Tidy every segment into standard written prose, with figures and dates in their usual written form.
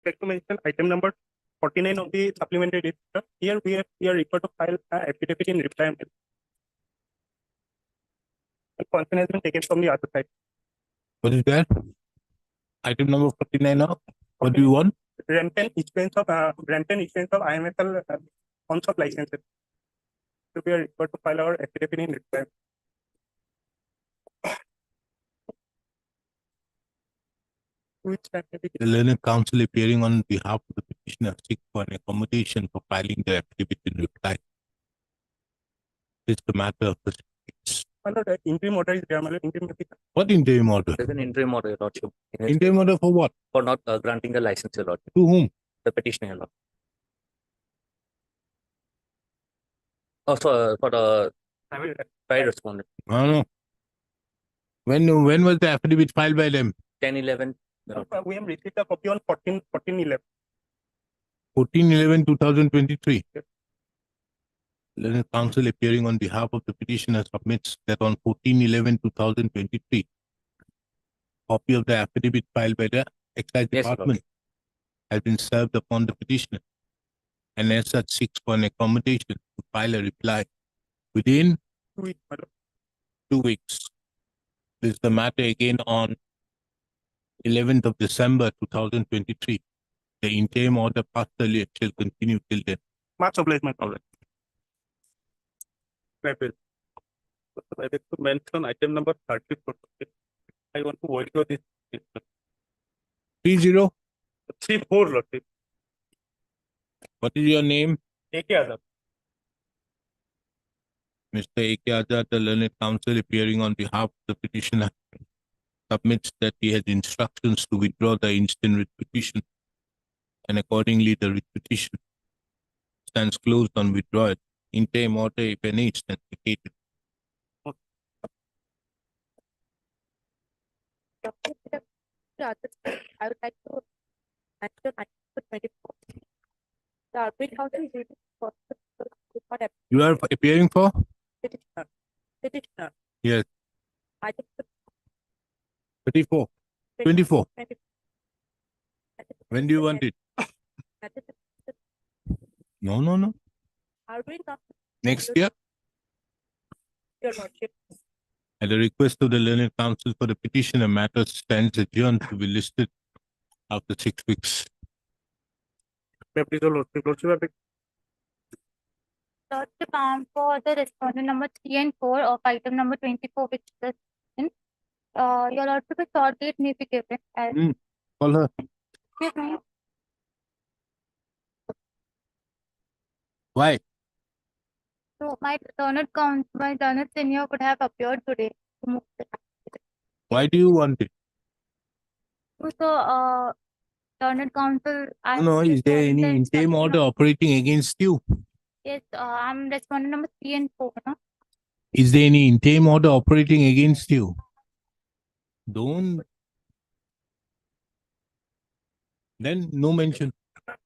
like to mention item number 49 of the supplementary register. Here we are required to file an affidavit in reply. And consent has been taken from the other side. What is that? Item number 49 now? What do you want? Rampant issuance of IMSL forms of licenses. So we are required to file our affidavit in reply. Which affidavit? The learned counsel appearing on behalf of the petitioner seeks for an accommodation for filing the affidavit in reply. This is the matter of the case. The interim order is there. Interim. What interim order? There's an interim order, Your Lordship. Interim order for what? For not granting the license, Your Lordship. To whom? The petitioner, Your Lord. Also, for the private respondent. No. When was the affidavit filed by them? 10/11. We have received a copy on 14/11. 14/11/2023. Yes. Learned counsel appearing on behalf of the petitioner submits that on 14/11/2023, copy of the affidavit filed by the Excise Yes, Department has been served upon the petitioner, and as such seeks for an accommodation to file a reply within 2 weeks. This is the matter again on 11th of December 2023. The interim order passed earlier shall continue till then. Much obligement. All right. I will to mention item number 34. I want to withdraw this. 30. 34, Lordship. What is your name? A.K. Azad. Mr. A.K. Azad, the learned counsel appearing on behalf of the petitioner, submits that he has instructions to withdraw the instant writ petition, and accordingly the writ petition stands closed on withdrawal. Interim order, if any, stands vacated. I would like to mention item 24. The arbitration is for You are appearing for? petitioner. Yes. Item 34. 24. 24. When do you want it? No. Are we not Next year? Your Lordship? At the request of the learned counsel for the petitioner, matter stands adjourned to be listed after 6 weeks. Please, Lordship. Lordship, for the respondent number 3 and 4 of item number 24, which is in, Your Lordship, a short date may be given as Call her. Excuse me. Why? So my learned tenure would have appeared today to move the Why do you want it? so learned counsel. No, is there any interim order operating against you? Yes, I'm respondent number 3 and 4. No? Is there any interim order operating against you? Don't. Then no mention.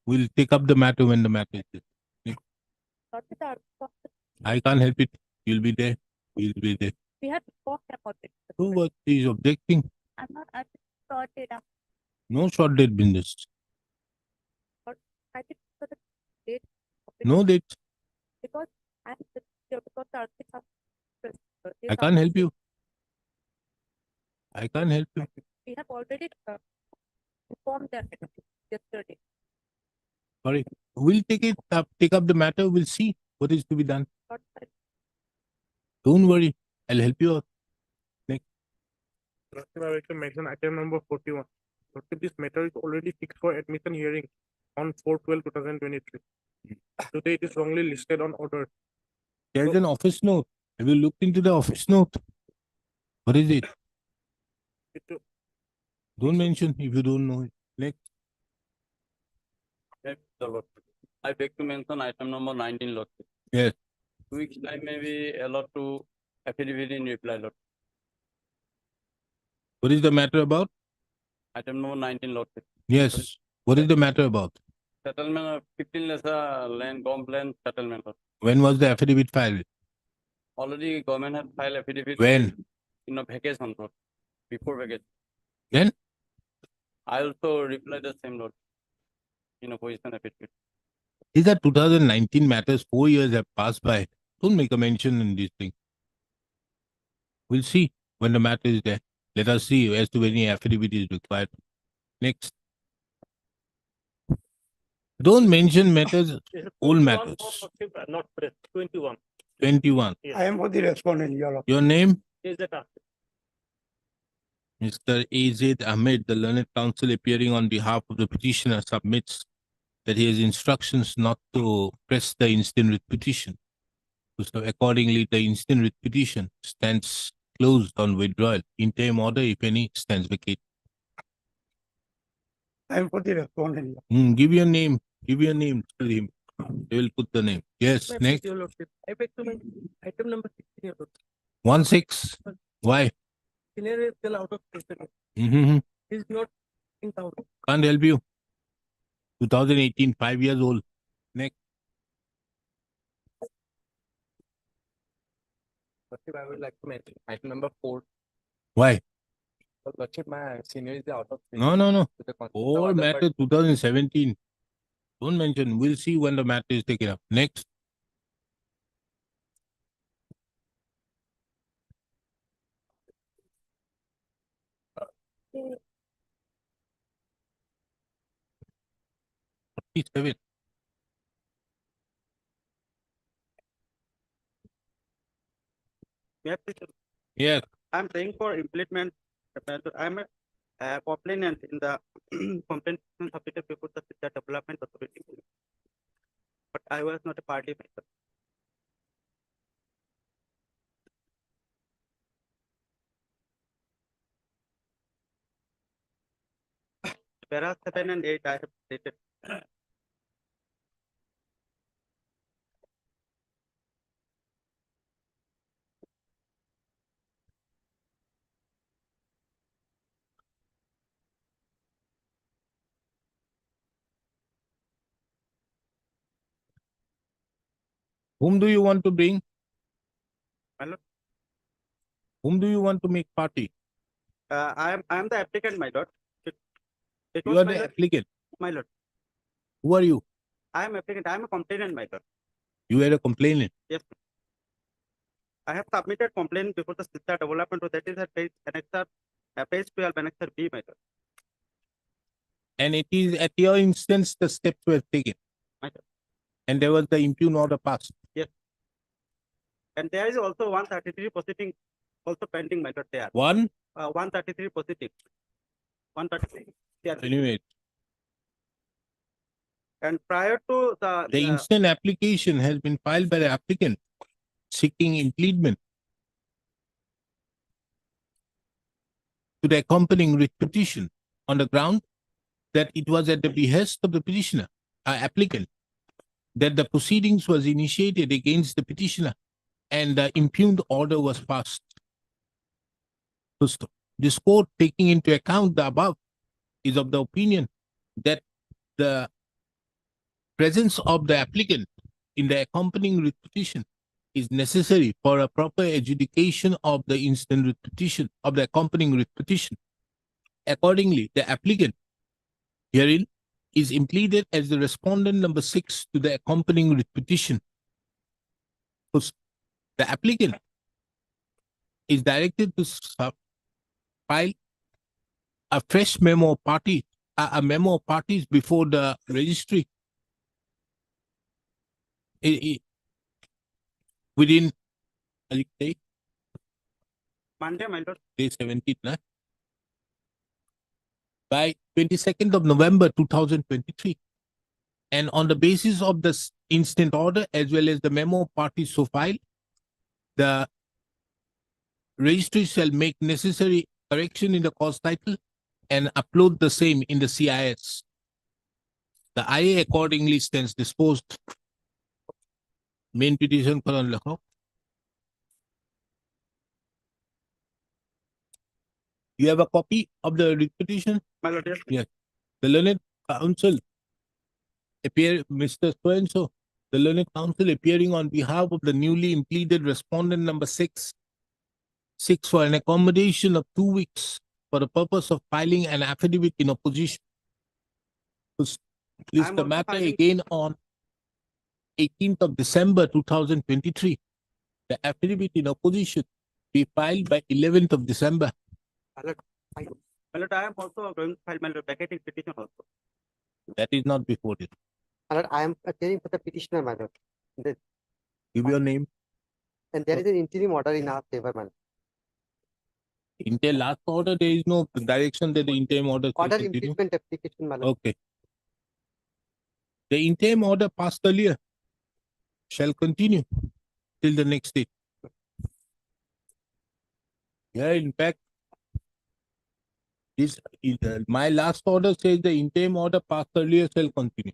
We'll take up the matter when the matter is there. I can't help it. You'll be there. We'll be there. We have talked about it. So what is objecting? I'm not at short data. No short date business. I think for the date. No date. Because I'm because the article I can't help you. I can't help you. We have already informed them yesterday. Sorry. We'll take it up, take up the matter. We'll see what is to be done. But Don't worry. I'll help you out. Lordship, I would like to mention item number 41. Lordship, this matter is already fixed for admission hearing on 4/12/2023. Today it is wrongly listed on order. There's an office note. Have you looked into the office note? What is it? Don't mention if you don't know it. Next. Yes, Lord. I beg to mention item number 19, Lord. Yes. 2 weeks time may be allowed to affidavit in reply, Lord. What is the matter about? Item number 19, Lord. Yes. What is the matter about? Settlement of 15 lesser land complaint settlement, Lord. When was the affidavit filed? Already government had filed affidavit. When? In a vacation, Lord. Before vacation. Then? I also reply the same, Lord. in opposition affidavit. These are 2019 matters. 4 years have passed by. Don't make a mention in this thing. We'll see when the matter is there. Let us see as to any affidavit is required. Next. Don't mention matters, old matters. Not press, 21. 21. I am for the respondent, Your Honor. Your name? Is that Mr. A.Z. Ahmed, the learned counsel appearing on behalf of the petitioner, submits that he has instructions not to press the instant writ petition. So accordingly, the instant writ petition stands closed on withdrawal. Interim order, if any, stands vacant. I am for the respondent. Your Honor. Give your name. Give your name to him. They will put the name. Yes, next. Your Lordship. Effective item number 16, Your Lordship. 1-6. Why? Scenario is still out of precedent. Mm-hmm. Is not in town. Can't help you. 2018, 5 years old. Next. Lordship, I would like to mention item number 4. Why? Lordship, my senior is out of. No. with the concept of All other matter 2017. Don't mention. We'll see when the matter is taken up. Next. Seven. Yes. I'm saying for impleadment, I'm a complainant in the complaint submitted before the development authority. But I was not a party myself. Whereas 7 and 8 I have stated. Whom do you want to bring? My lord, Whom do you want to make party? I am the applicant, my lord. It You was are my the lord, applicant. my lord. Who are you? I am applicant. I am a complainant, my lord. You are a complainant. Yes. I have submitted complaint before the Sita development. That is at page annexer, page 12, annexer B, my lord. And it is at your instance the steps were taken. Right. And there was the impugn order passed. And there is also 133 proceeding also pending, my lord. There. 133 proceeding. 133. Yeah. Anyway, And prior to the the instant application has been filed by the applicant seeking impleadment to the accompanying writ petition on the ground that it was at the behest of the petitioner, applicant, that the proceedings was initiated against the petitioner and the impugned order was passed. This court, taking into account the above, is of the opinion that the presence of the applicant in the accompanying writ petition is necessary for a proper adjudication of the instant writ petition, of the accompanying writ petition. Accordingly, the applicant herein is impleaded as the respondent number 6 to the accompanying writ petition. The applicant is directed to file a fresh memo of party, a memo of parties before the registry within day Monday, my lord. 17, by 22nd of November 2023. And on the basis of this instant order as well as the memo of parties so filed, the registry shall make necessary correction in the cause title and upload the same in the CIS. The IA accordingly stands disposed. Main petition for Laches. You have a copy of the writ petition? My lord, yes. The learned counsel Mr. So-and-so, the learned counsel appearing on behalf of the newly impleaded respondent number 6 for an accommodation of 2 weeks for the purpose of filing an affidavit in opposition. List I'm the also matter filing- again on 18th of December 2023. The affidavit in opposition be filed by 11th of December. My lord, I am also going to file my lord vacating petition also. That is not before it. My lord, I am appearing for the petitioner, my lord. Give your name. And there is an interim order in our favor, my lord. In the last order, there is no direction that the interim order shall Order continue. impleadment application, my lord. Okay. The interim order passed earlier shall continue till the next day. Yeah, in fact, my last order says the interim order passed earlier shall continue.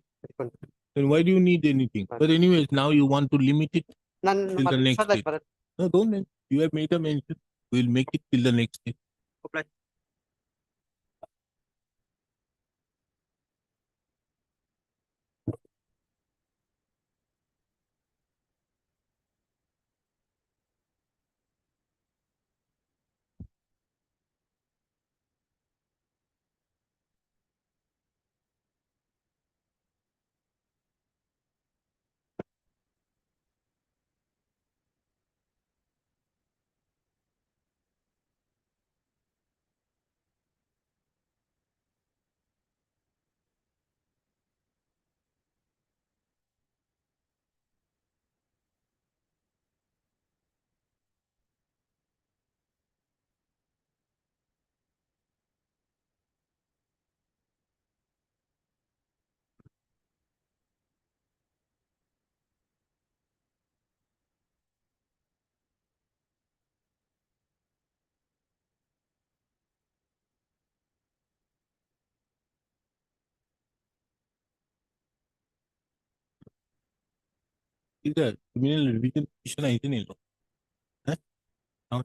Then why do you need anything? But anyways, now you want to limit it None, till the next day. my lord. No, don't. You have made a mention. We'll make it till the next day. Apply. Is a criminal revision petition is in it. Huh?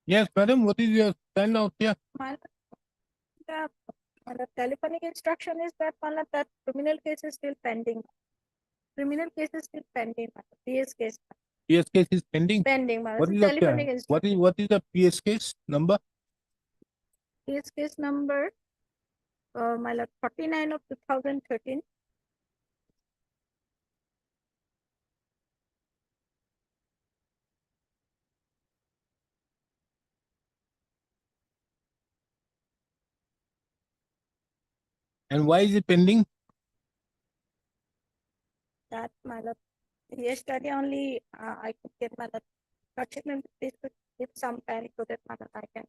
Yes, madam, what is your stand out here? the telephonic instruction is that that criminal case is still pending. Criminal case is still pending. PS case PS case is pending. pending. What is Telephonic the instruction. what is the PS case number? PS case number 49 of 2013. And why is it pending? That yesterday only I could get document this with some time so that I can.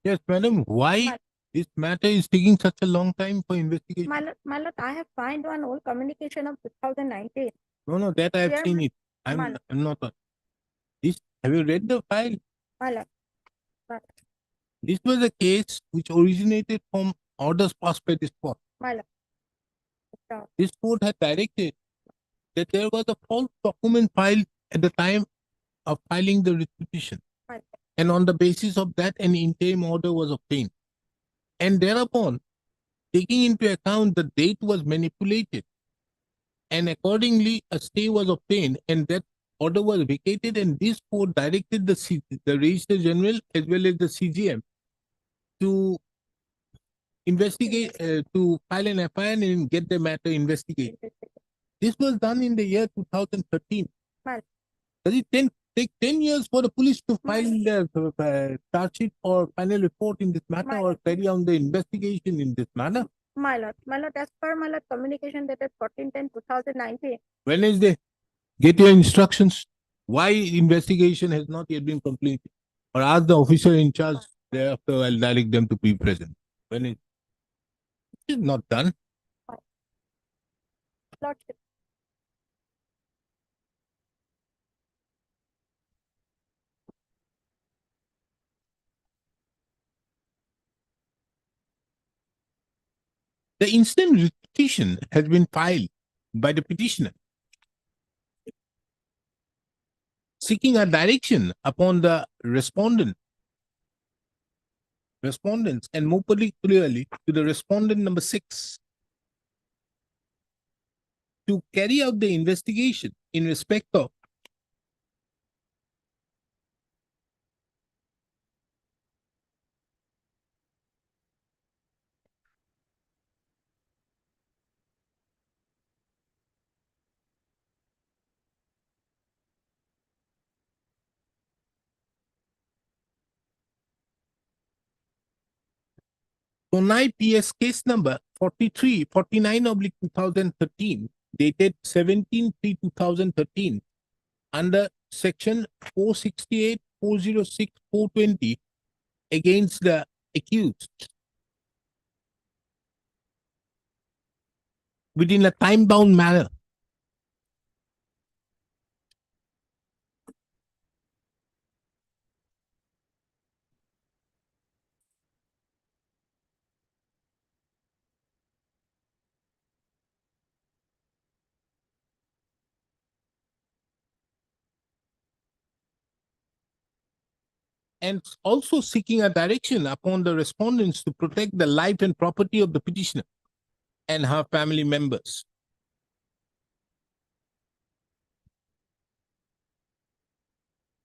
Yes, madam, why My- this matter is taking such a long time for investigation? My lord, I have found one old communication of 2019. No, that I have Where seen my- it. my I'm lord. not. This, have you read the file? My lord. This was a case which originated from orders passed by this court. My lord. Withdraw. This court had directed that there was a false document filed at the time of filing the writ petition. Right. And on the basis of that, an interim order was obtained. And thereupon, taking into account the date was manipulated, and accordingly a stay was obtained, and that order was vacated, and this court directed the Registrar General as well as the CGM to investigate, to file an FIR and get the matter investigated. This was done in the year 2013. Right. Does it take 10 years for the police to file the charge sheet or final report in this matter or carry on the investigation in this matter? My lord, as per my lord, communication dated 14/10/2019. Wednesday, get your instructions. Why investigation has not yet been completed? Or ask the officer in charge, thereafter I'll direct them to be present. When it is not done, Lordship. the instant petition has been filed by the petitioner, seeking a direction upon the respondents, and more particularly to the respondent number 6, to carry out the investigation in respect of Sonai PS case number 4349/2013, dated 17/3/2013, under section 468, 406, 420 against the accused within a time-bound manner. And also seeking a direction upon the respondents to protect the life and property of the petitioner and her family members.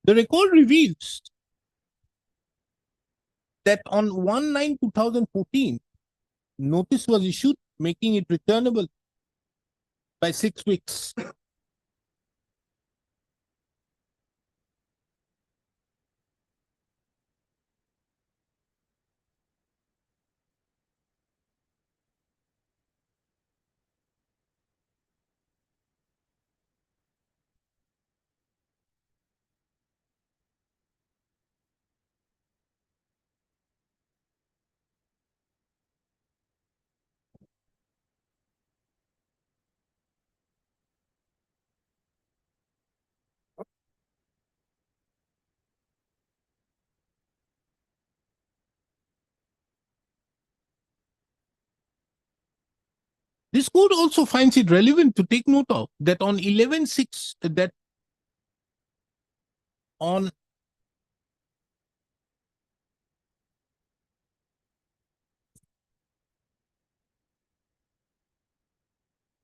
The record reveals that on 1/9/2014, notice was issued making it returnable by 6 weeks. This court also finds it relevant to take note of that on 11/6, that on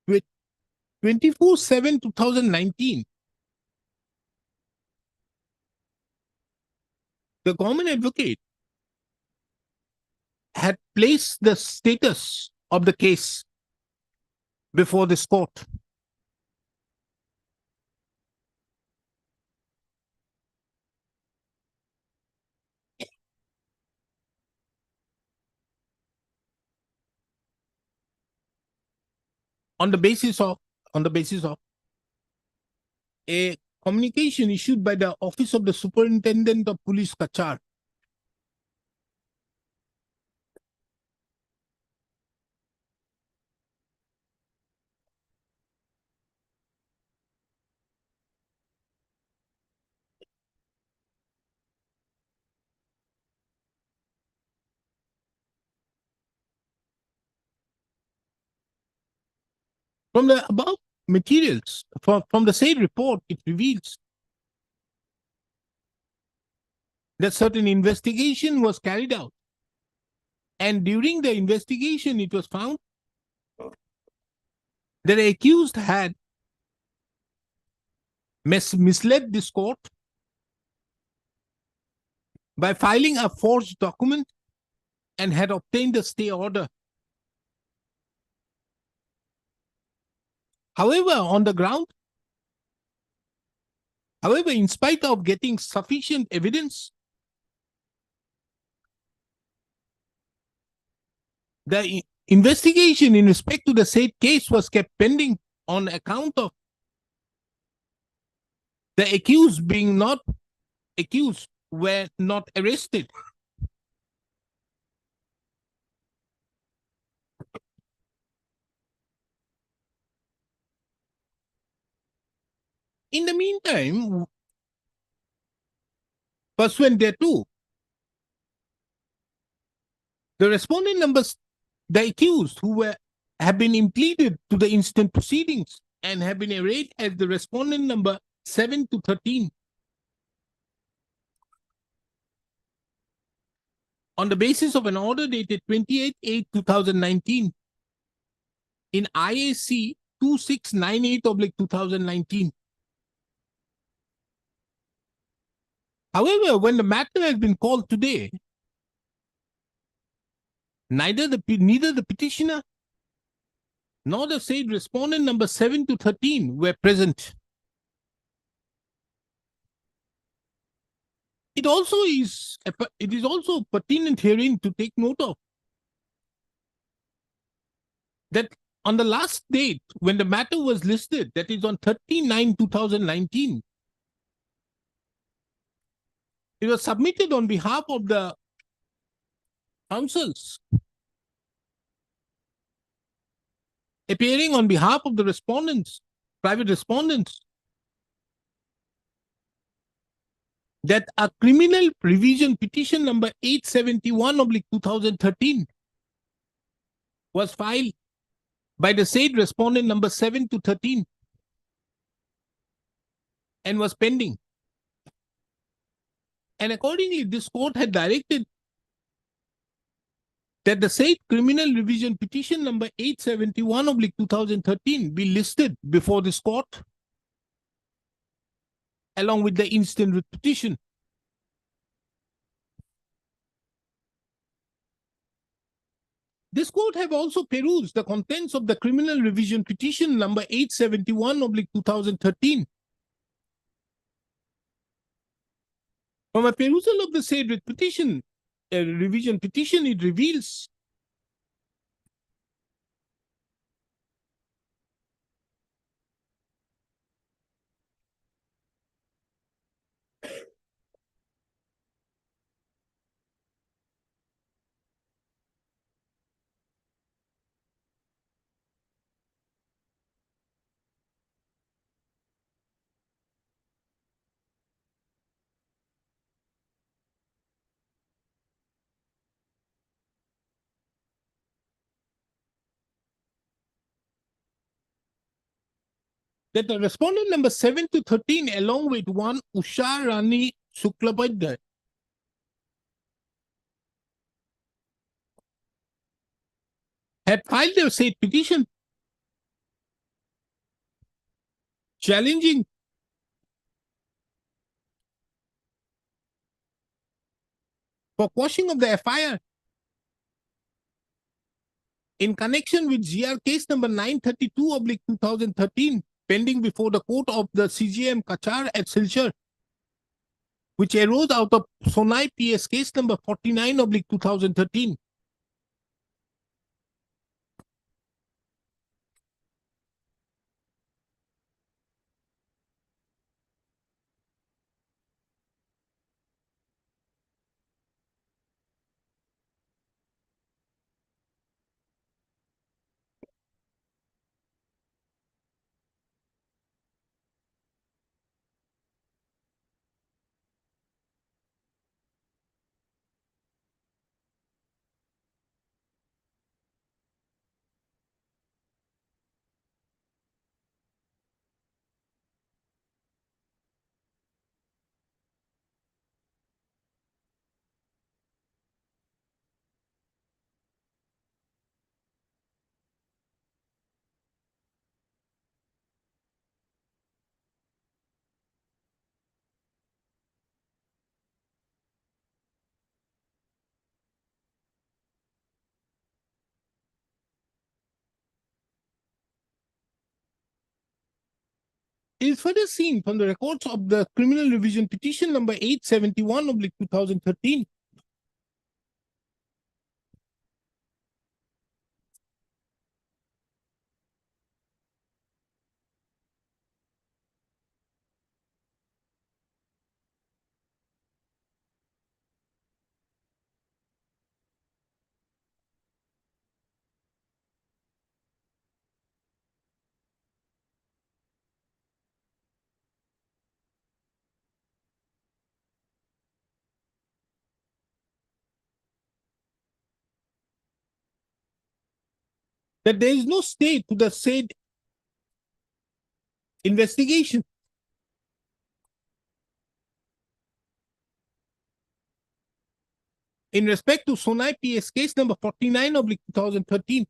with 24/7/2019, the government advocate had placed the status of the case before this court. On the basis of a communication issued by the Office of the Superintendent of Police, Kachar, From the above materials, from the said report, it reveals that certain investigation was carried out. And during the investigation, it was found that the accused had misled this court by filing a forged document and had obtained a stay order. However, in spite of getting sufficient evidence, the investigation in respect to the said case was kept pending on account of the accused being not accused were not arrested. In the meantime, pursuant thereto, the respondent numbers, the accused who have been impleaded to the instant proceedings and have been arrayed as the respondent number 7 to 13 on the basis of an order dated 28/8/2019 in IAC 2698/2019. However, when the matter has been called today, neither the petitioner nor the said respondent number 7 to 13 were present. It is also pertinent herein to take note of that on the last date when the matter was listed, that is on 30/9/2019, it was submitted on behalf of the counsels, appearing on behalf of the respondents, private respondents, that a criminal revision petition number 871/2013 was filed by the said respondent number 7 to 13 and was pending. And accordingly, this court had directed that the said criminal revision petition number 871/2013 be listed before this court along with the instant writ petition. This court have also perused the contents of the criminal revision petition number 871/2013. From a perusal of the said writ petition, revision petition, it reveals that the respondent number 7 to 13, along with one Usha Rani Suklapadhyay, had filed their said petition challenging for quashing of the FIR in connection with GR case number 932/2013, pending before the court of the CJM Kachar at Silchar, which arose out of Sonai PS case number 49/2013. It is further seen from the records of the criminal revision petition number 871/2013. That there is no stay to the said investigation. In respect to Sonai PS case number 49/2013.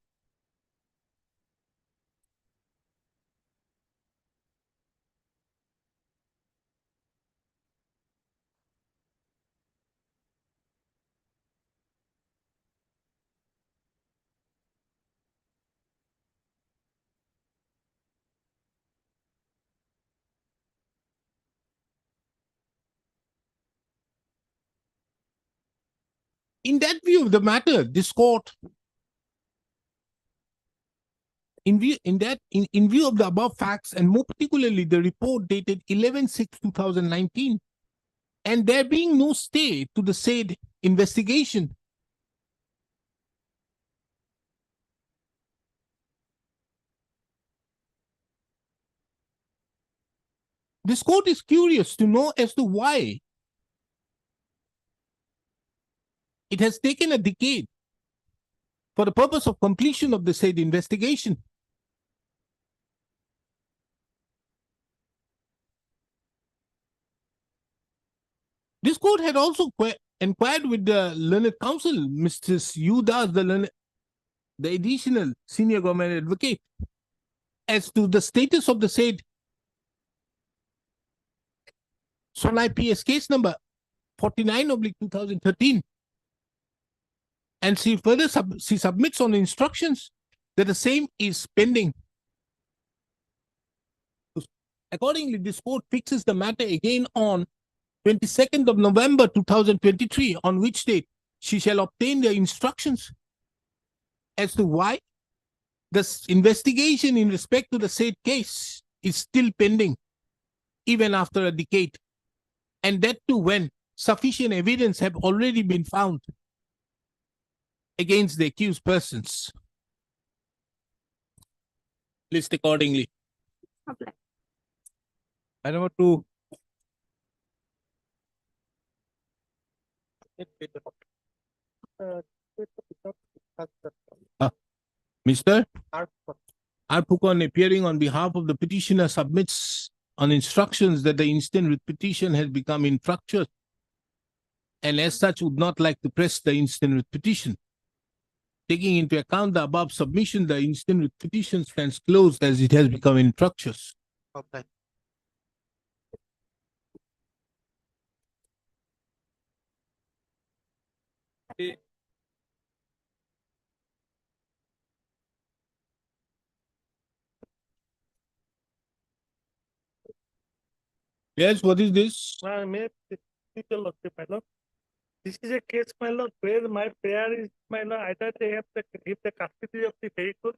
In that view of the matter, this court, in view of the above facts, and more particularly the report dated 11/6/2019, and there being no stay to the said investigation, this court is curious to know as to why it has taken a decade for the purpose of completion of the said investigation. This court had also inquired with the learned counsel, Mrs. Yudas, the additional senior government advocate, as to the status of the said Sonai PS case number 49/2013. And she further submits on instructions that the same is pending. Accordingly, this court fixes the matter again on 22nd of November 2023, on which date she shall obtain the instructions as to why this investigation in respect to the said case is still pending, even after a decade, and that too when sufficient evidence have already been found against the accused persons. List accordingly. Apply. Item number 2. Mr. Arpukon, appearing on behalf of the petitioner, submits on instructions that the instant writ petition has become infructuous, and as such would not like to press the instant writ petition. Taking into account the above submission, the instant writ petition stands closed as it has become infructuous. Okay. Yes, what is this? May I tell my lord? This is a case, my lord, where my prayer is, my lord, either they have to give the custody of the vehicle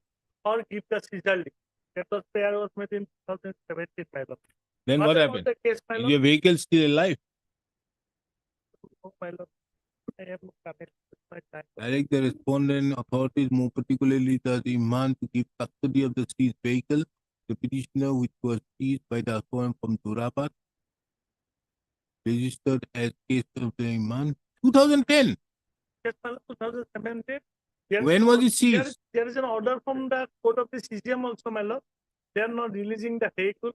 or give the seizure leave. That was prayer was made in 2017, my lord. Then What what about happened? the case, my Is lord? your vehicle still alive? Oh, my lord. I have no comment with my time. Direct the respondent authorities, more particularly the demand to give custody of the seized vehicle, the petitioner which was seized by the authority from Durapat, registered as case of the Iman. 2010. Yes, my lord, 2017. There When is was no- it seized? There is an order from the court of the CGM also, my lord. They are not releasing the vehicle.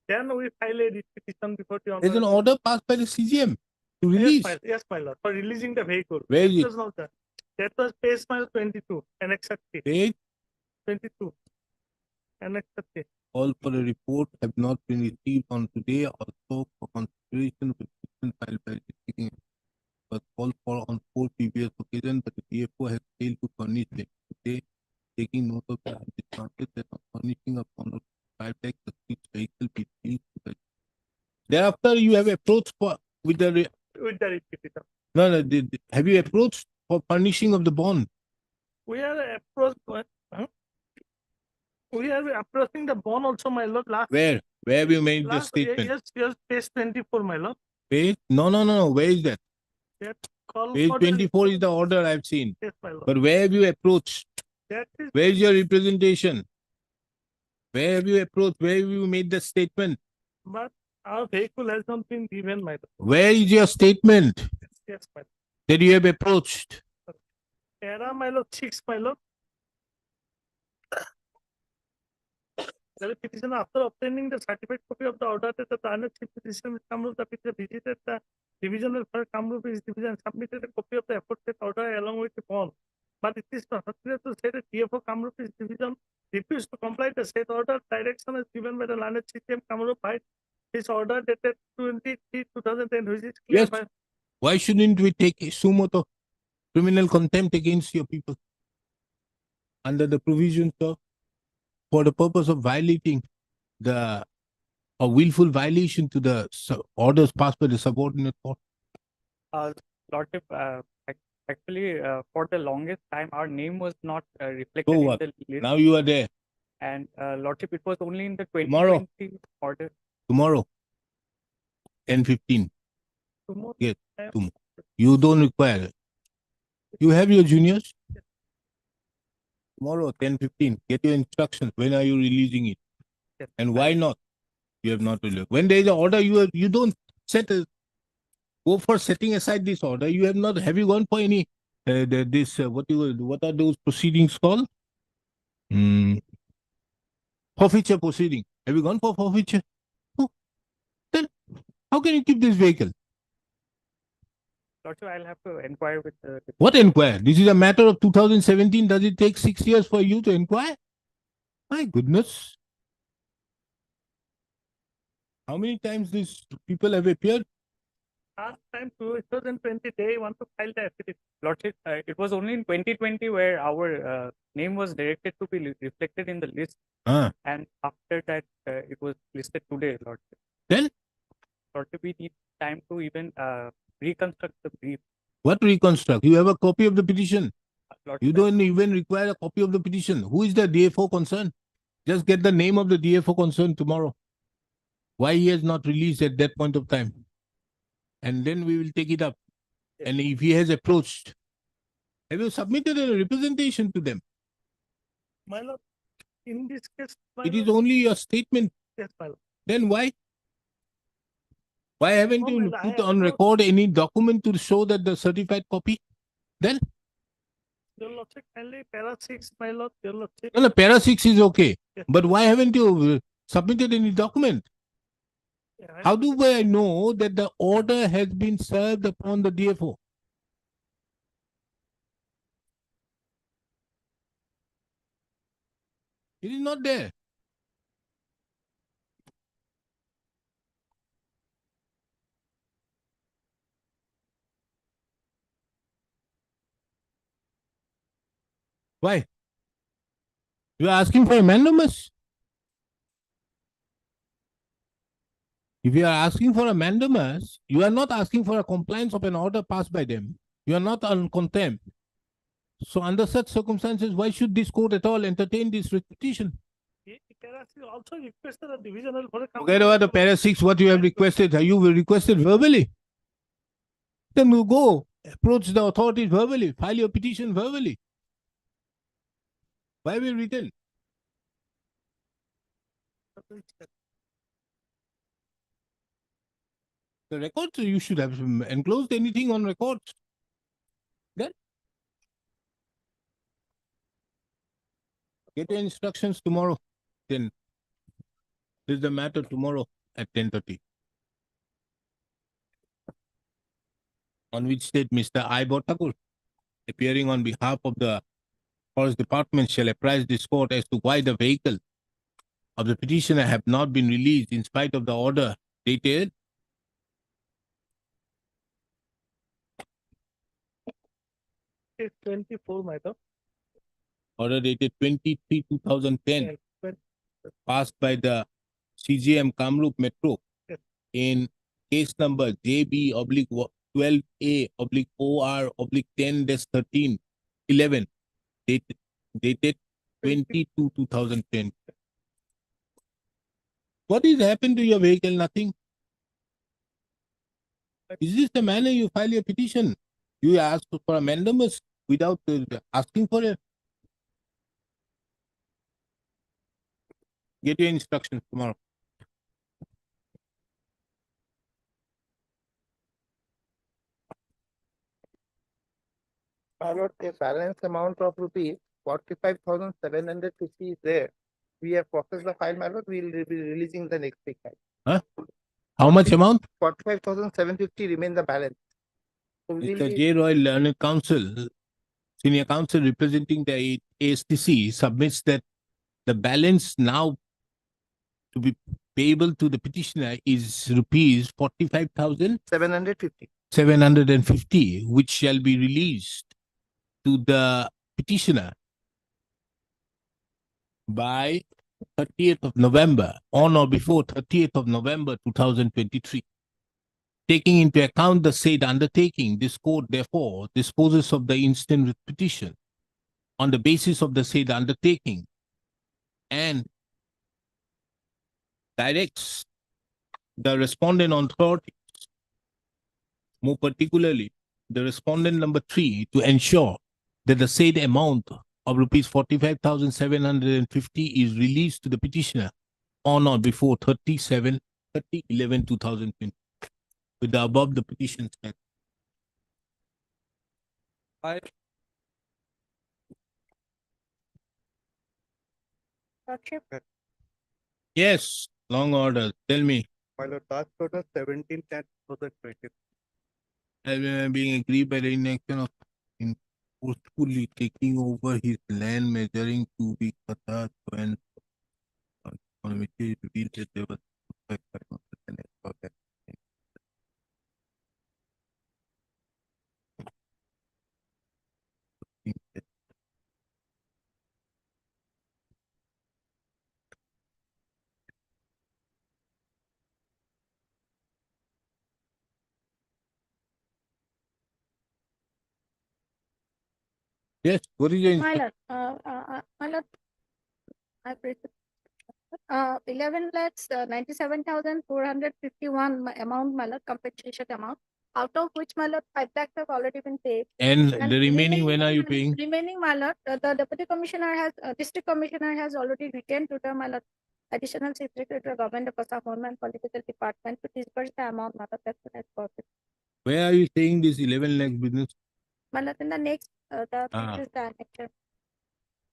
Then we file a writ petition before the There's an honorable- order passed by the CGM to release. Yes, my lord, for releasing the vehicle. Where is it? was not that. That was page my 22, Annex 30, Date, 22, Annex 30. all for a report have not been received on today, also for consideration of the petition filed by the district was called for on 4 previous occasions, but the DFO has failed to furnish them. Today, taking note of the disadvantage that on furnishing upon I'll take the vehicle be released to the- Thereafter, you have approached for with the With the petition. no, have you approached for furnishing of the bond? We are approached, we are approaching the bond also, my lord, last. Where have you made the Last, statement? yes, page 24, my lord. Page? No. Where is that? That call Page for the- 24 is the order I've seen. Yes, my lord. But where have you approached? That is, Where is your representation? Where have you approached? Where have you made the statement? but our vehicle has not been given, my lord. Where is your statement Yes, my lord. that you have approached? Era, my lord, 6, my lord. The petitioner, after obtaining the certified copy of the order that the Thane Chief Petitioner with Kamrup, the petitioner visited the divisional for Kamrup is division and submitted a copy of the aforesaid order along with the bond. But it is not clear to say that TFO Kamrup is division refused to comply the said order. Direction is given by the Thane Chief Kamrup by his order dated 23/2010, which is clear Yes. by Why shouldn't we take sumo to criminal contempt against your people under the provisions of for the purpose of violating the a willful violation to the orders passed by the subordinate court? Lordship, actually, for the longest time, our name was not reflected So in what? the list. Now you are there. And Lordship, it was only in the Tomorrow. 2020 order. Tomorrow, 10:15. tomorrow. Yes, tomorrow. You don't require it. You have your juniors? Tomorrow, 10:15. Get your instructions. When are you releasing it? Yes, And why not? You have not released. When there is an order, you don't go for setting aside this order. You have not. Have you gone for any what are those proceedings called? Forfeiture proceeding. Have you gone for forfeiture? No. Then how can you keep this vehicle? Lordship, I'll have to inquire with the. What inquire? This is a matter of 2017. Does it take 6 years for you to inquire? My goodness. How many times these people have appeared? Last time, 2020, they want to file the affidavit. Lordship, it was only in 2020 where our name was directed to be reflected in the list. Ah. And after that, it was listed today, Lordship. Then? Lordship, we need time to even reconstruct the brief. What reconstruct? You have a copy of the petition. Lordship, You don't even require a copy of the petition. Who is the DFO concerned? Just get the name of the DFO concerned tomorrow. Why he has not released at that point of time. And then we will take it up. Yes. And if he has approached, have you submitted a representation to them? My lord, in this case, my It lord, is only a statement. yes, my lord. Then why? Why haven't No, you my lord, I put have on not- record any document to show that the certified copy? Then? Your lordship, kindly para 6, my lord, your lordship. No, para 6 is okay. Yes. But why haven't you submitted any document? Yeah, How do I know that the order has been served upon the DFO? It is not there. Why? You are asking for a mandamus? If you are asking for a mandamus, you are not asking for a compliance of an order passed by them. You are not on contempt. So under such circumstances, why should this court at all entertain this petition? Para 6 also requested a divisional for a. Forget about the para 6, what you have requested. Have you requested verbally? Then you go approach the authorities verbally, file your petition verbally. Why have you written? The records, you should have enclosed anything on records. Then get your instructions tomorrow. Then this is the matter tomorrow at 10:30. On which date Mr. I. Botakur, appearing on behalf of the Forest Department, shall apprise this court as to why the vehicle of the petitioner have not been released in spite of the order dated It's 24, my lord. order dated 23/2010. passed by the CGM Kamrup Metro in case number JB/12A/OR/10-13 dated 22/2010. What is happened to your vehicle? Nothing. Is this the manner you file your petition? You ask for a mandamus without asking for it. Get your instructions tomorrow. My lord, a balance amount of rupees 45,750 is there. We have processed the file, my lord. We will be releasing the next week. Huh? How much amount? 45,750 remain the balance. So we will Mr. be, J. Roy, Learned Counsel, Senior Counsel representing the ASTC, submits that the balance now to be payable to the petitioner is rupees 45,750, 750. which shall be released to the petitioner by 30th of November, on or before 30th of November 2023. Taking into account the said undertaking, this court therefore disposes of the instant writ petition on the basis of the said undertaking and directs the respondent authorities, more particularly the respondent number 3, to ensure that the said amount of rupees 45,750 is released to the petitioner on or before 30/11/2020. With the above the petition stand. Lordship, Yes, long order. Tell me. My lord, task order 17/10/2020. Being agreed by the inaction of forcefully taking over his land measuring 2 big Qatar and on which he revealed that there was Yes, what is your my instruction? lord, my lord, I praise it. 11 lakhs, 97,451 amount, my lord, compensation amount, out of which, my lord, 5 lakhs have already been paid. And And the remaining, when are you paying? Remaining, my lord, the deputy commissioner has, district commissioner has already written to the, my lord, additional secretary to the government of Home and Political Department to disburse the amount, my lord, that's what I got it. Where are you saying this 11 lakh business? My lord, in the next, the Ah. next is the annex.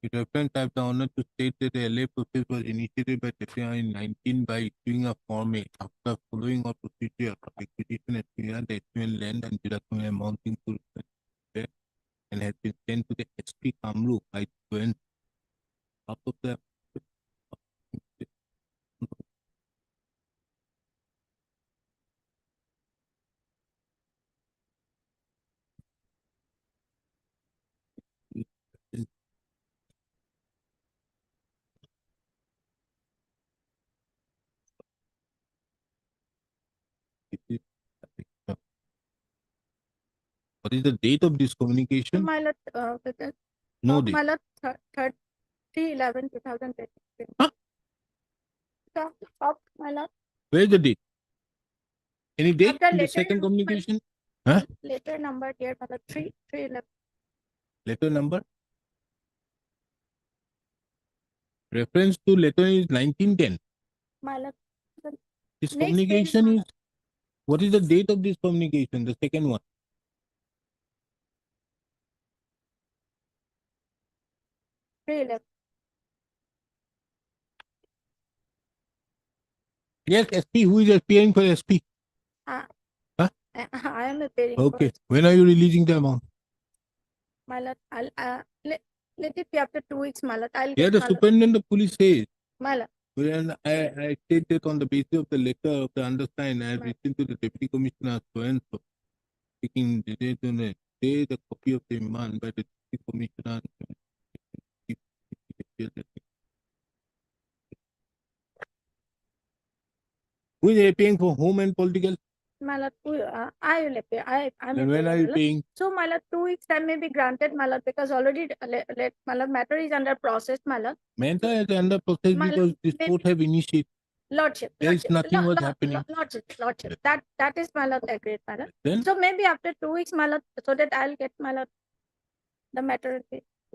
It reference I have the honor to state that the LA process was initiated by TPI in 19 by issuing a Form A after following a procedure of acquisition at the SPN land and deduction amounting to and has been sent to the SP Kamru by 20 out of the What is the date of this communication? My lord, No date. my lord, 3/11/2023. Huh? So, of my lord, Where is the date? Any date After in the letter second number- communication? Huh? later number here, my lord, 3/11. Letter number? Reference to letter is 1910. My lord, This Next page, communication my is, what is the date of this communication? The second one. 3/11. Yes, SP. Who is appearing for SP? I am appearing. Okay. For, When are you releasing the amount? my lord, I'll, let it be after 2 weeks, my lord. I'll Yeah, get the my lord. superintendent of police says. My lord. Well, I stated on the basis of the letter of the undersigned, I have written to the deputy commissioner so and so, taking the date on it. Say the copy of the demand by the deputy commissioner. Who is paying for home and political? My lord, I will pay. I'm Then a when payer, are my you lord. paying? So, my lord, 2 weeks time may be granted, my lord, because already my lord, matter is under process, my lord. Mentor is under process My because this may- court have initiated. Lordship. There is nothing was happening. Lordship. That is my lord agreed, my lord. Then So maybe after 2 weeks, my lord, so that I'll get my lord the matter.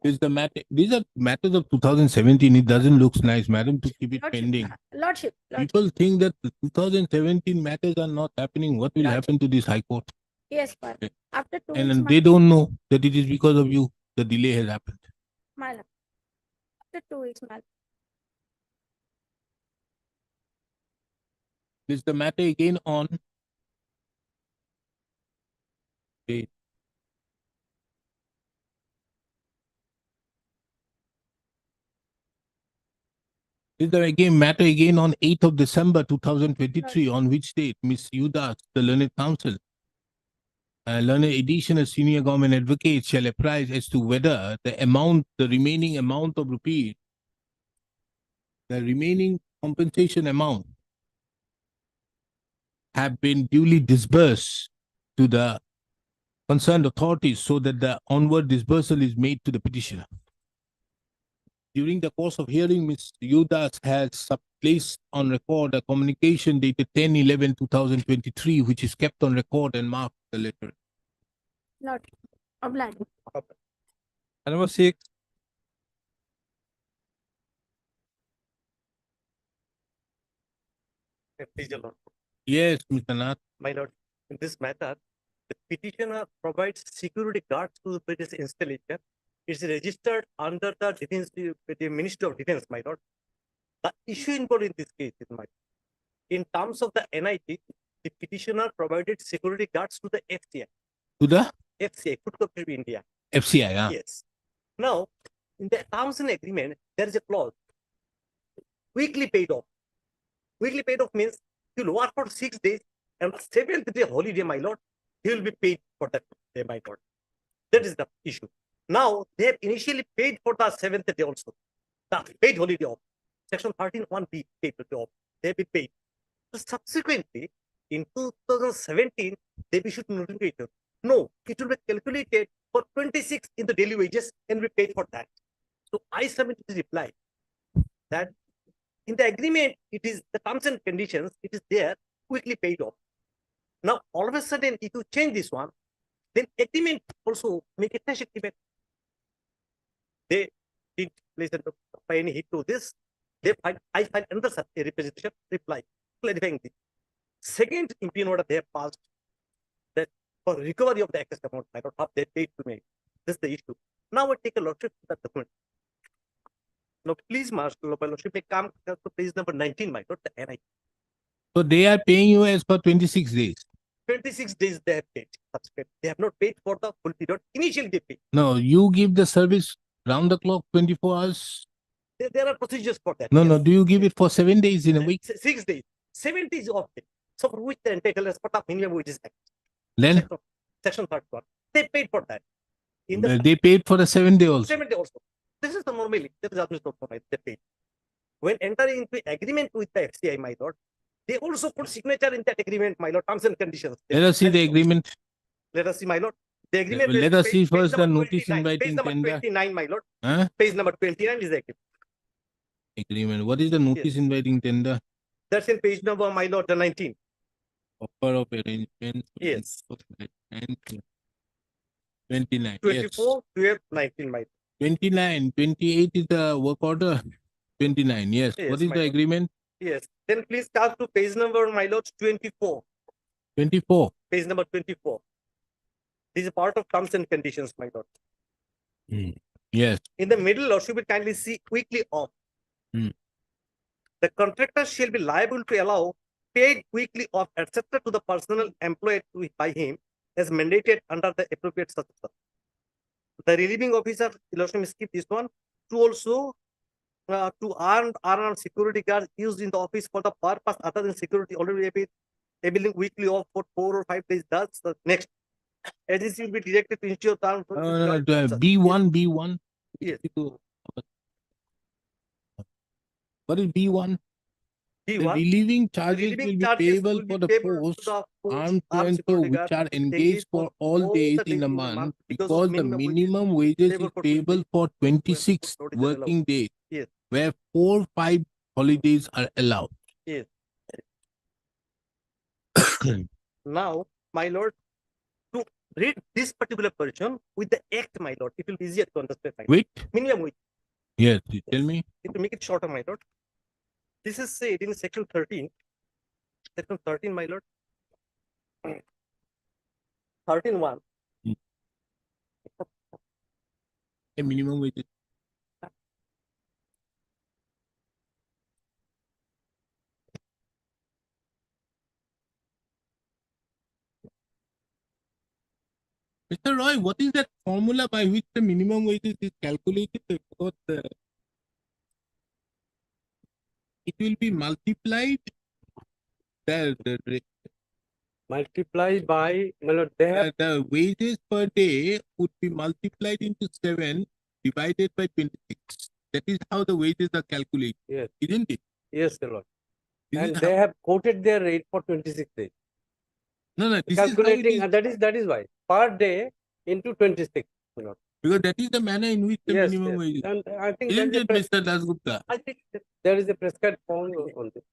is the matter. These are matters of 2017. It doesn't look nice, madam, to keep it pending. Lordship. People think that the 2017 matters are not happening. What will happen to this high court? Yes, my lord. After 2 And weeks, then they don't know that it is because of you the delay has happened. my lord. After 2 weeks, my lord. Is the matter again on? Okay. Is the matter again on 8th of December 2023, on which date Ms. Yudas, the learned counsel, learned additional senior government advocate shall apprise as to whether the remaining amount of rupees, the remaining compensation amount have been duly disbursed to the concerned authorities so that the onward disbursal is made to the petitioner. During the course of hearing, Ms. Yudas has placed on record a communication dated 10/11/2023, which is kept on record and marked the letter. Lord, oblige. And number 6, Procedural. Yes, Mr. Nath. My lord, in this matter, the petitioner provides security guards to the installation. It's registered under the defense, the Ministry of Defense, my lord. The issue involved in this case is, my in terms of the NIT, the petitioner provided security guards to the FCI. To the FCI, Food Cooperative India. FCI, yeah. Yes. Now, in the terms and agreement, there is a clause. Weekly paid off. Weekly paid off means he will work for 6 days and the 7th day holiday, my lord, he will be paid for that day, my lord. That is the issue. Now, they have initially paid for the 7th day also. The paid holiday off. Section 13(1)(b) paid off. They have been paid. So subsequently, in 2017, they issued notification. No, it will be calculated for 26 in the daily wages and we paid for that. So I submitted the reply that in the agreement, it is the terms and conditions, it is there, quickly paid off. Now, all of a sudden, if you change this one, then agreement also make a cash agreement. They didn't listen to any hit to this. I filed another representation reply clarifying this. Second impleadment order they have passed that for recovery of the excess amount, I don't have they paid to me. This is the issue. Now I take a lordship to that document. Now please, Master Lordship, may come to page number 19, my lord, the NI. So they are paying you as per 26 days. 26 days they have paid. They have not paid for the full period. Initially they paid. No, you give the service round the clock 24 hours. There are procedures for that. No, yes. no. Do you give it for 7 days in a week? 6 days. 7 days off day. So for which they entitled as part of minimum wages act. Then Section 31. They paid for that. In they paid for the 7 day also. 7 day also. This is the normally. That is also they paid. When entering into agreement with the FCI, my lord, they also put signature in that agreement, my lord, terms and conditions. Let us see the agreement. Let us see, my lord. The agreement. Let us see first the number notice 29, inviting page number tender. 29, my lord. Huh? Page number 29 is the agreement. Agreement. What is the notice inviting tender? That's in page number, my lord, the 19. Offer of arrangement. Yes. And 29. 24, Yes. 12, 19, my lord. 29. 28 is the work order. 29. Yes. Yes, What is my the lord. agreement? Yes. Then please come to page number, my lord, 24. 24. Page number 24. This is part of terms and conditions, my lord. Yes. In the middle, Lord, should be kindly see weekly off. The contractor shall be liable to allow paid weekly off, etc., to the personnel employed by him as mandated under the appropriate circumstance. The relieving officer, Lordship, skip this one, to also to arm security guards used in the office for the purpose other than security already enabling weekly off for 4 or 5 days. That's the next. Agency will be directed to ensure term. B1, B1. Yes. What is B1? The B1. relieving charges relieving will be charges payable will be for the payable to posts the post armed so armed and so security which guard are engaged for all days the in a days month because because the minimum wages is payable for 26 notice allowed. working days, Yes. where 4-5 holidays are allowed. Yes. Now, my lord, to read this particular portion with the act, my lord, it will be easier to understand. My lord. Wait, Minimum wage. yes, you tell me. It will make it shorter, my lord. This is said in section 13. Section 13, my lord. 13.1. A minimum wages. Mr. Roy, what is that formula by which the minimum wages is calculated? Because it will be multiplied. The Multiplied by, my lord, they have the wages per day would be multiplied into 7 divided by 26. That is how the wages are calculated. Yes. Isn't it? yes, my lord. This And is they how, have quoted their rate for 26 days. no, this Calculating, is how and that is why per day into 26, my lord. because that is the manner in which the Yes, minimum yes. wages. And I think Isn't it, Mr. Dasgupta? I think that there is a prescribed form on this.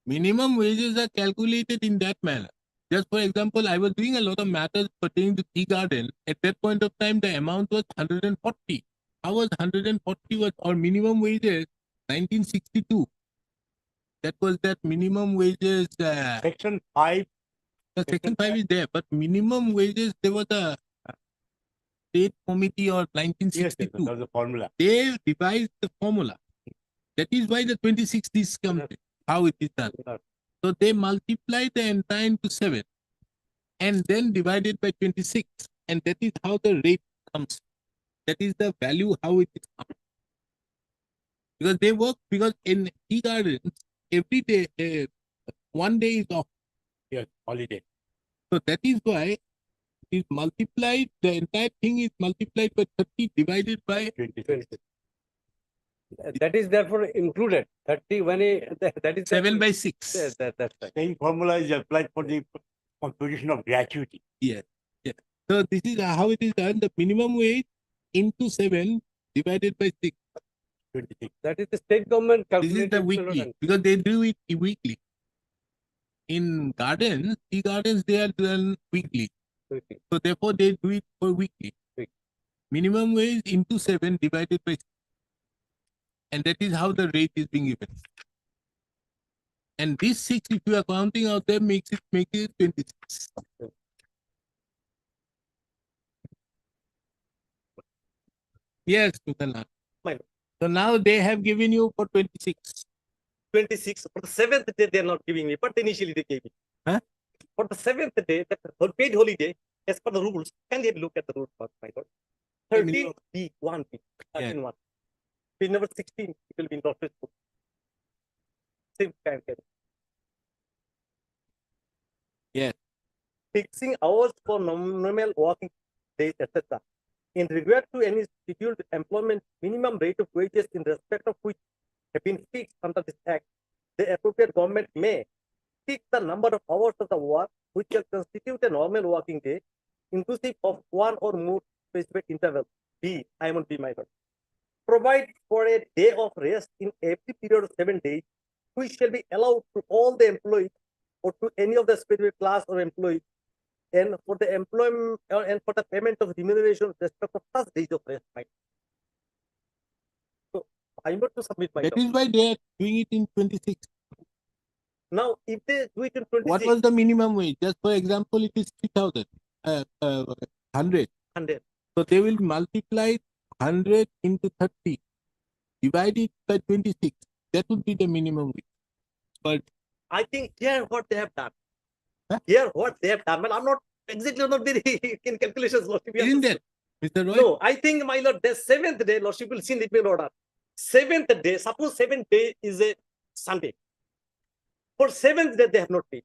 Minimum wages are calculated in that manner. Just for example, I was doing a lot of matters pertaining to tea garden. At that point of time, the amount was 140. How was 140 was or minimum wages 1962? That was that minimum wages. Section 5. Section 5 is there, but minimum wages there was a state committee or 1962. That's the formula. They devised the formula. That is why the 26 is counted. How it is done. So they multiply the entire into 7 and then divided by 26. And that is how the rate comes. That is the value how it is comes. Because they work, because in tea gardens, every day, 1 day is off. Yes, holiday. So that is why it is multiplied, the entire thing is multiplied by 30 divided by 26. That is therefore included. 30 when that is 7 by 6. Yes, that's right. Same formula is applied for the computation of gratuity. Yes. Yes. So this is how it is done. The minimum wage into 7 divided by 6. 26. That is the state government This calculated. is the weekly because they do it weekly. In gardens, tea gardens, they are done weekly. Weekly. So therefore, they do it for weekly. Week. Minimum wage into 7 divided by 6. And that is how the rate is being given. And this 6, if you are counting out there, makes it 26. Yes, Mr. Lal. Fine. So now they have given you for 26. 26 for the 7th day they are not giving me, but initially they gave me. Huh? For the 7th day, the paid holiday, as per the rules, can they look at the rules, my lord? 13 B 1 B 13 1. Page number 16, it will be in Laches book. Same time. Yes. Fixing hours for normal working days, etc. In regard to any scheduled employment, minimum rate of wages in respect of which have been fixed under this act, the appropriate government may fix the number of hours of the work which shall constitute a normal working day, inclusive of one or more specific interval. B, I am on B, my lord. Provide for a day of rest in every period of 7 days, which shall be allowed to all the employees or to any of the specific class or employees, and for the employment and for the payment of remuneration with respect of such days of rest. My so I am to submit my That lord. is why they are doing it in 26. Now, if they do it in 26, What was the minimum wage? Just for example, it is 3,000, 100. 100. So they will multiply 100 into 30, divide it by 26. That would be the minimum wage. But I think here what they have done. Huh? Here what they have done. Well, I'm not exactly not very in calculations, Lordship. isn't that, Mr. Roy? No, I think, my lord, the 7th day, Lordship will see in the order. 7th day, suppose 7th day is a Sunday. For 7th day, they have not paid.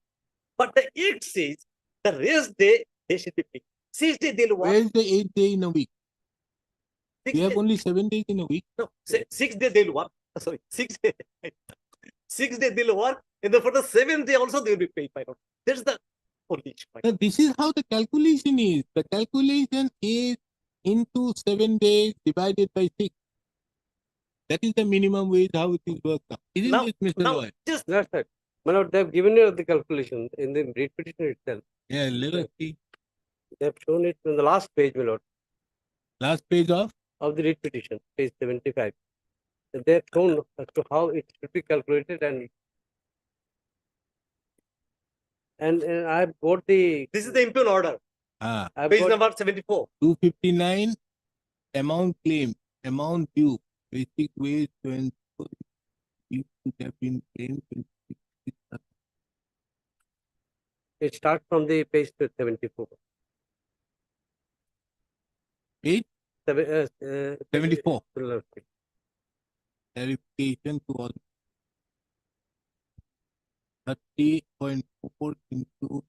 But the 8th says the rest day, they should be paid. 6th day, they'll work. Where is the 8th day in a week? 6th We have day, only 7 days in a week. no, 6th day, they'll work. Sorry, 6th day. 6 days they'll work, and then for the 7th day also they'll be paid, my lord. That's the only issue, my lord. Now, this is how the calculation is. The calculation is into 7 days divided by 6. That is the minimum wage, how it is worked out. Isn't Now- it, Mr. Now, Lawyer? just That's right. My lord, they have given you the calculation in the writ petition itself. Yeah, let us see. They have shown it on the last page, my lord, Last page of of the writ petition, page 75. They have shown as to how it should be calculated and I've got the, this is the impune order, I've page got, number 74. 259 amount claim, amount due, basic wage when it should have been claimed. it starts from the page 74. Page Seven- 74. 74. Clarification to all. 30.4 into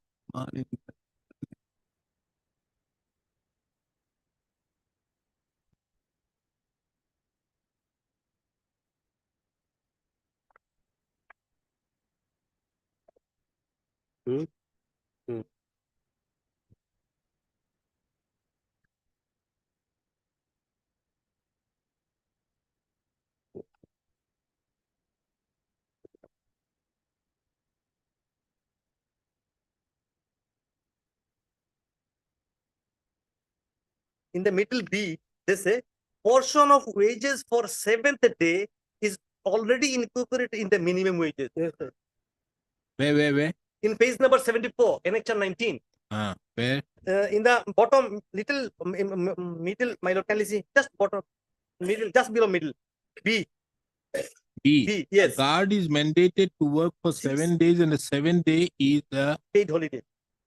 In the middle B, they say portion of wages for 7th day is already incorporated in the minimum wages. Yes, sir. where? In page number 74, Annexure 19. Where? In the bottom little middle, my lord, can you see? Just bottom, middle, just below middle. B, B. B, yes, Guard is mandated to work for 7 days, and the 7th day is a paid holiday.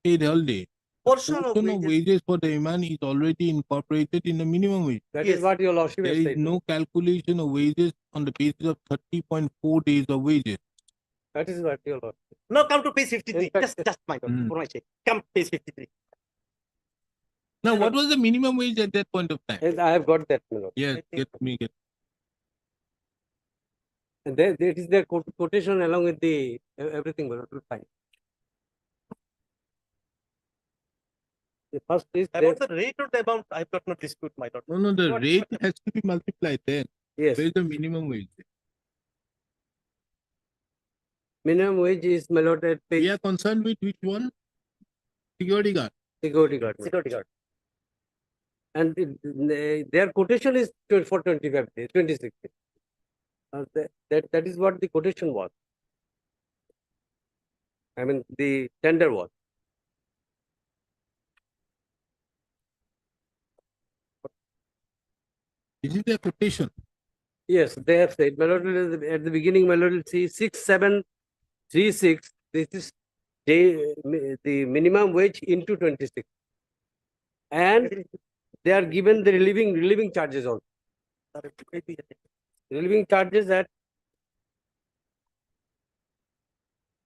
paid holiday. Portion of Portion of wages, wages for the man is already incorporated in the minimum wage. That is Yes. what your lordship There has is said. no calculation of wages on the basis of 30.4 days of wages. That is what your lordship. now come to page 53, In fact- just my lord, Mm. for my sake, come page 53. Now, what was the minimum wage at that point of time? And I have got that, my lord. Yes, get. And there is their quotation along with the everything, my lord, will fine. The first is there, About the rate or the amount, I've got no dispute, my lord. No, the What- rate has to be multiplied then. yes, Where is the minimum wage? minimum wage is, my lord, at We page are concerned with which one? Security guard. security guard. my lord. Security guard. And their quotation is for 25 days, 26 days. That is what the quotation was. I mean, the tender was. This is the quotation. Yes, they have said, my lord, at the beginning, my lord, see 6736. This is the minimum wage into 26. And they are given the relieving charges also. Relieving charges at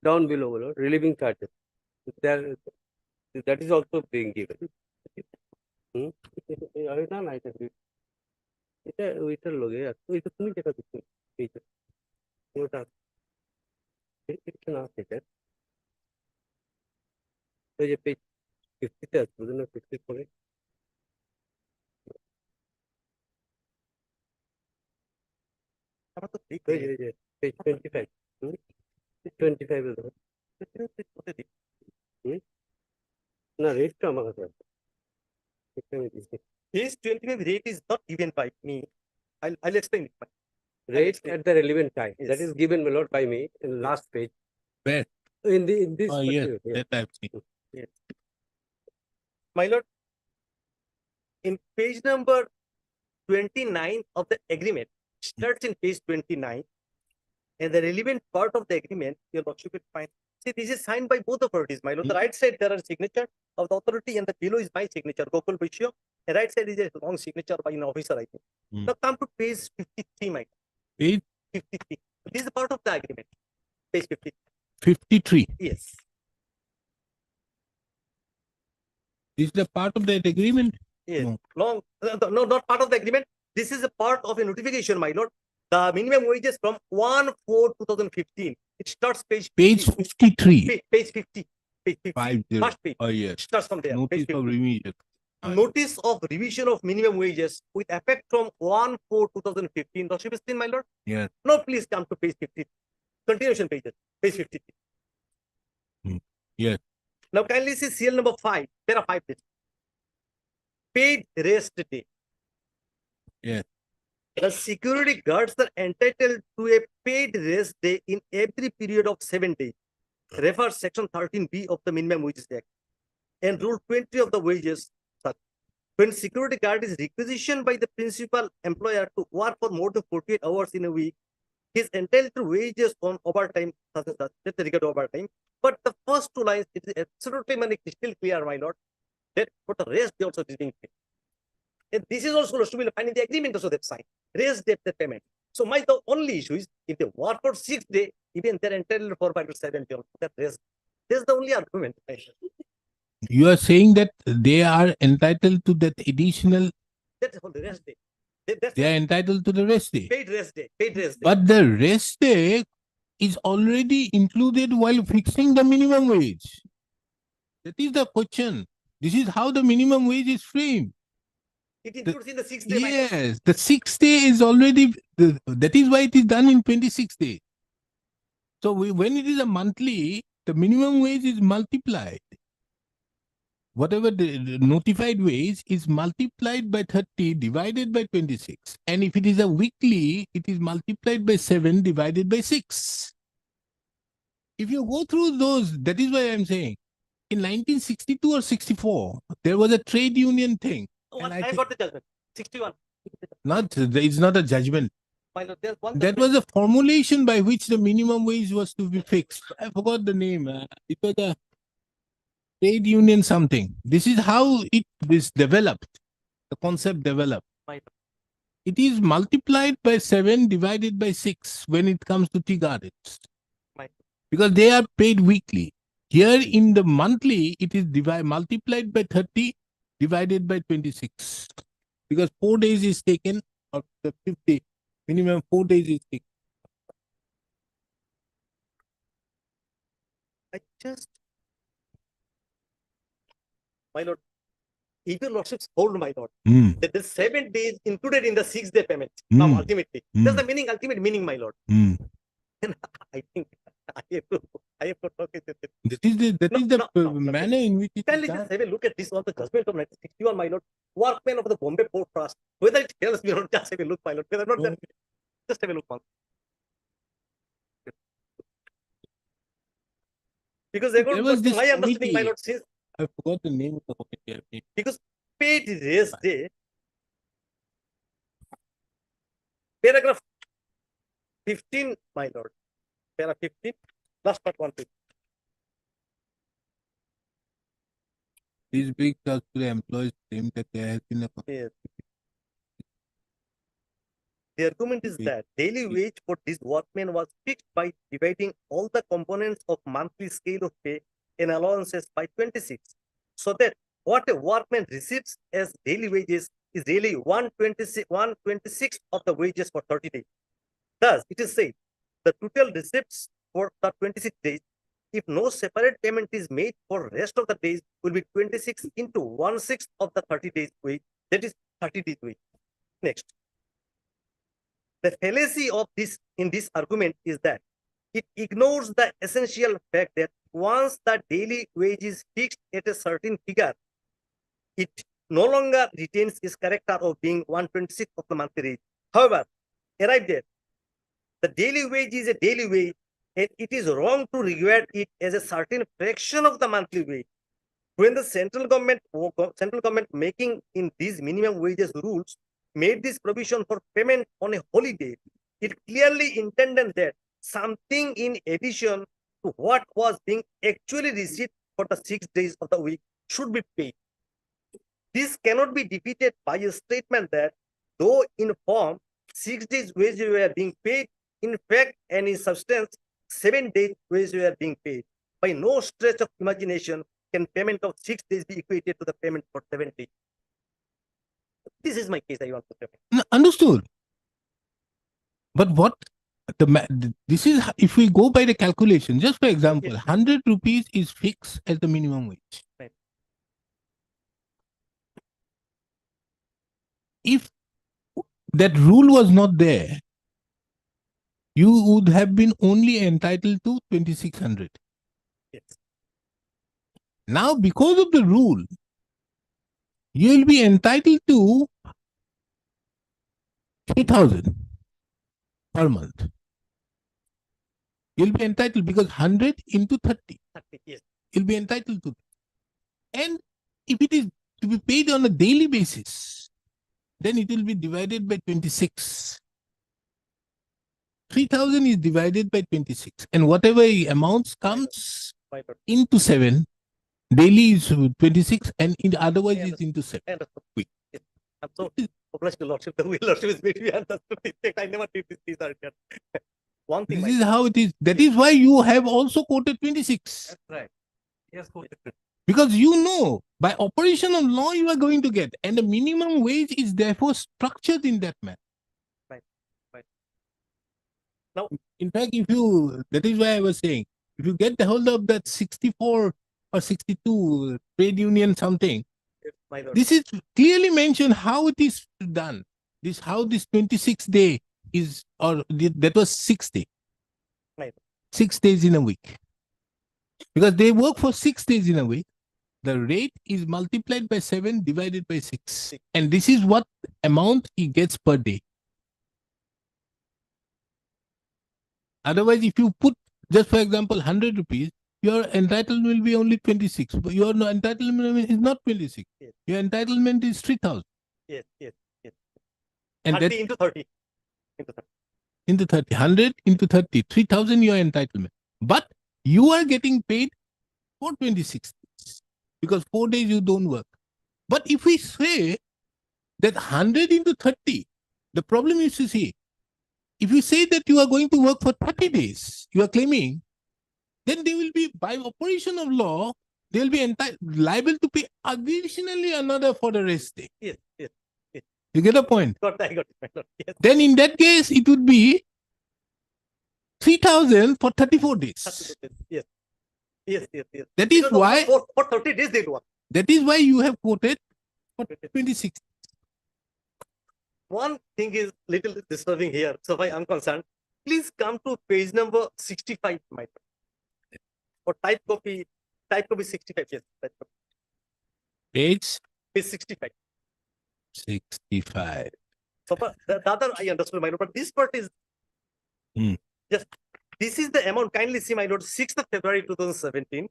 down below, my lord, relieving charges. There, that is also being given. না না এটা এটা ওইটার লগে ওইটা তুমি যেটা দিচ্ছ এইটা ওটা এটা না সেটা ওই যে পেজ 50 তে আছে বুঝলেন 50 পরে আমার তো ঠিক ওই যে পেজ 25 25 এ দেখো না রেটটা আমার কাছে আছে এটা আমি দিচ্ছি Page 25 rate is not given by me. I'll explain it. rate at the relevant time. That Yes. is given, my lord, by me in the last page. Where? In this Oh, yes, particular, yeah. that I've seen. My lord, in page number 29 of the agreement, starts in page 29, and the relevant part of the agreement, your lordship will find. See, this is signed by both the parties, my lord. The right side, there are signature of the authority, and the below is my signature, Gokul Vishyo. The right side is a long signature by an officer, I think. Hmm. Now come to page 53, my lord. Page 53. This is a part of the agreement. Page 53. 53. Yes. This is the part of that agreement. Yes. No. Long, no, not part of the agreement. This is a part of a notification, my lord. The minimum wages from 1/4/2015. It starts page Page 50. 53. Page 50. Page 50. 50. First page. Oh, yes. Starts from there. Notice Page of 50. revision. Notice of revision of minimum wages with effect from 1/4/2015. Lordship is seen, my lord? Yes. Now please come to page 50. Continuation pages. Page 50. Yes. Now kindly see CL number 5. There are 5 days. Paid rest day. Yes. The security guards are entitled to a paid rest day in every period of 7 days. Refer section 13B of the Minimum Wages Act and rule 20 of the wages. When security guard is requisitioned by the principal employer to work for more than 48 hours in a week, he is entitled to wages on overtime, such and such, with regard to overtime. But the first 2 lines, it is absolutely still clear, my lord, that for the rest day also is being paid. And this is also to be finding the agreement also they've signed. Raise debt the payment. So the only issue is if they work for 6 days, even they're entitled for 5 to 7 days. That rest. That's the only argument. You are saying that they are entitled to that additional, That's the rest day. they are entitled to the rest day. Paid rest day. Paid rest day. But the rest day is already included while fixing the minimum wage. That is the question. This is how the minimum wage is framed. It includes in the 6 day. Yes, the 6th day is already, that is why it is done in 26 days. So when it is a monthly, the minimum wage is multiplied. Whatever the notified wage is multiplied by 30 divided by 26. And if it is a weekly, it is multiplied by 7 divided by 6. If you go through those, that is why I am saying, in 1962 or 64, there was a trade union thing. Oh, And I got the judgment. 61. It's not a judgment. My lord, there's one That was a formulation by which the minimum wage was to be fixed. I forgot the name. It was a trade union something. This is how it is developed. The concept developed. It is multiplied by 7 divided by 6 when it comes to tea gardens. Because they are paid weekly. Here in the monthly, it is multiplied by 30 divided by 26. Because 4 days is taken, or the 50, minimum 4 days is taken. I just, my lord, if your lordships hold, my lord, that the 7 days included in the 6 day payment, now ultimately. That's the meaning, ultimate meaning, my lord. And I think I have to talk it. That is the manner in which it Kindly is done. just have a look at this on the judgment of 1961, my lord. Workmen of the Bombay Port Trust. Whether it tells me or not, just have a look, my lord. Whether not, then just have a look, because they There was this my understanding, my committee. lord, says I forgot the name of the committee. because paid rest day, paragraph 15, my lord, paragraph 15, last part 1. These big circular employees claim that there has been a Yes. The argument is that daily wage for this workman was fixed by dividing all the components of monthly scale of pay and allowances by 26, so that what a workman receives as daily wages is really 1/26 of the wages for 30 days. Thus, it is said the total receipts for the 26 days, if no separate payment is made for rest of the days, will be 26 into 1/6 of the 30 days wage. That is 30 days wage. Next. The fallacy of this in this argument is that it ignores the essential fact that once the daily wage is fixed at a certain figure, it no longer retains its character of being 1/26 of the monthly rate. However, arrived there, the daily wage is a daily wage, and it is wrong to regard it as a certain fraction of the monthly wage. When the central government making in these minimum wages rules made this provision for payment on a holiday, it clearly intended that something in addition to what was being actually received for the 6 days of the week should be paid. This cannot be defeated by a statement that though in form 6 days wages were being paid, in fact and in substance 7 days wages were being paid. By no stretch of imagination can payment of 6 days be equated to the payment for 7 days. This is my case I want to say. Understood. But what this is, if we go by the calculation, just for example, Yes. 100 rupees is fixed as the minimum wage. Right. If that rule was not there, you would have been only entitled to 2600. Yes. Now, because of the rule, you will be entitled to 3000 per month. You'll be entitled because 100 into 30. 30, yes. You'll be entitled to. And if it is to be paid on a daily basis, then it will be divided by 26. 3000 is divided by 26. And whatever amounts comes My lord. into 7, daily is 26 and otherwise Yeah, is into 7. I understand. Quick. Yes. I'm so obliged to lordship. The way lordship is made me understood. I never did this. These are here. One thing. This my is how it is. That is why you have also quoted 26. That's right. Yes, quoted. Because you know, by operation of law, you are going to get. And the minimum wage is therefore structured in that manner. Right. Right. Now, In fact, if you, that is why I was saying, if you get the hold of that 64 or 62 trade union something, yes, my lord. this is clearly mentioned how it is done. This how this 26th day is, or that was 6 day. Right. 6 days in a week. Because they work for 6 days in a week. The rate is multiplied by 7 divided by 6. And this is what amount he gets per day. Otherwise, if you put, just for example, 100 rupees, your entitlement will be only 26. But your entitlement is not 26. Yes. Your entitlement is 3000. Yes, yes, yes. And 30 that into 30. Into 30. into 30. 100 into 30. 3000 your entitlement. But you are getting paid for 26 days. Because 4 days you don't work. But if we say that 100 into 30, the problem is to see, if you say that you are going to work for 30 days, you are claiming, then they will be, by operation of law, they will be liable to pay additionally another for the rest day. Yes, yes. You get a point? I got it, my lord. Yes. Then in that case, it would be 3000 for 34 days. 30 days. Yes. Yes, yes, yes. That is Because of why, for 30 days they do work. that is why you have quoted for 26. One thing is little disturbing here. So far I'm concerned. Please come to page number 65, my friend. Or type copy 65. Yes. Type copy. Page Page 65. 65. So far, the other I understood, my lord, but this part is just, this is the amount. Kindly see, my lord, 6th of February 2017.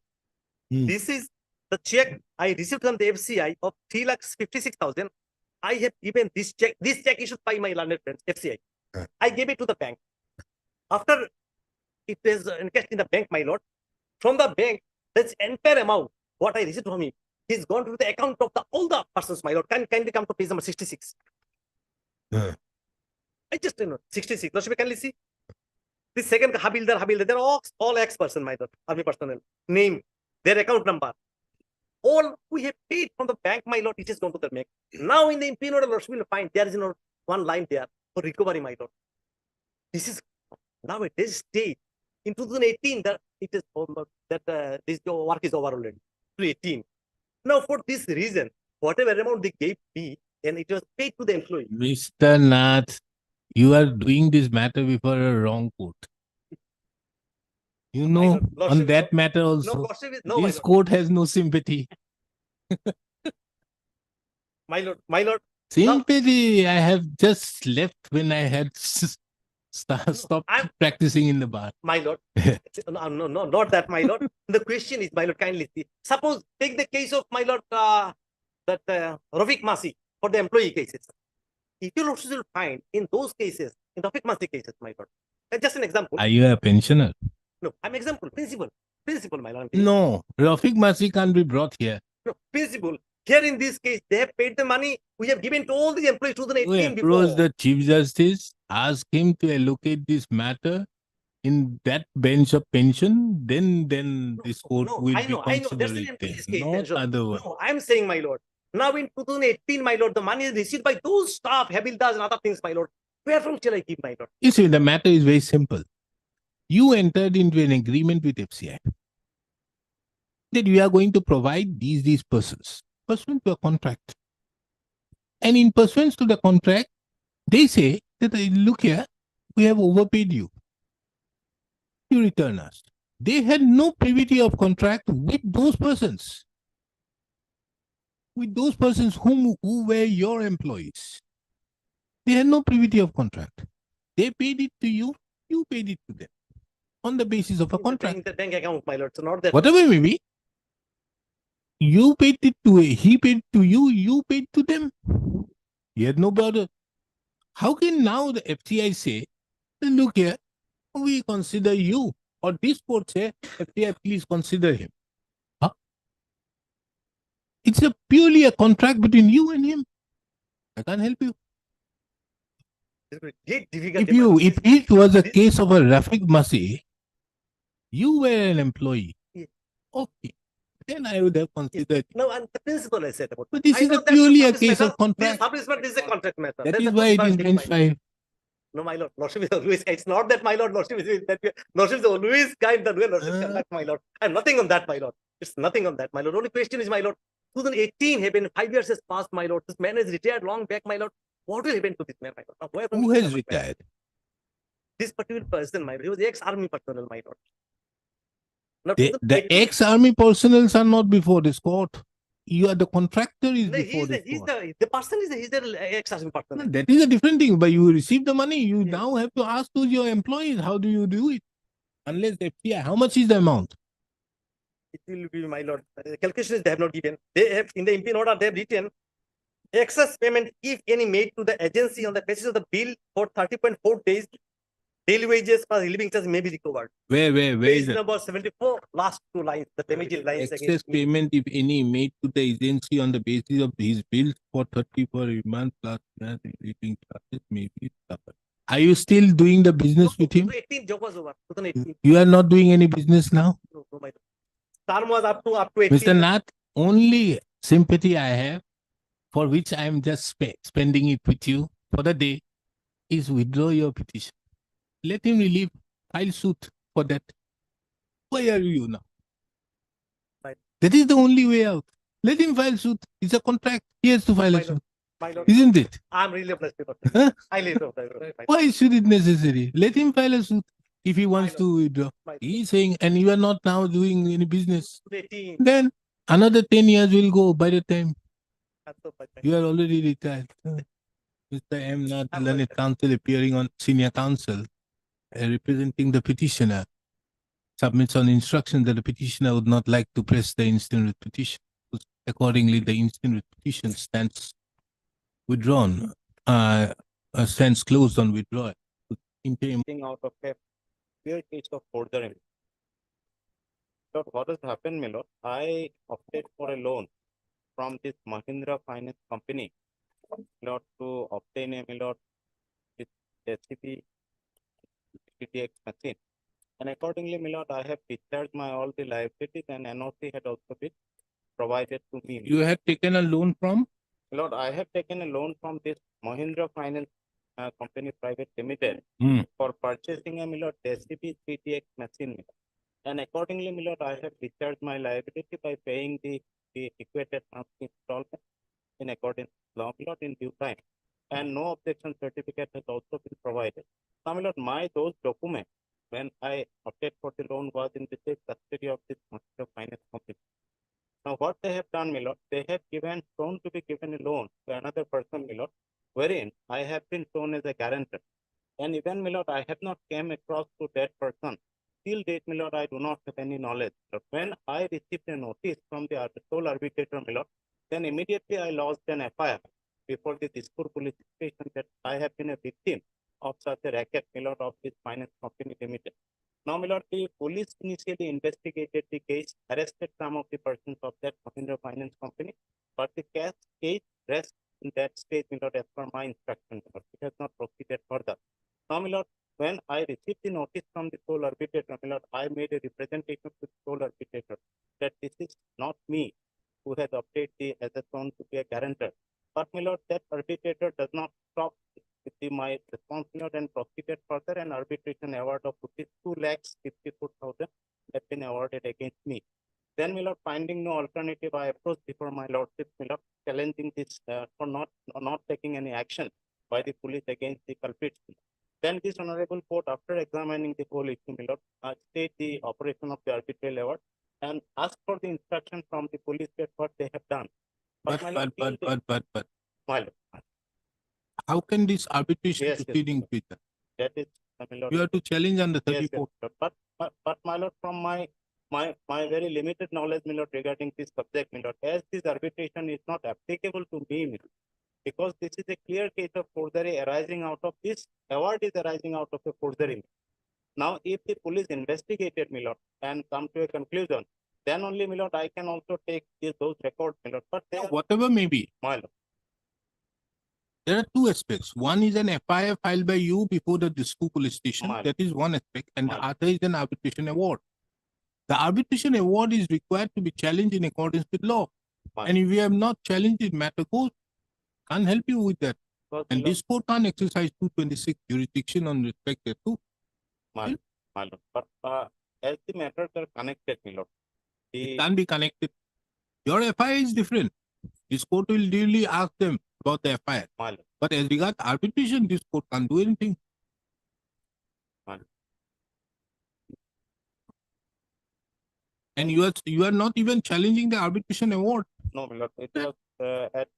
This is the check I received from the FCI of 3,56,000. I have given this check issued by my learned friends, FCI. I gave it to the bank. After it is encashed in the bank, my lord, from the bank, this entire amount, what I received from him, is gone to the account of all the persons, my lord. Kindly come to page number 66. I just, 66. Lordship, kindly see. The second Habildar, they're all ex-person, my lord, army personnel. Name, their account number. All we have paid from the bank, my lord, it has gone to the bank. Now in the imperial order, lordship will find there is one line there for recovery, my lord. This is now at this stage. In 2018, that it is this work is over already. 2018. Now for this reason, whatever amount they gave me, and it was paid to the employee. Mr. Nath, you are doing this matter before a wrong court. You know, lordship on is that no- matter No, also, lordship is, no, my this lord. court has no sympathy. My lord. Sympathy, I have just left when I had stopped I'm- practicing in the bar. My lord. No, not that, my lord. The question is, my lord, kindly see. Suppose, take the case of, my lord, Rafiq Masi for the employee cases. If you lordship will find in those cases, in Rafiq Masi cases, my lord, just an example. Are you a pensioner? No, I'm example, principle, my lord. No, Rafiq Masi can't be brought here. No, principle. Here in this case, they have paid the money we have given to all the employees 2018 We approach before. the Chief Justice, ask him to allocate this matter in that bench of pension, then this court No, will I know, be that's an considering employee's then, case. not Sure. otherwise. No, I'm saying, my lord. Now in 2018, my lord, the money is received by those staff, Habildas and other things, my lord. Where from shall I give, my lord? You see, the matter is very simple. You entered into an agreement with FCI that you are going to provide these persons pursuant to a contract. And in pursuance to the contract, they say that, look here, we have overpaid you. You return us. They had no privity of contract with those persons. With those persons who were your employees. They had no privity of contract. They paid it to you, you paid it to them. On the basis of a contract. In the bank account, my lord. So not that. Whatever it may be, you paid it to he paid to you, you paid to them. You had no border. How can now the FCI say, look here, we consider you, or this court say, FCI, please consider him? Huh? It's purely a contract between you and him. I can't help you. If it was a case of a Rafik Masi, you were an employee. Yeah. Okay. Then I would have considered. No, and the principle I said about. But this I is know a that's purely a service case matter. of contract. This is a contract matter. That That's is the why first it part is getting bench my lord. 5. No, my lord. Lordship is always. It's not that my lord. Lordship is that lordship is always kind that way. Lordship conduct, my lord. I'm nothing on that, my lord. It's nothing on that, my lord. Only question is, my lord. 2018 happened. 5 years has passed, my lord. This man is retired long back, my lord. What will happen to this man, my lord? Now, where from Who this has man? retired? This particular person, my lord. He was ex-army personnel, my lord. Now, The 2018 ex-army personnels are not before this court. You are the contractor is No, before this he's court. the person is he's the ex-army No, personnel. that is a different thing. But you receive the money, you Yes. now have to ask to your employees, how do you do it? Unless FCI, how much is the amount? It will be, my lord. Calculations they have not given. They have in the impleadment order they have written excess payment, if any, made to the agency on the basis of the bill for 30.4 days. Daily wages plus living charge may be recovered. Where is Page it? number 74, last 2 lines, the damage lines Excess against me. payment, if any, made to the agency on the basis of his bills for 30 per month plus living charges may be covered. Are you still doing the business with him? 2018 job was over. 2018. You are not doing any business now? No, my lord. Term was up to 18. Mr. Nath, only sympathy I have, for which I am just spending it with you for the day, is withdraw your petition. Let him relieve, file suit for that. Why are you now? Right. That is the only way out. Let him file suit. It's a contract. He has to file a suit. My lord. Isn't it? I'm really obliged to Huh? I later. Why should it necessary? Let him file a suit if he wants File a- to withdraw. My He is saying, and you are not now doing any business. 2018. Then another 10 years will go by the time That's so much. you are already retired. Mr. M. Nath, I'm learned right. counsel appearing on senior counsel, representing the petitioner, submits on instruction that the petitioner would not like to press the instant writ petition. Accordingly, the instant writ petition stands withdrawn, stands closed on withdrawal. Interim. Out of a clear case of forgery. So what has happened, my lord? I opted for a loan from this Mahindra Finance Company, my lord, to obtain a, my lord, this SCP TTX machine. And accordingly, my lord, I have discharged my all the liabilities and NOC had also been provided to me. You had taken a loan from? My lord, I have taken a loan from this Mahindra Finance Company Private Limited for purchasing a, my lord, SCP TTX machine. My lord. And accordingly, my lord, I have discharged my liability by paying the equated monthly installment in accordance with law, my lord, in due time. And no objection certificate has also been provided. Now, my lord, those documents, when I opted for the loan, was in the safe custody of this Mahindra Finance Company. Now, what they have done, my lord, they have shown to be given a loan to another person, my lord, wherein I have been shown as a guarantor. And even, my lord, I have not came across to that person. Till date, my lord, I do not have any knowledge. But when I received a notice from the sole arbitrator, my lord, then immediately I lodged an FIR before the Dispur police station that I have been a victim of such a racket, my lord, of this finance company limited. Now, my lord, the police initially investigated the case, arrested some of the persons of that Mahindra Finance Company, but the case rests in that stage, my lord, as per my instruction. It has not proceeded further. Now, my lord, when I received the notice from the sole arbitrator, my lord, I made a representation to the sole arbitrator that this is not me who has obtained the as a shown to be a guarantor. But, my lord, that arbitrator does not stop my response note and proceeded further, an arbitration award of rupees 2,54,000 has been awarded against me. Then, my lord, finding no alternative, I approached before my lordship, my lord, challenging this for not taking any action by the police against the culprits. Then this honorable court, after examining the whole issue, my lord, stayed the operation of the arbitral award and asked for the instruction from the police that what they have done. But, my lord, my lord, how can this arbitration Yes, yes, proceeding sir. be done? that is, my lord. You have to challenge under Yes, yes, 34. sir. But my lord, from my very limited knowledge, my lord, regarding this subject, my lord, as this arbitration is not applicable to me, my lord, because this is a clear case of forgery arising out of this award is arising out of a forgery. Now, if the police investigated, my lord, and come to a conclusion, then only, my lord, I can also take those records, my lord. But they are, Whatever may be, my lord, there are two aspects. One is an FIR filed by you before the Disco police station. Ma'am. That is one aspect. And the Ma'am. other is an arbitration award. The arbitration award is required to be challenged in accordance with law. Ma'am. And if we have not challenged it, matter goes. Can't help you with that. because, And my lord, this court can't exercise 226 jurisdiction on respect thereto. my lord. But as the matters are connected, my lord, It the can't be connected. Your FIR is different. This court will duly ask them about the FIR. my lord, But as regards arbitration, this court can't do anything. Ma'am. And you are not even challenging the arbitration award. no, my lord, it was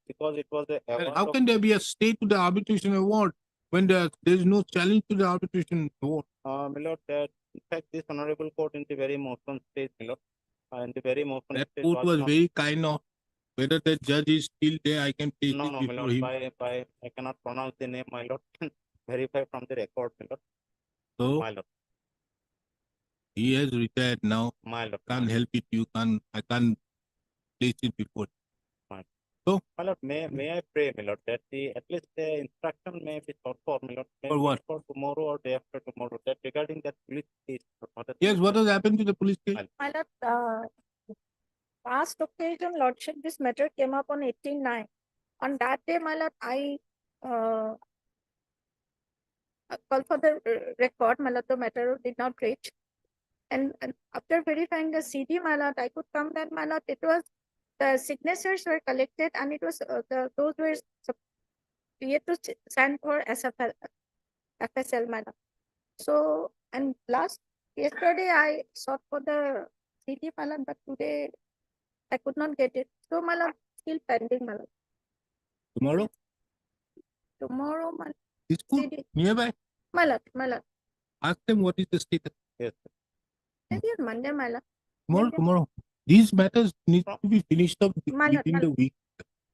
because it was a And award how of- can there be a stay to the arbitration award when there is no challenge to the arbitration award? my lord, that in fact this honorable court in the very motion stage, my lord, in the very motion That stage court was not- very kind of whether the judge is still there, I can place no, it no, my before lord, him. I cannot pronounce the name, my lord, verify from the record, my lord, So my lord, he has retired now. my lord, Can't help it. I can't place it before. my lord, may I pray, my lord, that at least the instruction may be sought for, my lord, For what? for tomorrow or day after tomorrow, that regarding that police case. Yes, what has happened to the police case? My lord, last occasion, lordship, this matter came up on 18/9. On that day, my lord, I called for the record, my lord, the matter did not reach. And after verifying the CD, my lord, I could come that, my lord, it was, the signatures were collected and it was, those were yet to send for FSL, my lord. So, and yesterday I sought for the CD, my lord, but today I could not get it. So, my lord, still pending, my lord. Tomorrow? Tomorrow, my This court CD, nearby. my lord, Ask them what is the status. Yes, maybe on Monday, my lord. Tomorrow. These matters need to be finished up My lord, within the week.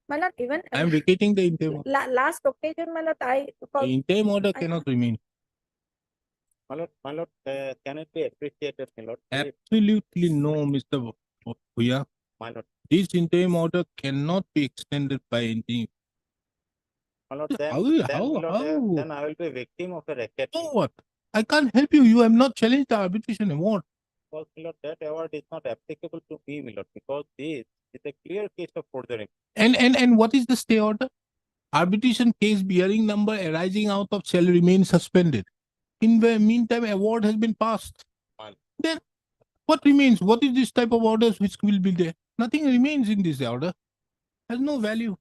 My lord, even I am vacating the interim order. last occasion, my lord, I The called, interim order I- cannot remain. my lord, can it be appreciated, my lord? Absolutely no, Mr. Bhuya. My lord, This interim order cannot be extended by any. my lord, then, How? then, my lord, How? then I will be victim of a racket. So what? I can't help you. You have not challenged the arbitration award. Because, my lord, that award is not applicable to me, my lord, because this is a clear case of forgery. And what is the stay order? Arbitration case bearing number arising out of shall remain suspended. In the meantime, award has been passed. Fine. Then what remains? What is this type of orders which will be there? Nothing remains in this order. Has no value.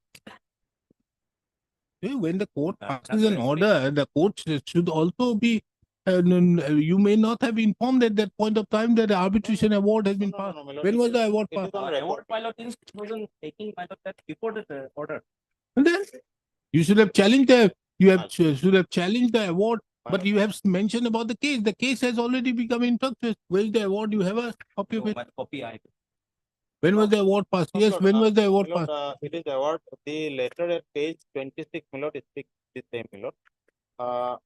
When the court passes an order, the court should also be. You may not have informed at that point of time that the arbitration award has been passed. my lord, When it was is- the award it passed? is on record. Pilot is 2018, pilot that before the order. And then you should have challenged the should have challenged the award, but you have mentioned about the case. The case has already become infructuous. Where is the award? You have a copy of So it. my copy I. When was the award passed? No, Yes, Lord, when was the award my lord, passed? it is award, the letter at page 26, my lord, is the same, my lord.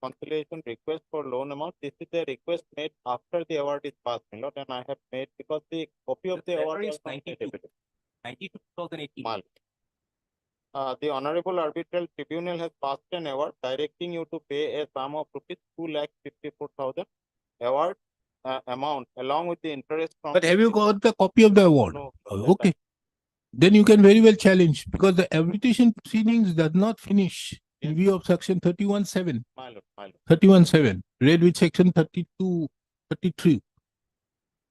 Conciliation request for loan amount. This is the request made after the award is passed, my lord, and I have made because the copy of the letter award is was not 92. available. 92 2018. Mal. The Honorable Arbitral Tribunal has passed an award directing you to pay a sum of rupees 2,54,000 award amount along with the interest from. But have you got the copy of the award? No, Okay. Then you can very well challenge because the arbitration proceedings does not finish in view of section 31(7), My lord, my lord. 31(7), read with section 32, 33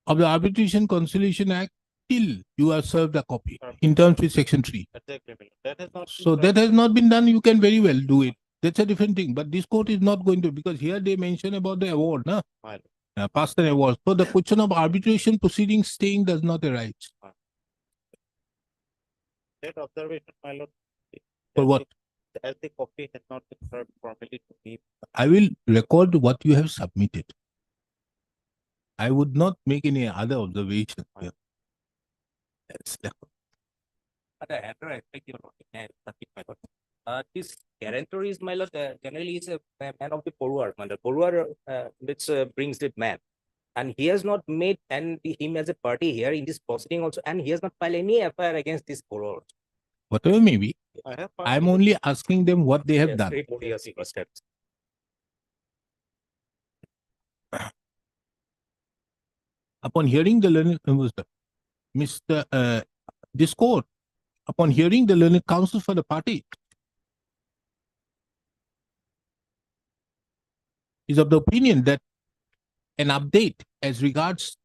of the Arbitration Conciliation Act till you are served a copy in terms with section 3. Exactly, my lord. That has not. So that has not been done, you can very well do it. That's a different thing. But this court is not going to, because here they mention about the award, na? My lord. Past an award. So the question of arbitration proceedings staying does not arise. That observation, my lord. For as what? As the copy has not been served formally to me. I will record what you have submitted. I would not make any other observation here. That's the- This guarantor is, my lord, generally is a man of the forward. My lord, forward which brings the man, and he has not made him as a party here in this proceeding also, and he has not filed any FIR against this forward. Whatever may be, I have. I'm only asking them what they have Yes, done. report, yes, steps. Upon hearing the learned this court, upon hearing the learned counsel for the party, is of the opinion that an update as regards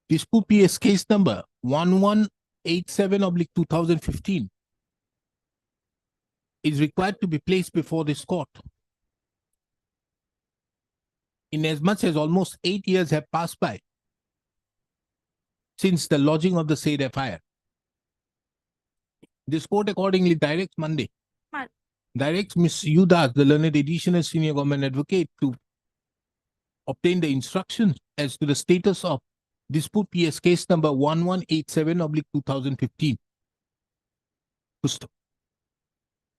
dispute PS case number 1187/2015 is required to be placed before this court. Inasmuch as almost 8 years have passed by since the lodging of the said FIR. This court accordingly directs Monday, directs Ms. Yudas, the learned additional senior government advocate, to obtain the instructions as to the status of dispute PS case number 1187/2015.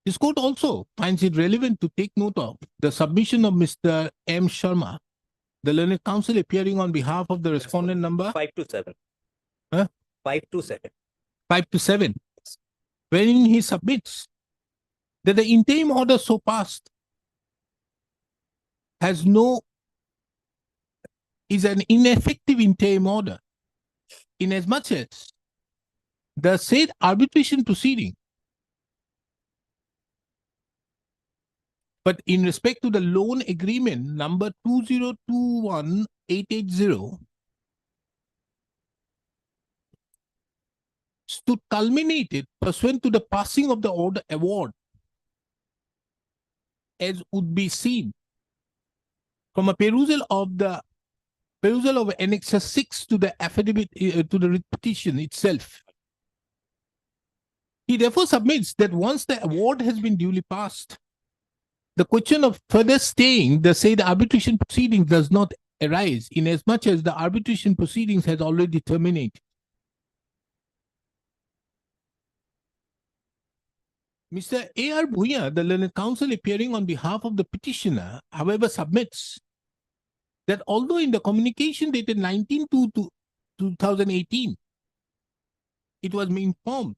This court also finds it relevant to take note of the submission of Mr. M. Sharma, the learned counsel appearing on behalf of the respondent number 527. Huh? 527. 527, wherein he submits that the interim order so passed is an ineffective interim order, inasmuch as the said arbitration proceeding, but in respect to the loan agreement number 2021880, stood culminated pursuant to the passing of the order award, as would be seen from a perusal of Annexure 6 to the affidavit to the petition itself. He therefore submits that once the award has been duly passed, the question of further staying the said arbitration proceedings does not arise, inasmuch as the arbitration proceedings has already terminated. Mr. A.R. Bhuya, the learned counsel appearing on behalf of the petitioner, however, submits that although in the communication dated 19/2/2018, it was informed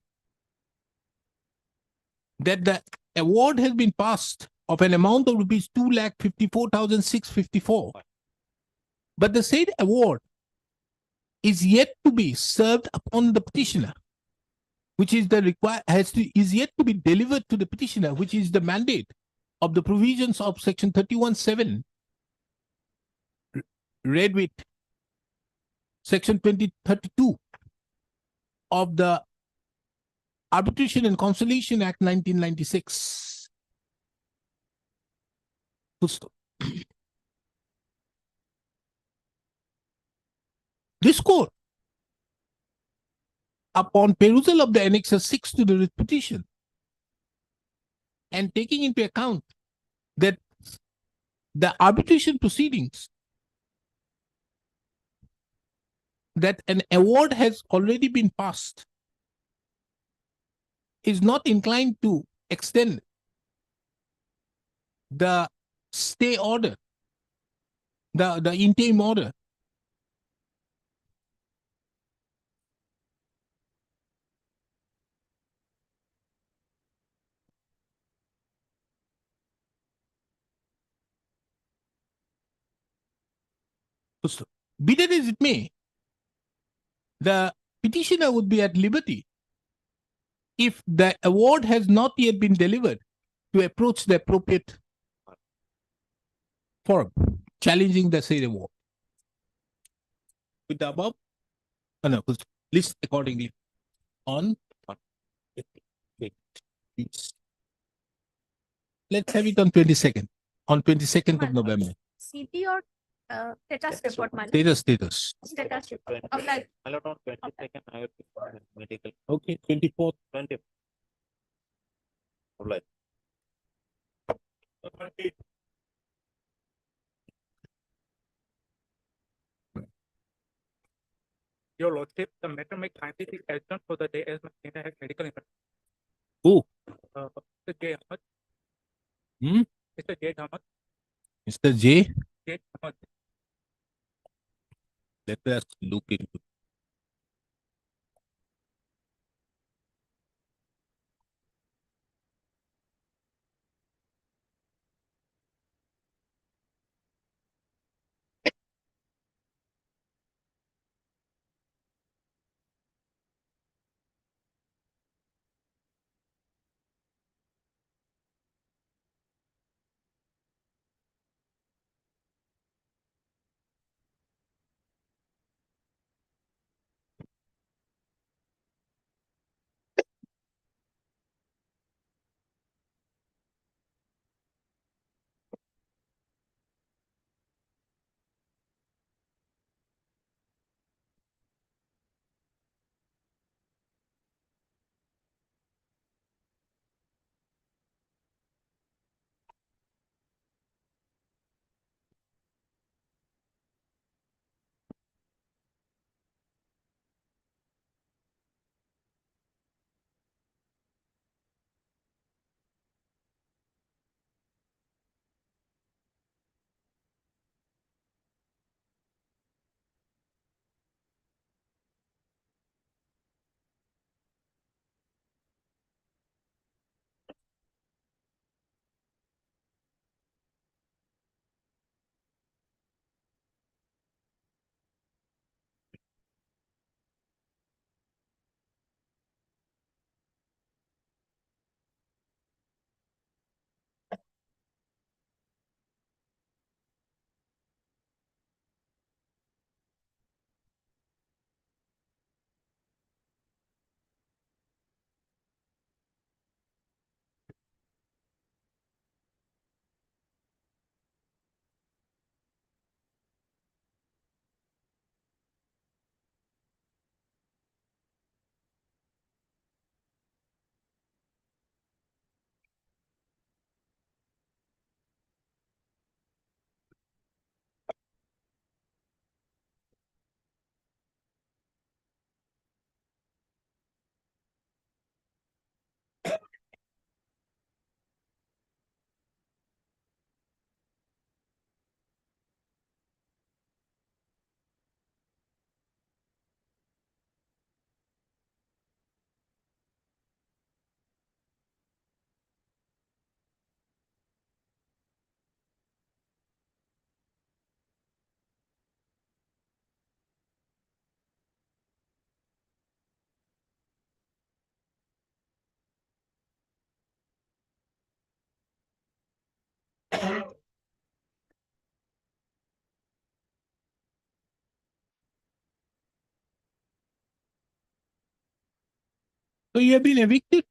that the award has been passed of an amount of rupees 2,54,654, but the said award is yet to be served upon the petitioner, which is is yet to be delivered to the petitioner, which is the mandate of the provisions of section 31(7), read with section 2032 of the Arbitration and Conciliation Act 1996. This court, upon perusal of the Annexure 6 to the petition, and taking into account that the arbitration proceedings, that an award has already been passed, is not inclined to extend the stay order, the interim order. Be that as it may, the petitioner would be at liberty, if the award has not yet been delivered, to approach the appropriate forum, challenging the said award. With the above, list accordingly on wait, please. Let's have it on 22nd. On 22nd of November. CD or status report, my lord. Status. Status report. Apply. My lord, on 22nd, I have to file medical. Okay, 24th. 20. Apply. Your lordship, the matter may kindly be adjourned for the day as my client has medical emergency. Who? Mr. J. Ahmed. Hmm? Mr. J. Ahmed. Mr. J. J. Ahmed. Let us look into. So you have been evicted?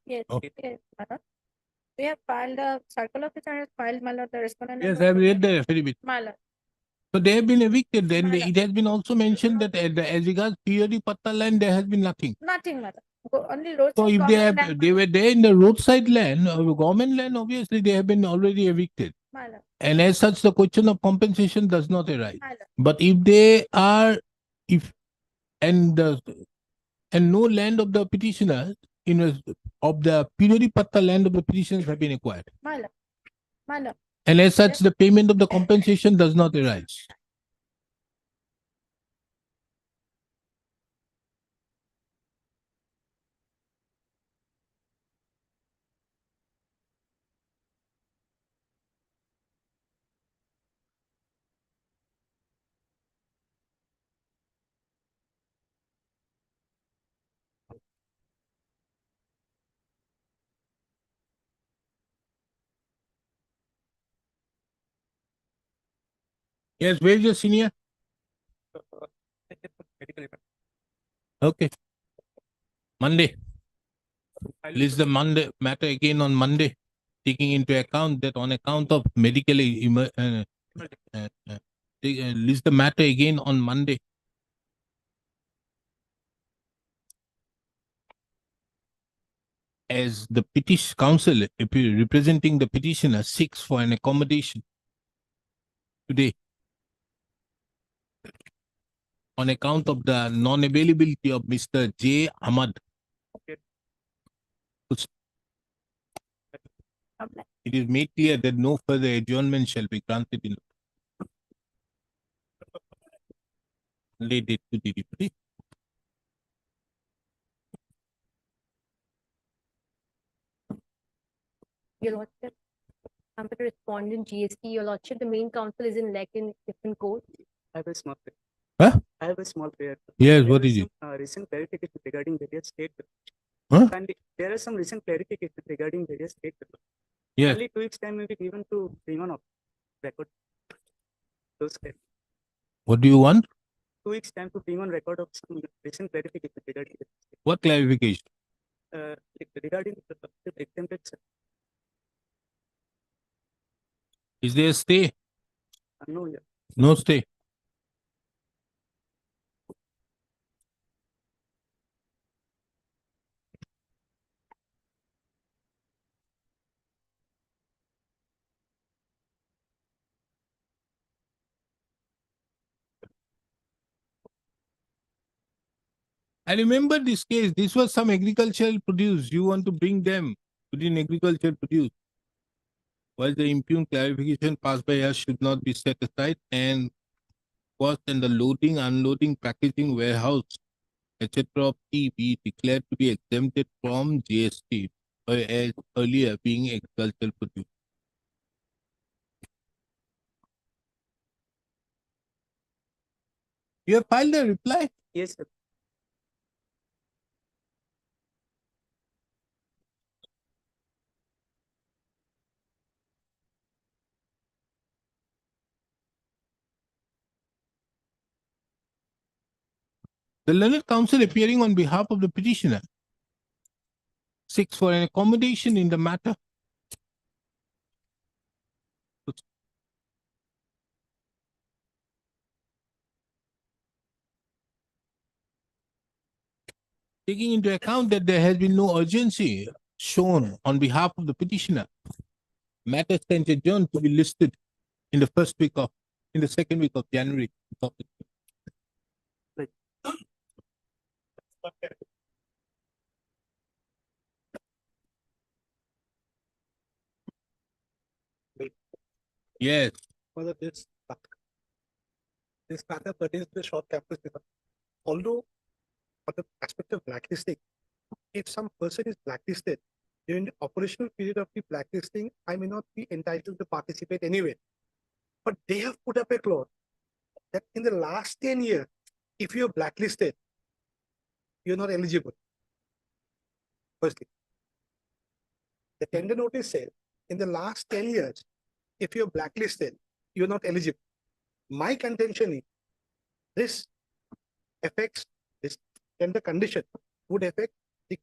Yes, Okay. yes, my lord. We have filed a circle officer has filed, my lord, the respondent. Yes, I have read the affidavit. My lord. So they have been evicted. Then Madam. it has been also mentioned that as regards periodic patta land, there has been nothing. Nothing, madam. Only roadside. So if they government have, land, they were there in the roadside land, or government land, obviously they have been already evicted. my lord. And as such, the question of compensation does not arise. My lord. But if they are, if and no land of the petitioners of the periodic patta land of the petitioners have been acquired. My lord. My lord. And as such, the payment of the compensation does not arise. Yes, where is your senior? Medical event. Okay. Monday. I'll- List the Monday matter again on Monday, taking into account that on account of medical list the matter again on Monday. As the petition counsel representing the petitioner seeks for an accommodation today on account of the non-availability of Mr. J. Ahmad. It is made clear that no further adjournment shall be granted in late date to the deputy. Your Lordship, I'm the respondent GST. Your Lordship, the main counsel is in in different court. I have a small prayer. Huh? I have a small prayer. Yes, There what is is it? some, recent clarification regarding various state. Huh? And there are some recent clarification regarding various state. Yes. Only 2 weeks time will be given to bring on of record. Those What do you want? 2 weeks time to bring on record of some recent clarification regarding What clarification? regarding the exempted. Is there a stay? No, yeah. No stay. I remember this case. This was some agricultural produce. You want to bring them within agricultural produce. While the impugned clarification passed by us should not be set aside, and cost and the loading, unloading, packaging, warehouse, etc. of tea be declared to be exempted from GST, as earlier being agricultural produce. You have filed a reply? Yes, sir. The learned counsel appearing on behalf of the petitioner seeks for an accommodation in the matter. Taking into account that there has been no urgency shown on behalf of the petitioner, matter stands adjourned to be listed in the second week of January. Yes. Whether this matter pertains to the short campus paper. Although, for the aspect of blacklisting, if some person is blacklisted during the operational period of the blacklisting, I may not be entitled to participate anyway. But they have put up a clause that in the last 10 years, if you're blacklisted, you're not eligible. Firstly, the tender notice says in the last 10 years, if you're blacklisted, you're not eligible. My contention is this affects this tender condition would affect the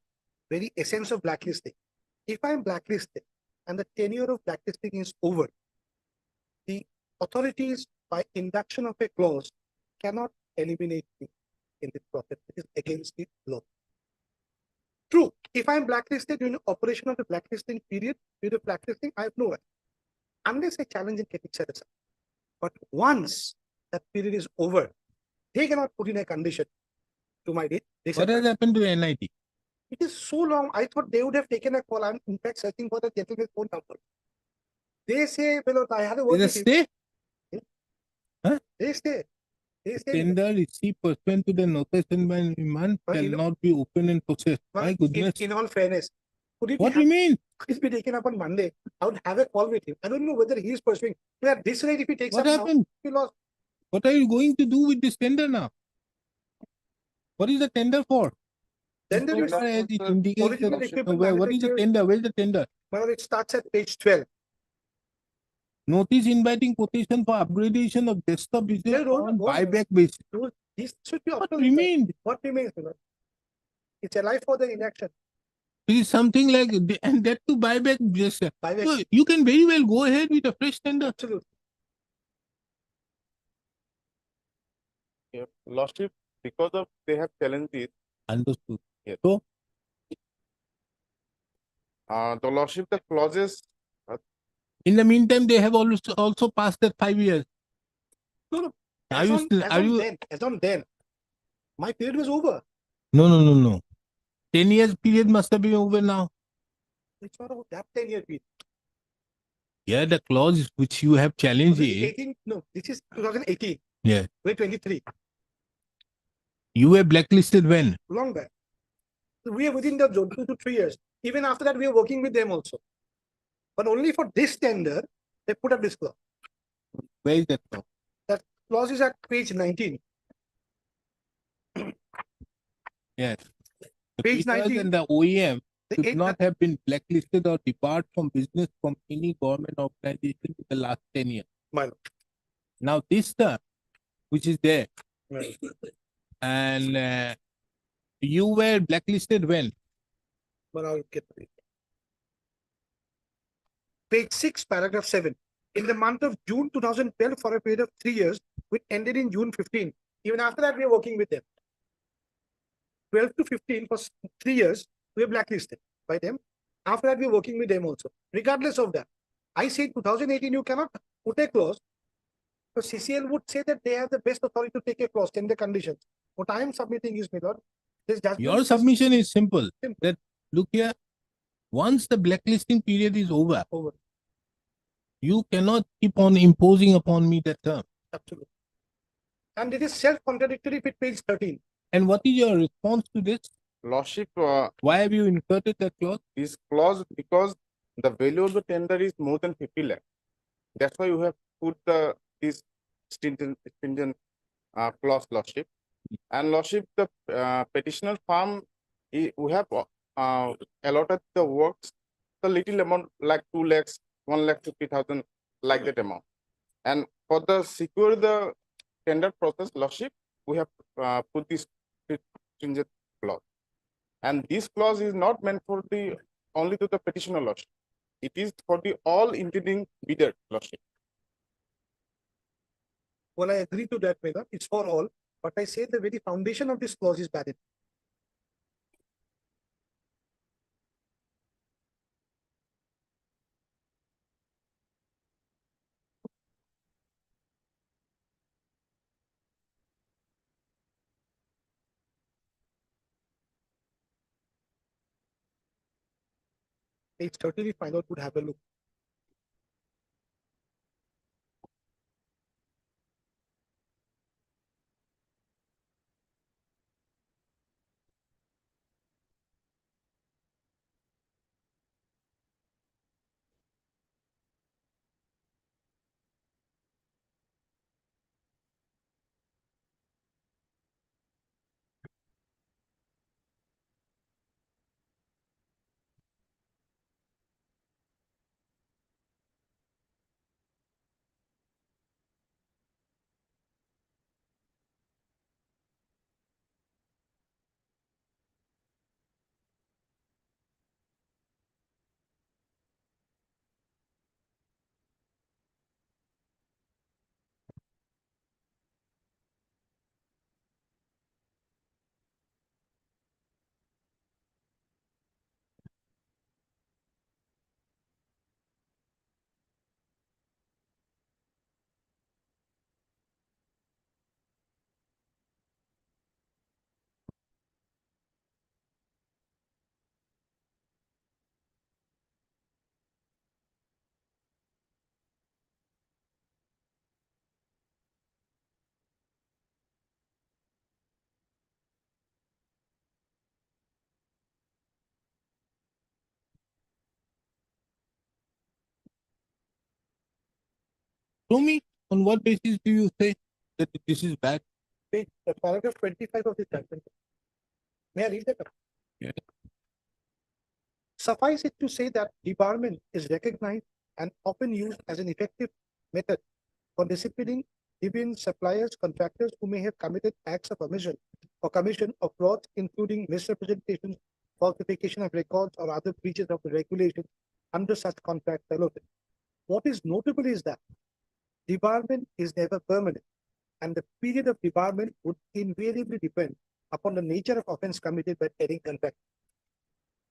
very essence of blacklisting. If I'm blacklisted and the tenure of blacklisting is over, the authorities by induction of a clause cannot eliminate me in this process. It is against the law. True, if I'm blacklisted during the operation of the blacklisting period, due to blacklisting, I have no right. Unless I challenge and get it set aside. But once that period is over, they cannot put in a condition to my date. What has happened to NIT? It is so long, I thought they would have taken a call. I'm in fact searching for the gentleman's phone number. They say, well, I had a word Is it with him. stay? Huh? They say. They say. Tender received pursuant to the notice and by demand But shall you know- not be open and processed. Well, My goodness. In all fairness, could it What do be you mean? could it be taken up on Monday? I would have a call with him. I don't know whether he is pursuing. At this rate, if he takes What up happened? now, he lost. What are you going to do with this tender now? What is the tender for? Tender So is- far as it indicates Original that- equipment what is the manufacturer- tender? Where is the tender? Well, it starts at page 12. Notice inviting quotation for upgradation of desktop business They don't on go- buyback basis. This should be What optional. remained? What remains, my lord? It's alive for the inaction. It is something like, and that to buyback just. Buyback. So you can very well go ahead with a fresh tender. Absolutely. Your Lordship, because of they have challenges, Understood. Yes. So the Lordship, the clauses, in the meantime, they have also passed that 5 years. No, no. Are As you on, still, as are on you, then, as on then, my period was over. no. 10 years period must have been over now. It's not about that 10-year period. Yeah, the clause which you have challenged This is it. 18, no, this is 2018. Yeah. We're 23, You were blacklisted when? long back. We are within the zone 2 to 3 years. Even after that, we are working with them also. But only for this tender, they put up this clause. Where is that clause? That clause is at page 19. Yes. The Page bidders 19. and the OEM The should eight- not have been blacklisted or depart from business from any government organization in the last 10 years. My lord. Now this term, which is there, Right. and you were blacklisted when? But I'll get to it. Page 6, paragraph 7. In the month of June 2012 for a period of 3 years, which ended in June 15. Even after that, we are working with them. 12 to 15 for 3 years, we are blacklisted by them. After that, we are working with them also. Regardless of that, I say 2018, you cannot put a clause. So CCL would say that they have the best authority to take a clause, tender conditions. What I am submitting is, my lord, this judgment Your is submission is simple. simple. That look here, once the blacklisting period is over, Over. you cannot keep on imposing upon me that term. Absolutely. And it is self-contradictory with page 13. And what is your response to this? Lordship, Why have you inserted that clause? this clause because the value of the tender is more than 50 lakh. That's why you have put this stringent clause, Lordship. And Lordship, the petitioner firm, we have allotted the works the little amount like 2 lakhs, 1,50,000, like that amount. And for the secure the tender process, Lordship, we have put this stringent clause. And this clause is not meant for the only to the petitioner, Lordship. It is for the all intending bidder, Lordship. Well, I agree to that, Mega. It's for all. But I say the very foundation of this clause is valid. Page 30, if I not would have a look. Show me on what basis do you say that this is bad? Page, paragraph 25 of this document. May I read that? Yeah. Suffice it to say that debarment is recognized and often used as an effective method for disciplining deviant suppliers, contractors who may have committed acts of omission or commission of fraud, including misrepresentation, falsification of records, or other breaches of the regulations under such contract allotment. What is notable is that debarment is never permanent, and the period of debarment would invariably depend upon the nature of offense committed by any contractor.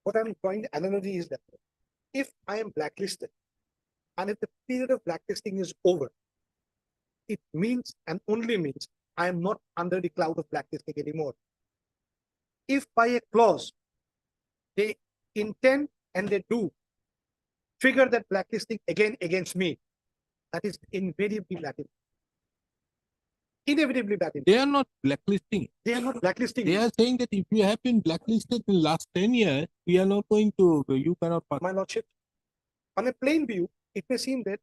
What I'm drawing the analogy is that if I am blacklisted, and if the period of blacklisting is over, it means and only means I am not under the cloud of blacklisting anymore. If by a clause they intend and they do trigger that blacklisting again against me, that is invariably blacklisting. Inevitably blacklisting. They are not blacklisting. They are not blacklisting. They are saying that if you have been blacklisted in the last 10 years, we are not going to, you cannot. My lordship, on a plain view, it may seem that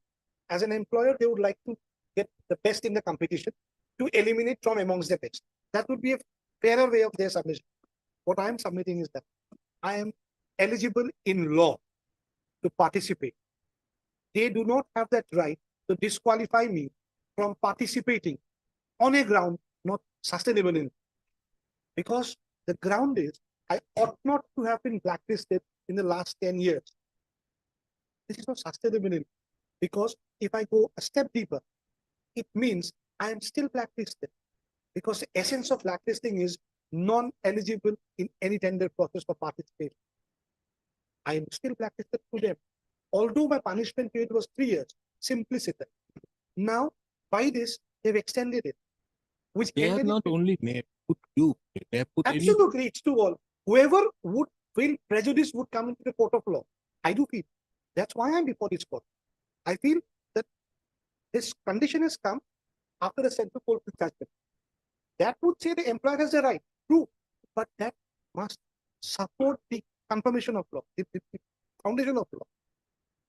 as an employer, they would like to get the best in the competition to eliminate from amongst the best. That would be a fairer way of their submission. What I am submitting is that I am eligible in law to participate. They do not have that right to disqualify me from participating on a ground not sustainable in. Because the ground is, I ought not to have been blacklisted in the last 10 years. This is not sustainable in. Because if I go a step deeper, it means I am still blacklisted. Because the essence of blacklisting is non-eligible in any tender process for participation. I am still blacklisted to them. Although my punishment period was 3 years, simplicity. Now, by this, they've extended it. Which They have not only put you, they have put absolutely, it's to all. Whoever would feel prejudice would come into the court of law. I do feel. That's why I'm before this court. I feel that this condition has come after the central court judgment. That would say the employer has the right, true, but that must support the confirmation of law, the foundation of law.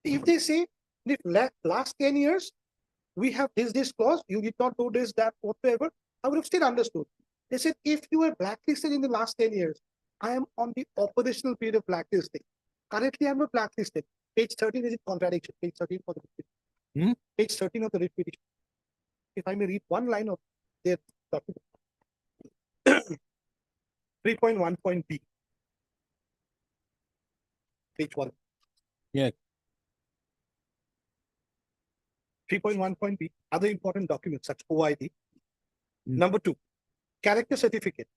If they say, if last 10 years, we have this clause, you did not do this, that, whatever, I would have still understood. They said, if you were blacklisted in the last 10 years, I am on the operational period of blacklisting. Currently, I'm not blacklisted. Page 13 is in contradiction. Page 13 for the petition. Page 13 of the writ petition. If I may read one line of their document. 3.1.b. Page 1. Yes. 3.1.b. Other important documents such OID. Number 2, character certificate.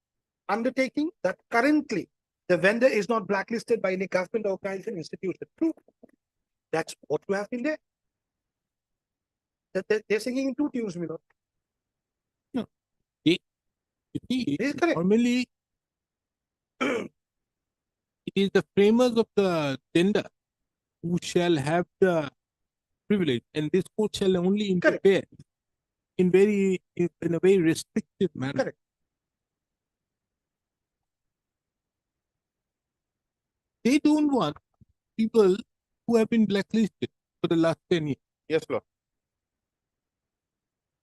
Undertaking that currently the vendor is not blacklisted by any government organization institution. True. That's what you have in there. They're singing in two tunes, Milo. No. You see, normally it is the framers of the tender who shall have the privilege, and this court shall only interfere in a very restrictive manner. Correct. They don't want people who have been blacklisted for the last 10 years. Yes, Lord.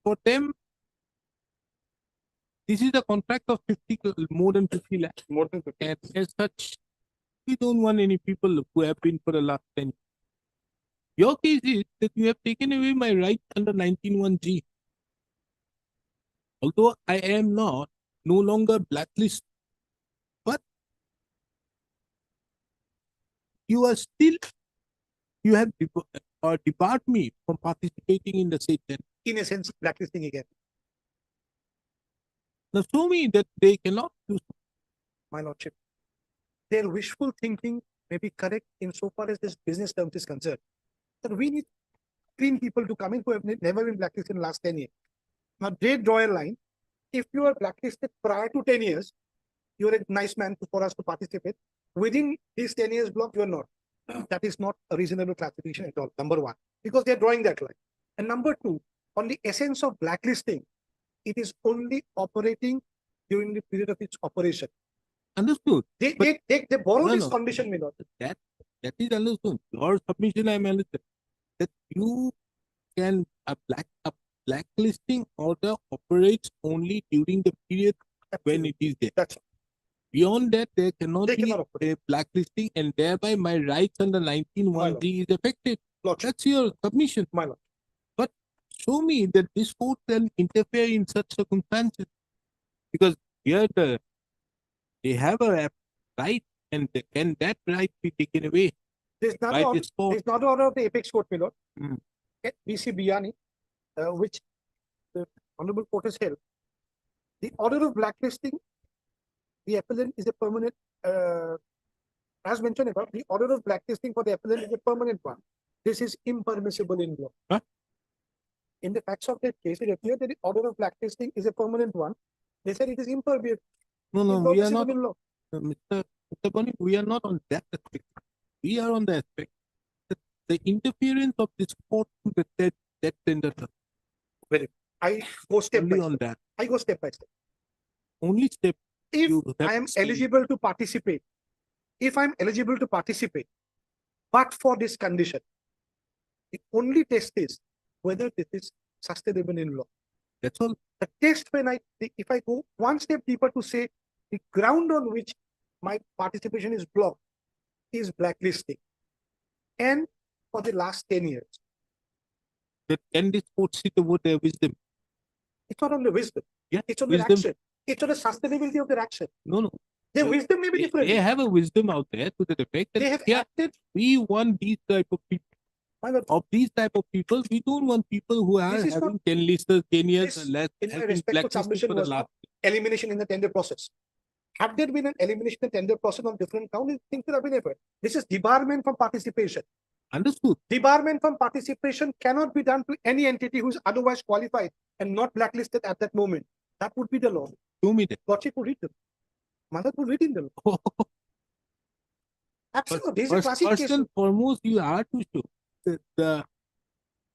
For them, this is a contract of more than 50 lakhs. More than 50. And as such, we don't want any people who have been for the last 10 years. Your case is that you have taken away my right under 19(1)(g). Although I am no longer blacklisted, but you are still, you have debarred me from participating in the state tender. In a sense, blacklisting again. Now show me that they cannot do so. My lordship, their wishful thinking may be correct insofar as this business terms is concerned. That we need clean people to come in who have never been blacklisted in the last 10 years. Now they draw a line. If you are blacklisted prior to 10 years, you're a nice man for us to participate. Within this 10 years block, you're not. That is not a reasonable classification at all, number one, because they're drawing that line. And number two, on the essence of blacklisting, it is only operating during the period of its operation. Understood. They borrow this condition, my lord. That is understood. Your submission, I am understood. That you can, a blacklisting order operates only during the period when it is there. That's beyond that, there cannot be a blacklisting, and thereby my rights under 19(1)(g) is affected. Lordship, That's your submission. my lord. But show me that this court can interfere in such circumstances. Because here they have a right, and can that right be taken away There's not by an order, this court? there's not an order of the apex court, my lord. Hmm. At BC Biani, which the honorable court has held. The order of blacklisting, the appellant is a permanent, as mentioned above, the order of blacklisting for the appellant is a permanent one. This is impermissible in law. Huh? In the facts of that case, it appears that the order of blacklisting is a permanent one. They said it is impermissible. No, we are not, in law. Mr. Boni, we are not on that aspect. We are on the aspect that the interference of this court to the debt tender. I go step Only by on step. that. I go step by step. Only step. If you have I am to see. eligible to participate, if I'm eligible to participate, but for this condition, the only test is whether this is sustainable in law. That's all. The test when if I go one step deeper to say the ground on which my participation is blocked is blacklisting. And for the last 10 years. That can this court sit over their wisdom? It's not on the wisdom. Yeah, it's on the wisdom. action. It's on the sustainability of their action. No. Their wisdom may be different. They have a wisdom out there to the effect that They have yeah, acted. we want these type of people. Of these type of people, we don't want people who are This is having 10 lists, 10 years This, or less, in my have been respectful blacklisted submission, for the was last. not elimination in the tender process. Had there been an elimination in the tender process on different counts, things would have been effort. This is debarment from participation. Understood. Debarment from participation cannot be done to any entity who is otherwise qualified and not blacklisted at that moment. That would be the law. 2 minutes. Lordship would read them. Mother would read in the law. Absolutely. This is a classic First case. and foremost, you are to show that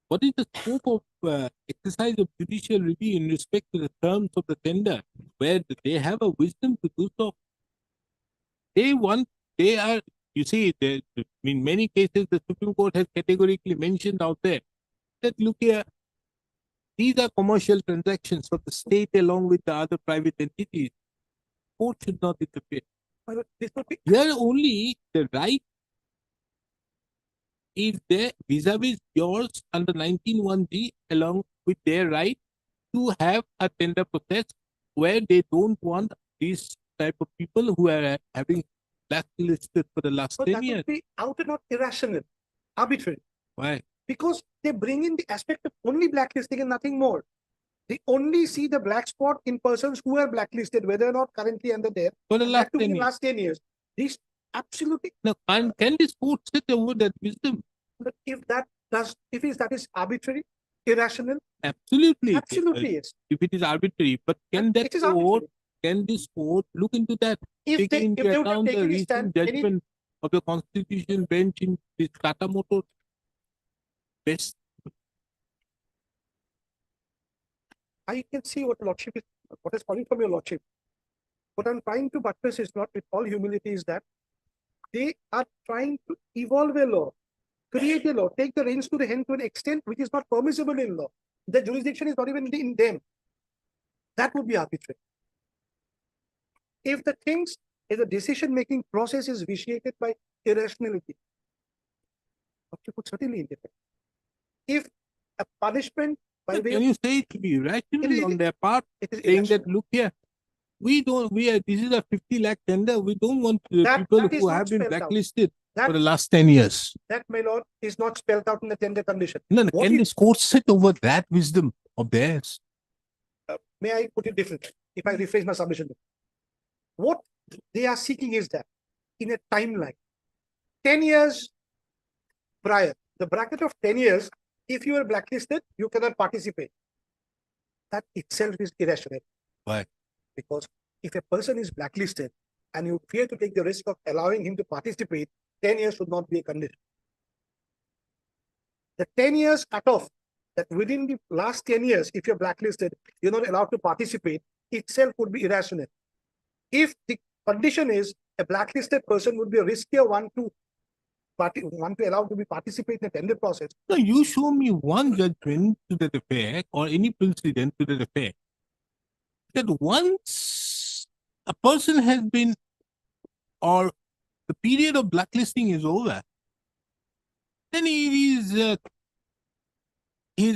what is the scope of exercise of judicial review in respect to the terms of the tender, where they have a wisdom to do so. They are, you see, in many cases, the Supreme Court has categorically mentioned out there that look here, these are commercial transactions of the state along with the other private entities. Court should not interfere. This would be Here only the right is there vis-a-vis yours under 19(1)(g along with their right to have a tender process where they don't want these type of people who are having blacklisted for the last 10 that years. would be out and out irrational, arbitrary. Why? Because they bring in the aspect of only blacklisting and nothing more. They only see the black spot in persons who are blacklisted, whether or not currently under there. For the and last that too 10 in the years. last 10 years. These absolutely. Now, can this court sit over that wisdom? But if that is arbitrary, irrational, Absolutely. absolutely yes. If it is arbitrary, but can that It is court, arbitrary. can this court look into that? If Taking they into would have account the taken a recent stand, any- judgment of the Constitution bench in this Tata Motors best. I can see what lordship is, what is calling from your lordship. What I'm trying to buttress is not with all humility is that they are trying to evolve a law, create a law, take the reins to the hand to an extent which is not permissible in law. The jurisdiction is not even in them. That would be arbitrary. If the decision-making process is vitiated by irrationality, lordship would certainly interfere. If a punishment by way Can of you say it to be rational is- on their part, it is saying irrational. that, look here, this is a 50 lakh tender. We don't want the That people is who not have been spelled out. blacklisted That- for the last 10 years. That, my lord, is not spelled out in the tender condition. No, What can is- this court sit over that wisdom of theirs? May I put it differently, if I rephrase my submission? What they are seeking is that in a timeline, 10 years prior, the bracket of 10 years, if you are blacklisted, you cannot participate. That itself is irrational. Why? Because if a person is blacklisted and you fear to take the risk of allowing him to participate, 10 years should not be a condition. The 10 years cutoff, that within the last 10 years, if you're blacklisted, you're not allowed to participate, itself would be irrational. If the condition is a blacklisted person would be a riskier one to allow to be participate in a tender process. No, you show me one judgment to that effect or any precedent to that effect that once a person has been, or the period of blacklisting is over, then he's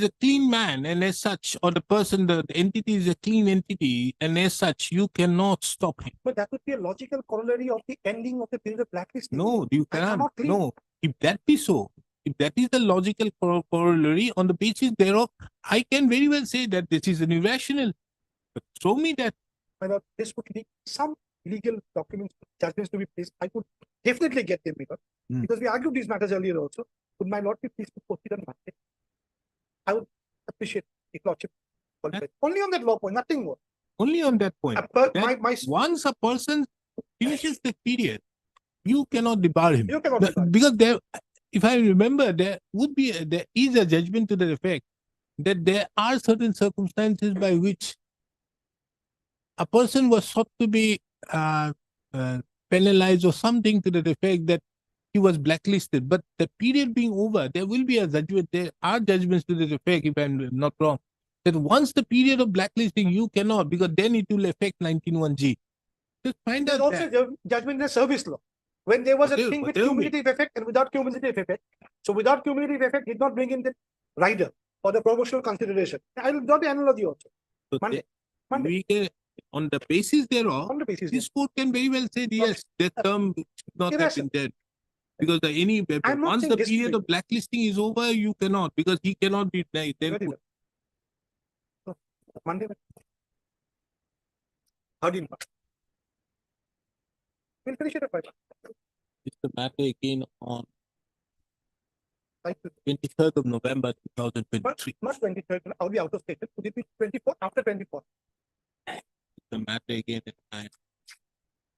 a clean man, and as such, or the person, the entity is a clean entity, and as such, you cannot stop him. But that would be a logical corollary of the ending of the period of blacklisting. No, you I cannot. cannot claim. No, if that be so, if that is the logical corollary, on the basis thereof, I can very well say that this is an irrational. But show me that. My lord, this would need some legal documents, judgments to be placed. I could definitely get them, my lord, because we argued these matters earlier also. Would my lord be pleased to proceed on Monday? I would appreciate if lordship qualified. Only on that law point, nothing more. Only on that point. But That once a person finishes the period, you cannot debar him. You cannot debar him. Because there, if I remember, there is a judgment to the effect that there are certain circumstances by which a person was sought to be penalized or something to the effect that he was blacklisted. But the period being over, there will be a judgment. There are judgments to the effect, if I'm not wrong, that once the period of blacklisting, you cannot, because then it will affect 19(1)(g). Just find There's out also that. judgment in the service law. When there was a thing with tell me. cumulative effect and without cumulative effect. So without cumulative effect did not bring in the rider or the promotional consideration. I will draw the analogy also. So Monday. we can, on the basis thereof, On the basis this court can very well say, yes, that term should not have been there. Because I'm not once saying the this period thing. of blacklisting is over, you cannot, because he cannot be then Very put. well. So, Monday. How do you know? We'll finish it at 5. It's the matter again on Thank you. 23rd of November 2023. Not 23rd. I'll be out of station. Could it be 24? After 24? The matter again at 9.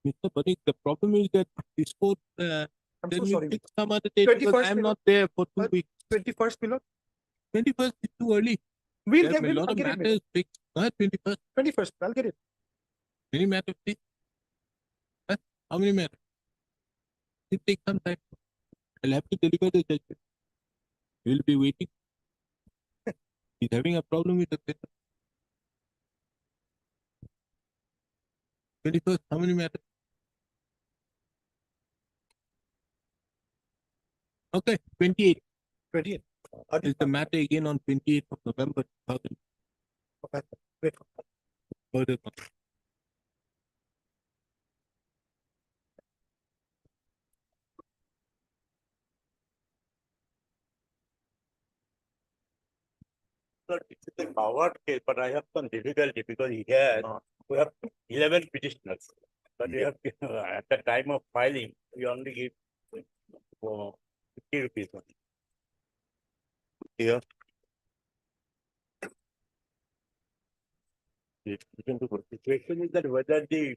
Mr. Panik, the problem is that this court I'm then so we sorry. fix some other date because 21st I'm Milord. not there for 2 weeks. 21st, Milord. 21st is too early. We'll There get are a it. lot I'll of get it. matters fixed. 21st. 21st. I'll get it. Many matters fixed. Huh? How many matters? It takes some time. I'll have to deliver the judgment. We'll be waiting. He's having a problem with the paper. 21st, how many matters? Okay, 28. 28. Is the matter again on 28th of November 2000. Okay. Wait. Further. Sir, this is a Howard case, but I have some difficulty because here we have 11 petitioners. But we have at the time of filing, we only give 50 rupees only. Here. The situation is that whether the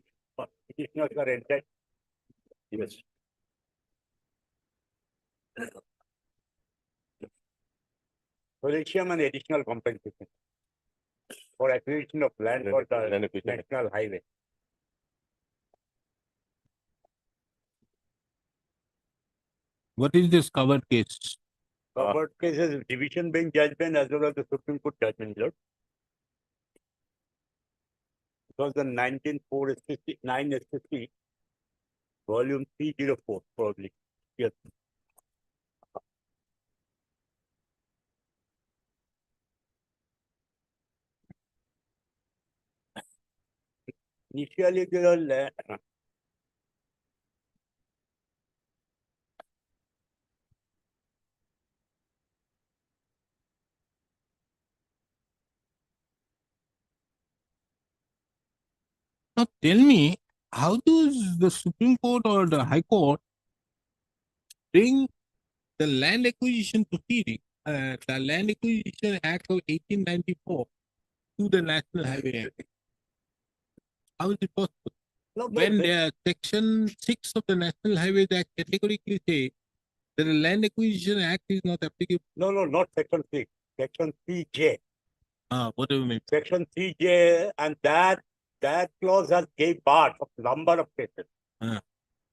petitioners are entitled. Yes. Solatium and additional compensation for acquisition of land for the national highway. What is this covered case? Covered cases, division bench judgment as well as the Supreme Court judgment, Lord. 2019 4 SPC, 9 SPC, volume 304, probably. Yes. Initially, there are Now tell me, how does the Supreme Court or the High Court bring the land acquisition proceeding, the Land Acquisition Act of 1894 to the National Highway Act? How is it possible? No, When the Section 6 of the National Highways Act categorically say that the Land Acquisition Act is not applicable. no, not section 6, section 3J. Whatever may be. Section 3J, and that clause has gave part of number of cases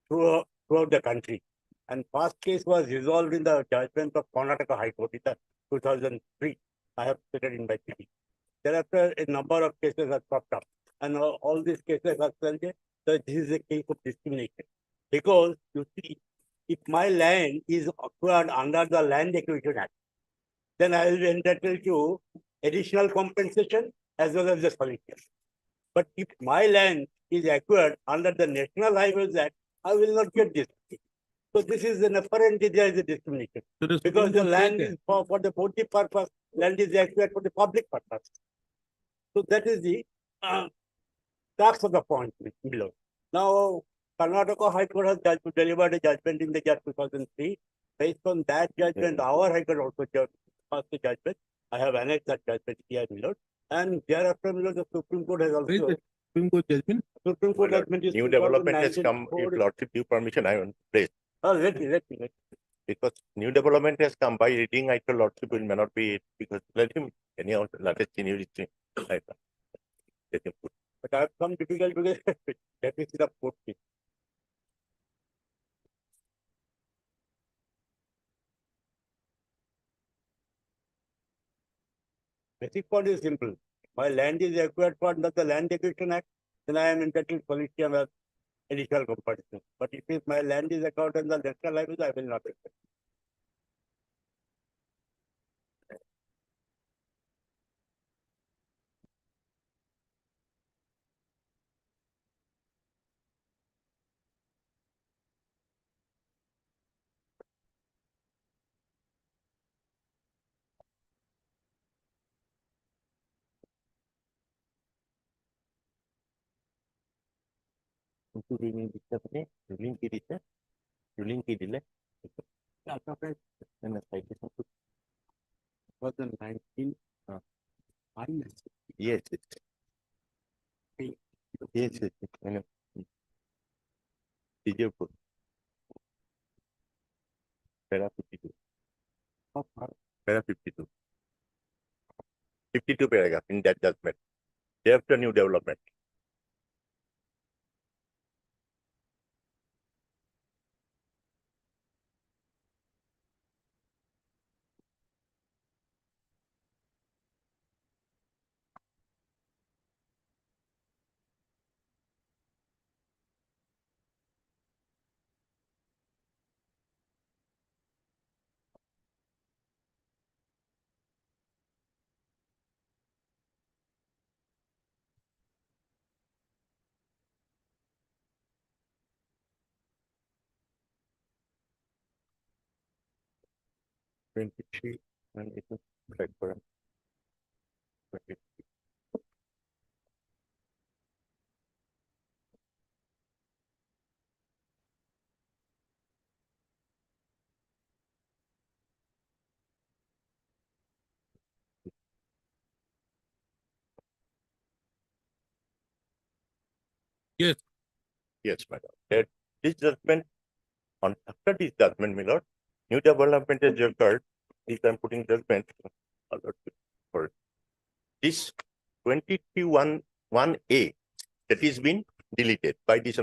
throughout the country. And first case was resolved in the judgment of Karnataka High Court in the 2003. I have stated in my TV. Thereafter, a number of cases have popped up. And all these cases are said that this is a case of discrimination. Because you see, if my land is acquired under the Land Acquisition Act, then I will be entitled to additional compensation as well as the Solatium. But if my land is acquired under the National Highways Act, I will not get this. So this is an apparently there is a discrimination. So the Because the Supreme Court land said is for the public purpose, land is acquired for the public purpose. So that is the tax of the point below. Now, Karnataka High Court has delivered a judgment in the year 2003. Based on that judgment, our High Court also passed the judgment. I have annexed that judgment here below. And thereafter, the Supreme Court has Where is also. the Supreme Court judgment? Supreme Court judgment is New development has come, 2019. if Lordship give permission, I want place. Oh, let me. Because new development has come by reading, I told Lordship will may not be, because let him, anyhow, Laches tenure is changed. Let him put. But I have some difficulty because that is the court case. Basic point is simple. My land is acquired for under the Land Acquisition Act, then I am entitled to Solatium as additional compensation. But if my land is acquired under the National Highways, I will not accept. Ruling key is ruling key delay. Then the citation For the 19, yes, yes, I know. Dijapur. Para 52. Para 52. 52 paragraph in that judgment. Thereafter new development. Twenty-three and it was correct for him. Yes. Yes, madam. That this judgment, on after this judgment, my lord, new development has occurred. This I'm putting judgment for this 23(1)(a) that is been deleted by this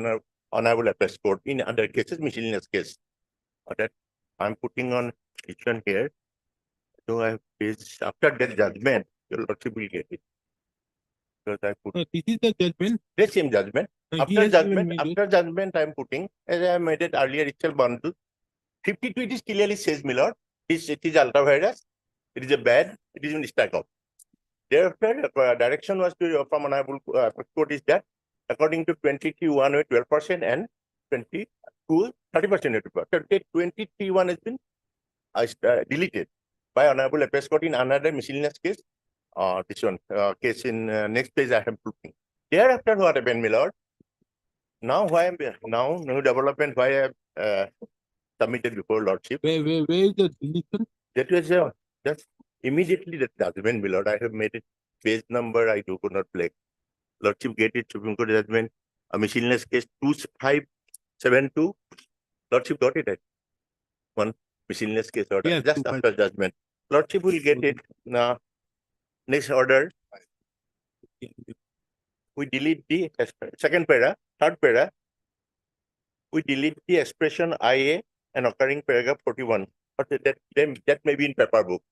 honorable appellate court in other cases, miscellaneous case. That I'm putting on each one here. So I have after that judgment, your lordship will get it. Because I put No, this is the judgment. the same judgment. No, he After has judgment, given me after judgment, I'm putting, as I made it earlier, itself bundle. 52, it is clearly says, my lord, it is ultra virus, it is a bad, it is in stack up. Thereafter, direction was to from honorable court is that according to 23(1) with 12% and 22 30%. So 23(1) has been deleted by honorable appellate court in another miscellaneous case. This one case in next page I am putting. Thereafter, what happened, my lord? Now new development why I have submitted before lordship. Where is the deletion? That was just immediately that judgment, my lord. I have made it page number. I could not play. Lordship get it Supreme Court judgment. A miscellaneous case 2572. Lordship got it. One miscellaneous case order Yes, just after judgment. Lordship will get it now. Next order. We delete the second para, third para. We delete the expression IA and occurring paragraph 41. But that may be in paper book.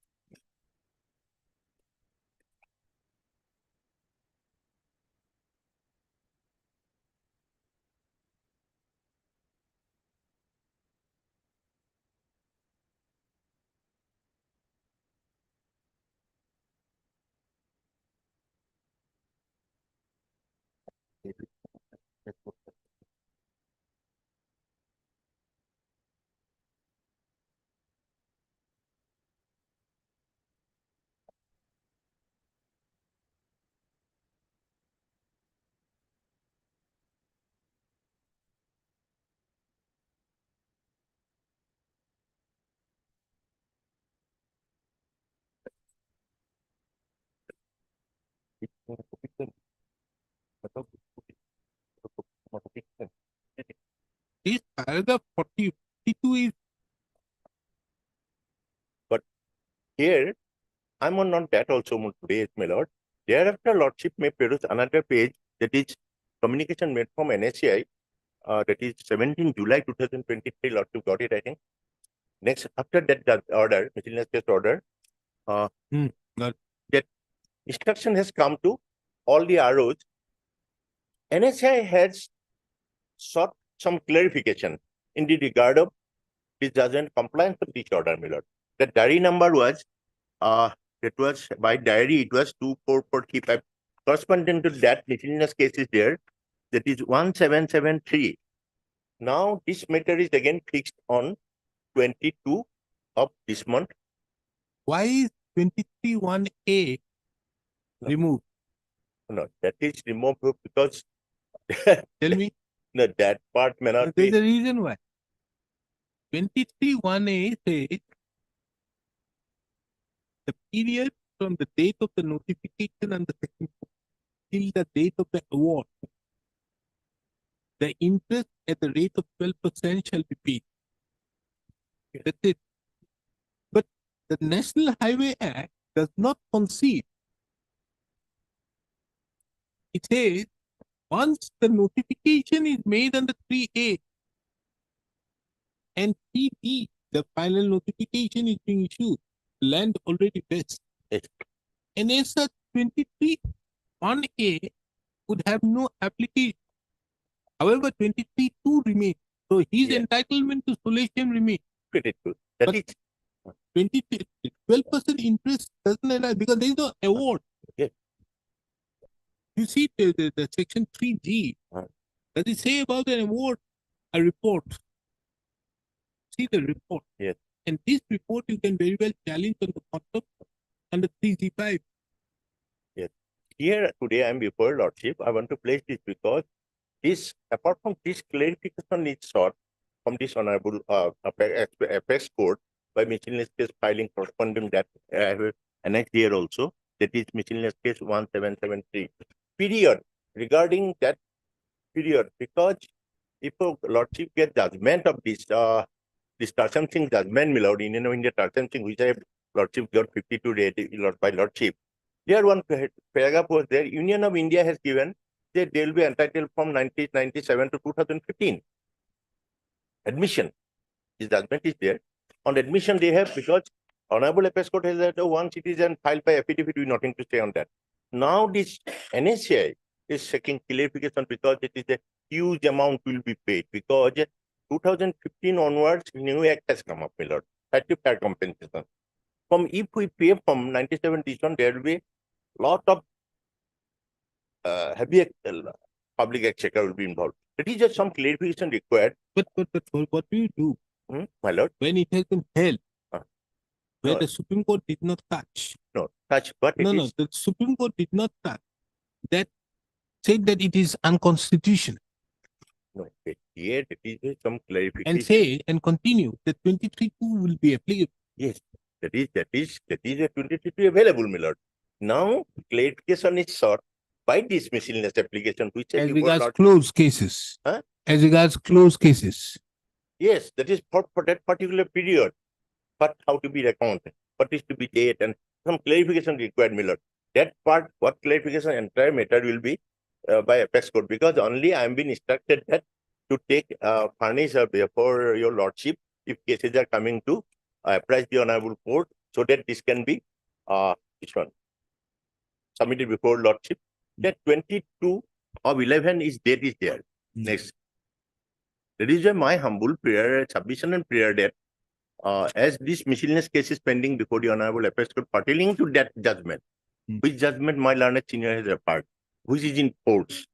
This paragraph 42 is Here, I'm on that also today, my lord. Thereafter, lordship may produce another page that is communication made from NSCI, that is 17 July 2023, lordship got it, I think. Next, after that order, miscellaneous case order, that instruction has come to all the ROs. NSCI has sought some clarification in the regard of this judgment compliance with this order, my lord. The diary number was, it was by diary, it was 24435. Corresponding to that miscellaneous case is there, that is 1773. Now, this matter is again fixed on 22 of this month. why is 23(1)(a) removed? No, that is removed because Tell me. no, that part may not There's be. a reason why. 23(1)(a) says the period from the date of the notification and the second till the date of the award, the interest at the rate of 12% shall be paid. That's it. But the National Highway Act does not concede. It says once the notification is made under 3A and 3B, the final notification is being issued, land already vests. Yes. And as such, 23(1)(a) would have no application. However, 23(2) remains. So his entitlement to Solatium remains. Pretty good. That But is 12% interest doesn't allow because there is no award. Yes. You see the section 3G. Does it say about an award? A report. See the report. Yes. And this report you can very well challenge on the concept under 3G5. Yes. Here today I am before lordship. I want to place this because this, apart from this clarification is sought from this honorable apex court by miscellaneous case filing corresponding that I have annexed here also. That is miscellaneous case 1773. Period. Regarding that period, because if a lordship gets judgment of this this Tarsham Singh judgment, my lord, Indian of India Tarsham Singh, which I have lordship got 52 days by lordship. There one paragraph was there. Union of India has given that they will be entitled from 1997 to 2015. Admission. This judgment is there. On admission they have, because Honorable Apex Court has said, oh, one citizen filed by affidavit, we nothing to say on that. Now this NSCI is seeking clarification because it is a huge amount will be paid, because 2015 onwards, new act has come up, my lord, fair compensation. From if we pay from 97 this one, there will be lot of heavy public exchequer will be involved. It is just some clarification required. But what do you do? My lord? When it has been held, where No. the Supreme Court did not touch. No, touch, but it No, is. the Supreme Court did not touch. That said that it is unconstitutional. No, here it is some clarification. And say and continue that 23(2) will be applicable. Yes, that is a 23 available, my lord. Now clarification is sought by this miscellaneous application, which As before regards lord- closed cases. Huh? As regards closed cases. Yes, that is for that particular period. But how to be accounted, what is to be date, and some clarification required, my lord. That part, what clarification entire matter will be by Apex Court, because only I am being instructed that to take furnish before your lordship if cases are coming to apprise the honorable court, so that this can be this one submitted before lordship. That 22 of 11 is date is there. Next. That is why my humble prayer, submission and prayer that as this miscellaneous case is pending before the Honorable Apex Court pertaining to that judgment, which judgment my learned senior has referred, which is in force.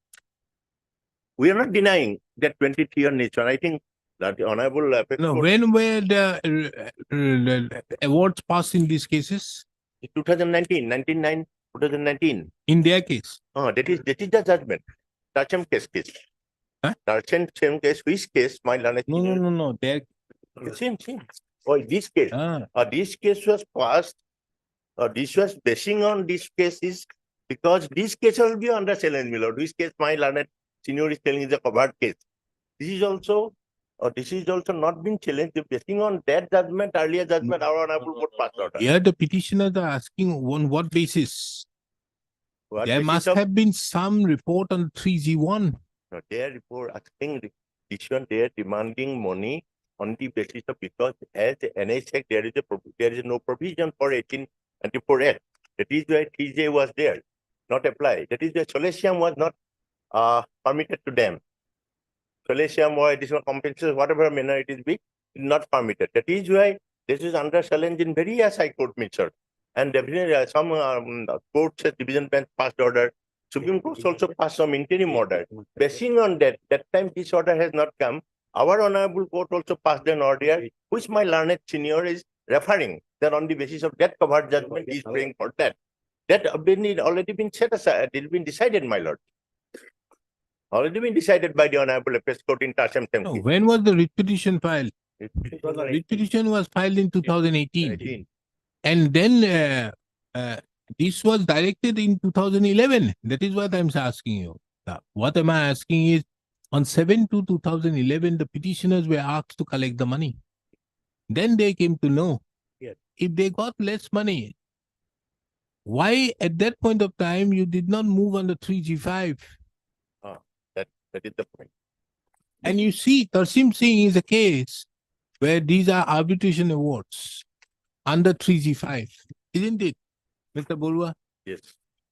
We are not denying that 23 on nature. I think that the Honorable Apex No, Court, when were the awards passed in these cases? 2019, 2019. In their case? That is the judgment. Tarsham case. Huh? Tarsham case, which case my learned senior? No. Their Same. Oh, this case. This case was passed. This was basing on this case is Because this case will be under challenge, my lord. This case, my learned senior is telling is a covered case. This is also not being challenged. Basing on that judgment, earlier judgment, our honorable court passed order. Here the petitioners are asking on what basis? What There basis must of- have been some report on 3G1. No, their report asking the petition, they are demanding money on the basis of, because as the NHS, there is no provision for 1894 Act. That is why 3J was there, not applied. That is why Solatium was not permitted to them. Solatium or additional compensation, whatever manner it is be, not permitted. That is why this is under challenge in various high court measures. And definitely some courts, division bench passed order. Supreme Court also passed some interim order. Basing on that time this order has not come. Our honorable court also passed an order, which my learned senior is referring, that on the basis of that covered judgment is praying for that. That already been set aside, it has been decided, my lord. Already been decided by the honorable appeals court in Tashem No, when was the writ petition filed? It Writ petition was filed in 2018. 18. And then this was directed in 2011. That is what I'm asking you. Now, what am I asking is, on 7/2/2011, the petitioners were asked to collect the money. Then they came to know, Yes. if they got less money, why at that point of time you did not move under 3G5? That is the point. And you see, Tarsim Singh is a case where these are arbitration awards under 3G5, isn't it, Mr. Borua? Yes.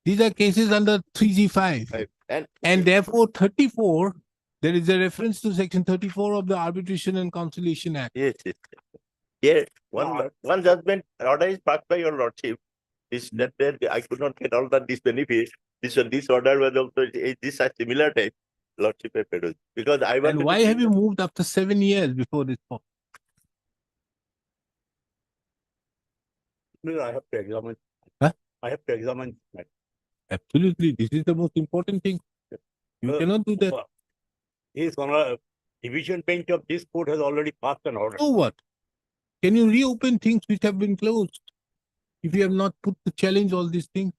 These are cases under 3G5. And therefore, 34, there is a reference to section 34 of the Arbitration and Conciliation Act. Yes, yes. Yeah, one judgment order is passed by your lordship. Is that I could not get all this benefit. This order was also this a similar type. Lordship approved. Because I want. And why have you moved after 7 years before this? I have to examine. Huh? I have to examine. Absolutely. This is the most important thing. You cannot do that. His honor, division bench of this court has already passed an order. So what? Can you reopen things which have been closed? If you have not put to challenge all these things?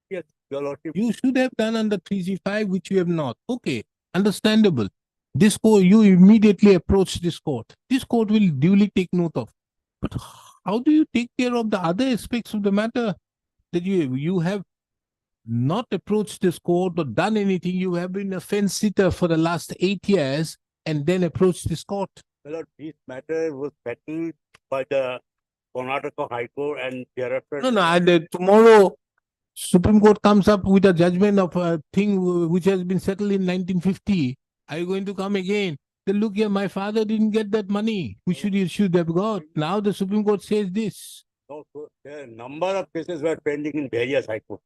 Yes, your lordship. You should have done under 3G5, which you have not. Okay, understandable. This court, you immediately approach this court. This court will duly take note of. But how do you take care of the other aspects of the matter that you have not approached this court or done anything? You have been a fence sitter for the last 8 years and then approached this court. Well, this matter was settled by the Karnataka High Court and thereafter. No, tomorrow Supreme Court comes up with a judgment of a thing which has been settled in 1950. Are you going to come again? Then look here, my father didn't get that money. We should have got. Now the Supreme Court says this. No, so there are a number of cases were pending in various high courts.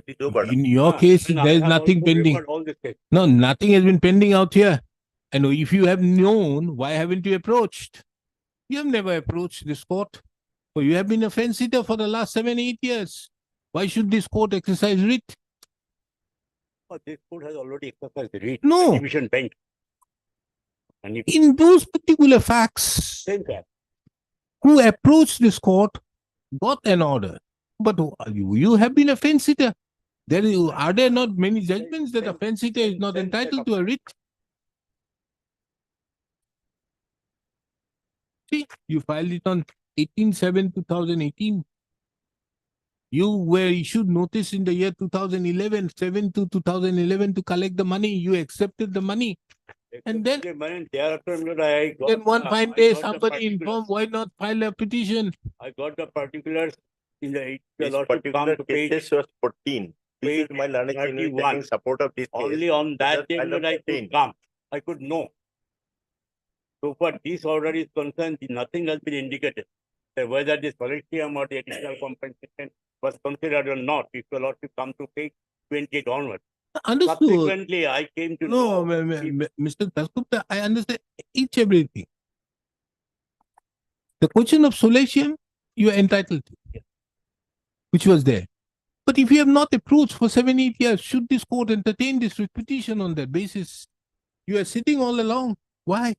In your case, there is nothing pending. No, nothing has been pending out here. And if you have known, why haven't you approached? You have never approached this court. So you have been a fence sitter for the last 7, 8 years. Why should this court exercise writ? This court has already exercised the writ. No. Division bench. And if In those particular facts, same fact. who approached this court got an order. But you have been a fence sitter. Are there not many judgments that a fence sitter is not entitled to a writ? See, you filed it on 18/7/2018. You were issued notice in the year 2011, 7/2/2011 to collect the money. You accepted the money. And then, Thereafter, I got, then one fine I day got the somebody particulars. informed, why not file a petition? I got the particulars in the This lordship come particular to page case was 14. This is my learned senior 31. taking support of this case. only on that day Just that I 14. could come. I could know. So far, this order is concerned, nothing has been indicated. Whether this Solatium or the additional compensation was considered or not, if the lordship come to page 28 onward. Understood. Subsequently, I came to No, know. Mr. Dasgupta, I understand everything. The question of Solatium, you are entitled to, which was there. But if you have not approached for 7, 8 years, should this court entertain this petition on that basis? You are sitting all along. Why?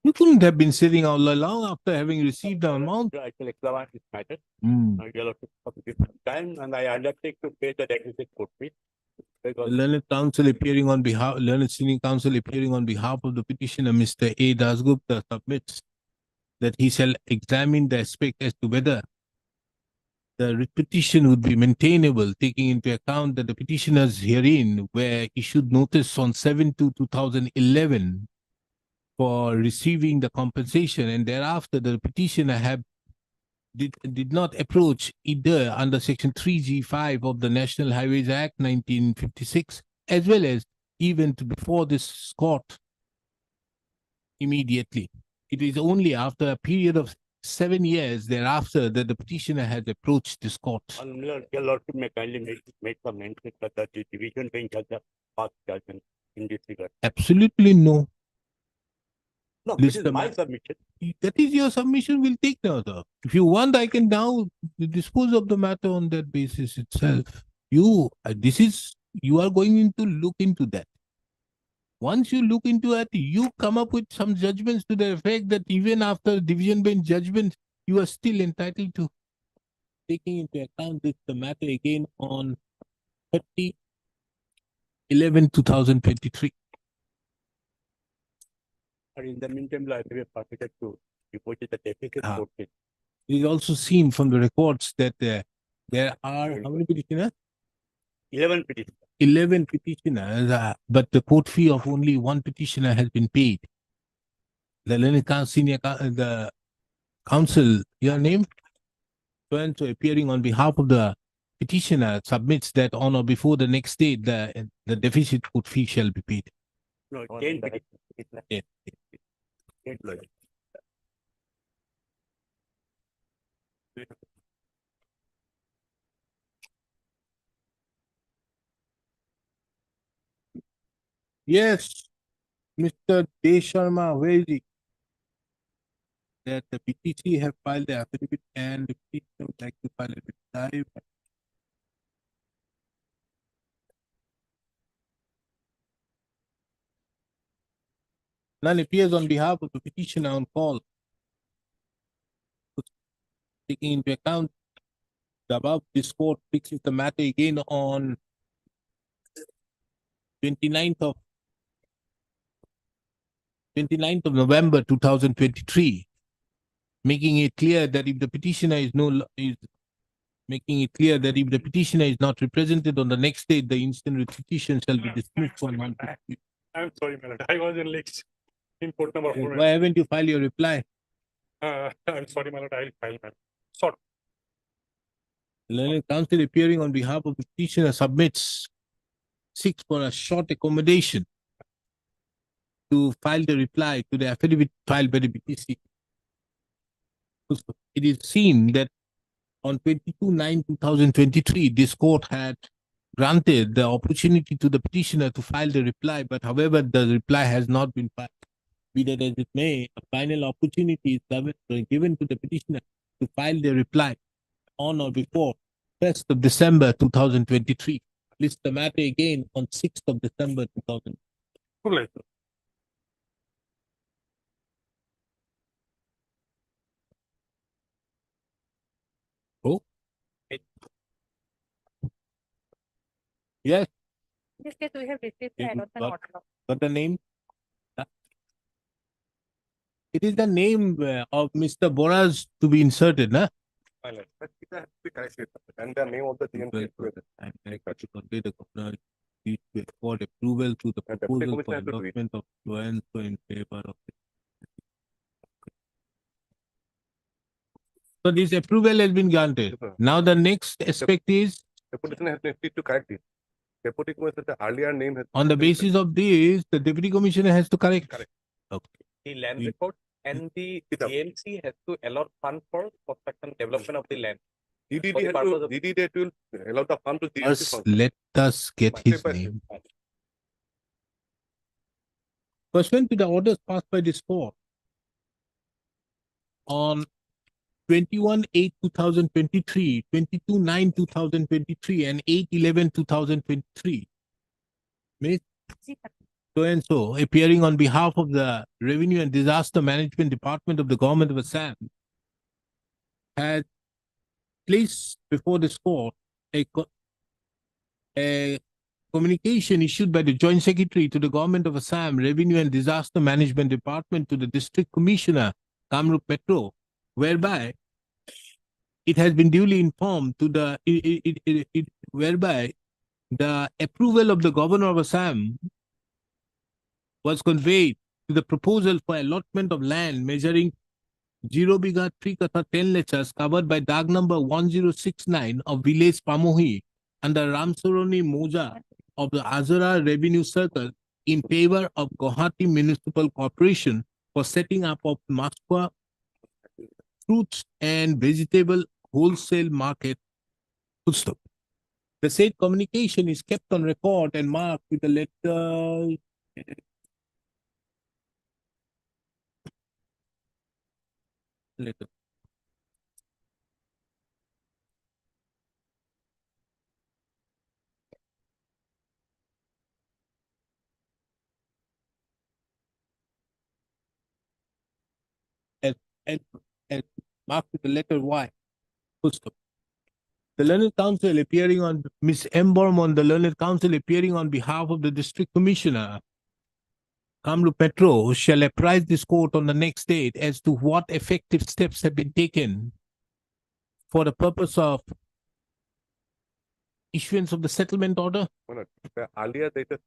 You couldn't have been sitting all along after having received the amount. I shall examine this matter. Hmm. I will have to give time and I undertake to pay the requisite court fee. Because Learned counsel appearing on behalf, learned senior counsel appearing on behalf of the petitioner, Mr. A. Dasgupta, submits that he shall examine the aspect as to whether the petition would be maintainable, taking into account that the petitioners herein were issued notice on 7/2/2011 for receiving the compensation, and thereafter the petitioner did not approach either under Section 3G5 of the National Highways Act 1956, as well as even before this court immediately. It is only after a period of 7 years thereafter that the petitioner has approached this court. Your Lordship may kindly make some mention that the division bench has a past judgment in this regard. Absolutely no. No, this Mr. is my Ma- submission. That is your submission. We'll take now, sir. If you want, I can now dispose of the matter on that basis itself. You are going to look into that. Once you look into it, you come up with some judgments to the effect that even after division bench judgment, you are still entitled to. Taking into account this, the matter again on 30/11/2023. And in the meantime, I will be permitted to deposit the deficit court fee. It is also seen from the records that there are how many petitioners? 11 petitions. 11 petitioners, but the court fee of only one petitioner has been paid. The the counsel, your name? So appearing on behalf of the petitioner submits that on or before the next date, the deficit court fee shall be paid. No, 10 petitions. Yeah. 10 lawyers. Yes, Mr. De Sharma, where is he? That the PTC have filed the affidavit and the petitioner would like to file a reply. None appears on behalf of the petitioner on call. Taking into account the above, this court fixes the matter again on 29th of November 2023, making it clear that if the petitioner is not represented on the next date, the instant petition shall be dismissed for non-prosecution. I'm sorry, my lord. I was in Laches in port number 4. Why haven't you filed your reply? I'm sorry, my lord. I'll file, man. Sort. Learned counsel appearing on behalf of the petitioner seeks for a short accommodation to file the reply to the affidavit filed by the BTC. It is seen that on 22/9/2023, this court had granted the opportunity to the petitioner to file the reply, but however, the reply has not been filed. Be that as it may, a final opportunity is given to the petitioner to file the reply on or before 1st of December 2023. List the matter again on 6th of December 2000. Oh? Yes. In this case, we have received the You allotment got- order. Got the name? It is the name of Mr. Boras to be inserted, na? And the name of the DMC. And I got to convey the governor for approval to the And the proposal for commissioner has to do it. allotment of fluence in favor of it. So this approval has been granted. Yes, sir. Now the next aspect is The petitioner has to correct it. Deputy Commissioner, the earlier name has. on the basis of this, the deputy commissioner has to correct. Correct. Okay. The land Mm. report and the Without. DMC has to allot fund for construction development of the land. DDD For the has purpose to, of- DDD will allow the fund to DMC First, fund. let us get his Step by name. step. Pursuant to the orders passed by this court on 21/8/2023, 22/9/2023, and 8/11/2023. Miss so and so, appearing on behalf of the Revenue and Disaster Management Department of the Government of Assam, had placed before this court a communication issued by the Joint Secretary to the Government of Assam Revenue and Disaster Management Department to the District Commissioner, Kamrup Metro, whereby it has been duly informed to the whereby the approval of the Governor of Assam was conveyed to the proposal for allotment of land measuring 0 biga 3 katha 10 Laches covered by Dag number 1069 of village Pamohi under Ramsaroni Moja of the Azara Revenue Circle in favor of Guwahati Municipal Corporation for setting up of Maskwa fruits and vegetable wholesale market. Footstop. The said communication is kept on record and marked with a letter. And marked with the letter Y. Footstop. The Learned Counsel appearing on Ms. M. Bormon, the Learned Counsel appearing on behalf of the District Commissioner, Kamrup Metro, shall apprise this court on the next date as to what effective steps have been taken for the purpose of issuance of the settlement order. Earlier, that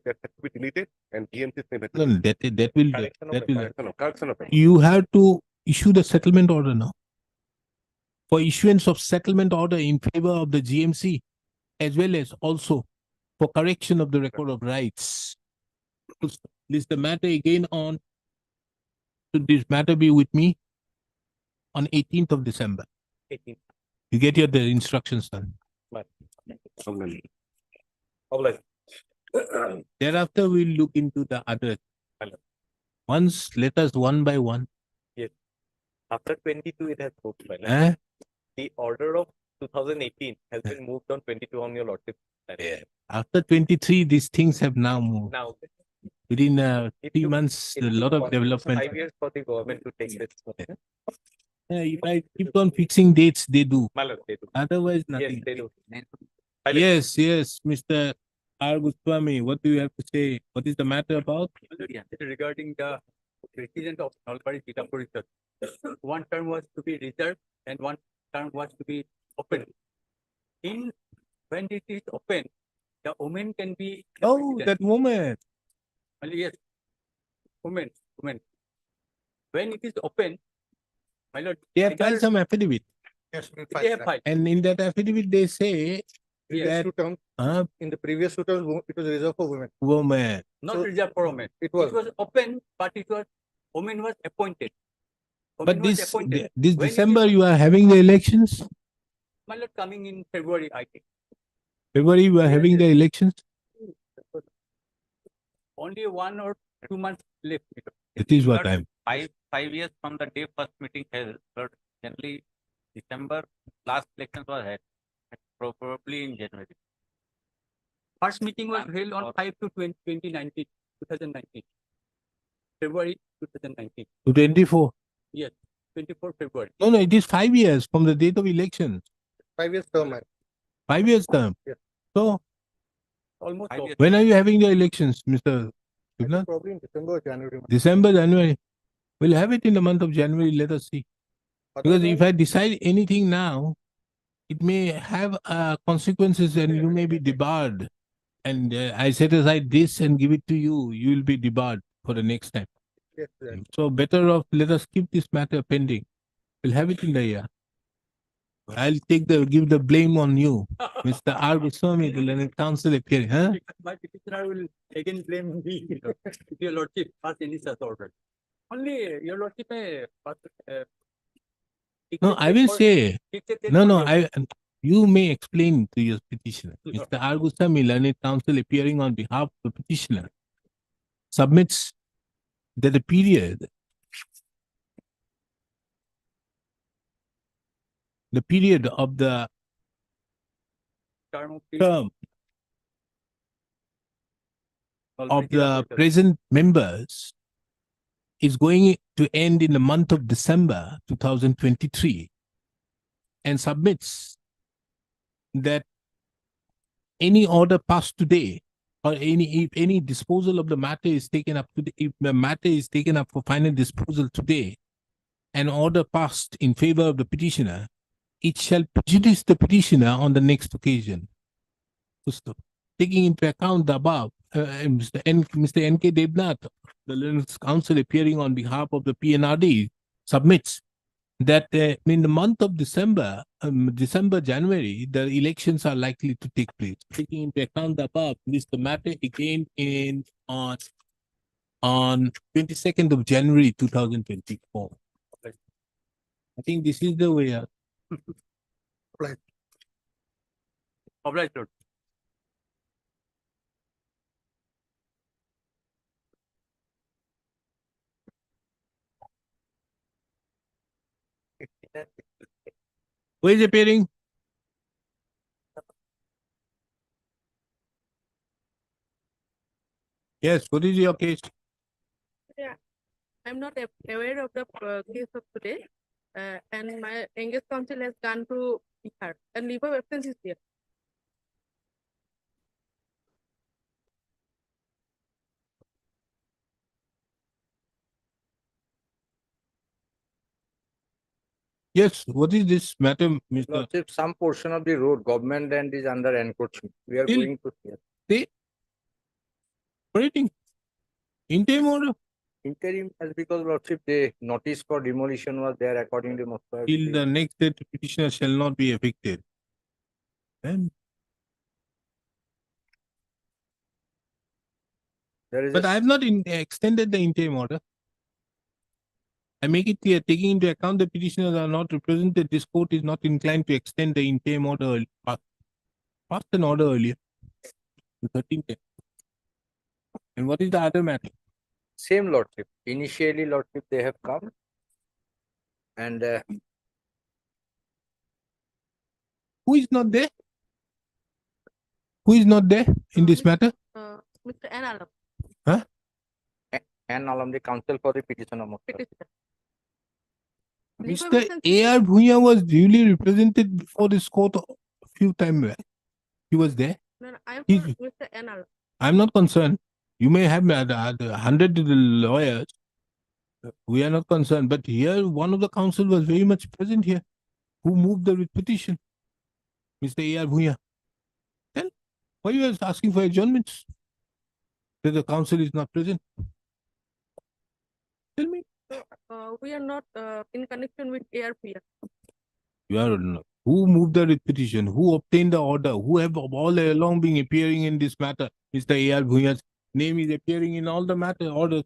had to be deleted and GMC's name had to No, be correction of you have to issue the settlement order now. For issuance of settlement order in favor of the GMC, as well as also for correction of the record of rights. This the matter again on, should this matter be with me on 18th of December. 18th. You get your the instructions done. Thereafter, we'll look into the other. Once, let us one by one. Yes. After 22, it has moved. Eh? The order of 2018 has been moved on 22 on your lordship. Yeah. After 23, these things have now moved. Now, within 3 months, a lot of development. 5 years for the government to take this. If I keep on fixing dates, they do. They do. Otherwise, Yes, nothing. they do. Yes, Mr. R. Goswami, what do you have to say? What is the matter about? Regarding the president of Nalbari Jita Parishad, one term was to be reserved and one term was to be open. When it is open, the woman can be. Oh, that woman. Yes, woman. When it is open, my lord. They have filed some affidavit. Yes, They have filed. And in that affidavit, they say that in the previous two terms, it was reserved for women. Woman. Not reserved for women. It was open, but it was woman was appointed. But Woman was this appointed. this When it December, is- you are having the elections. My lord, coming in February, I think. February, you are having the elections. Only 1 or 2 months left. It is what I'm. 5 years from the day first meeting held, but generally December last elections was held, probably in January. First meeting was held on 5 to 2019. February 2019. To 24. Yes, 24 February. No, it is 5 years from the date of elections. 5 years term. 5 years term. Yes. So, Almost. when are you having the elections, Mr. Shubhnath? Probably in December or January. December, January. We'll have it in the month of January. Let us see. Because if I decide anything now, it may have consequences and you may be debarred. And I set aside this and give it to you. You will be debarred for the next time. Yes, yes. So better off, let us keep this matter pending. We'll have it in the year. I'll give the blame on you, Mr. R. Goswami, the Learned Counsel appearing. Huh? My petitioner will again blame me if your lordship pass any such order. Only your lordship may pass. No, I will say, you may explain to your petitioner. Mr. R. Goswami, Learned Counsel appearing on behalf of the petitioner, submits that the period of the term of the present members is going to end in the month of December 2023 and submits that any order passed today or if any disposal of the matter is taken up today, if the matter is taken up for final disposal today, an order passed in favor of the petitioner, it shall prejudice the petitioner on the next occasion. So, taking into account the above, Mr. N.K. Devnath, the Learned Counsel appearing on behalf of the PNRD, submits that in the month of December, January, the elections are likely to take place. Taking into account the above, this the matter again on 22nd of January 2024. I think this is the way. Right. Obliged, Lord. Who is appearing? Yes, what is your case? Yeah, I'm not aware of the case of today, and my engaged counsel has gone to Bihar, and leave of absence is there. Yes, what is this matter, Mr. Lordship, some portion of the road, government land is under encroachment. We are Still- going to hear. See, waiting. Interim order Interim, as because Lordship, the notice for demolition was there according to most of till the next date petitioner shall not be evicted. Then, there is but I have not extended the interim order. I make it clear, taking into account the petitioners are not represented, this court is not inclined to extend the interim order. Passed an order earlier, the 13th. And what is the other matter? same Lordship. Initially, Lordship, they have come and Who is not there? Who is not there in this matter? Mr. Analam. Huh? and along the counsel for the petition of Moscow. Mr. A.R. Bhuya was duly represented before this court a few times back. He was there. No, no, I'm He's- for Mr. Analam. I'm not concerned. You may have 100 lawyers. We are not concerned. But here, one of the counsel was very much present here. Who moved the writ petition? Mr. A.R. Bhuya. Then, why you are asking for adjournments? That the counsel is not present. Tell me. We are not in connection with ARP. You are not. Who moved the writ petition? Who obtained the order? Who have all along been appearing in this matter? Mr. A.R. Bhuya's name is appearing in all the matter orders.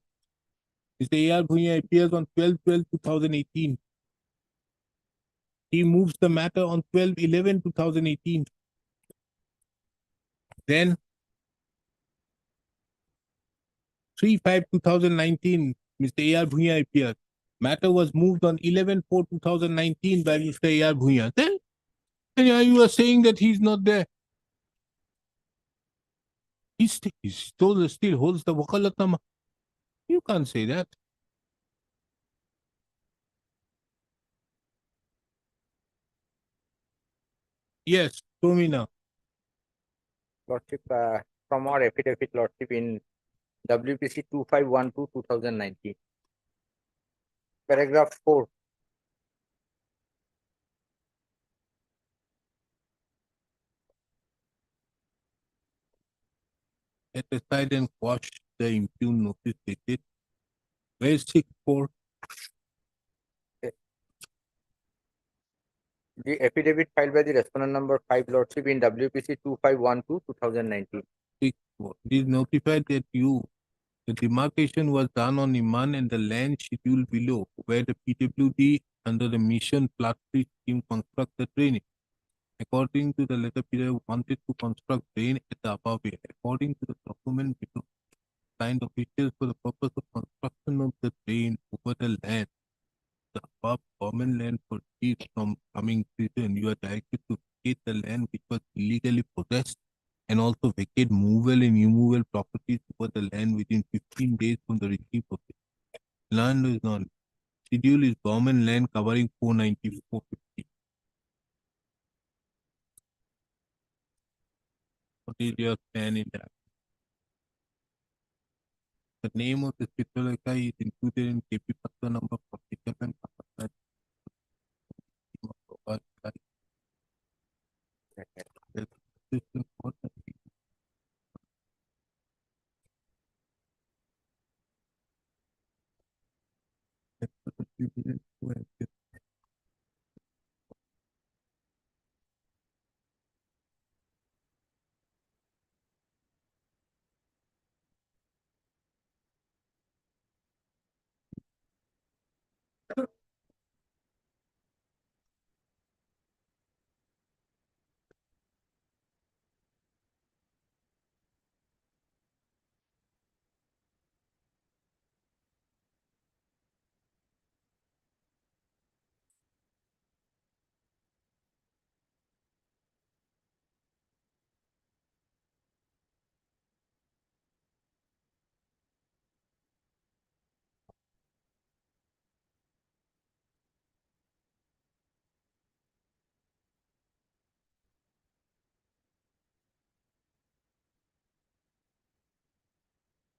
Mr. A.R. Bhuya appears on 12/12/2018. He moves the matter on 12/11/2018. Then 3/5/2019, Mr. A.R. Bhuya appears. Matter was moved on 11/4/2019 by Mr. A.R. Bhuya. Then you are saying that he's not there. He still holds the wakalatama. You can't say that. Yes, show me now. Lordship, from our affidavit, Lordship, in WPC 2512/2019. Paragraph 4. Set aside and quash the impugn notice dated. Where is 6/4? The affidavit filed by the respondent number 5, Lordship, in WPC 2512/2019. 6/4. It is notified that the demarcation was done on Iman and the land schedule below, where the PWD under the mission plat scheme construct the drainage. According to the letter, PW wanted to construct drain at the above area. According to the document below, signed officials for the purpose of construction of the drain over the land, the above common land for deed from coming season, you are directed to vacate the land which was illegally possessed and also vacate movable and immovable properties over the land within 15 days from the receipt of it. Land is not. Schedule is government land covering 49450. What is your stand in that? The name of the Chitralekha is included in KP Patra number 47.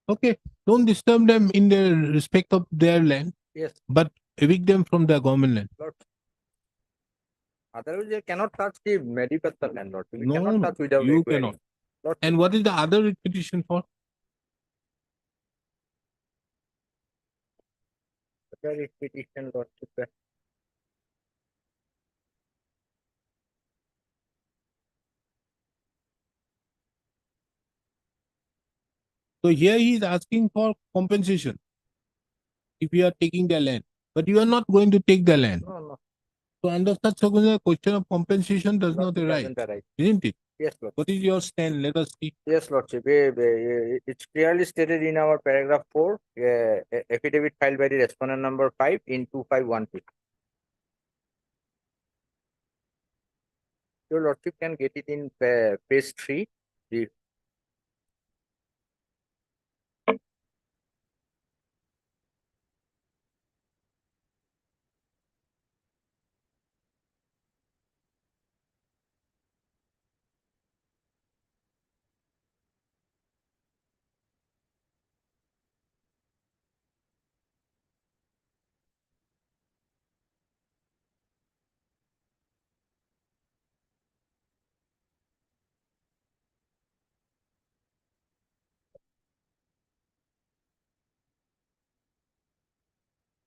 Okay, don't disturb them in the respect of their land, Yes. but evict them from their government land. Lord. Otherwise, they cannot touch the Medipatta land, Lord. We No, cannot touch without you requiring. cannot. Lord, And what is the other writ petition for? writ petition, Lord. So here he is asking for compensation if you are taking their land, but you are not going to take their land. No, no. So under such circumstances, question of compensation does not arise, Doesn't arise. isn't it? Yes, Lord. What is your stand? Let us see. Yes, Lordship. It's clearly stated in our paragraph 4, affidavit filed by the respondent number 5 in 2512. Your Lordship can get it in page 3.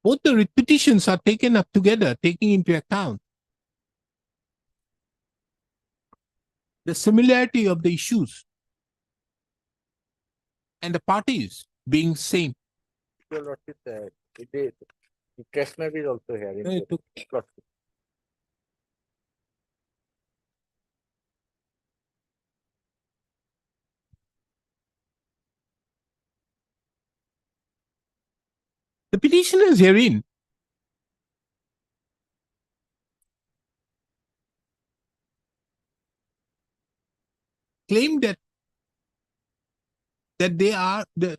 Both the writ petitions are taken up together, taking into account the similarity of the issues and the parties being same. Your Lordship, the press map is also here. In It took- Lordship. The petitioners herein claim that they are it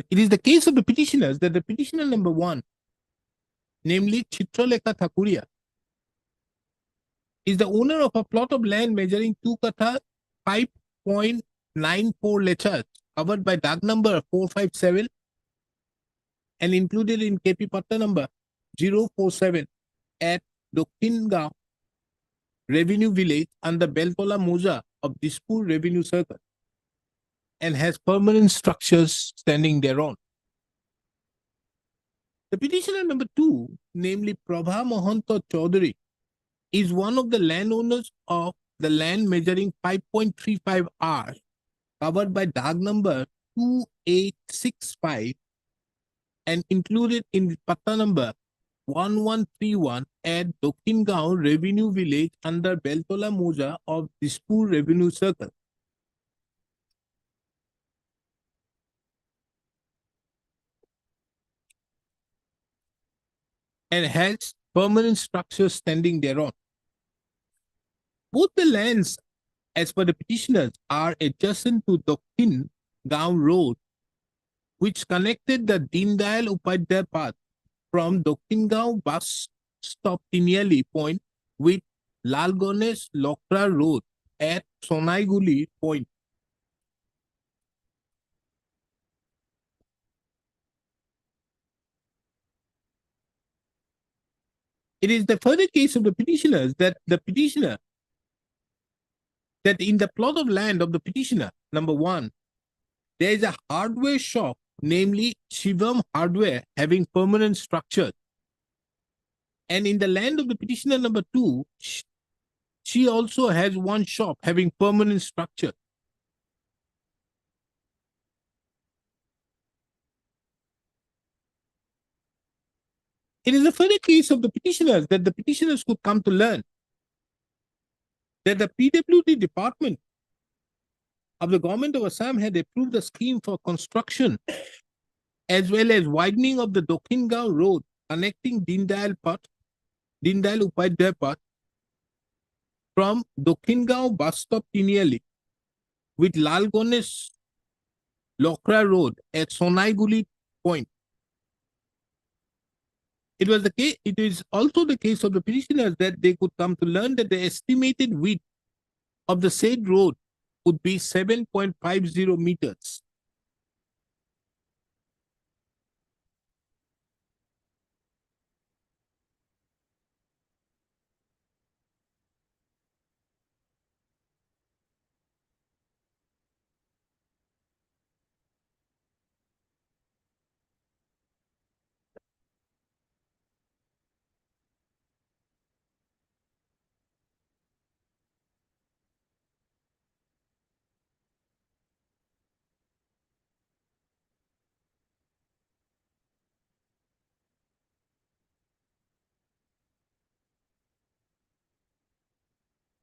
is the case of the petitioners that the petitioner number 1, namely Chitralekha Thakuria, is the owner of a plot of land measuring 2 katha 5.94 Laches covered by DAG number 457 and included in KP Patta number 047 at Dokhin Revenue Village under Beltola Moja of Dispur Revenue Circle and has permanent structures standing thereon. The petitioner number 2, namely Prabha Mohanto Chaudhary, is one of the landowners of the land measuring 5.35 R covered by DAG number 2865 and included in Patta number 1131 at Dokhingaon Revenue Village under Beltola Moja of Dispur Revenue Circle. And has permanent structures standing thereon. Both the lands as per the petitioners, are adjacent to Dakshin Gaon Road, which connected the Deendayal Upadhyay path from Dakshin Gaon bus stop Tiniali Point with Lal Ganesh Lokra Road at Sonaiguli Point. It is the further case of the petitioners that in the plot of land of the petitioner, number 1, there is a hardware shop, namely Shivam Hardware, having permanent structure. And in the land of the petitioner, number 2, she also has one shop having permanent structure. It is a further case of the petitioners that the petitioners could come to learn that the PWD department of the government of Assam had approved a scheme for construction as well as widening of the Dakshin Gaon Road connecting Deendayal Upadhyay path from Dakshin Gaon bus stop Tiniali with Lal Ganesh Lokra Road at Sonaiguli Point. It is also the case of the petitioners that they could come to learn that the estimated width of the said road would be 7.50 meters.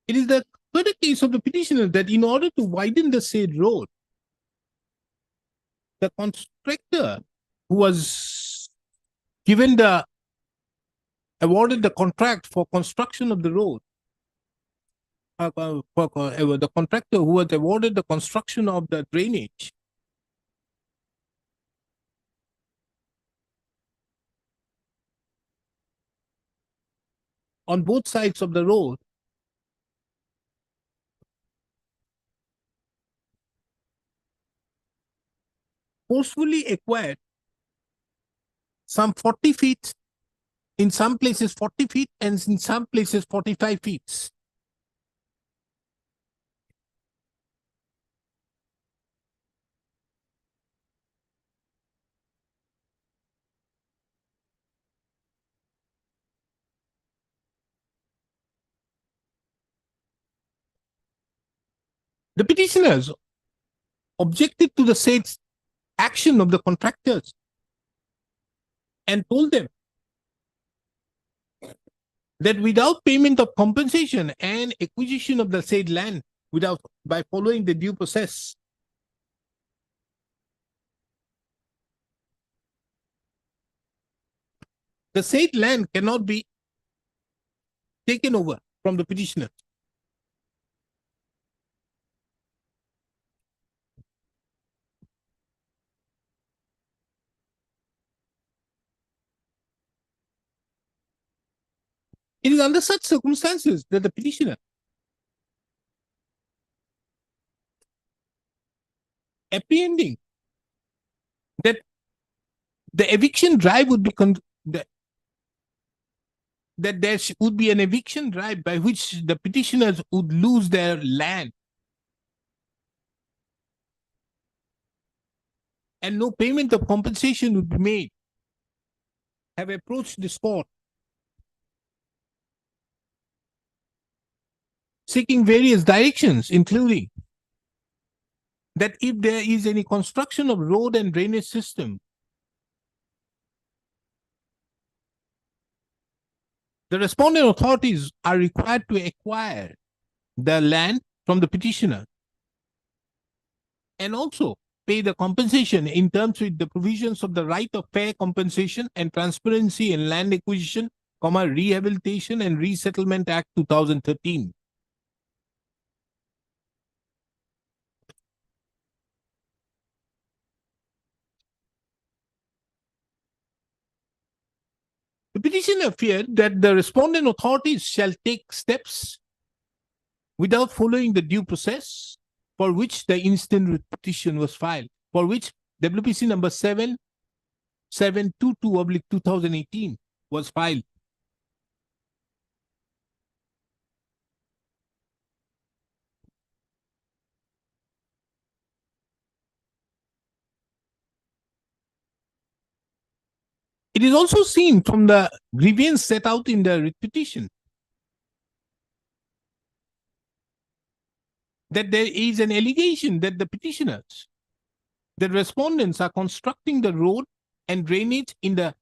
It is the further case of the petitioner that in order to widen the said road, the contractor who was awarded the contract for construction of the road, the contractor who was awarded the construction of the drainage, on both sides of the road, forcefully acquired some 40 feet, in some places 40 feet, and in some places 45 feet. The petitioners objected to the said action of the contractors and told them that without payment of compensation and acquisition of the said land by following the due process, the said land cannot be taken over from the petitioner. It is under such circumstances that the petitioner, apprehending that the eviction drive would be that there would be an eviction drive by which the petitioners would lose their land and no payment of compensation would be made, have approached this court seeking various directions, including that if there is any construction of road and drainage system, the respondent authorities are required to acquire the land from the petitioner and also pay the compensation in terms with the provisions of the right of fair compensation and transparency in land acquisition, Rehabilitation and Resettlement Act 2013. The petitioner feared that the respondent authorities shall take steps without following the due process for which the instant petition was filed, for which WPC number 7722/2018 was filed. It is also seen from the grievance set out in the writ petition that there is an allegation that the petitioners, the respondents, are constructing the road and drainage in the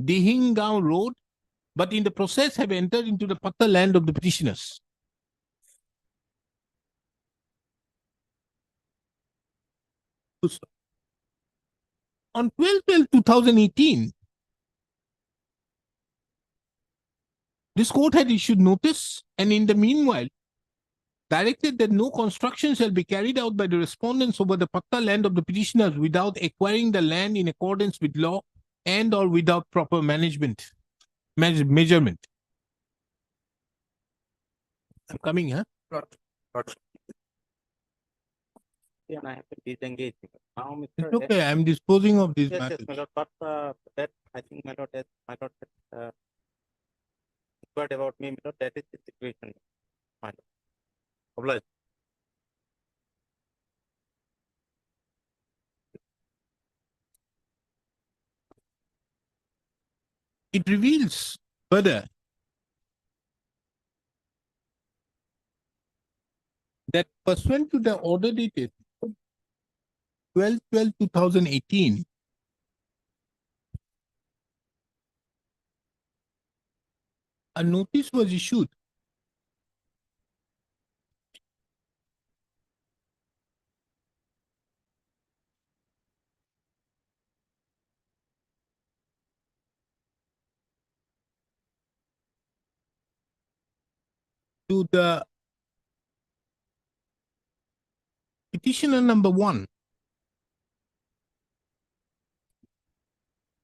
Dihinggaon road, but in the process have entered into the patta land of the petitioners. On 12/12/2018, this court had issued notice, and in the meanwhile, directed that no construction shall be carried out by the respondents over the patta land of the petitioners without acquiring the land in accordance with law and or without proper measurement. I'm coming, huh? Yeah, I have to disengage. Now, Mr. It's okay, I'm disposing of this Yes, matter. yes, my lord, but that I think my lord, inquired about me, my lord, that is the situation. My lord. Obliged. It reveals further that pursuant to the order dated 12/12/2018, a notice was issued to the petitioner number 1,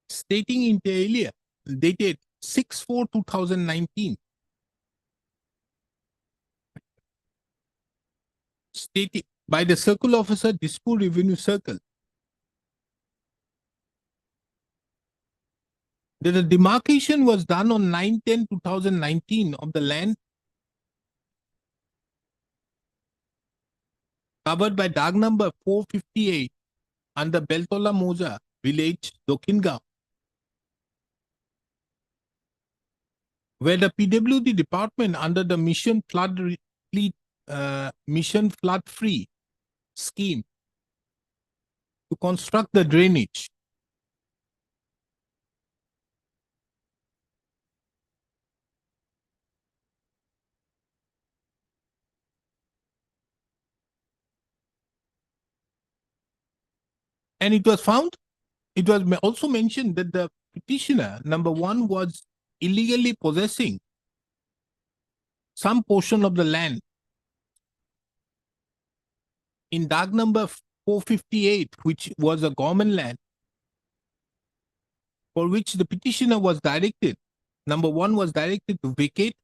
stating inter alia, dated 6/4/2019, stated by the Circle Officer, Dispur Revenue Circle, that the demarcation was done on 9/10/2019 of the land covered by DAG number 458 under Beltola Moja village, Dokhingaon, where the PWD department under the Mission Flood Free scheme to construct the drainage. And it was found, it was also mentioned that the petitioner number 1 was illegally possessing some portion of the land in DAG number 458, which was a government land, for which the petitioner was directed, number 1 was directed to vacate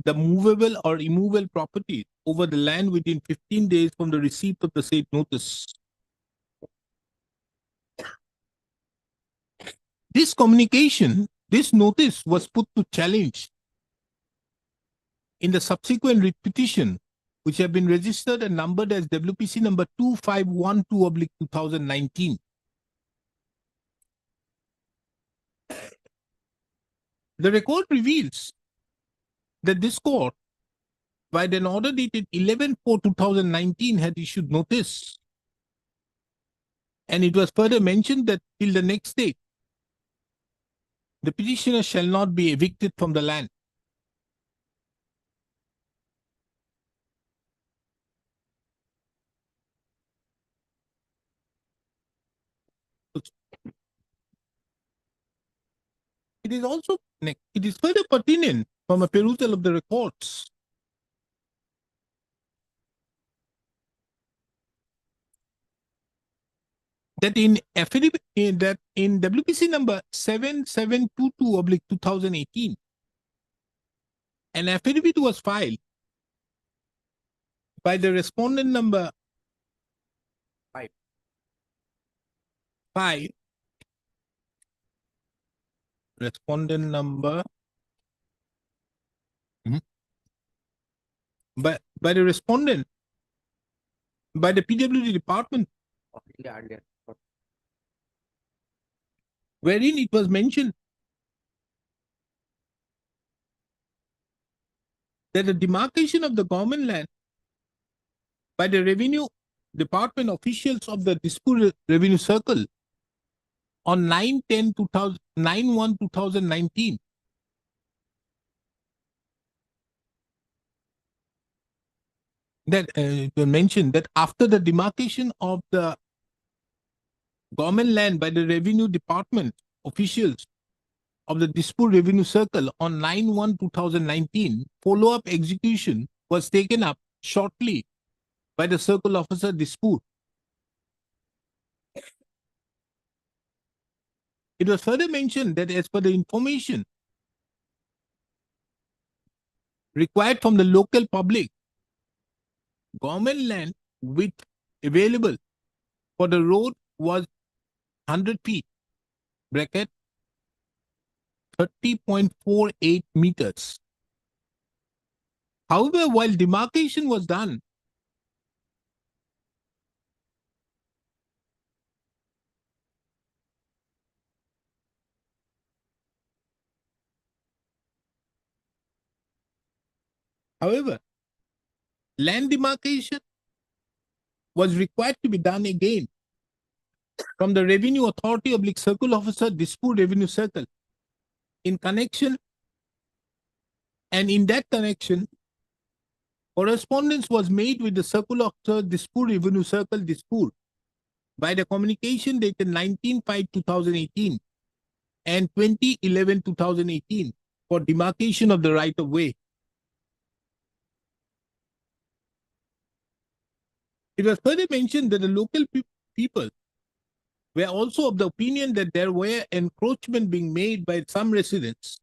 the movable or immovable property over the land within 15 days from the receipt of the said notice. This communication, this notice was put to challenge in the subsequent writ petition, which have been registered and numbered as WPC number 2512/2019. The record reveals that this court, by an order dated 11/4/2019, had issued notice. And it was further mentioned that till the next day, the petitioner shall not be evicted from the land. It is also, it is further pertinent from a perusal of the records that in affidavit that in WPC number 7722/2018, an affidavit was filed by the respondent number 5, respondent number by the respondent by the PWD department, wherein it was mentioned that the demarcation of the government land by the revenue department officials of the dispute revenue circle on 9/10/2019 that it was mentioned that after the demarcation of the government land by the revenue department officials of the dispute revenue circle on 9/1/2019, follow-up execution was taken up shortly by the circle officer dispute. It was further mentioned that as per the information required from the local public, government land width available for the road was 100 feet, bracket 30.48 meters. However, while demarcation was done, land demarcation was required to be done again from the Revenue Authority / Circle Officer Dispute Revenue Circle in connection, and in that connection, correspondence was made with the Circle Officer Dispute Revenue Circle dispute by the communication dated 19/5/2018 and 20/11/2018 for demarcation of the right of way. It was further mentioned that the local people were also of the opinion that there were encroachment being made by some residents,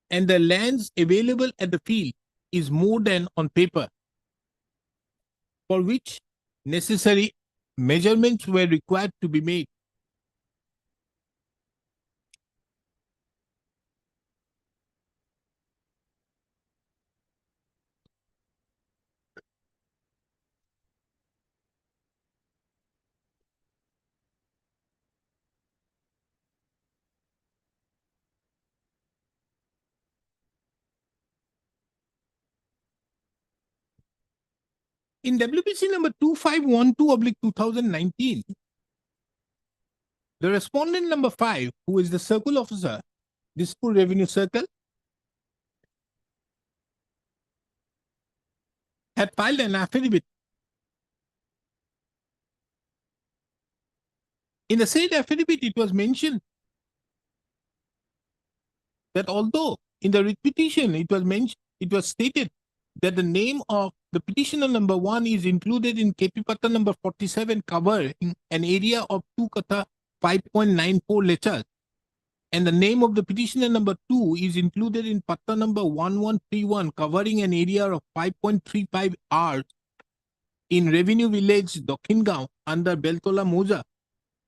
and the lands available at the field is more than on paper, for which necessary measurements were required to be made. In WPC number 2512/2019, the respondent number 5, who is the circle officer, Dispute Revenue Circle, had filed an affidavit. In the said affidavit, it was mentioned that although in the writ petition it was stated that the name of the petitioner number 1 is included in KP Patta number 47 covering an area of 2 kata 5.94 Laches, and the name of the petitioner number 2 is included in Patta number 1131 covering an area of 5.35 hours in Revenue Village, Dokhingaon under Beltola Moja.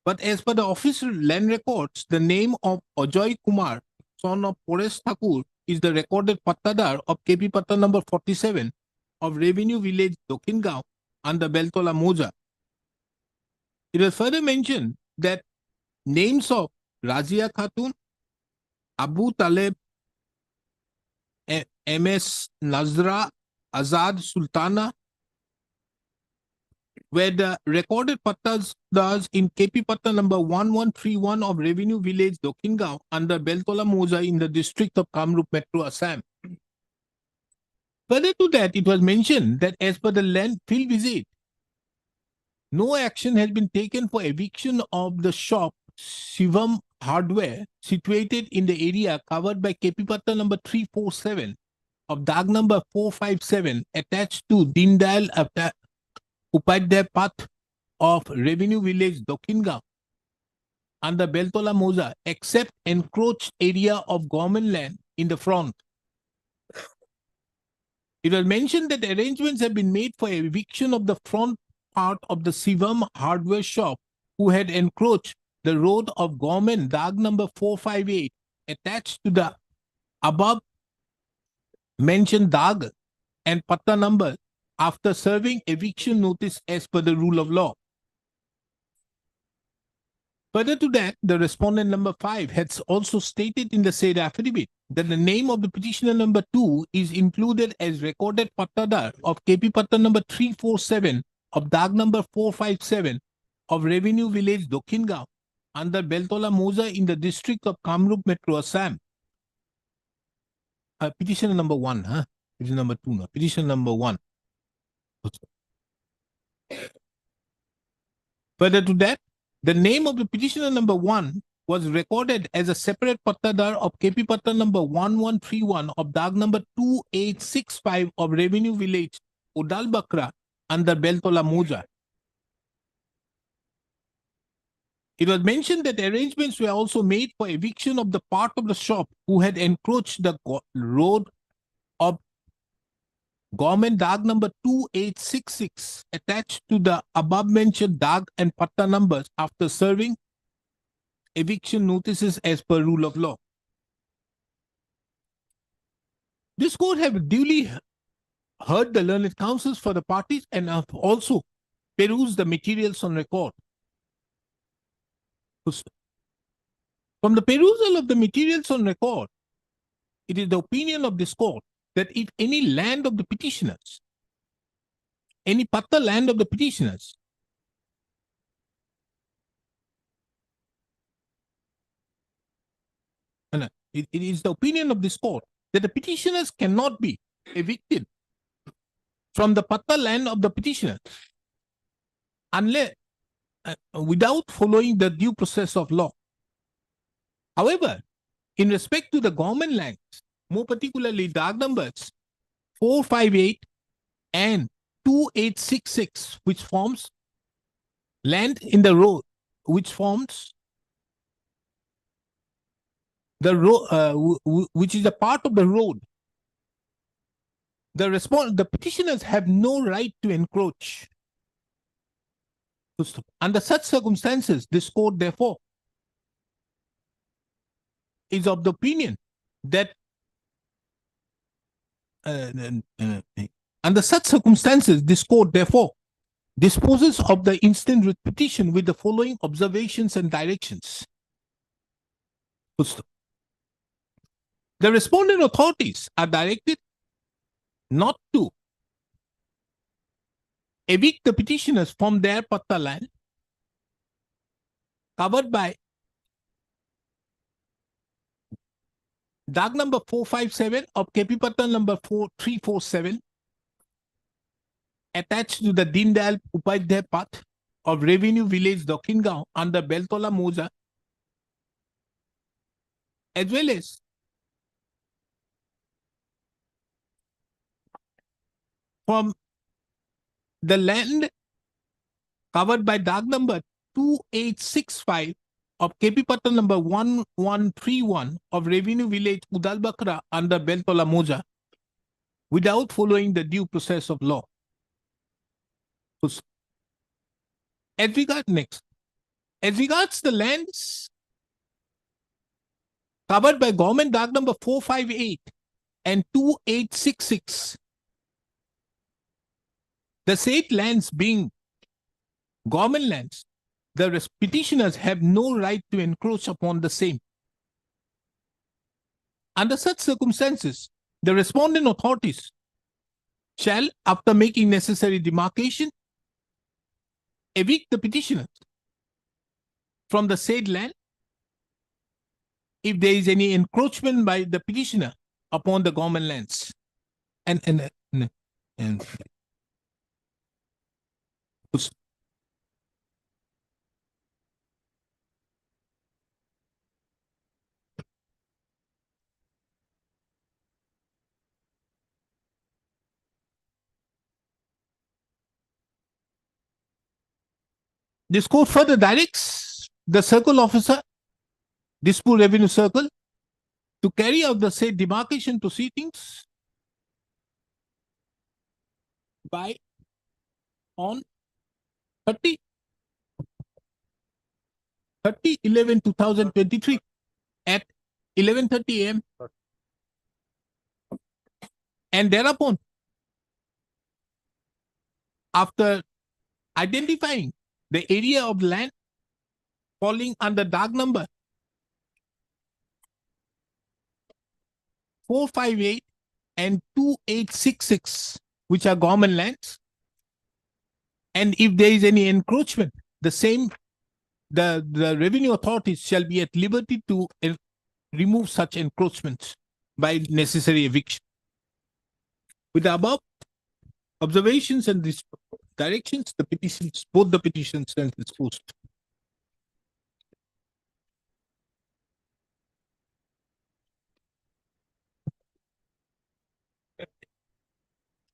But as per the official land records, the name of Ajoy Kumar, son of Pores Thakur, is the recorded Pattadar of KP Patta number 47 of Revenue Village, Dokhingaon under Beltola Moja. It was further mentioned that names of Razia Khatun, Abu Taleb, MS Nazra, Azad Sultana were the recorded pattas in KP Patta number 1131 of Revenue Village, Dokhingaon under Beltola Moja in the district of Kamrup Metro, Assam. Further to that, it was mentioned that as per the land field visit, no action has been taken for eviction of the shop Shivam Hardware situated in the area covered by KP Patta number 347 of Dag number 457 attached to Dindayal Upadhyay Path of Revenue Village Dokhingaon under Beltola Moza except encroached area of government land in the front. It was mentioned that arrangements have been made for eviction of the front part of the Sivam hardware shop who had encroached the road of government Dag number 458 attached to the above mentioned Dag and Patta number after serving eviction notice as per the rule of law. Further to that, the respondent number 5 has also stated in the said affidavit that the name of the petitioner number 2 is included as recorded Pattadar of KP Patta number 347 of Dag number 457 of Revenue Village Dokhingaon under Beltola Moza in the district of Kamrup Metro, Assam. Petitioner number 1, huh? Petition number 2, no. Petition number 1. Further to that, the name of the petitioner number 1 was recorded as a separate Pattadar of KP Patta number 1131 of Dag number 2865 of Revenue Village, Udalbakra, under Beltola Moja. It was mentioned that arrangements were also made for eviction of the part of the shop who had encroached the road of Government Dag number 2866 attached to the above mentioned Dag and Patta numbers after serving eviction notices as per rule of law. This court have duly heard the learned counsels for the parties and have also perused the materials on record. From the perusal of the materials on record, it is the opinion of this court that if any land of the petitioners, any Patta land of the petitioners, it is the opinion of this court that the petitioners cannot be evicted from the Patta land of the petitioners unless without following the due process of law. However, in respect to the government lands, more particularly Dag numbers 458 and 2866, which forms land in the road, which forms the road, which is a part of the road. The petitioners have no right to encroach. Under such circumstances, this court therefore is of the opinion that under such circumstances, this court therefore disposes of the instant writ petition with the following observations and directions. The respondent authorities are directed not to evict the petitioners from their Patta land covered by Dag number 457 of KP Patta number 4347 attached to the Dindayal Upadhyay Path of Revenue Village Dokhingaon under Beltola Moja, as well as from the land covered by Dag number 2865 of KP Patta number 1131 of Revenue Village Udalbakra under Beltola Moja without following the due process of law. As regards the lands covered by government Dag number 458 and 2866, the said lands being government lands, the petitioners have no right to encroach upon the same. Under such circumstances, the respondent authorities shall, after making necessary demarcation, evict the petitioners from the said land if there is any encroachment by the petitioner upon the government lands. And This court further directs the circle officer, Dispute Revenue Circle, to carry out the said demarcation proceedings by on 30/11/2023 at 11:30 a.m. and thereupon, after identifying the area of land falling under dark number 458 and 2866, which are government lands, and if there is any encroachment, the revenue authorities shall be at liberty to remove such encroachments by necessary eviction. With the above observations and these directions, both the petitions stand disposed.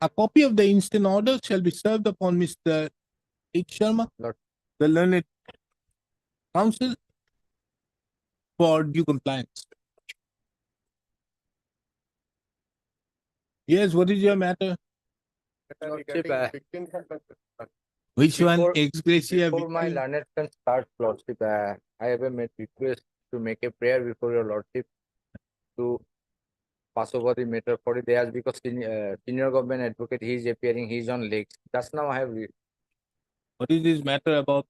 A copy of the instant order shall be served upon Mr. H. Sharma, the learned counsel, for due compliance. Yes, what is your matter? Which one? Before- Ex gratia Before my victim? learned friend starts, Lordship, I have a made request to make a prayer before your Lordship to pass over the matter for it. There's because senior government advocate, he is appearing, he is on legs. Just now I have read. What is this matter about?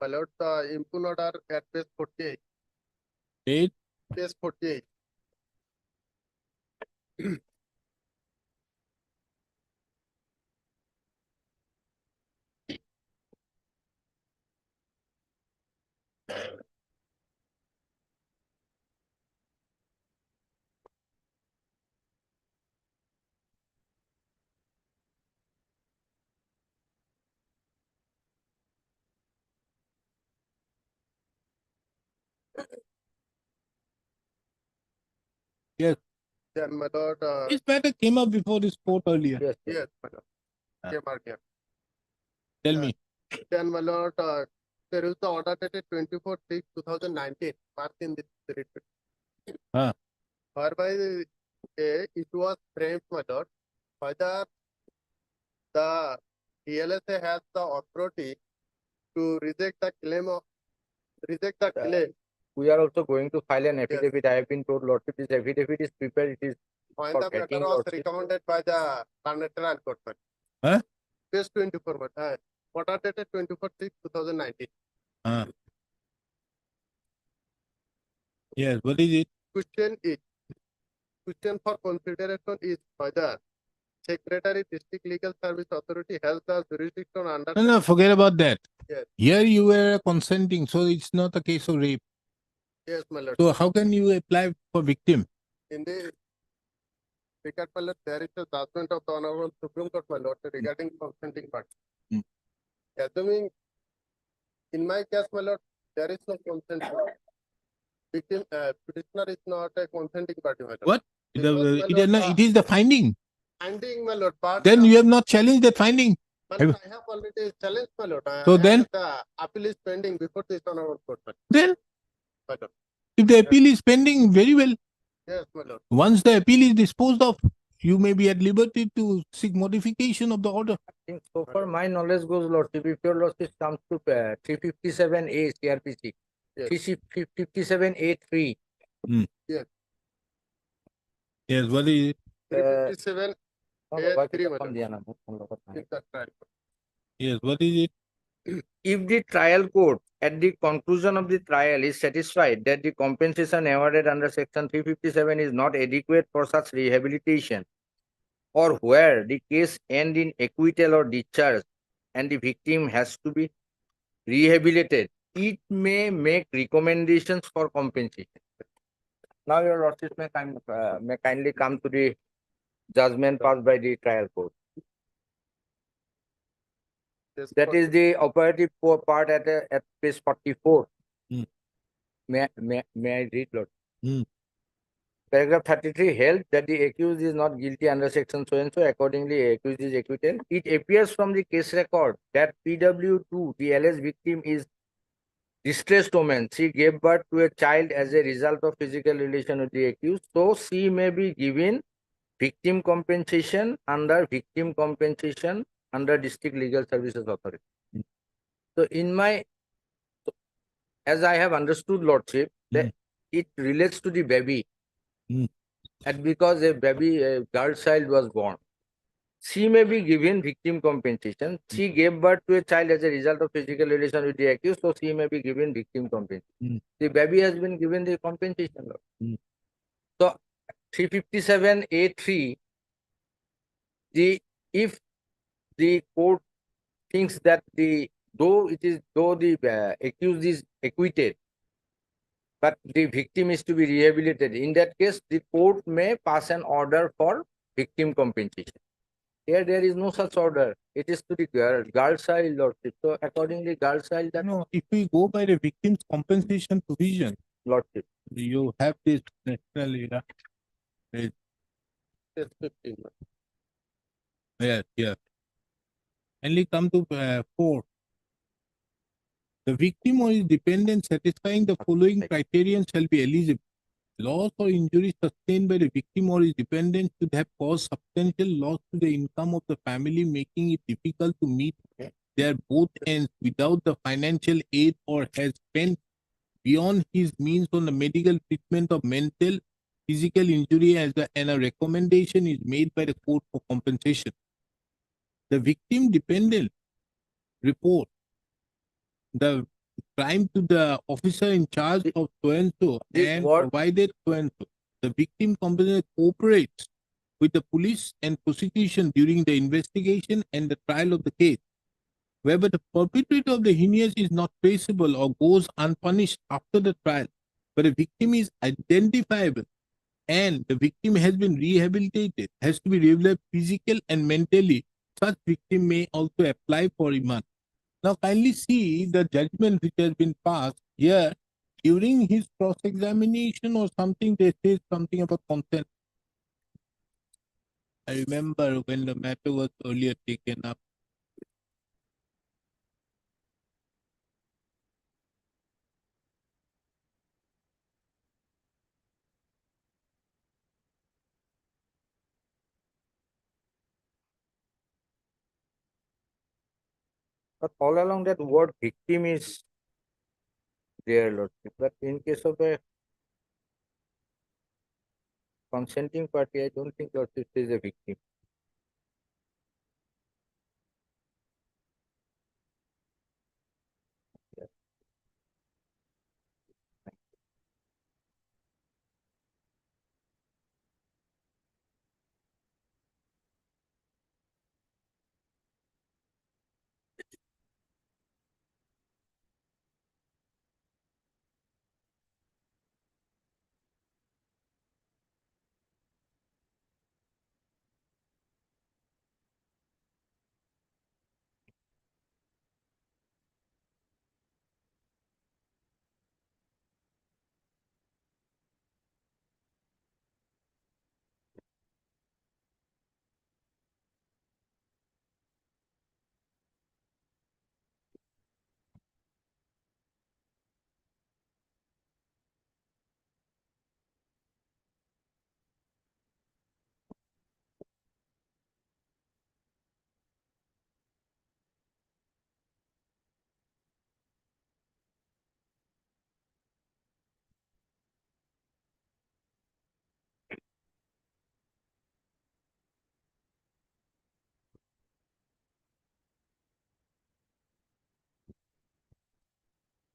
My lord, the impugn order at page 48. Date? Page 48. Yes. Then my lord, This matter came up before this court earlier. yes, my lord. Came out here. Tell me. Then my lord, there is the order dated 24/6/2019, marked in this report. Huh. Whereby it was framed, my lord, whether the DLSA has the authority to reject the claim. We are also going to file an affidavit. I have been told, Lordship, this affidavit is prepared. It is When for the matter tracking, was Lordship. recommended by the Contractual Court. Huh? Page 24, order dated 24/6/2019. Yes, what is it? Question for consideration is whether Secretary District Legal Service Authority has the jurisdiction under. No, forget about that. Yes. Here you were consenting, so it's not a case of rape. Yes, my lord. So how can you apply for victim? In the regard, my lord, there is a judgment of the Honorable Supreme Court, my lord, regarding consenting party. Hmm. Assuming, in my case, my lord, there is no consent. Victim, petitioner is not a consenting party, my lord. What? Because, my lord, It is the finding. finding, my lord, but Then you have not challenged that finding. my lord, I have already challenged, my lord. So And then? the appeal is pending before this Honorable Court, my Then, lord. if the appeal is pending, very well. Yes, my lord. Once the appeal is disposed of, you may be at liberty to seek modification of the order. I think so far my knowledge goes, Lordship, if your Lordship comes to 357A CRPC, Yes. 357A3. Yes. Yes, what is it? 357 A3, my lord. If Is that right? Yes, what is it? the trial court at the conclusion of the trial is satisfied that the compensation awarded under section 357 is not adequate for such rehabilitation, or where the case end in acquittal or discharge and the victim has to be rehabilitated, it may make recommendations for compensation. Now your Lordship may kindly come to the judgment passed by the trial court. Yes, That is the operative part at page 44. Hmm. May I read, Lord? Paragraph 33 held that the accused is not guilty under section so and so. Accordingly, accused is acquitted. It appears from the case record that PW2, the alleged victim, is distressed woman. She gave birth to a child as a result of physical relation with the accused. So she may be given victim compensation under District Legal Services Authority. So in my, as I have understood, Lordship, that it relates to the baby. And because a baby, a girl child was born, she may be given victim compensation. She gave birth to a child as a result of physical relation with the accused, so she may be given victim compensation. The baby has been given the compensation. Lord. So 357A3, if the court thinks that though the accused is acquitted, but the victim is to be rehabilitated, in that case, the court may pass an order for victim compensation. Here, there is no such order. It is to the girl child, Lordship. So, accordingly, girl child. No, if we go by the victim's compensation provision, Lordship, you have this national era. Yeah. Only come to 4. The victim or his dependent satisfying the following criterion shall be eligible. Loss or injury sustained by the victim or his dependent should have caused substantial loss to the income of the family, making it difficult to meet their both ends without the financial aid, or has spent beyond his means on the medical treatment of mental, physical injury, and a recommendation is made by the court for compensation. The victim dependent report the crime to the officer in charge of so and so and provided so and so. The victim company cooperates with the police and prosecution during the investigation and the trial of the case. Wherever the perpetrator of the heinous is not traceable or goes unpunished after the trial, but the victim is identifiable and the victim has been rehabilitated, has to be rehabilitated physically and mentally, such victim may also apply for remand. Now, kindly see the judgment which has been passed here during his cross-examination or something. They say something about consent. I remember when the matter was earlier taken up. but all along that word victim is there, Lordship. But in case of a consenting party, I don't think Lordship is a victim.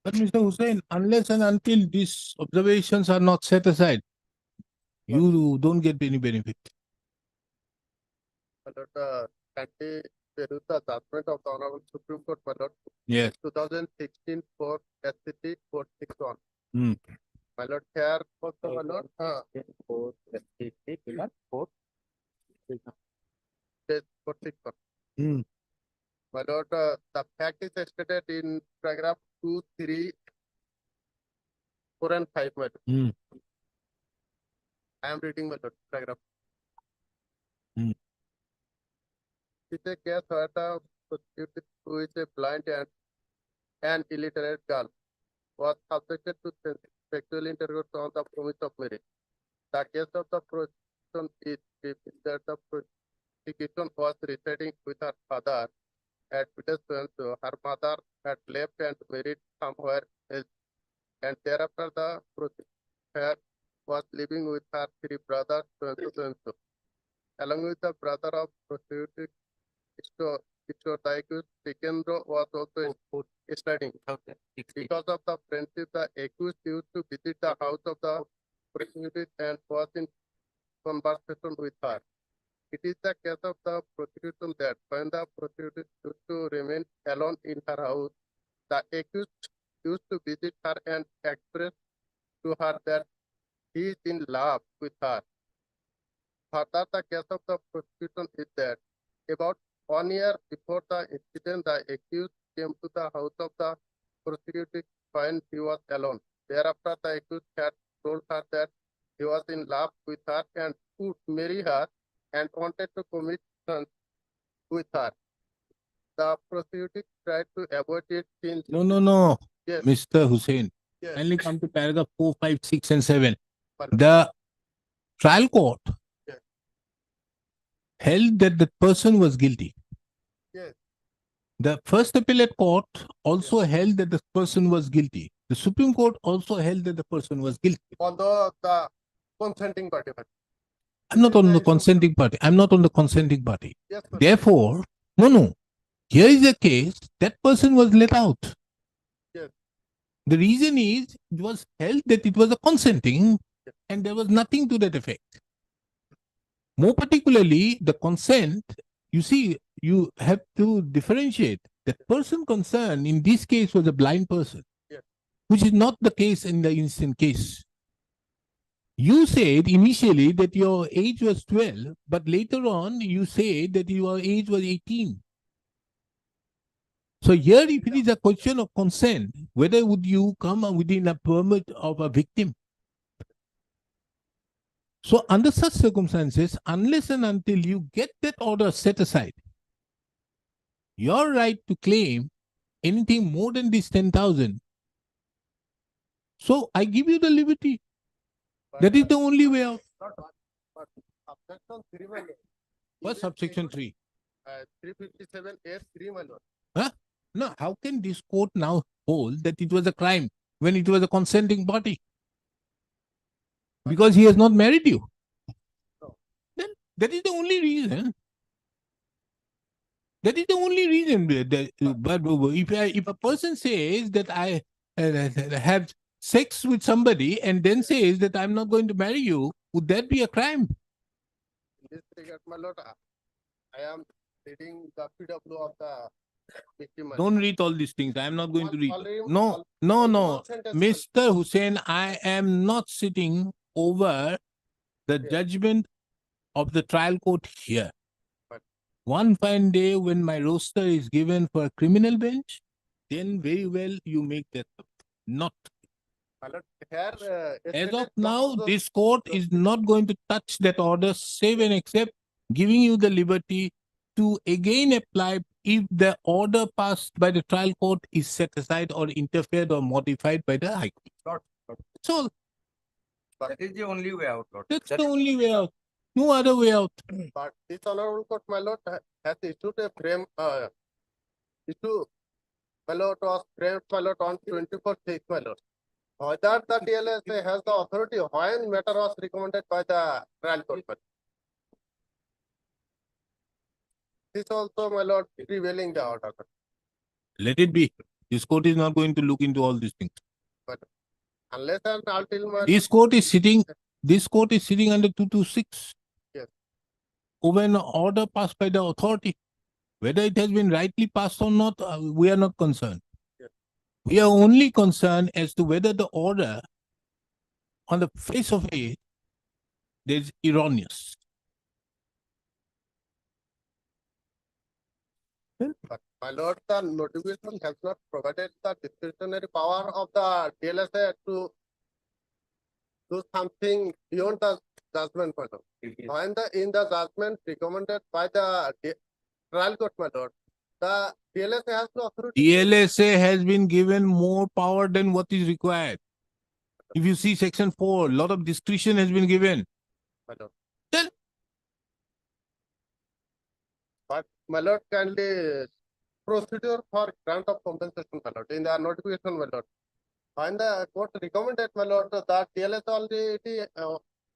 But Mr. Hussain, unless and until these observations are not set aside, you don't get any benefit. There is the judgment of the Honorable Supreme Court, my lord. Yes. 2016 for SCT 461. My lord, here was the my lord. 461. My lord, the fact is stated in paragraph 2, 3, 4, and 5, my lord. I am reading my Lord, paragraph. Hmm. It's a case where the prosecuted who is a blind and an illiterate girl was subjected to sexual intercourse on the promise of marriage. The case of the prosecution is that the prosecution was residing with her father at Petition, so her mother had left and married somewhere else, and thereafter the prosecutor was living with her three brothers, so. Along with the brother of prosecuted the accused Sikendra was also studying. Because of the friendship, the accused used to visit the house of the prosecuted and was in conversation with her. It is the case of the prosecution that when the prosecuted used to remain alone in her house, the accused used to visit her and express to her that he is in love with her. Further, the case of the prosecution is that about 1 year before the incident, the accused came to the house of the prosecuted when he was alone. Thereafter, the accused had told her that he was in love with her and would marry her and wanted to commit sons with her. The prosecuted tried to avoid it since. No. Yes. Mr. Hussain, Yes. kindly come to paragraph 4, 5, 6, and 7. The trial court Yes. held that the person was guilty. Yes. The first appellate court also held that the person was guilty. The Supreme Court also held that the person was guilty. Although the consenting party. I'm not on the consenting party. I'm not on the consenting party. Yes, sir. Therefore, no. Here is a case, that person was let out. Yes. The reason is, it was held that it was a consenting and there was nothing to that effect. More particularly, the consent, you see, you have to differentiate. The person concerned in this case was a blind person, Yes. which is not the case in the instant case. You said initially that your age was 12, but later on you said that your age was 18. So here, if it is a question of consent, whether would you come within a permit of a victim? So under such circumstances, unless and until you get that order set aside, your right to claim anything more than this 10,000. So I give you the liberty. That is the only way out. Subsection 3, my lord. What subsection 3? 357A3, my lord. Huh? No, how can this court now hold that it was a crime when it was a consenting party? Because he has not married you. Then that is the only reason. That is the only reason. But if a person says that I have sex with somebody and then says that I'm not going to marry you, would that be a crime? In this regard, my lord, I am reading the PW of the victim. Don't read all these things. I am not going to read. Already- No. Mr. Hussain, I am not sitting over the judgment of the trial court here. One fine day when my roster is given for a criminal bench, then very well you make that. Not. My lord, here, As of now, this court is not going to touch that order, save and except giving you the liberty to again apply if the order passed by the trial court is set aside or interfered or modified by the High Court. That's all. That is the only way out, Lord. That's the only way out. No other way out. But this honorable court, my lord, has issued a frame, my lord, was framed, my lord, on 24/6, my lord. Whether the DLSA has the authority when matter was recommended by the trial court. This also, my lord, prevailing the order. Let it be. This court is not going to look into all these things. But unless and until my This court is sitting under 226. Yes. Over an order passed by the authority. Whether it has been rightly passed or not, we are not concerned. Yes. We are only concerned as to whether the order on the face of it is erroneous. But my lord, the notification has not provided the discretionary power of the DLSA to do something beyond the judgment, my lord. When in the judgment recommended by the trial court, my lord, the DLSA has no authority. DLSA has been given more power than what is required. If you see section 4, a lot of discretion has been given. My lord. Then, but my lord, kindly procedure for grant of compensation, my lord, in the notification, my lord. When the court recommended, my lord, that DLSA already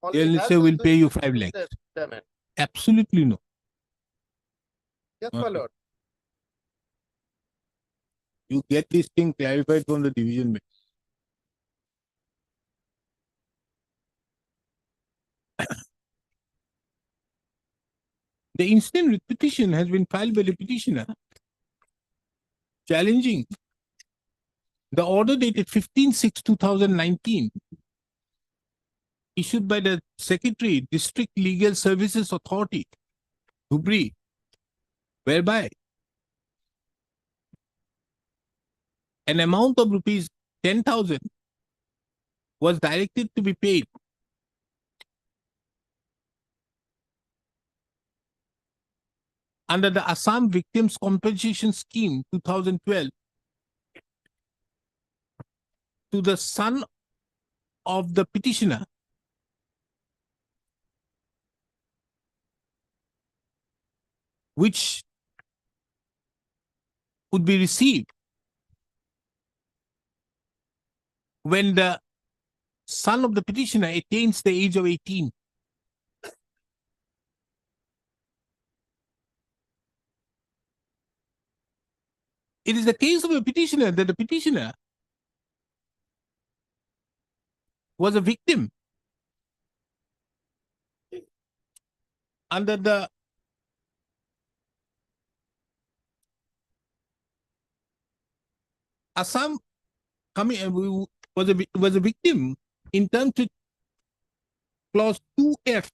only has DLSA will to pay you do 5 lakhs. payment. Absolutely no. Yes, my lord. You get this thing clarified from the division bench. The instant writ petition has been filed by the petitioner challenging the order dated 15/6/2019 issued by the Secretary, District Legal Services Authority, Dhubri, whereby an amount of rupees 10,000 was directed to be paid under the Assam Victims Compensation Scheme 2012 to the son of the petitioner, which would be received when the son of the petitioner attains the age of 18. It is the case of a petitioner that the petitioner was a victim under the Assam was a victim in terms of clause 2F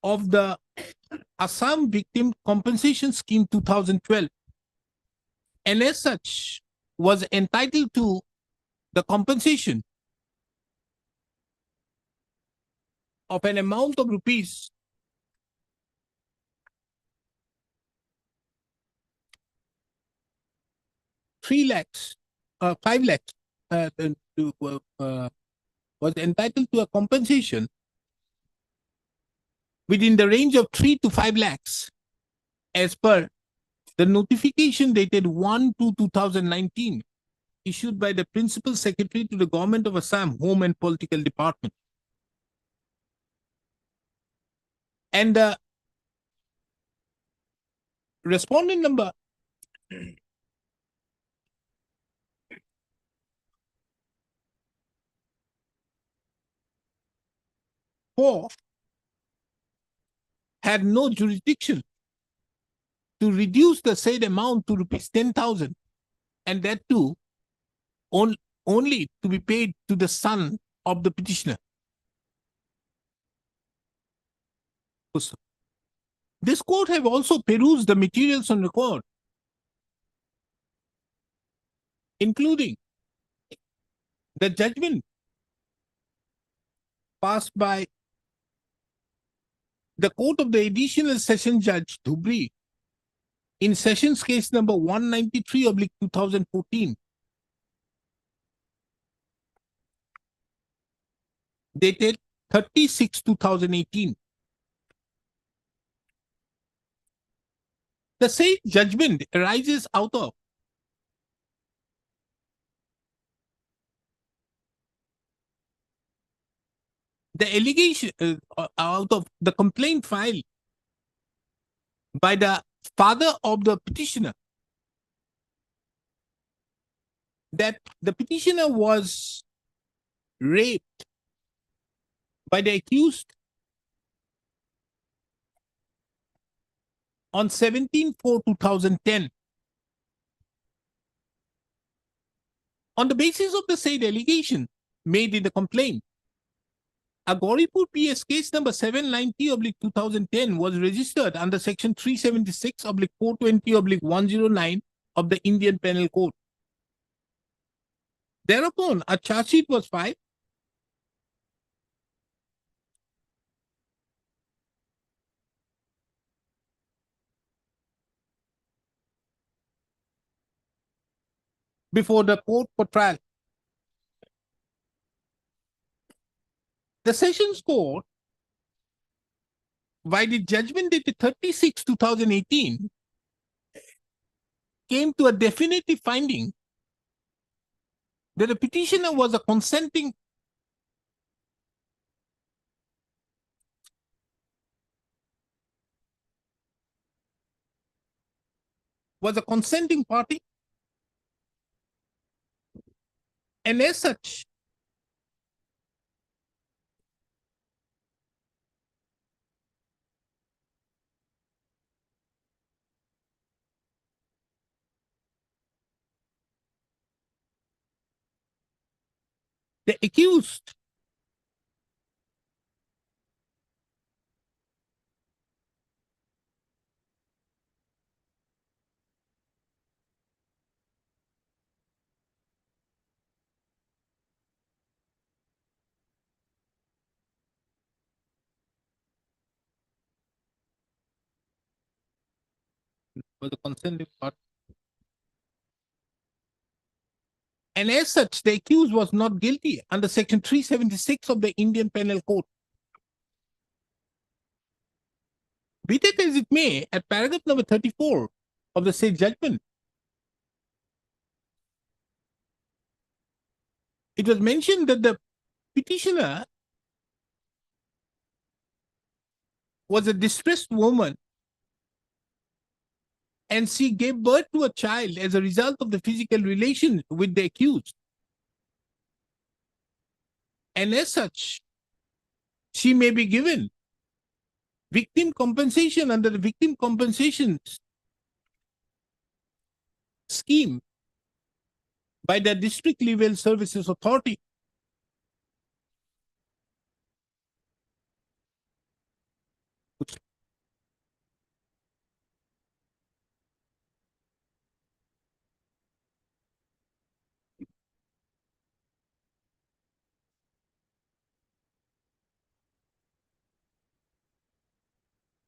of the Assam Victim Compensation Scheme 2012, and as such was entitled to the compensation of an amount of rupees 3 lakhs, 5 lakhs, was entitled to a compensation within the range of 3 to 5 lakhs as per the notification dated 1/2/2019 issued by the Principal Secretary to the Government of Assam Home and Political Department. And the respondent number four had no jurisdiction to reduce the said amount to rupees 10,000, and that too only to be paid to the son of the petitioner. This court have also perused the materials on record, including the judgment passed by the Court of the Additional Session Judge Dhubri in Sessions Case number 193/2014, dated 30/6/2018. The said judgment arises out of the allegation, out of the complaint filed by the father of the petitioner, that the petitioner was raped by the accused on 17/4/2010. On the basis of the said allegation made in the complaint, a Gauripur PS case number 790/2010 was registered under section 376/420/109 of the Indian Penal Code. Thereupon, a charge sheet was filed before the court for trial. The Sessions Court, by the judgment dated 30/6/2018, came to a definitive finding that the petitioner was a consenting party, and as such, the accused was a consenting party. And as such, the accused was not guilty under Section 376 of the Indian Penal Code. Be that as it may, at paragraph number 34 of the said judgment, it was mentioned that the petitioner was a distressed woman and she gave birth to a child as a result of the physical relation with the accused. And as such, she may be given victim compensation under the victim compensation scheme by the District Legal Services Authority.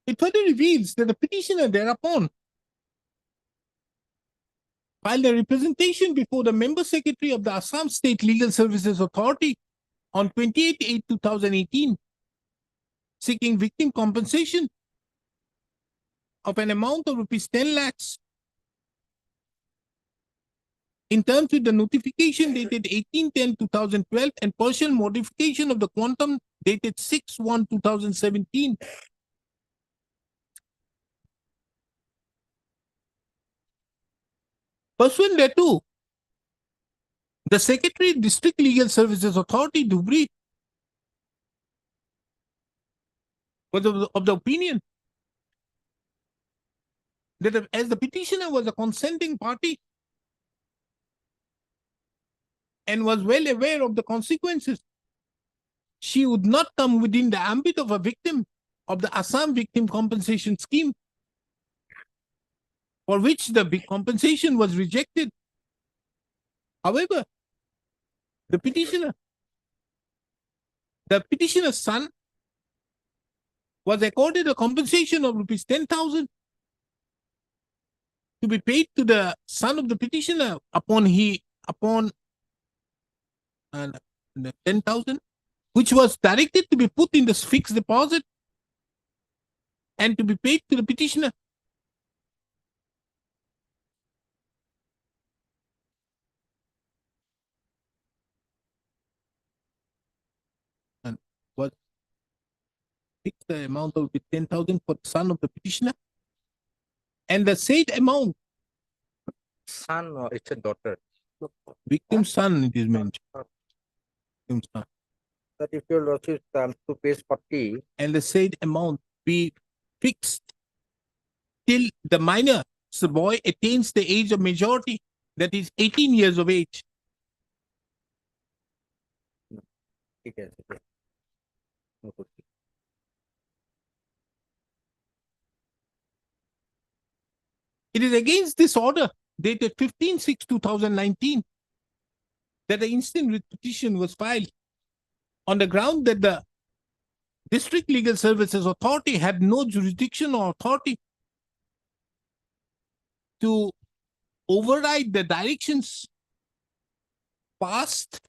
It further reveals that the petitioner thereupon filed a representation before the member secretary of the Assam State Legal Services Authority on 28/8/2018, seeking victim compensation of an amount of rupees 10 lakhs in terms with the notification dated 18/10/2012 and partial modification of the quantum dated 6/1/2017. Pursuant thereto, the Secretary District Legal Services Authority, Dhubri, was of the opinion that as the petitioner was a consenting party and was well aware of the consequences, she would not come within the ambit of a victim of the Assam Victim Compensation Scheme, for which the big compensation was rejected. However, the petitioner's son was accorded a compensation of rupees 10,000 to be paid to the son of the petitioner upon the 10,000, which was directed to be put in the fixed deposit and to be paid to the petitioner. And was fixed the amount of 10,000 for the son of the petitioner, and the said amount, Son or it's a daughter. victim's son, it is mentioned. Victim's son. That if your lordship comes to page 40, and the said amount be fixed till the minor, the boy attains the age of majority, that is 18 years of age. ठीक है, ठीक है. No good. It is against this order dated 15/6/2019 that the instant writ petition was filed on the ground that the District Legal Services Authority had no jurisdiction or authority to override the directions passed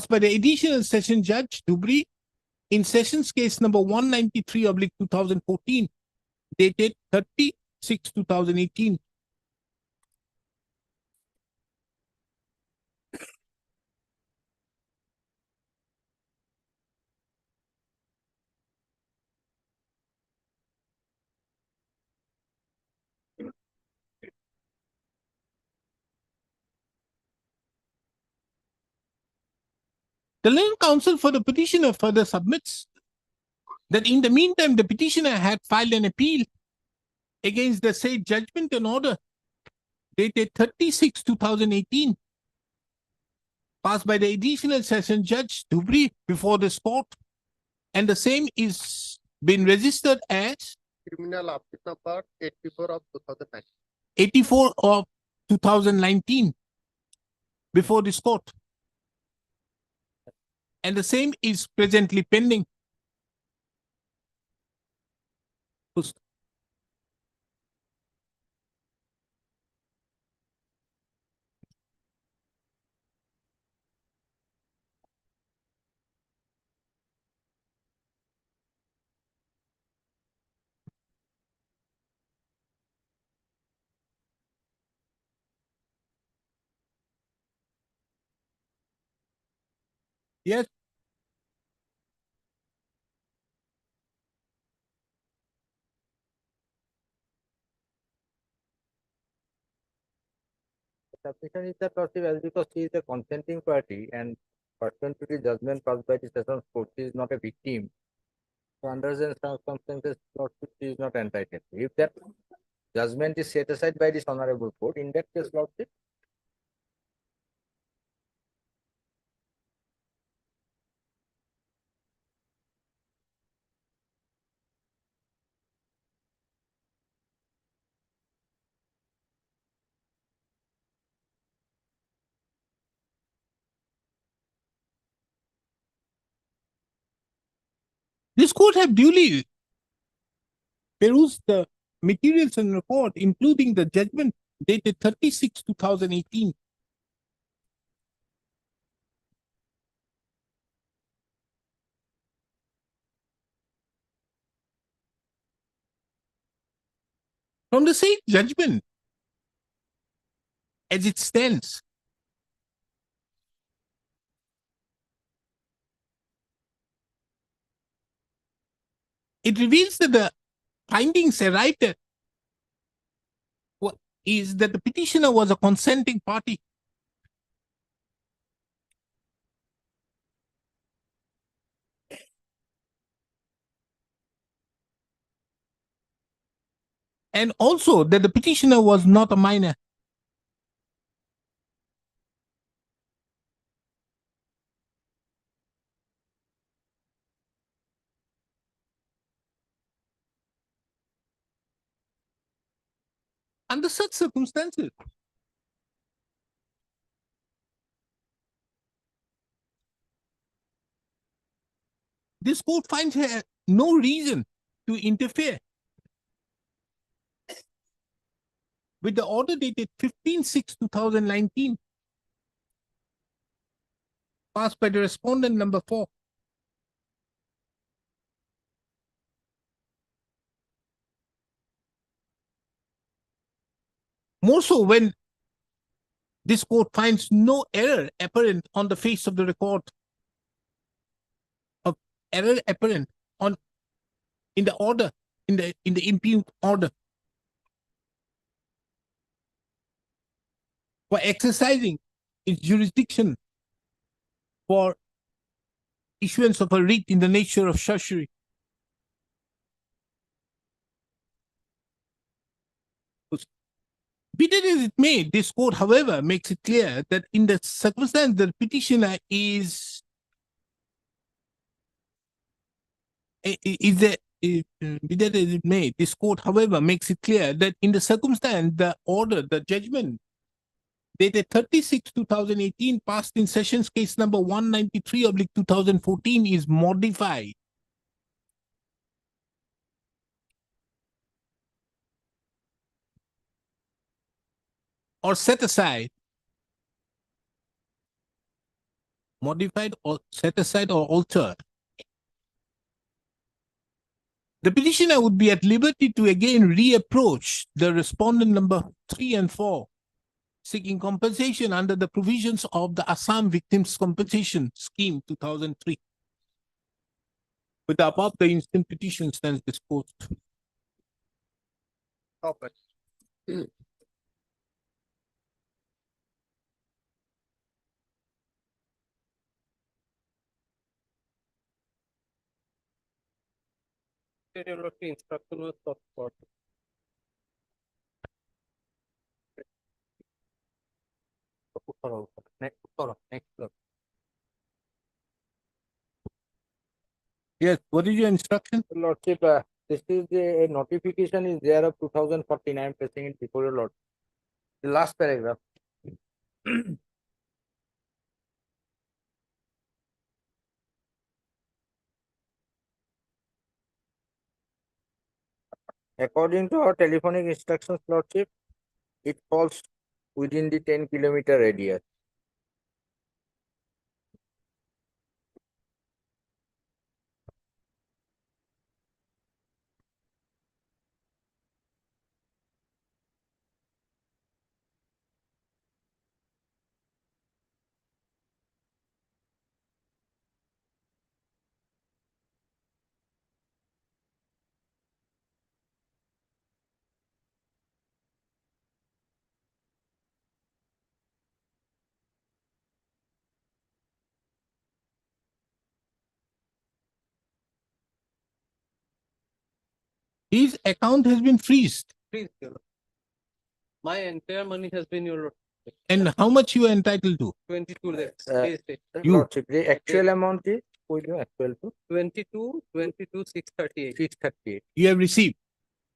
by the additional session judge Dubri in sessions case number 193/2014, dated 30/6/2018. The learned counsel for the petitioner further submits that in the meantime, the petitioner had filed an appeal against the said judgment and order dated 30/6/2018, passed by the additional session judge Dubri before this court, and the same is been registered as Criminal appeal number 84 of 2009. 84 of 2019 before this court. And the same is presently pending. Yes. Submission is the possible because she is a consenting party and pursuant to the judgment passed by the sessions court, she is not a victim. So under the circumstances, lordship, she is not entitled. If that judgment is set aside by this honorable court, in that case, lordship, This court have duly perused the materials and report, including the judgment dated 30/6/2018. From the same judgment, as it stands, it reveals that the findings arrived at is that the petitioner was a consenting party. And also that the petitioner was not a minor. Under such circumstances, this court finds no reason to interfere with the order dated 15/6/2019, passed by the respondent number 4. More so when this court finds no error apparent on the face of the record, of error apparent in the order, in the impugned order, for exercising its jurisdiction for issuance of a writ in the nature of certiorari. Be that as it may, this court, however, makes it clear that in the circumstance the petitioner is be that as it may, this court, however, makes it clear that in the circumstance, the order, the judgment dated 30/6/2018, passed in sessions case number 193/2014, is modified or set aside, modified or set aside or altered, the petitioner would be at liberty to again reapproach the respondent number 3 and 4, seeking compensation under the provisions of the Assam Victims Compensation Scheme 2003. With the above, the instant petition stands disposed. Okay. Instruction was sought. Next. Yes, what is your instruction? Lordship, this is a notification is there of 2014. I am placing it before your lord. The last paragraph. According to our telephonic instructions, Lordship, it falls within the 10-kilometer radius. His account has been freezed. Please, Your Lord. My entire money has been your And how much you are entitled to? 22 lakhs. You. Lordship, the actual amount is actual to 22, 638. 638. You have received.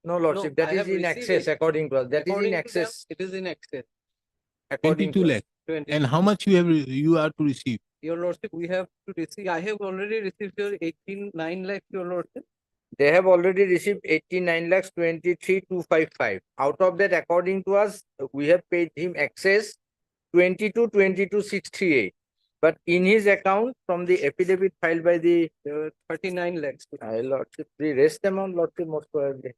No, Lordship, No, that I is have in received excess it. according to us. That is According in to them, excess. it is in excess. According 22 to lakh. 20. And how much you are to receive? Your Lordship, we have to receive. I have already received your 18.9 lakhs, Your Lordship. They have already received 89 lakhs 23,255. Out of that, according to us, we have paid him excess 22,638. But in his account, from the affidavit filed by the 39 lakhs. Lordship, the rest amount, Lordship, most probably.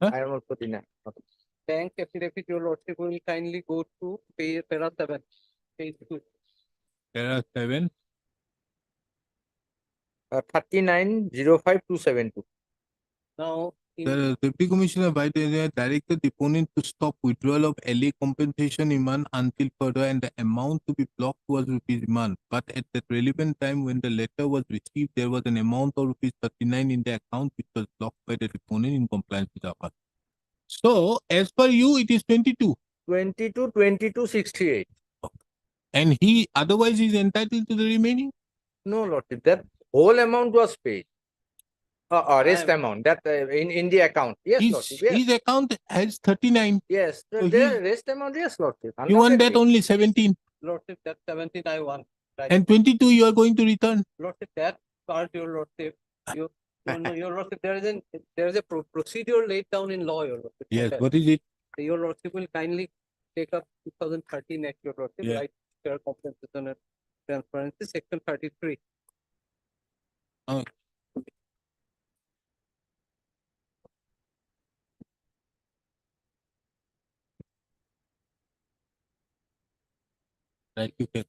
Huh? I am not 49. Okay. Bank affidavit, Your Lordship, will kindly go to para 7. Page 2. There are 7. 39,05,272. Now, The Deputy Commissioner by the directed the opponent to stop withdrawal of LA compensation demand until further, and the amount to be blocked was rupees demand. But at that relevant time when the letter was received, there was an amount of rupees 39 in the account which was blocked by the opponent in compliance with our. So, as per you, it is 22. 22,68. And he otherwise is entitled to the remaining? No, Lordship, that whole amount was paid. Rest amount that in the account. Yes, Lordship. Yes. His account has 39. Yes, So the rest amount, yes, Lordship. You want that 100%. only 17. Lordship, that 17 I want. Right. And 22 you are going to return. Lordship, that part, Your Lordship, Your Lordship, there is a procedure laid down in law, Your Lordship. Yes, what is it? Your Lordship will kindly take up 2013 Act, Your Lordship, Yeah. right? Fair compensation and transparency, section 33. Oh. Right, you can.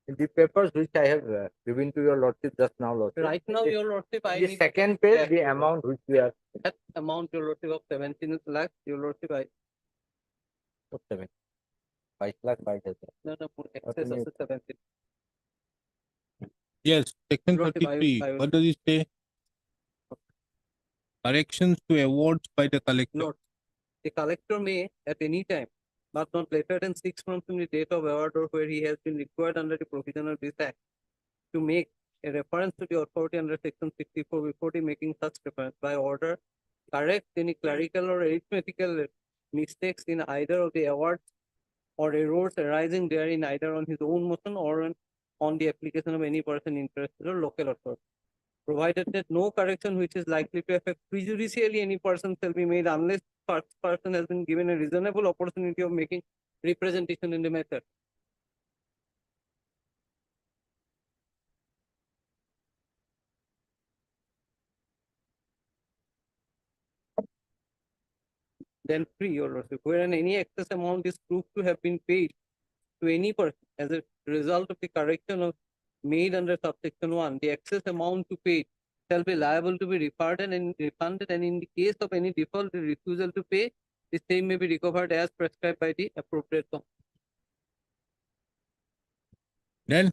The papers which I have given to your Lordship just now, Lordship. Right now, Your Lordship, I The need second page, the amount which we are. that amount, Your Lordship, of 17 lakhs, Your Lordship, I 7. 5 lakh, 5 lakh. no, excess of 17. Yes, section Lordship, 33. I will- What does it say? Corrections to awards by the collector. Note, the collector may at any time, but not later than 6 months from the date of award or where he has been required under the provision of this act to make a reference to the authority under section 64 before the making such reference by order, correct any clerical or arithmetical mistakes in either of the awards or errors arising therein either on his own motion or on the application of any person interested or local authority. Provided that no correction which is likely to affect prejudicially any person shall be made unless such person has been given a reasonable opportunity of making representation in the matter. Then 3, Your Lordship, wherein any excess amount is proved to have been paid to any person as a result of the correction of made under subsection 1, the excess amount to pay shall be liable to be refunded, and in the case of any default or refusal to pay, the same may be recovered as prescribed by the appropriate company. Then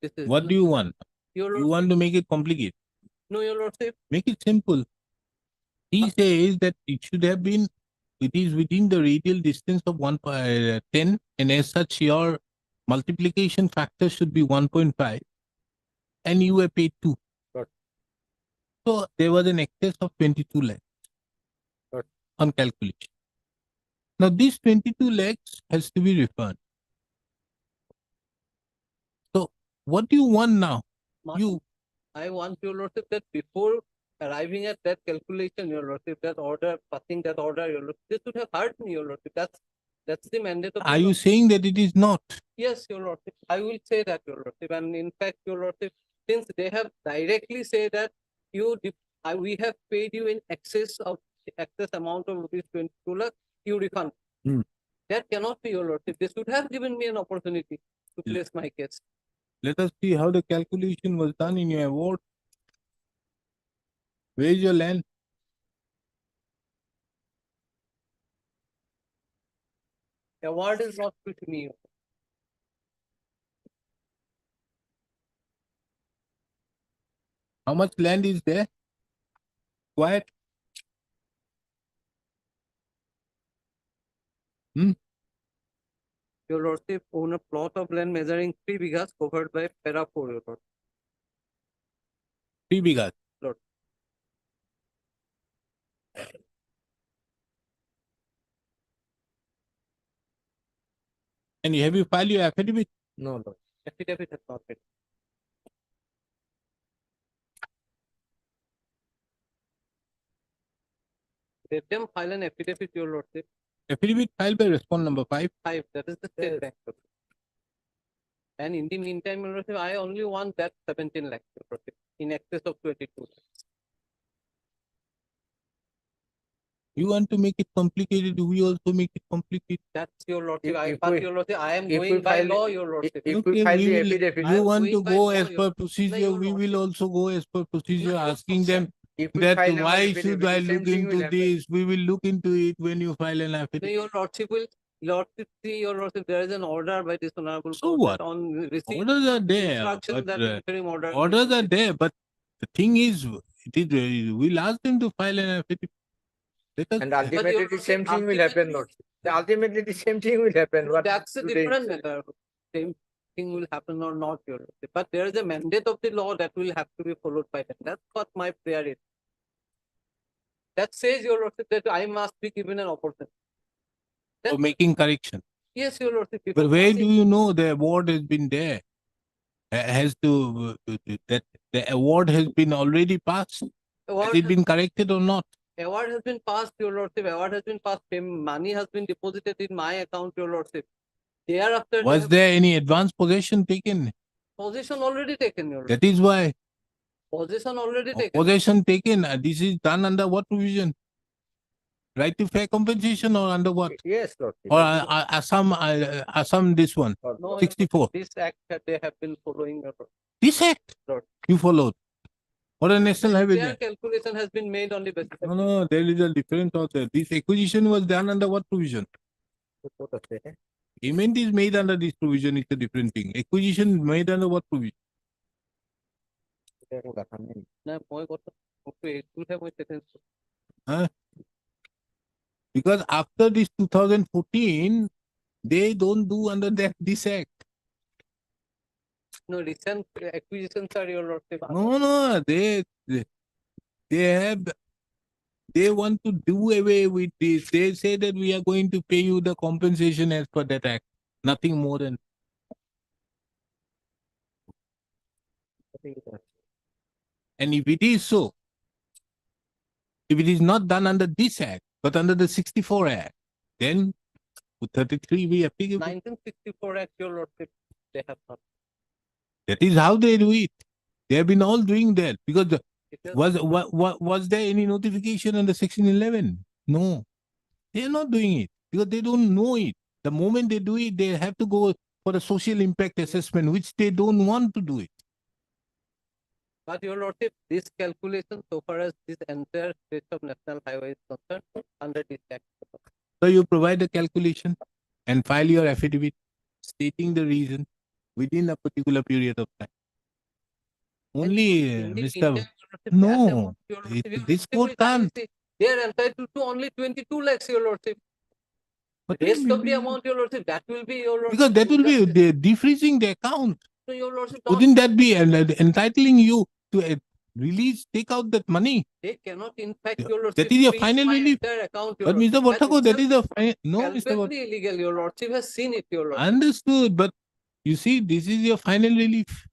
This is what do you want? Your You want to make it complicated? No, Your Lordship. Make it simple. He says that it should have been, it is within the radial distance of 10, and as such your multiplication factor should be 1.5, and you were paid 2. Right. So there was an excess of 22 lakhs Right. on calculation. Now this 22 lakhs has to be returned. So what do you want now? I want, Your Lordship, that before arriving at that calculation, Your Lordship, that order, passing that order, Your Lordship, this would have hurt me, Your Lordship. That's the mandate of the Are you law. saying that it is not? Yes, Your Lordship. I will say that, Your Lordship. And in fact, Your Lordship, since they have directly said that we have paid you in excess amount of rupees 22 lakh, you refund. That cannot be, Your Lordship. They should have given me an opportunity to place my case. Let us see how the calculation was done in your award. Where is your land? Award is not with me. How much land is there? Quiet. Your Lordship, own a plot of land measuring 3 bighas covered by para 4, Your Lord. 3 bighas. Lord. And have you filed your affidavit? No, Lord. Affidavit has not been. Let them file an affidavit, Your Lordship. Affidavit filed by respondent number 5. 5, that is the state bank. And in the meantime, Your Lordship, I only want that 17 lakhs, Your Lordship, in excess of 22. You want to make it complicated, we also make it complicated. That's Your Lordship. Your Lordship, I am if we going by file- law, Your Lordship. If we file the affidavit, You want to going by go law, as Your per Lordship. procedure, we will also go as per procedure, asking them if we that file our why affidavit, should the I same look thing will into happen. this? We will look into it when you file an No, affidavit. Your Lordship will, see, Your Lordship, there is an order by this honorable So court what? that on receipt Orders are there, instruction but that interim order. orders are there, but the thing is, we'll ask them to file an affidavit. And ultimately the same thing will happen, Lord. Ultimately the same thing will happen. What That's a today- different matter. Same thing will happen or not, Your Lordship. But there is a mandate of the law that will have to be followed by them. That's what my prayer is. That says, Your Lordship, that I must be given an opportunity. For making correction. Yes, Your Lordship. But where do you know the award has been there? Has to, that the award has been already passed? Has it been corrected or not? Award has been passed, Your Lordship. Award has been passed. Money has been deposited in my account, Your Lordship. Thereafter, Was there any advance possession taken? possession already taken, Your Lordship. That is why. Possession already taken. Possession taken. This is done under what provision? Right to fair compensation or under what? Yes, Lord. Or Assam this one? No, 64. This act that they have been following, Your Lordship. This act? Lord. You followed. What a national highway Their there. calculation has been made on the basis of No, there is a difference out there. This acquisition was done under what provision? Payment is made under this provision, it's a different thing. Acquisition is made under what provision? Huh? Because after this 2014, they don't do under this act. No, recent acquisitions are, Your Lordship. No, they have They want to do away with this. They say that we are going to pay you the compensation as per that act. Nothing more than. And if it is so, if it is not done under this act, but under the 64 act, then with 33 we applicable. 1964 Act, your lordship, they have not. That is how they do it. They have been all doing that because It is- was there any notification under section 11? No, they are not doing it because they don't know it. The moment they do it, they have to go for a social impact assessment, which they don't want to do it. But your lordship, this calculation, so far as this entire stretch of national highway is concerned, under this act. So you provide the calculation and file your affidavit stating the reason within a particular period of time. Only, In the Mr. Indian lordship, that No, amount, your lordship, your this lordship court is can't. ICC. They are entitled to only 22 lakhs, your lordship. But The then rest will of the be- amount, your lordship, that will be your lordship. Because that will be injustice. defreezing the account. So your lordship, Wouldn't that be entitling you to release, take out that money? they cannot, in fact, your lordship. That is your freeze final my relief. entire account, your But Mr. lordship. Bhattako, that itself is the final. No, Mr. Bhattako. palpably illegal, your lordship has seen it, your lordship. Understood, but you see, this is your final relief.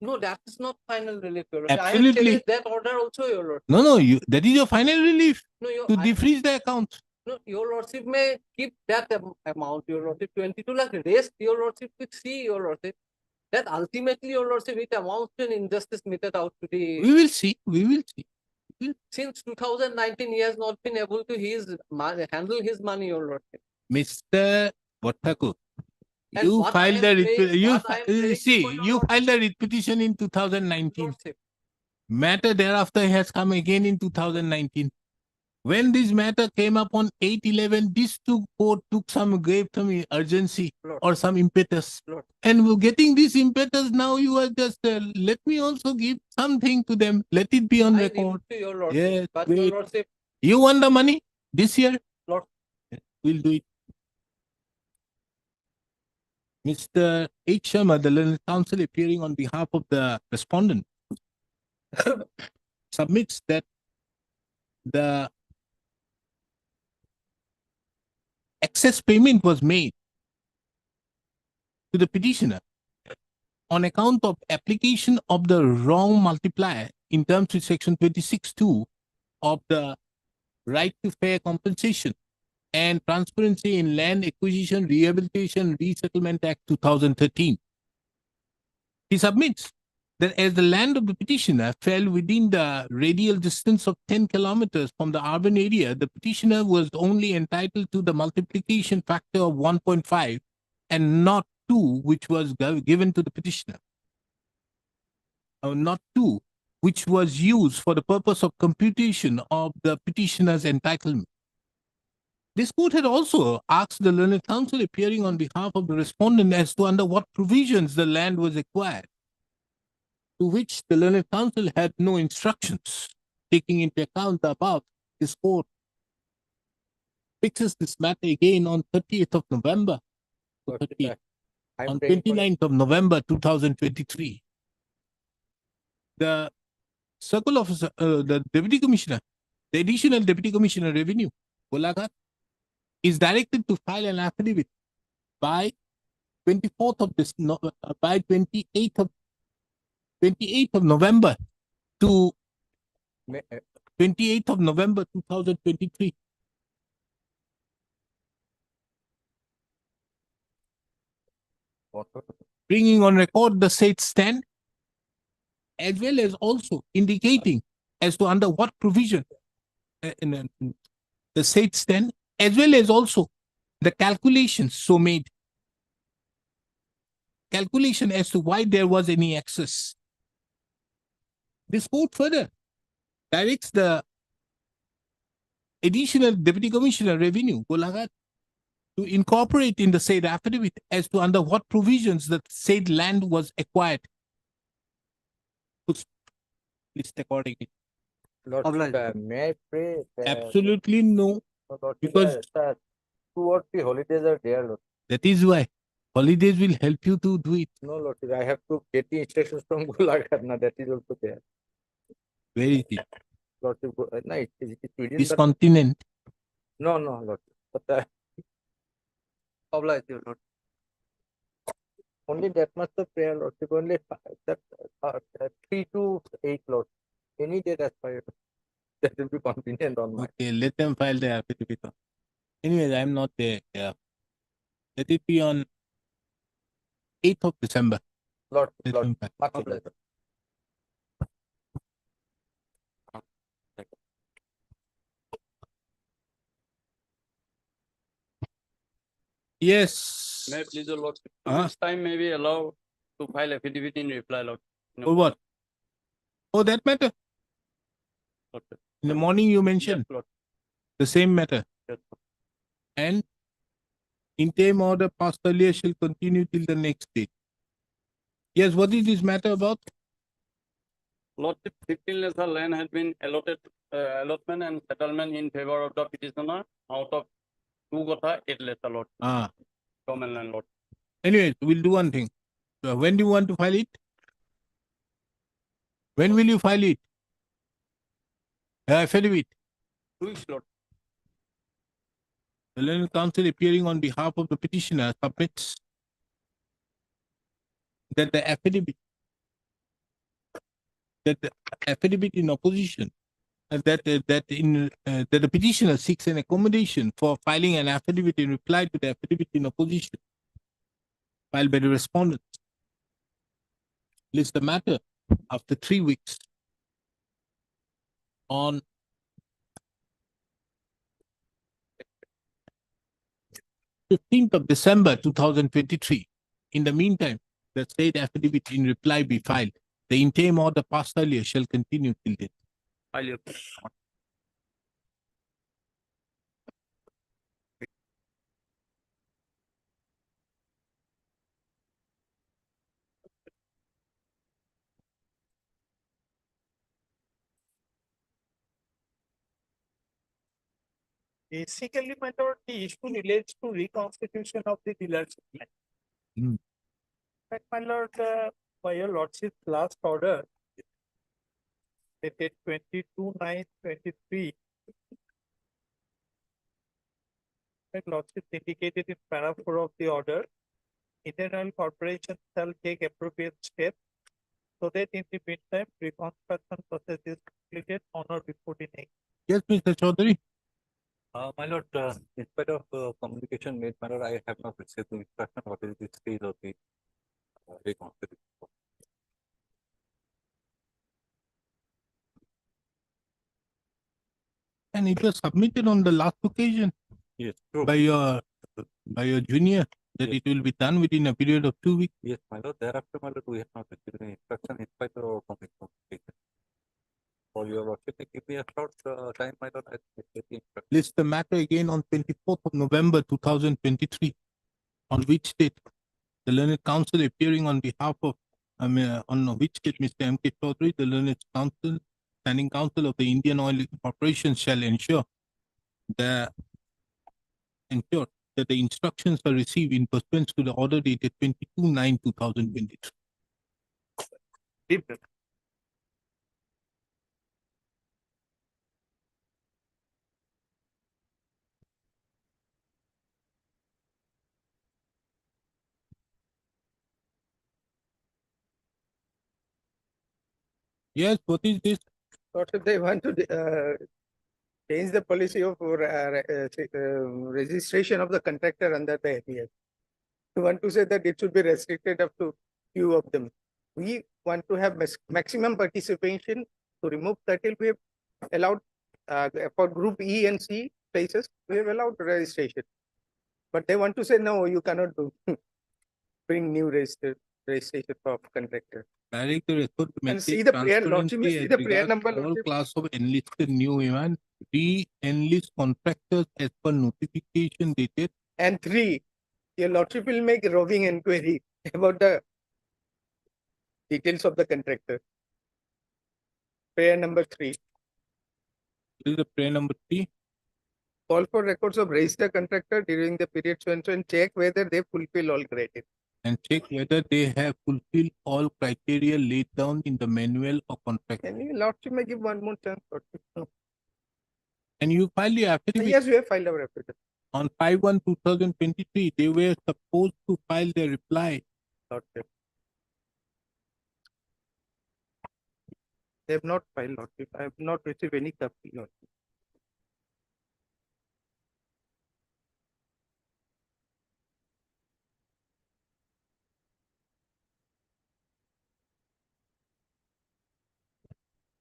No, that is not final relief, your lordship. I have Absolutely. challenged that order also, your lordship. No, that is your final relief No, to defreeze the account. No, your lordship may keep that amount, your lordship, 22 lakh. Rest, your lordship could see, your lordship, that ultimately, your lordship, it amounts to an injustice meted out to the. We will see. We will see. Since 2019, he has not been able to handle his money, your lordship. Mr. Bhattako, And you what I filed am the saying- what I am saying see, for your you lordship- filed a writ petition in 2019. Lordship. Matter thereafter has come again in 2019. When this matter came up on 8/11, this gave some urgency or some impetus. Lord. And we're getting this impetus now, you are just, let me also give something to them. Let it be on I record. leave it to your lordship. Yes, But your wait. lordship, You want the money this year? Lord. We'll do it. Mr. H. Sharma, the learned counsel appearing on behalf of the respondent, submits that the excess payment was made to the petitioner on account of application of the wrong multiplier in terms with section 26(2) of the Right to Fair Compensation and Transparency in Land Acquisition, Rehabilitation, Resettlement Act 2013. He submits that as the land of the petitioner fell within the radial distance of 10 kilometers from the urban area, the petitioner was only entitled to the multiplication factor of 1.5 and not 2, which was given to the petitioner. Not 2, which was used for the purpose of computation of the petitioner's entitlement. This court had also asked the learned counsel appearing on behalf of the respondent as to under what provisions the land was acquired, to which the learned counsel had no instructions. Taking into account the above, this court fixes this matter again on 30th of November, on 29th of November 2023. The circle officer, the deputy commissioner, the additional deputy commissioner revenue, Golaghat, is directed to file an affidavit by 28th of November to 28th of November 2023. Bringing on record the said stand, as well as also indicating as to under what provision the said stand, as well as also the calculations so made. Calculation as to why there was any excess. This court further directs the additional deputy commissioner revenue, Golaghat, to incorporate in the said affidavit as to under what provisions the said land was acquired. List accordingly. Lord, may I pray? Absolutely no. Because sir, 2 or 3 holidays are there, Lord. that is why holidays will help you to do it. No, Lord, I have to get the instructions from Golaghat. Now that is also there. Very deep. Lordship, no, it's within This the, continent. no, Lordship, but oblige you, Lord. Only that much of prayer, Lordship, only that 3 to 8, Lord. Any date as per that will be convenient on my. Okay, let them file the affidavit. Anyways, I'm not there. Yeah. Let it be on 8th of December. Lord, Let Lord, them file. much obliged. Yes. May I please, your Lordship, Uh-huh. this time may we allow to file affidavit in reply, Lord. No. For what? Oh, that matter. Lordship. In the morning you mentioned Yes, Lord. the same matter. Yes, Lord. And interim order passed earlier shall continue till the next date. Yes, what is this matter about? Lordship, 15 lesser land has been allotted, allotment and settlement in favor of the petitioner out of 2 gotha 8 lesser, Lord. Common land, Lord. Anyways, we'll do one thing. So when do you want to file it? When will you file it? Affidavit. 2 weeks, Lord. The learned counsel appearing on behalf of the petitioner submits that the affidavit in opposition that the petitioner seeks an accommodation for filing an affidavit in reply to the affidavit in opposition filed by the respondent lists the matter after 3 weeks on 15th of December 2023. In the meantime, the state affidavit in reply be filed. The interim order passed earlier shall continue till date. File your Basically, my lord, the issue relates to reconstitution of the dealership land. But my lord, by your lordship's last order, dated 22/9/23, my lordship indicated in paragraph 4 of the order, Interim Corporation shall take appropriate steps so that in the meantime, reconstruction process is completed on or before the next. Yes, Mr. Chaudhary. My lord, in spite of communication made, my lord, I have not received the instruction what is the stage of the reconstitution. And it was submitted on the last occasion. Yes, by your junior that it will be done within a period of 2 weeks. Yes, my lord. Thereafter, my lord, we have not received any instruction in spite of our communication. For your lordship, give me a short time, my lord. I will get the instruction. List the matter again on 24th of November 2023, on which date the learned counsel appearing on behalf of, on which date Mr. M.K. Chaudhary, the learned counsel, standing counsel of the Indian Oil Corporation shall ensure that the instructions are received in pursuance to the order dated 22/9/2023. Yes, what is this? What if they want to change the policy of registration of the contractor under the APS? We want to say that it should be restricted up to few of them. We want to have maximum participation. To remove title, we have allowed for group E and C places, we have allowed registration. But they want to say, no, you cannot do bring new registration of contractor. Director report to And make see it the prayer, Lordship, transparently see as the prayer regards number, all Lordship. class of enlisted new women, re-enlist contractors as per notification dated. And 3, your Lordship will make a roving inquiry about the details of the contractor. Prayer number 3. This is the prayer number 3. Call for records of registered contractor during the period so and check whether they fulfill all criteria. and check whether they have fulfilled all criteria laid down in the manual or contract. Can you, Lordship, may give one more chance? Lordship? No. And you file the affidavit. Yes, we have filed our affidavit. On 5/1/2023, they were supposed to file their reply. Lordship. They have not filed, Lordship. I have not received any copy, Lordship.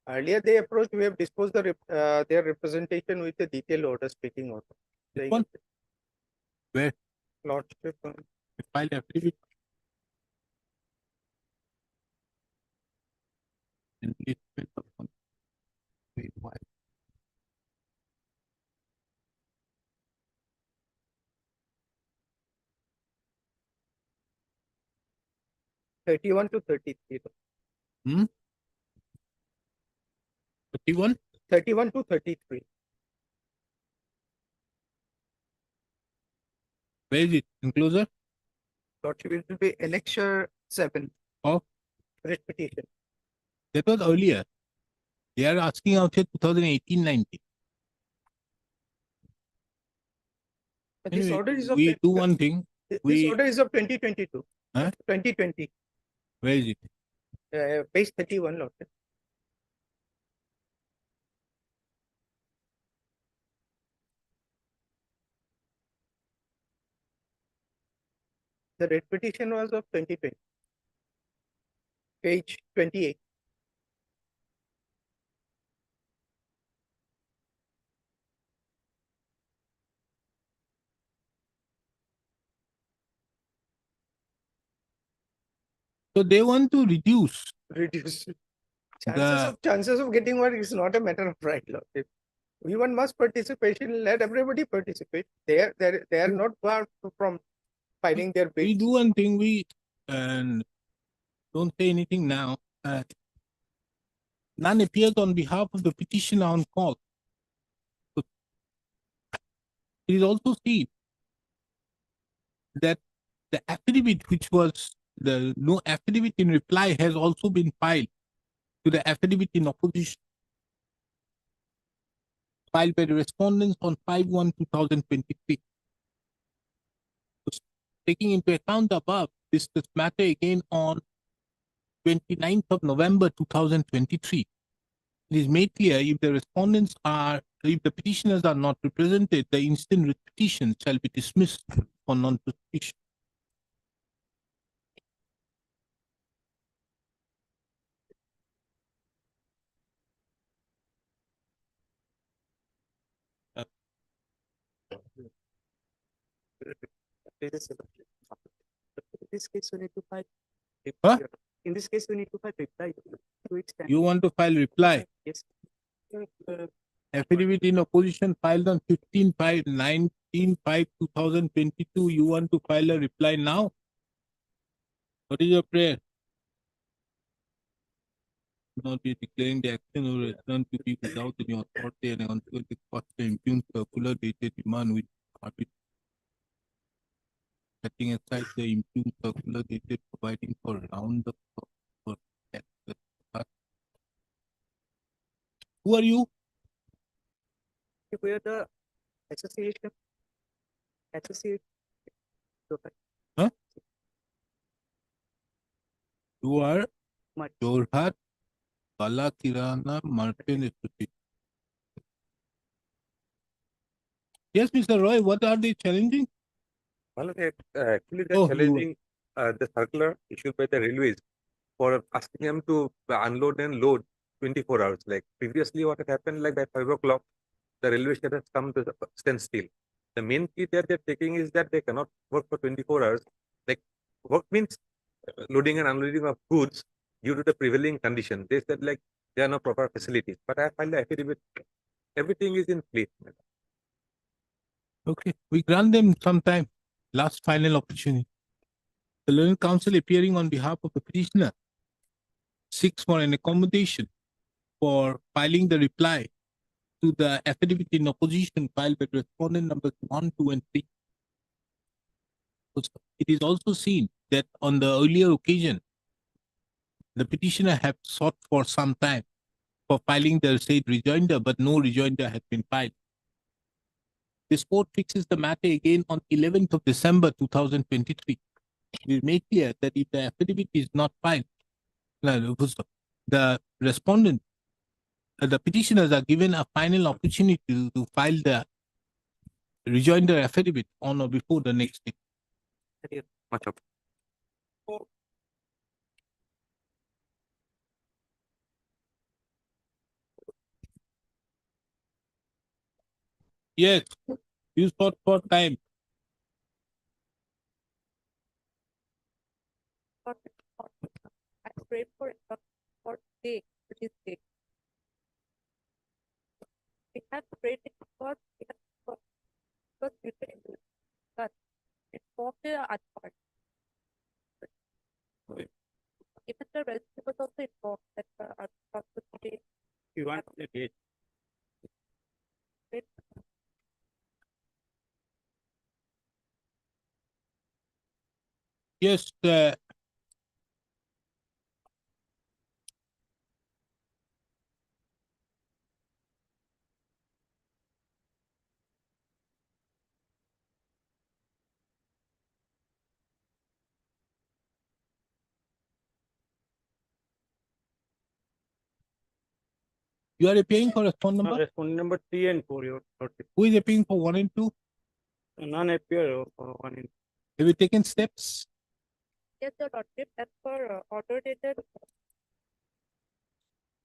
Earlier, they approached, we have disposed their representation with a detailed order, speaking order. Saying One. Where? Lordship. They filed affidavit. Enlistment of wait, why? '31 to 33. 31? 31 to 33. Where is it? Enclosure? Lordship, it will be annexure 7. Of? Writ petition. That was earlier. They are asking out here 2018-19. But this Anyway, order is of we do one thing. This order is of 2022. Huh? 2020. Where is it? Page 31, Lordship. The writ petition was of 2020. Page 28. So they want to reduce. Reduce. The Chances of getting work is not a matter of right, Lordship. Everyone must participation. Let everybody participate. They are not far from filing their bids. we do one thing. We and don't say anything now. None appears on behalf of the petitioner on call. So it is also seen that the affidavit, which was the no affidavit in reply, has also been filed to the affidavit in opposition, filed by the respondents on 5/1/2023. Taking into account the above, this matter again on 29th of November 2023. It is made clear if the petitioners are not represented, the instant writ petition shall be dismissed for non-prosecution. In this case, we need to file. Huh? In this case, we need to file reply to its You want to file reply? Yes. Affidavit in opposition filed on 15/5/19/5/2022. You want to file a reply now? What is your prayer? Not be declaring the action or return to be without any authority and consequently cost the impugned circular dated demand with arbitration. Setting aside the impugned circular dated providing for round the clock for access. Who are you? We are the association. Associate. Huh? You are Jorhat Kala Kirana Merchant Association. Yes, Mr. Roy, what are they challenging? Well, actually, they're Oh, challenging the circular issued by the railways for asking them to unload and load 24 hours. Like previously, what had happened, like by 5 o'clock, the railway shed has come to standstill. The main key that they're taking is that they cannot work for 24 hours. Like work means loading and unloading of goods due to the prevailing condition. They said like there are no proper facilities. But I find the affidavit, everything is in place. Okay, we grant them some time. Last final opportunity. The learned counsel appearing on behalf of the petitioner seeks for an accommodation for filing the reply to the affidavit in opposition filed by respondent numbers 1, 2, and 3. It is also seen that on the earlier occasion, the petitioner had sought for some time for filing the said rejoinder, but no rejoinder had been filed. This court fixes the matter again on 11th of December 2023. It is made clear that if the affidavit is not filed, the respondent, the petitioners are given a final opportunity to file the rejoinder affidavit on or before the next day. Much up. Yes, you sought for time. I prayed for day, which is day. We have prayed it because we have because we prayed it. But it's for the other part. Even the rest was also involved that our possibility. You want the date? Yes, you are appearing for respondent number? Respondent number 3 and 4, your notice. Who is appearing for 1 and 2? None appear for 1 and 2. Have you taken steps? Yes, the lordship, as per order dated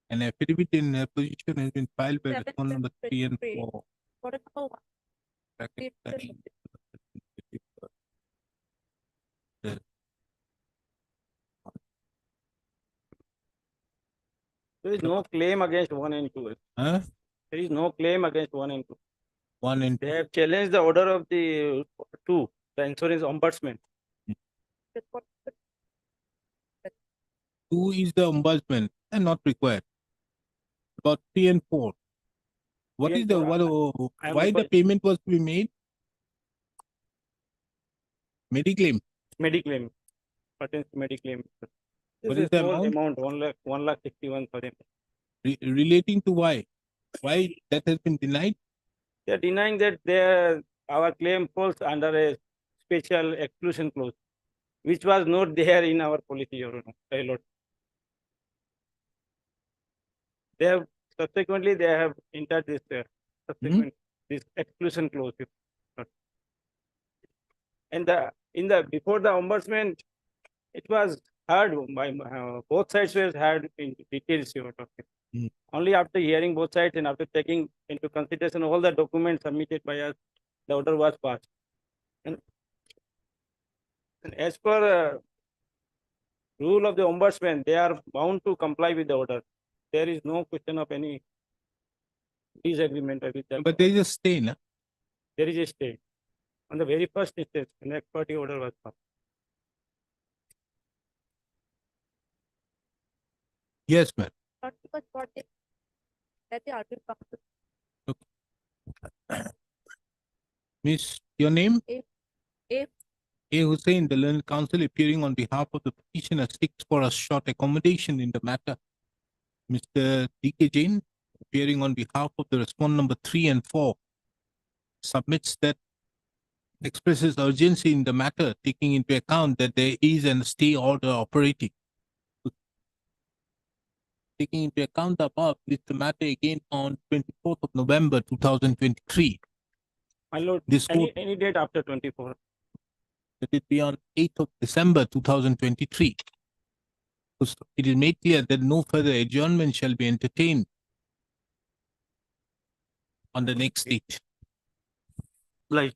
An affidavit in position has been filed by 7 respondent number 3 and 4. order number 1. Bracket It's time. There is no claim against 1 and 2. Huh? There is no claim against 1 and 2. 1 and They have challenged the order of the 2, the insurance ombudsman. 2 is the ombudsman and not required. About 3 and 4. What Yes, is the sir. why the payment was to be made? Mediclaim. Mediclaim. Pertains to Mediclaim. What This is the whole amount? 1,61,000. Relating to why? Why that has been denied? They are denying that our claim falls under a special exclusion clause, which was not there in our policy, Your Honor. My lord. They have subsequently they have entered this this exclusion clause. Your Honor. And before the ombudsman, it was heard by both sides were heard in details. Your Honor. Only after hearing both sides and after taking into consideration all the documents submitted by us, the order was passed. And as per rule of the ombudsman, they are bound to comply with the order. There is no question of any disagreement with them. But there is a stay, no? There is a stay. On the very first instance, an ex parte order was passed. Yes, ma'am. not because what is that the article comes Miss, your name? if A. Hussain, the learned counsel appearing on behalf of the petitioner, seeks for a short accommodation in the matter. Mr. D.K. Jain, appearing on behalf of the respondent number 3 and 4, submits that expresses urgency in the matter, taking into account that there is a stay order operating. Taking into account the above, is the matter again on 24th of November 2023. My lord, This court, any date after 24. that it be on 8th of December 2023. It is made clear that no further adjournment shall be entertained on the next date. Right.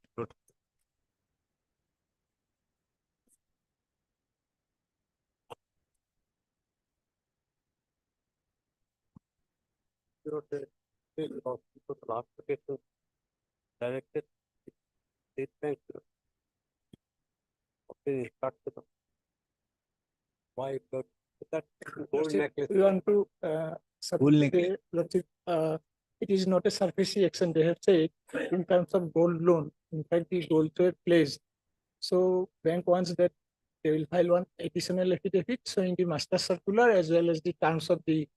Last petition directed statement of the instructor. Why that gold necklace? We want to Gold necklace. it is not a surface action, they have said, in terms of gold loan. In fact, the gold trade plays. So bank wants that they will file one additional affidavit showing the master circular as well as the terms of the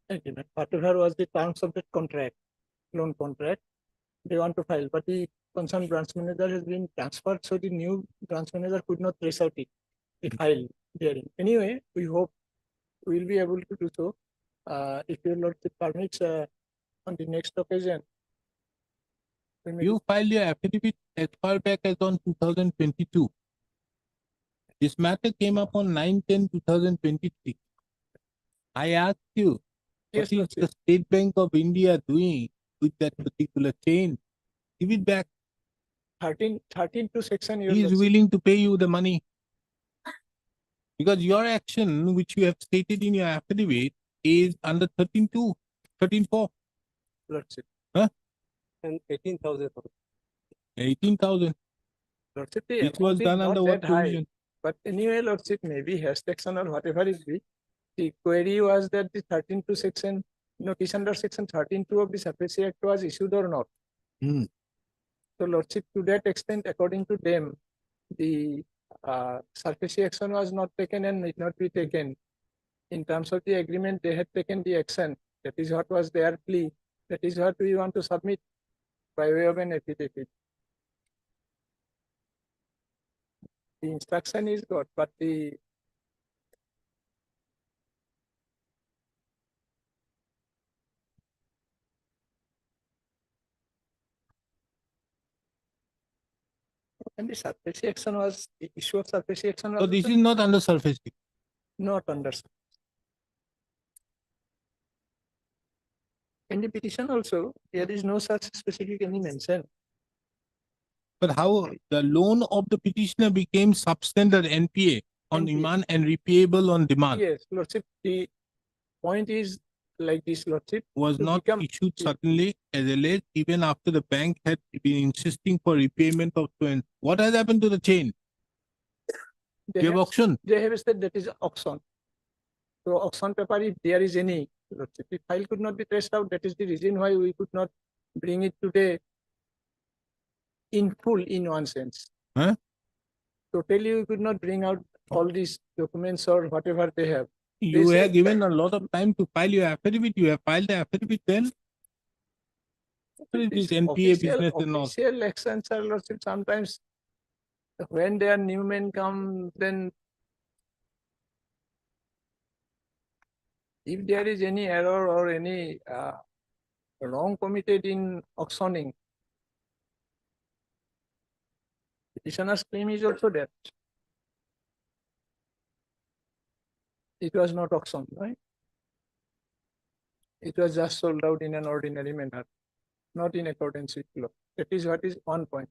agreement. Whatever was the terms of the contract, loan contract, they want to file, but the concerned branch manager has been transferred, so the new branch manager could not trace out it, the file therein. Anyway, we hope we will be able to do so. If your lordship permits, on the next occasion. You filed your affidavit as far back as on 2022. This matter came up on 9/10/2023. I asked you, Yes, what is the State Bank of India doing with that particular chain? Give it back. 13 to section. He is willing to pay you the money. Because your action, which you have stated in your affidavit, is under 13.2, 13.4. Lordship. Huh? And 18,000. 18,000. Lordship, the Which was amount is done not under what that high. provision? But anyway, Lordship, maybe hash section or whatever it be. The query was that the 13.2 section, notice under section 13.2 of the Surface Act was issued or not. So, Lordship, to that extent, according to them, the surface action was not taken and need not be taken. In terms of the agreement, they had taken the action. That is what was their plea. That is what we want to submit by way of an affidavit. The instruction is good, but the and the surface action was the issue of surface action was So this is not under surface. not under. In the petition also, there is no such specific any mention. But how the loan of the petitioner became substandard NPA on demand and repayable on demand Yes, Lordship, the point is like this, Lordship. was to not become- issued suddenly as alleged, even after the bank had been insisting for repayment of loan. What has happened to the chain? They You have auction. They have said that is auction. So auction paper, if there is any, Lordship, the file could not be traced out. That is the reason why we could not bring it today in full in one sense. Huh? Totally, we could not bring out all these documents or whatever they have. You They have say- given a lot of time to file your affidavit. You have filed the affidavit then. What is this NPA business and all? Official actions are, Lordship, sometimes when their new men come, then if there is any error or any wrong committed in auctioning, petitioner's claim is also that it was not auctioned, right? It was just sold out in an ordinary manner, not in accordance with law. That is what is one point.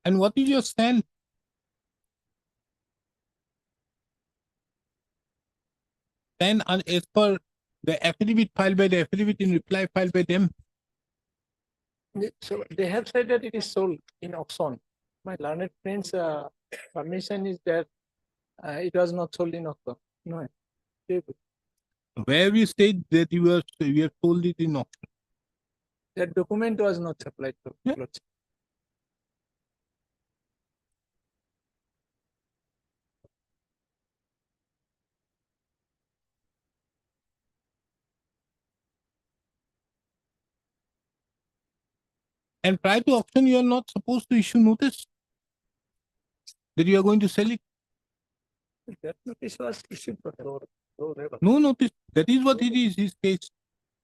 And what is your stand? Then as per the affidavit filed by the affidavit in reply filed by them. So they have said that it is sold in auction. My learned friend's permission is that it was not sold in auction. No. Where we state that you have told it in auction. That document was not supplied to Lordship. And prior to auction, you are not supposed to issue notice that you are going to sell it. That notice was issued before. No notice. That is what it is, his case.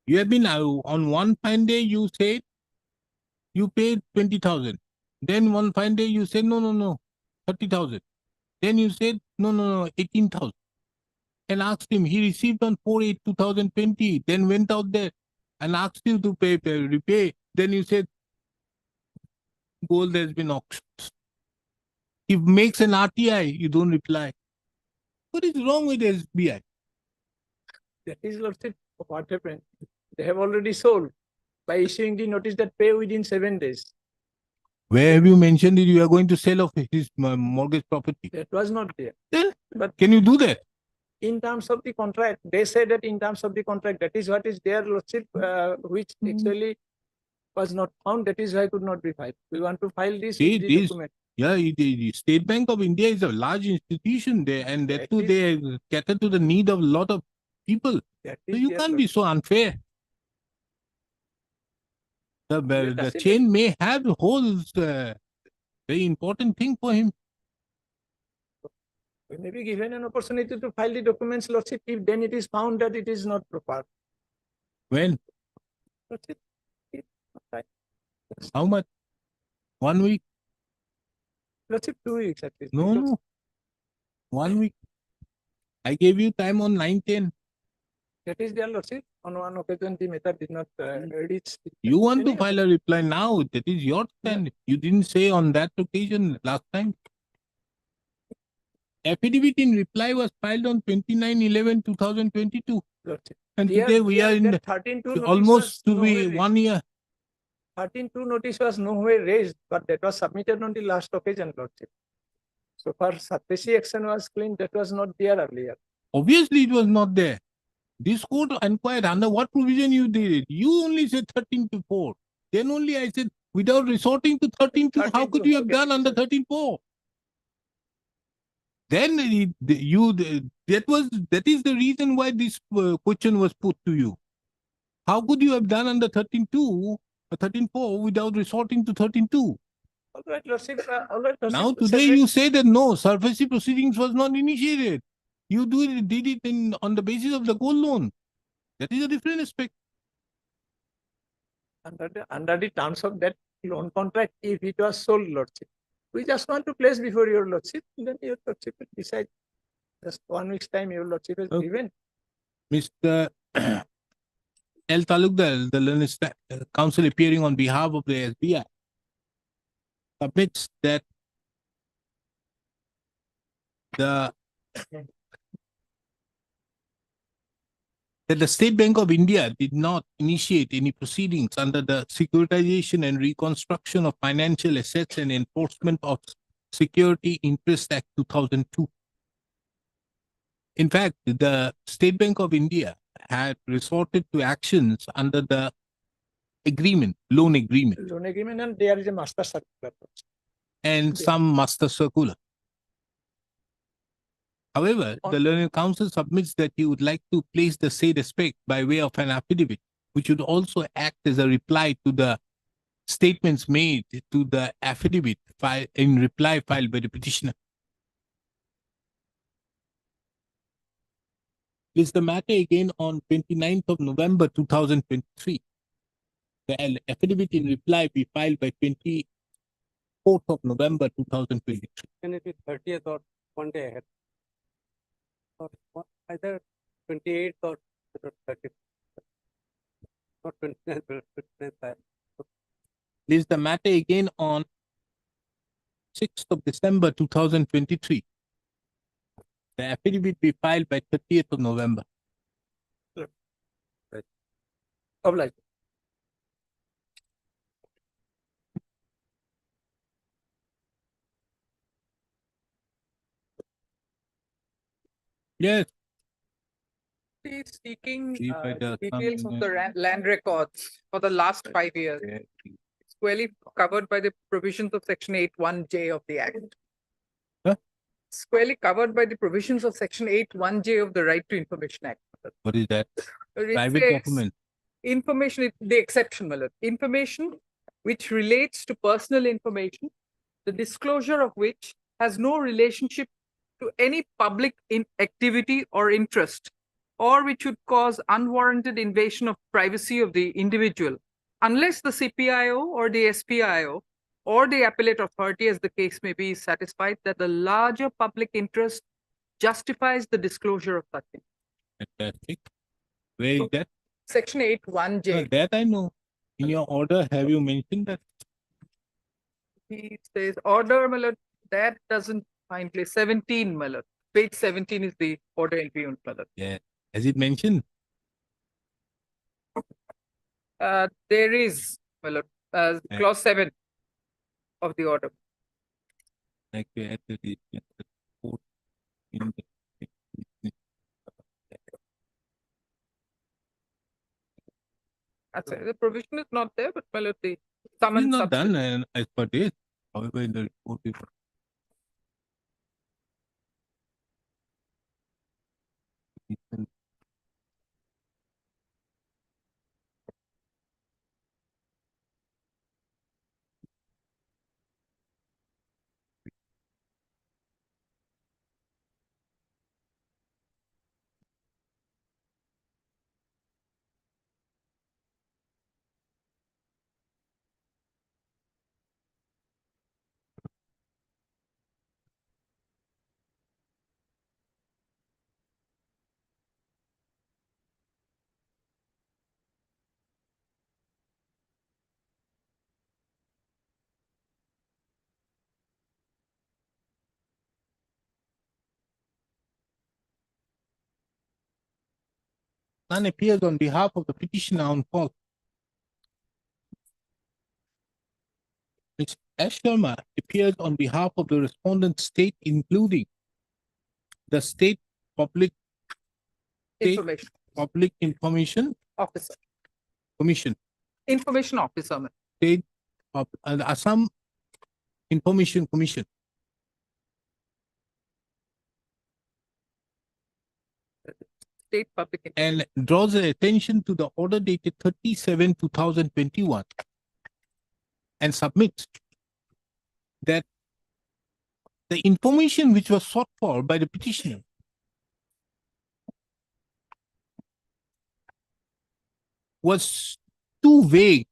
You have been on one fine day, you said you paid 20,000. Then one fine day, you said, no, 30,000. Then you said, no, 18,000. And asked him, he received on 4/8/2020, then went out there and asked you to repay. Then you said, gold has been auctioned. He makes an RTI, you don't reply. What is wrong with SBI? That is what happened. They have already sold by issuing the notice that pay within 7 days. Where have you mentioned that you are going to sell off his mortgage property? That was not there. Then, but can you do that? In terms of the contract, they say that in terms of the contract, that is what is there, Lordship, which actually was not found. That is why could not be filed. We want to file this with the document. Yeah, the State Bank of India is a large institution there, and that too, they cater to the need of a lot of people. So you can't be so unfair. The chain may have holes, very important thing for him. We may be given an opportunity to file the documents, Lordship, if then it is found that it is not proper. When? Lordship, How much? 1 week? Lordship, 2 weeks at least. No. 1 week. I gave you time on 9/10. That is their Lordship. On one occasion, the matter did not reach. You want to file a reply now. That is your stand. You didn't say on that occasion last time. Affidavit in reply was filed on 29/11/2022. And today we are in 13-2 almost to be 1 year. 13-2 notice was nowhere raised, but that was submitted on the last occasion, Lordship. So far, Satyashi action was clean. That was not there earlier. Obviously, it was not there. This court inquired under what provision you did it. You only said 13-4. Then only I said, without resorting to 13-2, how could you have done under 13-4? Then that is the reason why this question was put to you. How could you have done under 13-2 or 13-4 without resorting to 13-2? All right, Lordship. All right, Lordship. Now today you say that no, surface proceedings was not initiated. You did it on the basis of the gold loan. That is a different aspect. Under the terms of that loan contract, if it was sold, Lordship, we just want to place before your Lordship, then your Lordship will decide. Just 1 week's time, your Lordship is given. Mr. L. Talukdar, the learned counsel appearing on behalf of the SBI, submits that the State Bank of India did not initiate any proceedings under the Securitization and Reconstruction of Financial Assets and Enforcement of Security Interest Act 2002. In fact, the State Bank of India had resorted to actions under the loan agreement. Loan agreement, and there is a master circular. And some master circular. However, the learned counsel submits that he would like to place the said aspect by way of an affidavit, which would also act as a reply to the statements made to the affidavit filed by the petitioner. Is the matter again on 29th of November 2023. The affidavit in reply be filed by 24th of November 2023. Can it be 30th or 1 day ahead? Or either 28th or 30th. Not 29th, but 29th. Is the matter again on 6th of December 2023. The affidavit be filed by 30th of November. Right. Obliged. Yes. He is seeking See if I do details of something the land records for the last 5 years. Squarely covered by the provisions of Section 8(1)(j) of the Act. Huh? Squarely covered by the provisions of Section 8(1)(j) of the Right to Information Act. What is that? It Private says document. Information, the exception, my lord. Information which relates to personal information, the disclosure of which has no relationship to any public activity or interest or which would cause unwarranted invasion of privacy of the individual, unless the CPIO or the SPIO or the appellate authority, as the case may be, is satisfied that the larger public interest justifies the disclosure of such thing. Fantastic. Where is that? Section 8(1)(j). No, that I know. In your order, have you mentioned that? He says order, my lord, that doesn't find place. 17, my lord. Page 17 is the order entry on my lord. Yeah. Has it mentioned? There is, my lord, clause 7 of the order. Like at the court in the The provision is not there, but my lord, the It's summons not done substitute. as per this. However, in the report is none appears on behalf of the petitioner on fault. Ms. S. Sharma appears on behalf of the respondent state, including the state public Information public information officer. commission, Information officer, my state of Assam Information Commission, state public. and draws the attention to the order dated 30/7/2021 and submits that the information which was sought for by the petitioner was too vague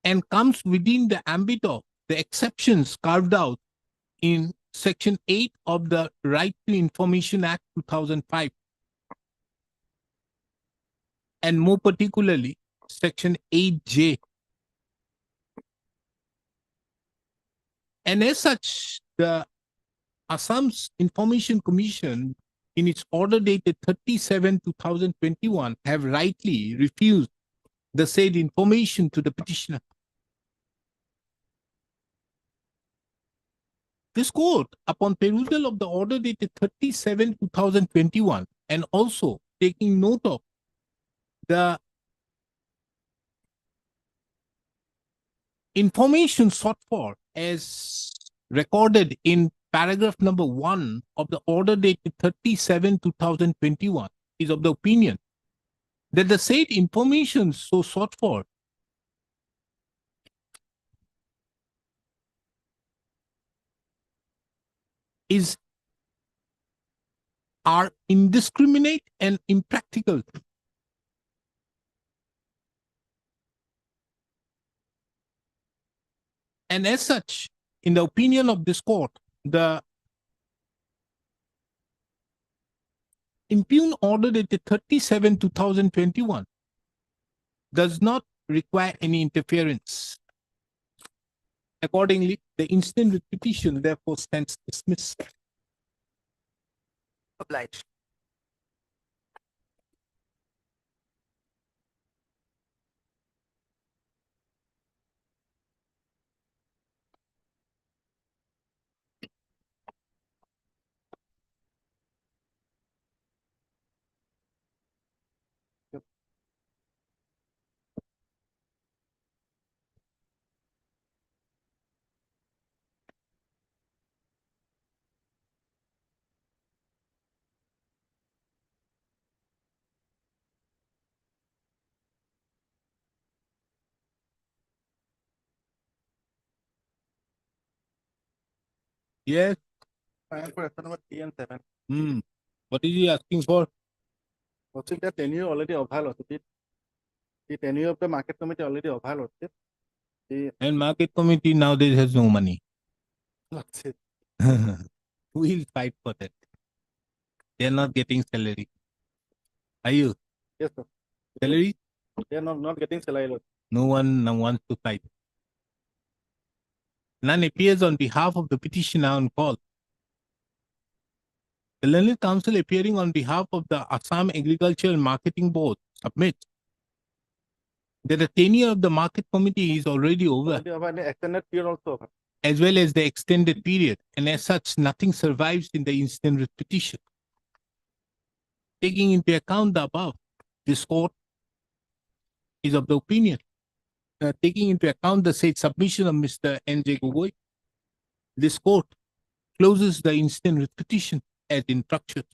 and comes within the ambit of the exceptions carved out in Section 8 of the Right to Information Act 2005, and more particularly Section 8J. And as such, the Assam's Information Commission, in its order dated 30/7/2021, have rightly refused the said information to the petitioner. This court, upon perusal of the order dated 30/7/2021, and also taking note of the information sought for as recorded in paragraph number 1 of the order dated 30/7/2021, is of the opinion that the said information so sought for are indiscriminate and impractical. And as such, in the opinion of this court, the impugned order dated 30/7/2021 does not require any interference. Accordingly, the instant writ petition therefore stands dismissed. Obliged. Yes. Question number 3 and 7. What is he asking for? Also, the tenure already available. The tenure of the market committee already available. And market committee nowadays has no money. That's it. We'll fight for that. They're not getting salary. Are you? Yes, sir. Salary? They are not getting salary. No one now wants to fight. None appears on behalf of the petitioner on call. The Learned Counsel appearing on behalf of the Assam Agricultural Marketing Board submits that the tenure of the market committee is already over, Already have an extended period also. as well as the extended period, and as such, nothing survives in the instant writ petition. Taking into account the above, this court is of the opinion, taking into account the said submission of Mr. N.J. Gogoi, this court closes the instant writ petition as infructuous.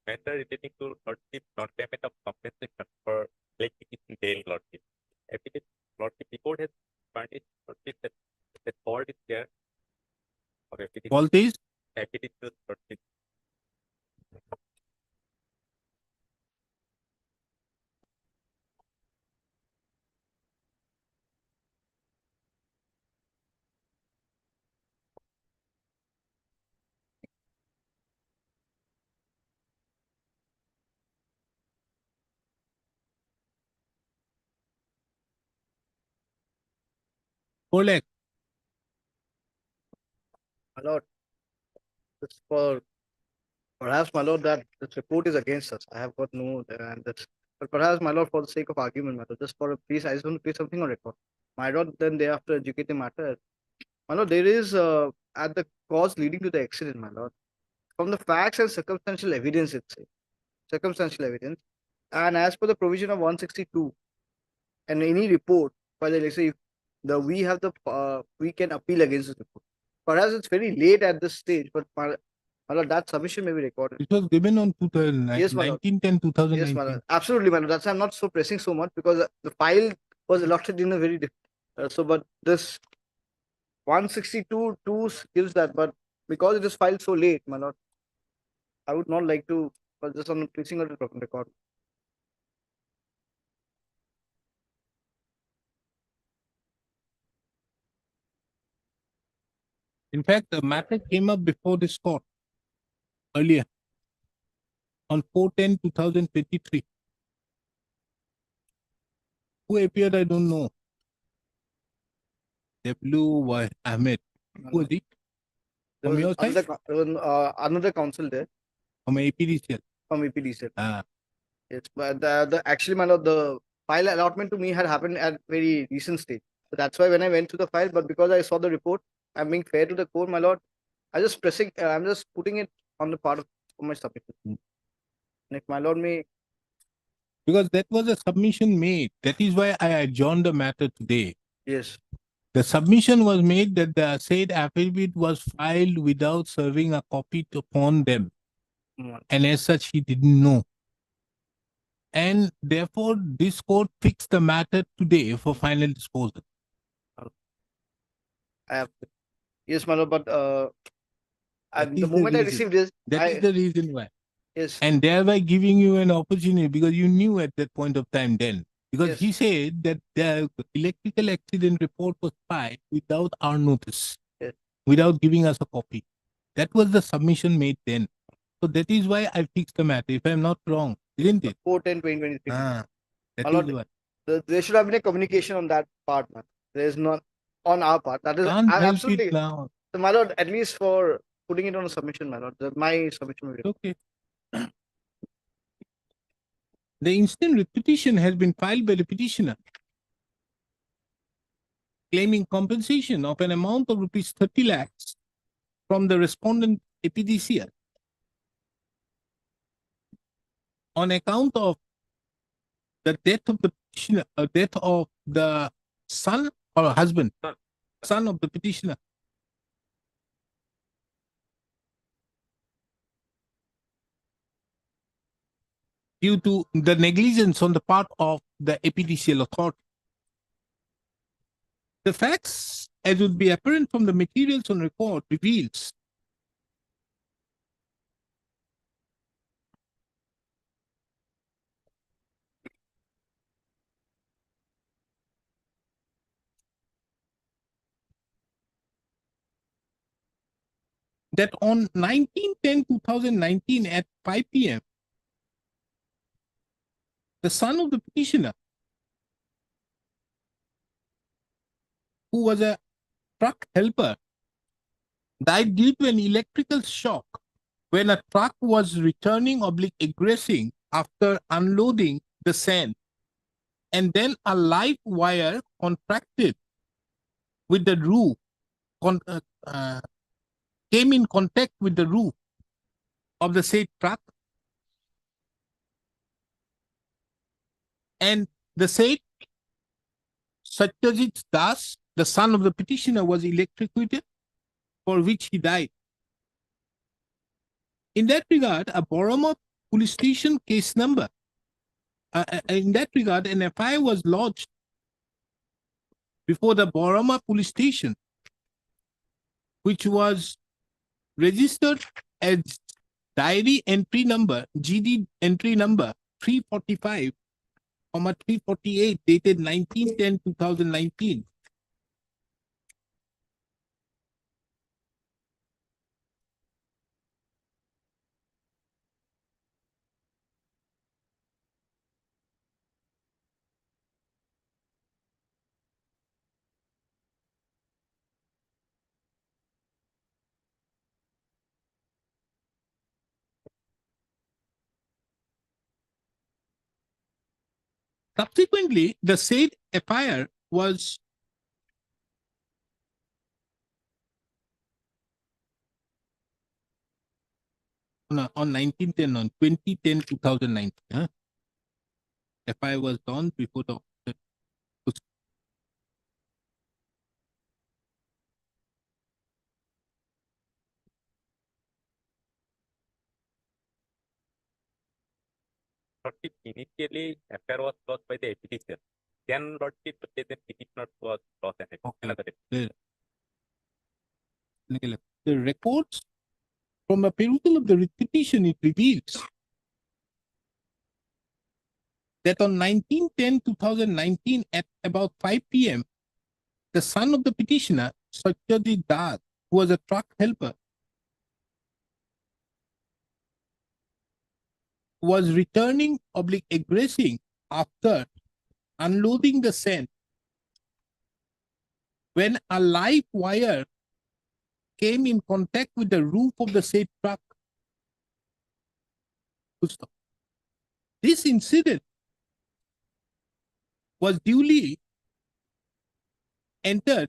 Matter relating to lordship non-payment of compensation for litigation jail lordship. Affidavit lordship report has furnished lordship that fault is there. Or affidavit. Fault is? Affidavit to lordship. Olek. My lord, it's for perhaps, my lord, that this report is against us. I have got no, and that's, but perhaps, my lord, for the sake of argument, my lord, just for a piece, I just want to place something on record. My lord, then thereafter educate the matter. My lord, there is at the cause leading to the accident, my lord, from the facts and circumstantial evidence itself, circumstantial evidence, and as per the provision of 162, and any report, by the let's say, we have the we can appeal against this report. Perhaps it's very late at this stage, but my lord, that submission may be recorded. It was given on Yes, my lord. 1910-2019. Yes, my lord. Absolutely, my lord. That's why I'm not so pressing so much, because the file was allotted in a very but this 162(2) gives that, but because it is filed so late, my lord, I would not like to, but just on placing on the record. In fact, the matter came up before this court earlier on 4/10/2023. Who appeared, I don't know. W. Ahmed. Who was it? There From was your side? another counsel there. From APDCL? From APDCL. Ah. Yes, but actually, my lord, the file allotment to me had happened at very recent stage. So that's why when I went to the file, but because I saw the report, I'm being fair to the court, my lord. I'm just putting it on the part of my submission. And if my lord may. Because that was a submission made. That is why I adjourned the matter today. Yes. The submission was made that the said affidavit was filed without serving a copy upon them. And as such, he didn't know. And therefore, this court fixed the matter today for final disposal. Yes, my lord, but the moment I received this, that is the reason why. Yes. And thereby giving you an opportunity, because you knew at that point of time then. Because he said that the electrical accident report was filed without our notice, without giving us a copy. That was the submission made then. So that is why I fixed the matter, if I'm not wrong, isn't it? 4/10/2023. That My is lord, why. there should have been a communication on that part, man. There is not on our part. That is Can't help absolutely. it now. So, my lord, at least for putting it on a submission, my lord, my submission will be. Okay. The instant petition has been filed by the petitioner, claiming compensation of an amount of rupees 30 lakhs from the respondent APDCL on account of the death of the petitioner, death of the son or husband, son of the petitioner. Due to the negligence on the part of the APDCL authority. The facts, as would be apparent from the materials on record, reveals that on 19/10/2019 at 5 p.m., the son of the petitioner, who was a truck helper, died due to an electrical shock when a truck was returning egressing after unloading the sand, and then a live wire contracted with the roof, came in contact with the roof of the said truck, and the said Satyajit Das, the son of the petitioner, was electrocuted, for which he died. In that regard, a Boroma police station case number, in that regard, an FIR was lodged before the Boroma police station, which was registered as diary entry number, GD entry number 345, 348, dated 19/10/2019. Subsequently, the said FIR was on 1910, on 2010/2019. FIR was done before the Lordship, initially affair was closed by the petition. Then Lordship, the petitioner was lost and another day. The records from a perusal of the petition, it reveals that on 19/10/2019 at about 5 p.m., the son of the petitioner, Satyajit Das, who was a truck helper, was returning egressing after unloading the sand when a live wire came in contact with the roof of the said truck. This incident was duly entered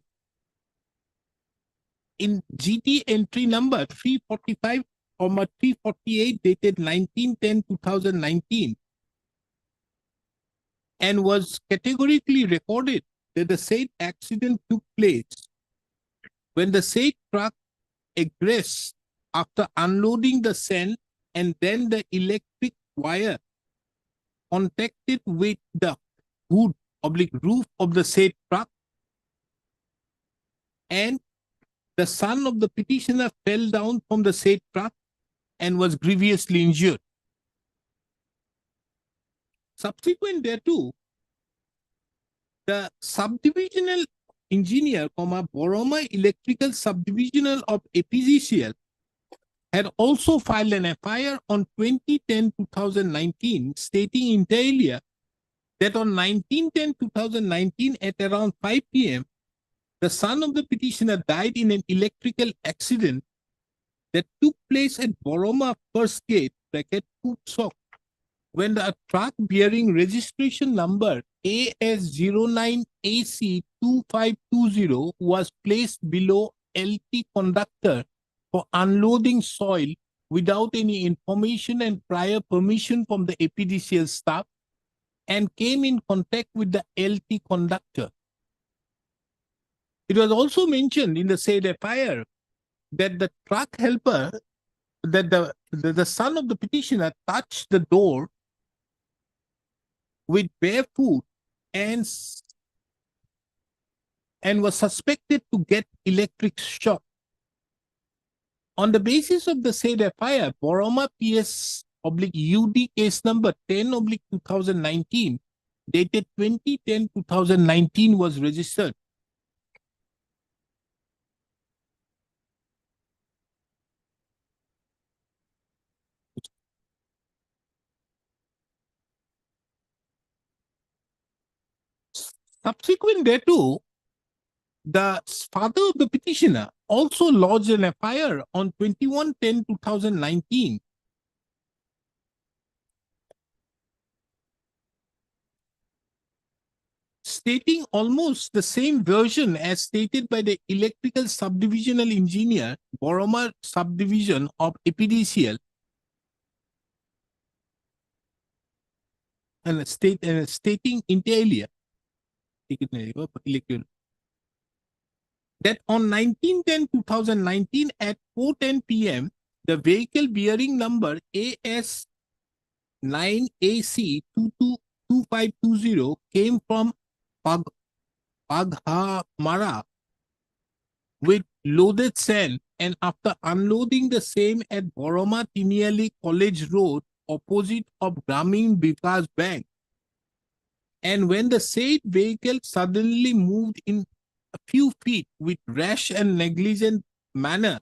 in GT entry number 345, 348, dated 19/10/2019, and was categorically recorded that the said accident took place when the said truck egressed after unloading the sand, and then the electric wire contacted with the hood roof of the said truck, and the son of the petitioner fell down from the said truck and was grievously injured. Subsequent thereto, the subdivisional engineer, Boroma Electrical Subdivisional of APGCL, had also filed an FIR on 20/10/2019, stating inter alia that on 19/10/2019 at around 5 p.m., the son of the petitioner died in an electrical accident that took place at Boroma First Gate, Putsok, when the truck bearing registration number AS09AC2520 was placed below LT conductor for unloading soil without any information and prior permission from the APDCL staff, and came in contact with the LT conductor. It was also mentioned in the said FIR that the truck helper, that the son of the petitioner touched the door with bare foot and and was suspected to get electric shock. On the basis of the said FIR, Boroma PS UD case number 10/2019, dated 20/10/2019 was registered. Subsequent thereto, the father of the petitioner also lodged an FIR on 21/10/2019 stating almost the same version as stated by the electrical subdivisional engineer, Boroma subdivision of APDCL, and stating inter alia that on 19/10/2019 at 4:10 p.m., the vehicle bearing number AS 9AC 222520 came from Paghamara with loaded sand, and after unloading the same at Boroma Tiniali College Road opposite of Grameen Vikas Bank, and when the said vehicle suddenly moved in a few feet with rash and negligent manner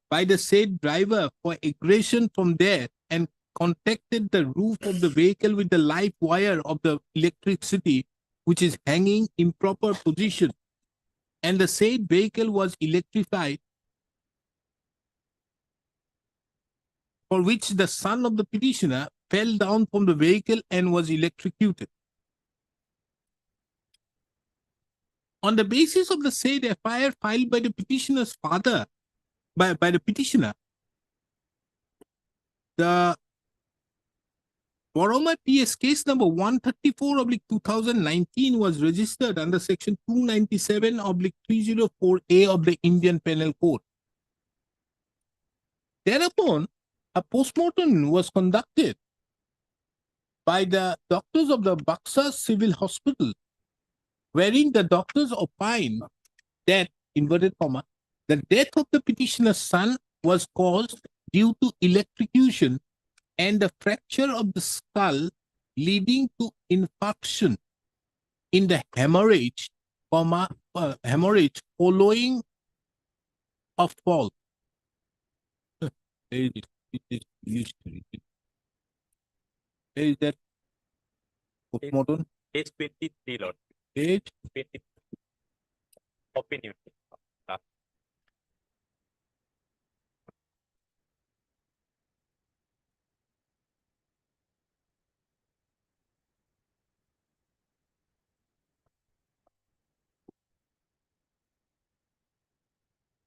by the said driver for aggression from there, and contacted the roof of the vehicle with the live wire of the electricity, which is hanging in proper position, and the said vehicle was electrified, for which the son of the petitioner fell down from the vehicle and was electrocuted. On the basis of the said FIR filed by the petitioner's father, by the petitioner, the Boroma PS case number 134/2019 was registered under section 297/304A of the Indian Penal Code. Thereupon, a postmortem was conducted by the doctors of the Buxa Civil Hospital, wherein the doctors opined that, inverted comma, the death of the petitioner's son was caused due to electrocution and the fracture of the skull leading to infarction in the hemorrhage, hemorrhage following a fall. Where is that postmortem? Page 23, Lord. Page 23. Opinion.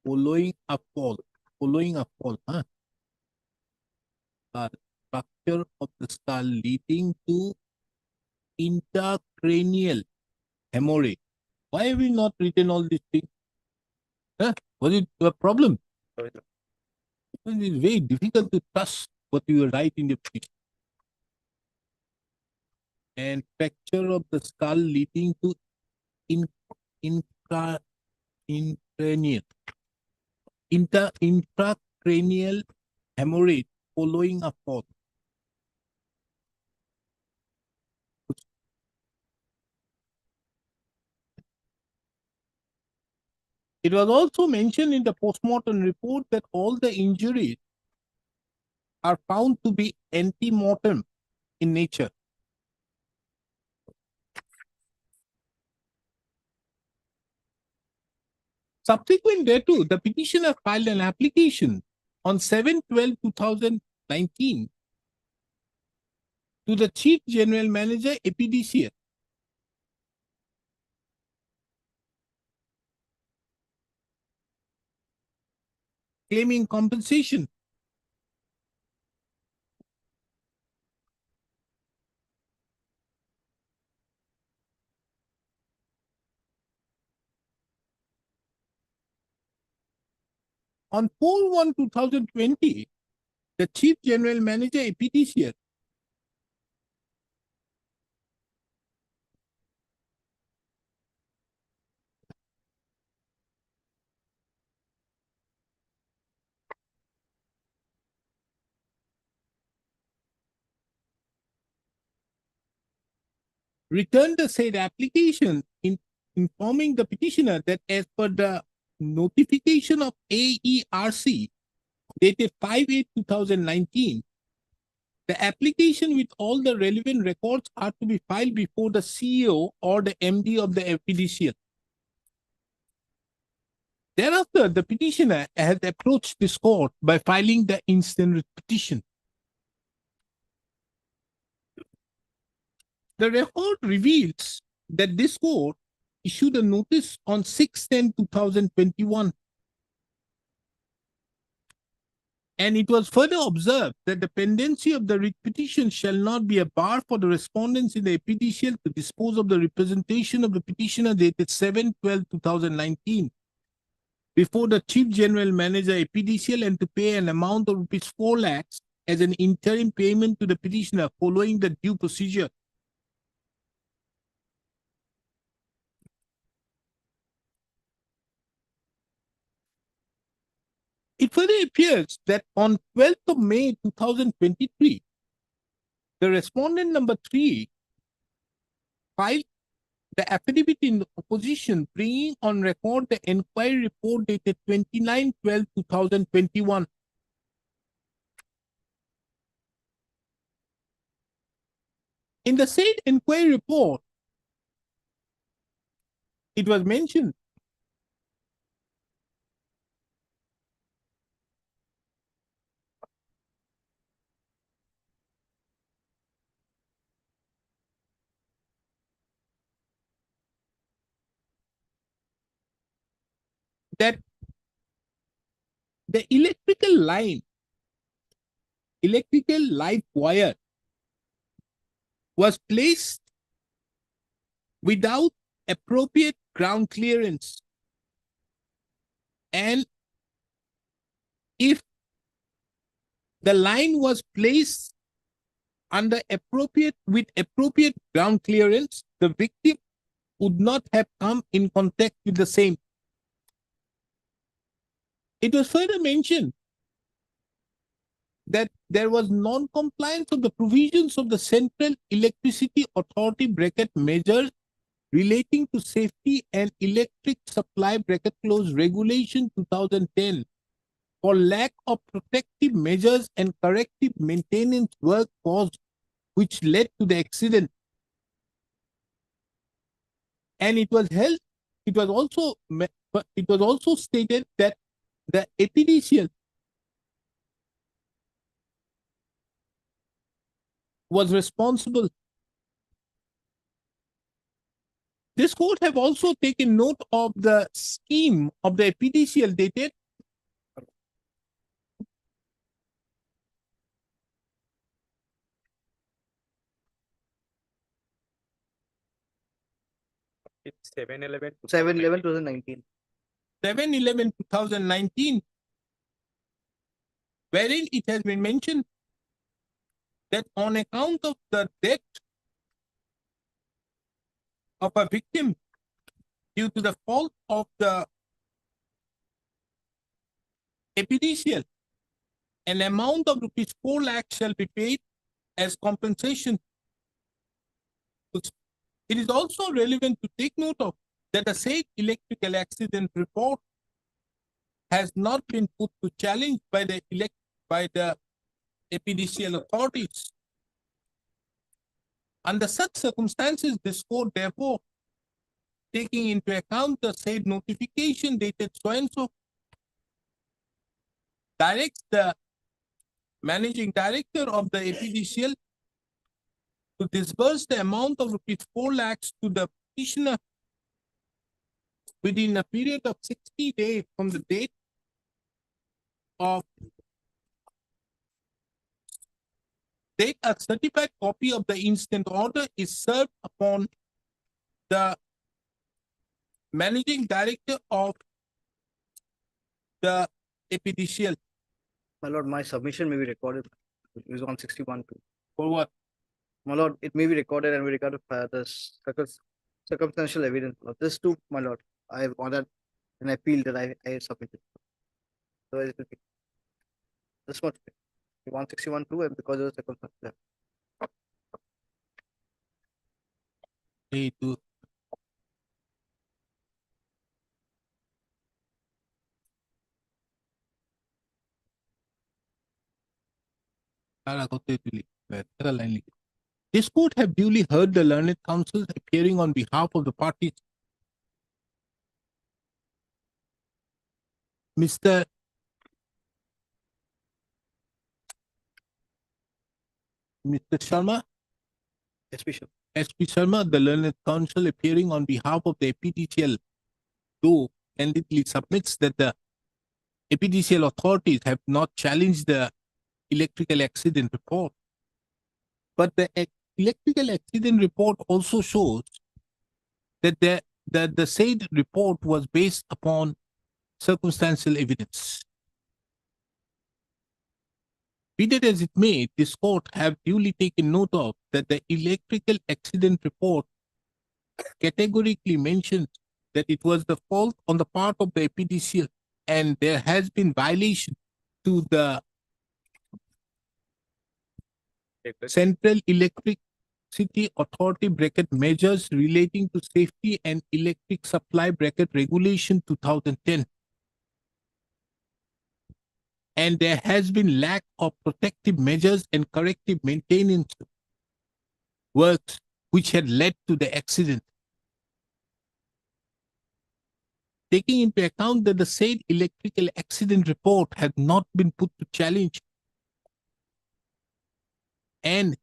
Following a fall, huh? Fracture of the skull leading to intracranial hemorrhage. Why have we not written all these things? Huh? Was it a problem? It's very difficult to trust what you write in the petition. And fracture of the skull leading to intracranial hemorrhage following a fall. It was also mentioned in the postmortem report that all the injuries are found to be antemortem in nature. Subsequent thereto, the petitioner filed an application on 7/12/2019 to the Chief General Manager, APDCL, claiming compensation. On 4/1/2020, the Chief General Manager, APDCL, returned the said application informing the petitioner that as per the notification of AERC dated 5/8/2019, the application with all the relevant records are to be filed before the CEO or the MD of the FPDCL. Thereafter, the petitioner has approached this court by filing the instant writ petition. The record reveals that this court issued a notice on 6/10/2021. And it was further observed that the pendency of the writ petition shall not be a bar for the respondents in the APDCL to dispose of the representation of the petitioner dated 7/12/2019 before the Chief General Manager APDCL and to pay an amount of rupees 4 lakhs as an interim payment to the petitioner following the due procedure. It further appears that on 12th of May 2023, the respondent number 3 filed the affidavit in opposition, bringing on record the inquiry report dated 29/12/2021. In the said inquiry report, it was mentioned that the electrical live wire was placed without appropriate ground clearance, and if the line was placed under appropriate ground clearance, the victim would not have come in contact with the same. It was further mentioned that there was non-compliance of the provisions of the Central Electricity Authority bracket measures relating to safety and electric supply bracket clause regulation 2010 for lack of protective measures and corrective maintenance work caused, which led to the accident. And it was also stated that the APDCL was responsible. This court have also taken note of the scheme of the APDCL dated It's 7/11. 7/11/2019. 7/11/2019, wherein it has been mentioned that on account of the death of a victim due to the fault of the APDCL, an amount of rupees 4 lakhs shall be paid as compensation. It is also relevant to take note of that the said electrical accident report has not been put to challenge by the APDCL authorities. Under such circumstances, this court therefore, taking into account the said notification dated so and so, directs the managing director of the APDCL to disburse the amount of rupees 4 lakhs to the petitioner within a period of 60 days from the date of a certified copy of the instant order is served upon the managing director of the APDCL. My lord, my submission may be recorded. It is on 61 too. For what? My lord, it may be recorded and we regard the circumstantial evidence. This too, my lord, I have ordered an appeal that I submitted. So it will be this much 161 too, and because of the circumstances. itu This court have duly heard the learned counsels appearing on behalf of the parties. Mr. Sharma, SP Sharma, the learned counsel appearing on behalf of the APDCL, though candidly submits that the APDCL authorities have not challenged the electrical accident report. But the electrical accident report also shows that the said report was based upon circumstantial evidence. Be that as it may, this court have duly taken note of that the electrical accident report categorically mentions that it was the fault on the part of the APDCL and there has been violation to the Central Electricity Authority bracket measures relating to safety and electric supply bracket regulation 2010. And there has been lack of protective measures and corrective maintenance works which had led to the accident. Taking into account that the said electrical accident report had not been put to challenge, and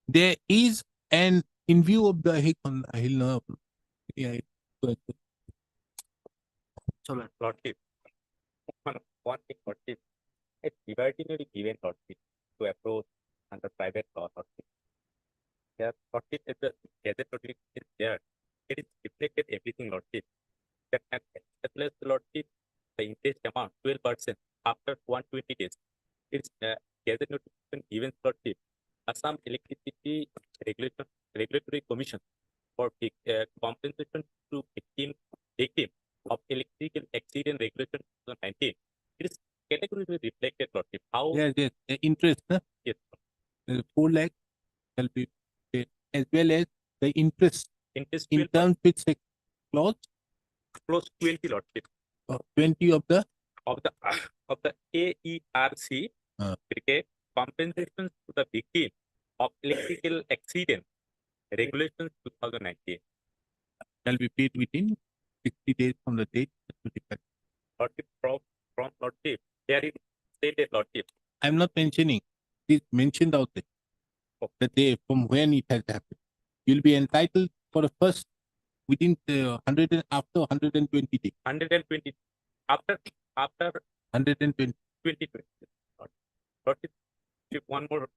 there is an, in view of the Lordship, one thing, Lordship, a liberty may be given, Lordship, to approach under private law, Lordship. There, Lordship, if the gazette notification is there, it is reflected everything, Lordship. That can establish the Lordship, the interest amount 12% after 120 days. It's gazette notification given, Lordship. Assam Electricity Regulatory Commission for compensation to victim of electrical accident regulation 2019. It is categorically reflected, Lordship. How? Yes, yes, the interest, Yes. 4 lakh shall be paid, as well as the interest Interest in terms with clause close 20, Lordship. 20 of the Of the AERC cricket compensations to the victim of electrical accident regulations 2019. shall be paid within 60 days from the date. Lordship, from Lordship, there is stated, Lordship. I'm not mentioning, it is mentioned out there. The day from when it has happened. You'll be entitled for the first within the 100 and after 120 days. 120 after 120. 2020. Lordship, one more,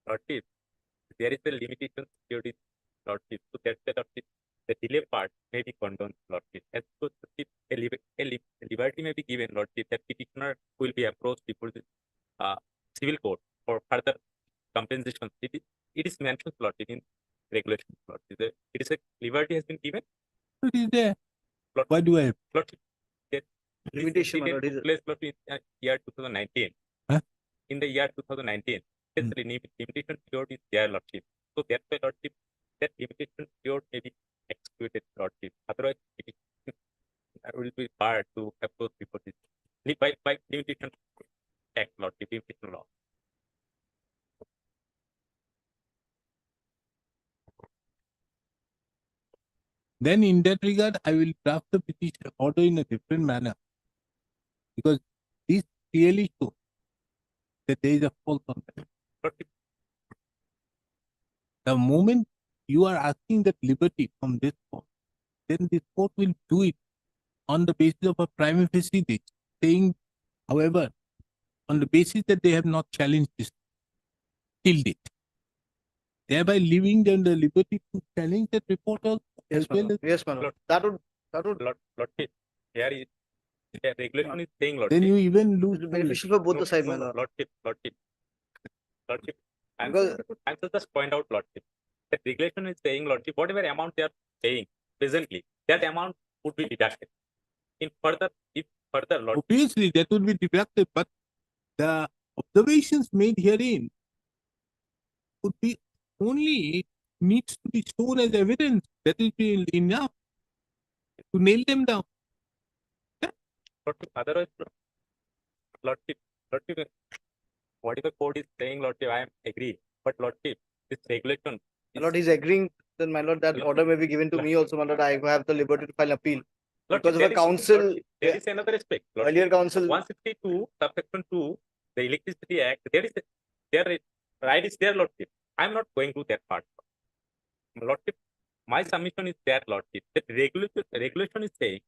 Lordship. There is a limitation security, Lordship. So that's the Lordship. The delay part may be condoned, Lordship. As so, a liberty may be given, Lordship, that petitioner will be approached before the civil court for further compensation. It is mentioned, Lordship, in regulation, Lordship. It is a liberty has been given. It is there. Lordship, Why do I have? Lordship, Limitation, took Lordship. place, Lordship, in year 2019. Huh? In the year 2019, this limitation period is there, Lordship. So that's why, Lordship, that limitation period may be excluded, Lordship. Otherwise, it will be hard to approach before this by limitation act, Lordship, limitation law. Then in that regard, I will draft the petition order in a different manner. Because this clearly shows that there is a fault on that. The moment you are asking that liberty from this court, then this court will do it on the basis of a prima facie date, saying, however, on the basis that they have not challenged this till date, thereby leaving them the liberty to challenge that report also. Yes, as well as yes, my lord. That would Lordship, here is the regulation is saying, Lordship. then you even lose be beneficial for both the sides, my lord. Lordship. Answer just point out, Lordship. The regulation is saying, Lordship, whatever amount they are paying presently, that amount would be deducted. If further, Lordship. Obviously, that would be deducted, but the observations made herein would be only needs to be shown as evidence. That will be enough to nail them down. Lordship, otherwise, Lordship, whatever code is saying, Lordship, I am agree. But Lordship, this regulation. My lord is agreeing, then my lord, that order may be given to me also, my lord. I have the liberty to file appeal. Because of a council, There is another aspect. earlier council. 162, subsection 2, the Electricity Act, their right is there, Lordship. I am not going to that part. Lordship, my submission is that, Lordship, that regulation is saying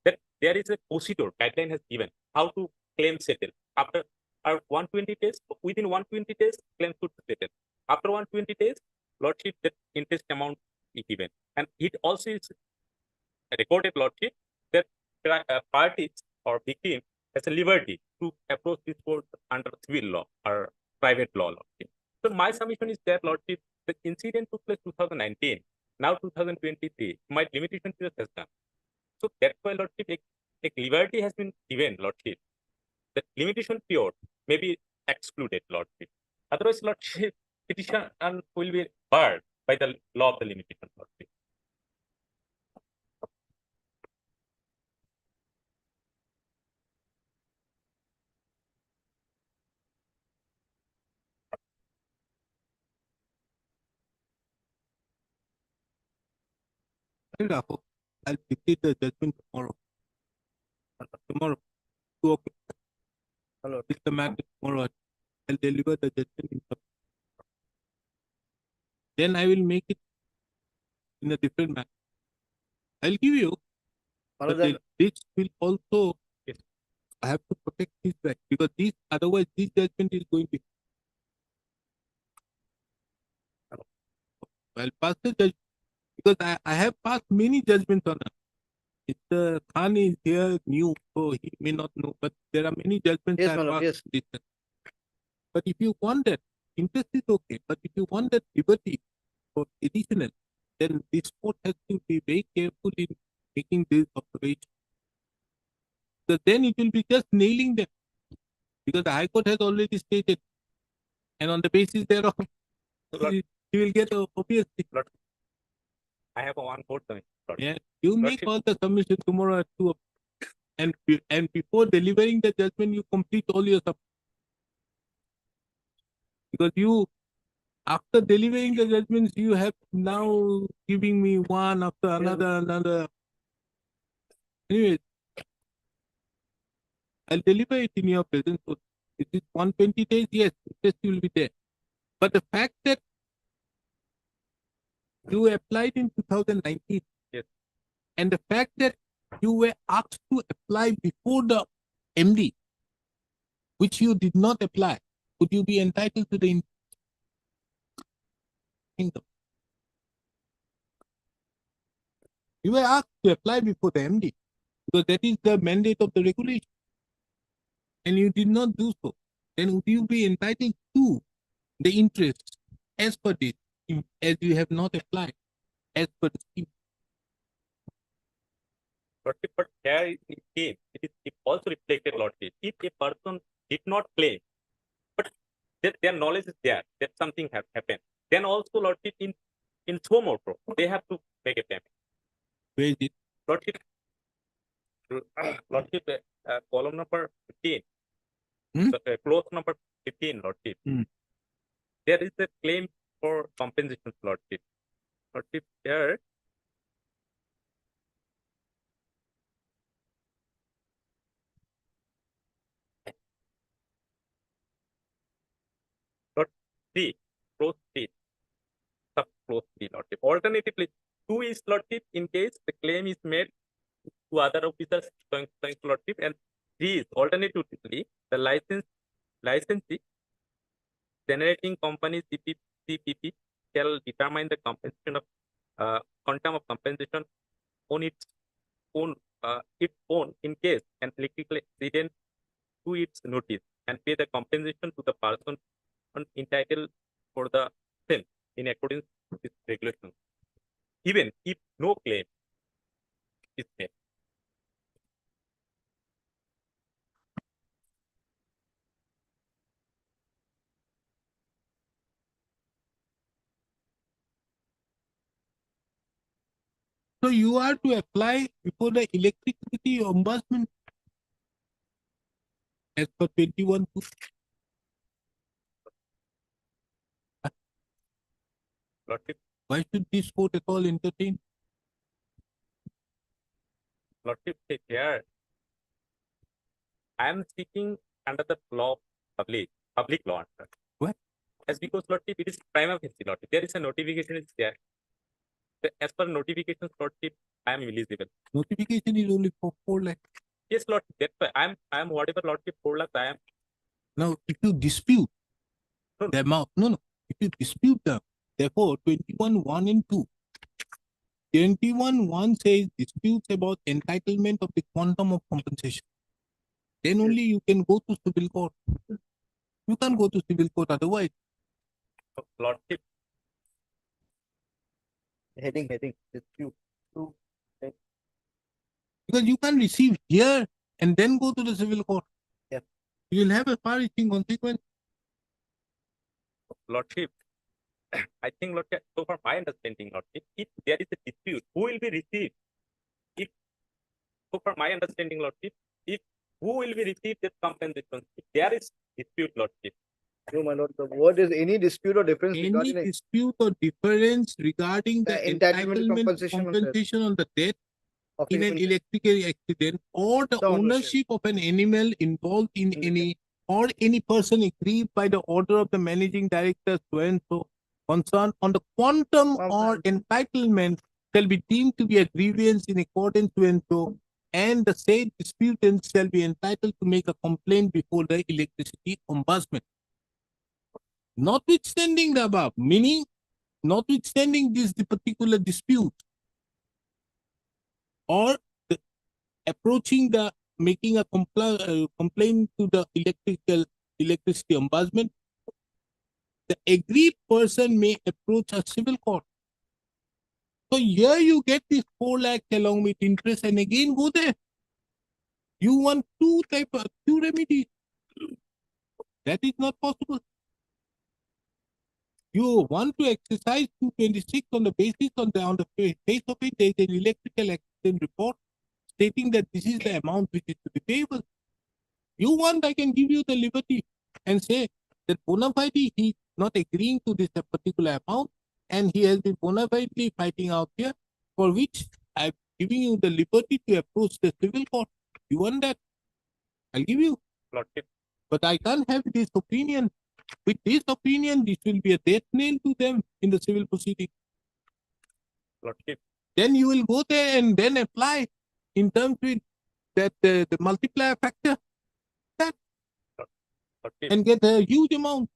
that there is a procedure, guideline has given how to claim settle. After 120 days, within 120 days, claim should settle. After 120 days, Lordship, that interest amount is given. And it also is recorded, Lordship, that parties or victim has a liberty to approach this court under civil law or private law, Lordship. So my submission is that, Lordship, the incident took place 2019, now 2023, my limitation period has done. So that's why, Lordship, a liberty has been given, Lordship. The limitation period may be excluded, Lordship. Otherwise, Lordship, petition will be barred by the law of the limitation, Lordship. I'll dictate the judgment tomorrow. Tomorrow, 2 o'clock. Hello. It's the matter tomorrow. I'll deliver the judgment in some. Then I will make it in a different manner. I'll give you. But this will also, I have to protect his right because this, otherwise this judgment is going to. I'll pass the judgment because I have passed many judgments on her. Mr. Khan is here new, so he may not know, but there are many judgments Yes, I my have lord, passed. yes. But if you want that, interest is okay. But if you want that liberty for additional, then this court has to be very careful in making this observation. Because then it will be just nailing them. Because the High Court has already stated, and on the basis thereof, he will get obviously. I have one more thing. Yeah, you make all the submission tomorrow at 2 o'clock. And before delivering the judgment, you complete all your stuff. Because you, after delivering the judgments, you have now giving me one after another. Anyways, I'll deliver it in your presence. So it is 120 days, yes, interest will be there. But the fact that you applied in 2019, yes, and the fact that you were asked to apply before the MD, which you did not apply, would you be entitled to the income? You were asked to apply before the MD because that is the mandate of the regulation, and you did not do so. Then would you be entitled to the interest as per this, as you have not applied as per the scheme? But here it came, it is also reflected, Lordship. If a person did not claim, but their knowledge is there that something has happened, then also, Lordship, in so more, they have to make a payment. Where is it? Lordship, Lordship, column number 15, so, clause number 15, Lordship. There is a claim for compensation, Lordship. Lordship, here. Lord 3, clause 3, sub clause 3, Lordship. Alternatively, 2 is, Lordship, in case the claim is made to other officers, Lordship, and 3 is alternatively the licensee generating company CPP shall determine the compensation of quantum of compensation on its own in case an electrical accident to its notice and pay the compensation to the person entitled for the same in accordance with this regulation, even if no claim is made. So you are to apply before the electricity ombudsman as per 21. Lordship, Why should this court at all entertain? Lordship, take care. I am speaking under the law of public law. What? As because Lordship, it is prima facie, Lordship. There is a notification is there. As per notifications, Lordship, I am eligible. Notification is only for 4 lakhs. Yes, Lordship. That's why I am whatever Lordship 4 lakhs I am. Now, if you dispute the amount, if you dispute them, therefore 21(1) and 2. 21(1) says disputes about entitlement of the quantum of compensation. Then only you can go to civil court. You can't go to civil court otherwise. Lordship. Heading, dispute. Because you can't receive here and then go to the civil court. Yeah. You will have a far-reaching consequence. Lordship, I think, Lordship, so far my understanding, Lordship, if there is a dispute, who will be received? If, so far my understanding, Lordship, if who will be received that compensation? If there is dispute, Lordship. No, my lord, the word is any dispute or difference Any regarding dispute or difference regarding the entitlement compensation on the death in an electrical accident or the ownership of an animal involved in any or any person aggrieved by the order of the managing director so and so concerned on the quantum or entitlement shall be deemed to be a grievance in accordance so and so, and the said disputant shall be entitled to make a complaint before the electricity ombudsman. Notwithstanding the above, meaning notwithstanding this particular dispute or approaching the making a complaint to the electricity ombudsman, the aggrieved person may approach a civil court. So here you get this 4 lakhs along with interest and again go there. You want two remedies. That is not possible. You want to exercise 226 on the basis on the face of it, there is an electrical accident report stating that this is the amount which is to be payable. You want, I can give you the liberty and say that bona fide he is not agreeing to this particular amount and he has been bona fidely fighting out here, for which I'm giving you the liberty to approach the civil court. You want that? I'll give you. Lordship. But I can't have this opinion. With this opinion, this will be a death nail to them in the civil proceeding. Lordship. Then you will go there and then apply in terms with that the multiplier factor that Lordship. and get a huge amount.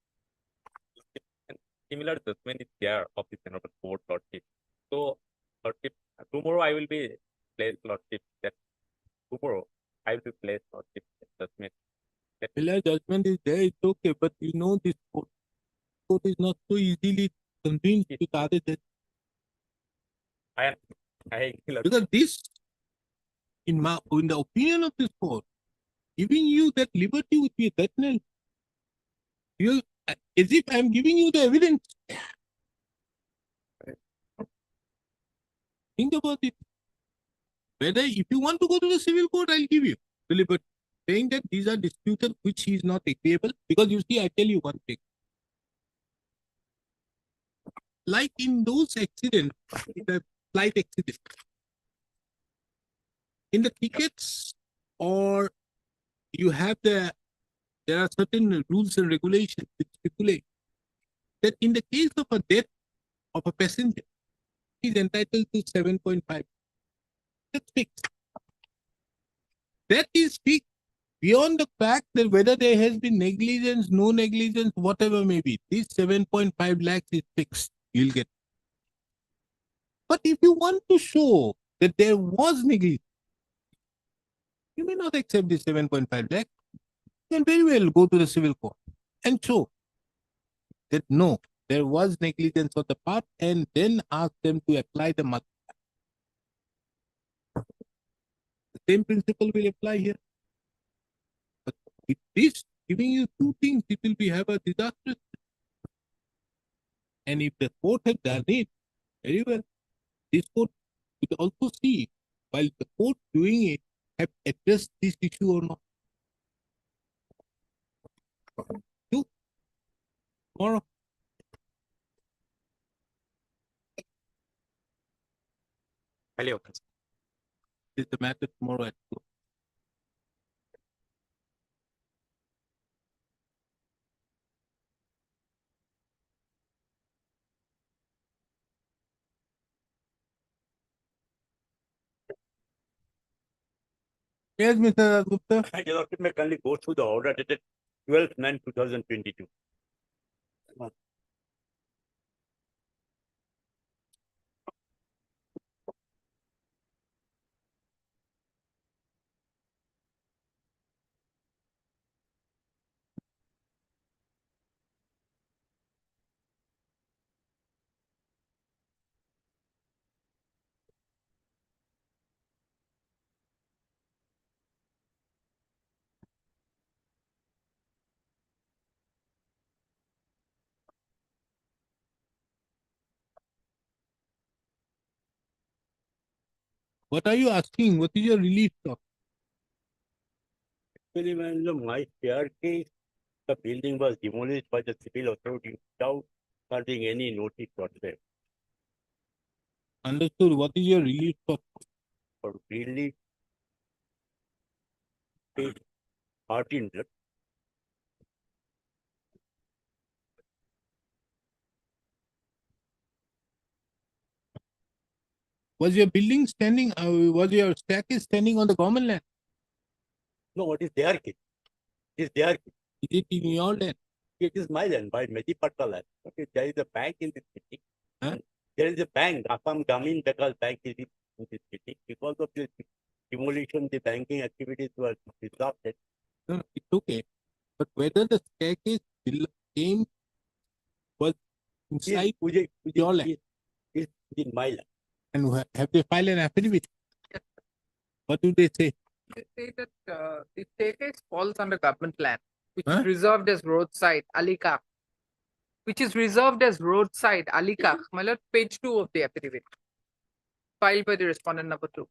And similar judgment is there of the Honorable Court, Lordship. So, Lordship, tomorrow I will be placed, Lordship. That tomorrow I will be placed, Lordship, judgment. Judgment is there, it's okay, but you know this court is not so easily convinced with other judges. Because this, in the opinion of this court, giving you that liberty would be a death knell. As if I'm giving you the evidence. Think about it. Whether if you want to go to the civil court, I'll give you the liberty. Saying that these are disputed which is not agreeable, because you see, I tell you one thing. Like in those accidents, the flight accident, in the tickets, or you have there are certain rules and regulations which stipulate that in the case of a death of a passenger, he is entitled to 7.5. That's fixed. That is fixed. Beyond the fact that whether there has been negligence, no negligence, whatever may be, this 7.5 lakhs is fixed. You'll get. But if you want to show that there was negligence, you may not accept this 7.5 lakhs. You can very well go to the civil court and show that no, there was negligence on the part, and then ask them to apply the multiplier. The same principle will apply here. But with this, giving you two things, it will have a disastrous. And if the court had done it, very well, this court it also see while the court doing it have addressed this issue or not. You tomorrow. Hello. Is the matter tomorrow at 2. Yes, Mr. Gupta. Your Lordship, may kindly go through the order dated 12/9/2022. What are you asking? What is your relief of? Actually, my staircase, the building was demolished by the civil authority without serving any notice whatsoever. Understood. What is your relief of? For relief, page 13. Was your building standing, was your staircase standing on the government land? No, it is their case. It is their case. Is it in your land? It is my land, by Medipatta land. Okay, there is a bank in this city. Huh? There is a bank, Assam Gamin Dakal Bank is in this city. Because of the demolition, the banking activities were disrupted. No, it's okay. But whether the staircase came was inside your land? Is in my land. And have they filed an affidavit? What do they say? They say that the staircase falls under government land, which Huh? is reserved as roadside, Alika. Which is reserved as roadside, Alika. My lord, page 2 of the affidavit. Filed by the respondent number 2.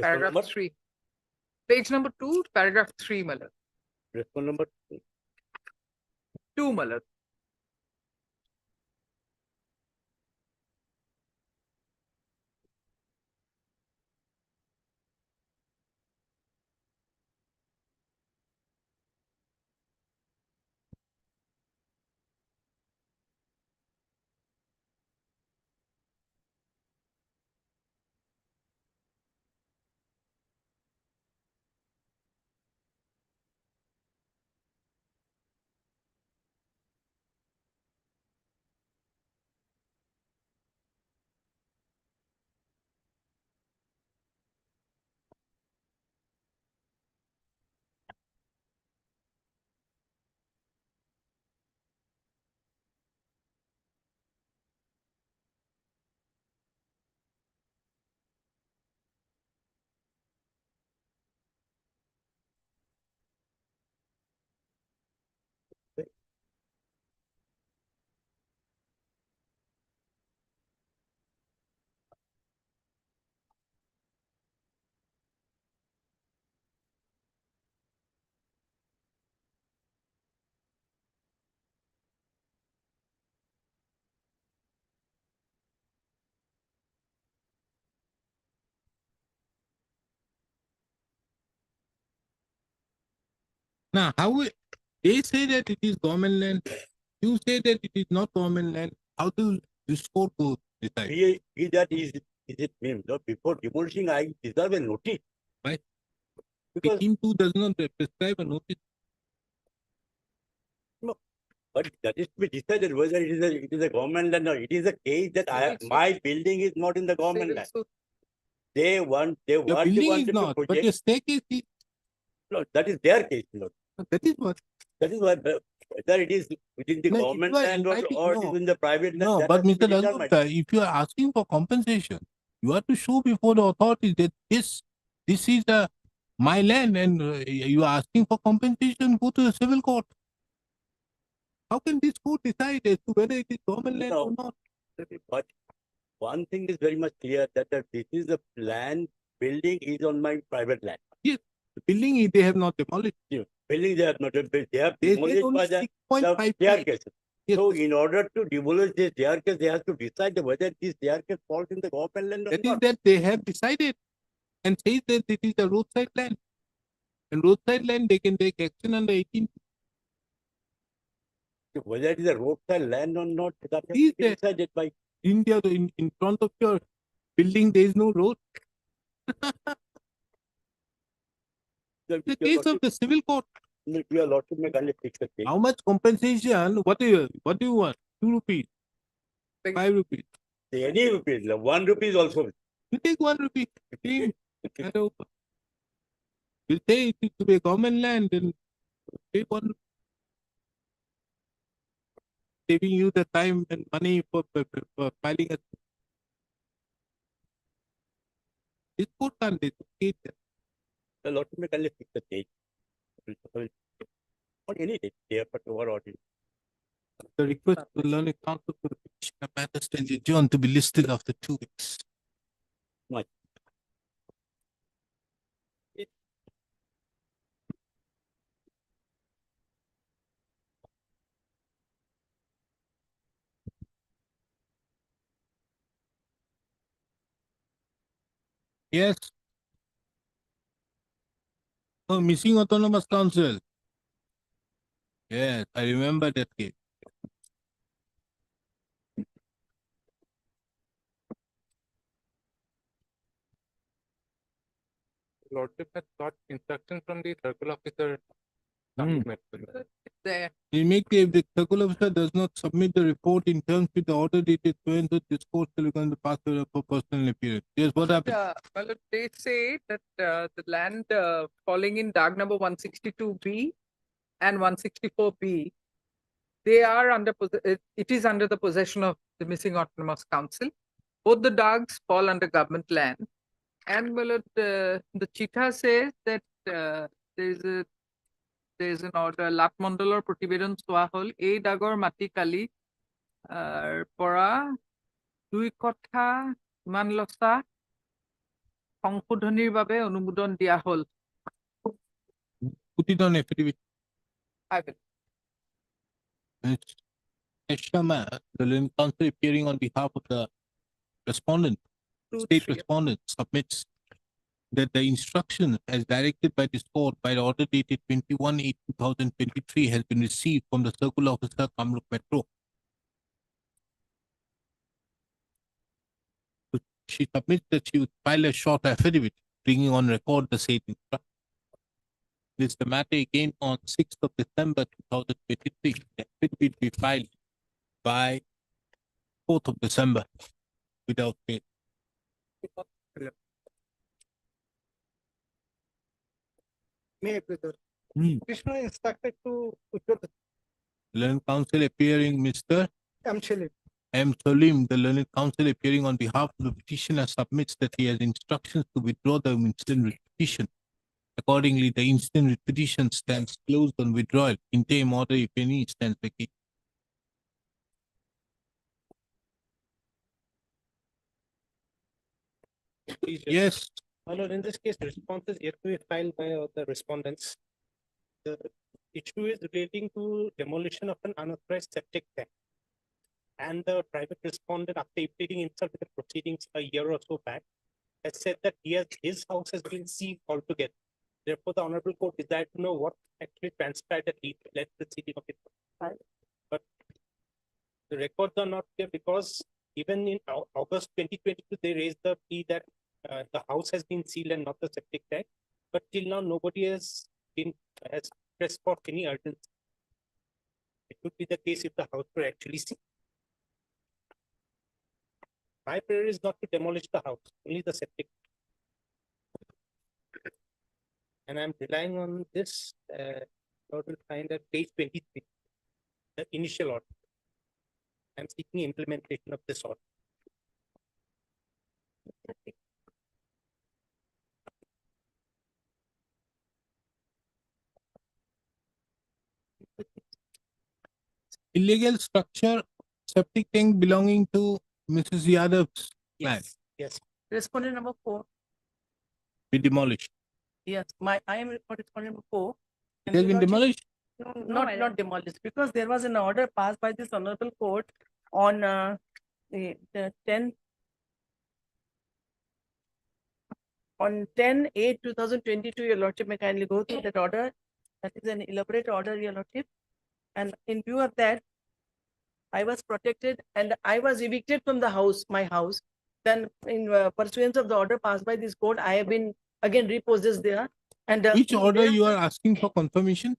Paragraph 3. Page number 2, paragraph 3, my lord. Respond number 2, my lord. Now, they say that it is government land. You say that it is not government land. How do this court go decide? is it mean? No, before demolishing, I deserve a notice. Why? Because 18.2 does not prescribe a notice. no, but that is to be decided whether it is a government land or it is a case that my building is not in the government land. They want Your building is not, but your staircase is. No, that is their case, Lord. That is what. That is why whether it is within the No, government you are land or inviting- it no. is in the private land. No, that but has to Mr. be determined. Dasgupta, if you are asking for compensation, you have to show before the authorities that this This is my land and you are asking for compensation, go to the civil court. How can this court decide as to whether it is government land or not? But one thing is very much clear that this is a land, building is on my private land. Yes, the building they have not demolished. Yeah. Building they have not demolished. They have They said demolished only by the 6.5 staircase. Yes. So in order to demolish this staircase, they have to decide whether this staircase falls in the government land or That is not. that they have decided and says that it is a roadside land. And roadside land, they can take action under 18. Whether it is a roadside land or not, that has Is to be there decided by. India, in front of your building, there is no road. The case of the civil court. We are allowed to make only fix the case. How much compensation? What do you want? 2 rupees, 5 rupees. Any rupees, 1 rupee is also. You take 1 rupee. You say it is to be a government land, then take 1 rupee. Saving you the time and money for filing a. This court can't decide. The lot to make only fix the case. Not any day, but overall. The request to the learning council for the petition of matters to adjourn to be listed after 2 weeks. Right. Yes. Oh, missing autonomous council. Yes, I remember that case. Lordship has got instructions from the circle officer. There. We make if the circle officer does not submit the report in terms with the order dated when the discourse regarding the password for personal appearance. Yes, what happened? Well, they say that the land falling in DAG number 162B and 164B, they are under it is under the possession of the missing autonomous council. Both the DAGs fall under government land, and well, the Chita says that there is an order লাট মণ্ডলৰ প্ৰতিবেদন চোৱা হ'ল এই দাগৰ মাটি কালি পৰা 2 কঠা মান লচা সংশোধনীৰ বাবে অনুমোদন দিয়া হ'ল। Put it on affidavit. I will. Shama, the learning council appearing on behalf of the respondent, state respondent, submits that the instruction as directed by this court by the order dated 21/8/2023 has been received from the circle officer Kamruk Metro. She submits that she would file a short affidavit bringing on record the said instruction. This is the matter again on 6th of December 2023. The affidavit be filed by 4th of December without fail. May I present? Krishna instructed to withdraw the Learned counsel appearing Mr. M. Salim, the learned counsel appearing on behalf of the petitioner submits that he has instructions to withdraw the instant writ petition. Accordingly, the instant writ petition stands closed on withdrawal. Interim order, if any, stands vacant. Yes. My lord, in this case, the response is yet to be filed by the respondents. The issue is relating to demolition of an unauthorized septic tank. And the private respondent, after implicating himself with the proceedings a year or so back, has said that his house has been seized altogether. Therefore, the Honorable Court desired to know what actually transpired that led to the seizing of it. But the records are not clear because even in August 2022, they raised the plea that the house has been sealed and not the septic tank. But till now, nobody has pressed for any urgency. It would be the case if the house were actually sealed. My prayer is not to demolish the house, only the septic. And I'm relying on this order to find at page 23, the initial order. I'm seeking implementation of this order. illegal structure, septic tank belonging to Mrs. Yadav's land Yes. Respondent number 4. be demolished. Yes, I am respondent number 4. It has been demolished. No, not demolished, because there was an order passed by this honorable court on the 10 on 10/8/2022. Your lordship may kindly go through that order. That is an elaborate order, your lordship. And in view of that, I was protected and I was evicted from the house, my house. Then in pursuance of the order passed by this court, I have been again repossessed there. And Which order you are asking for confirmation?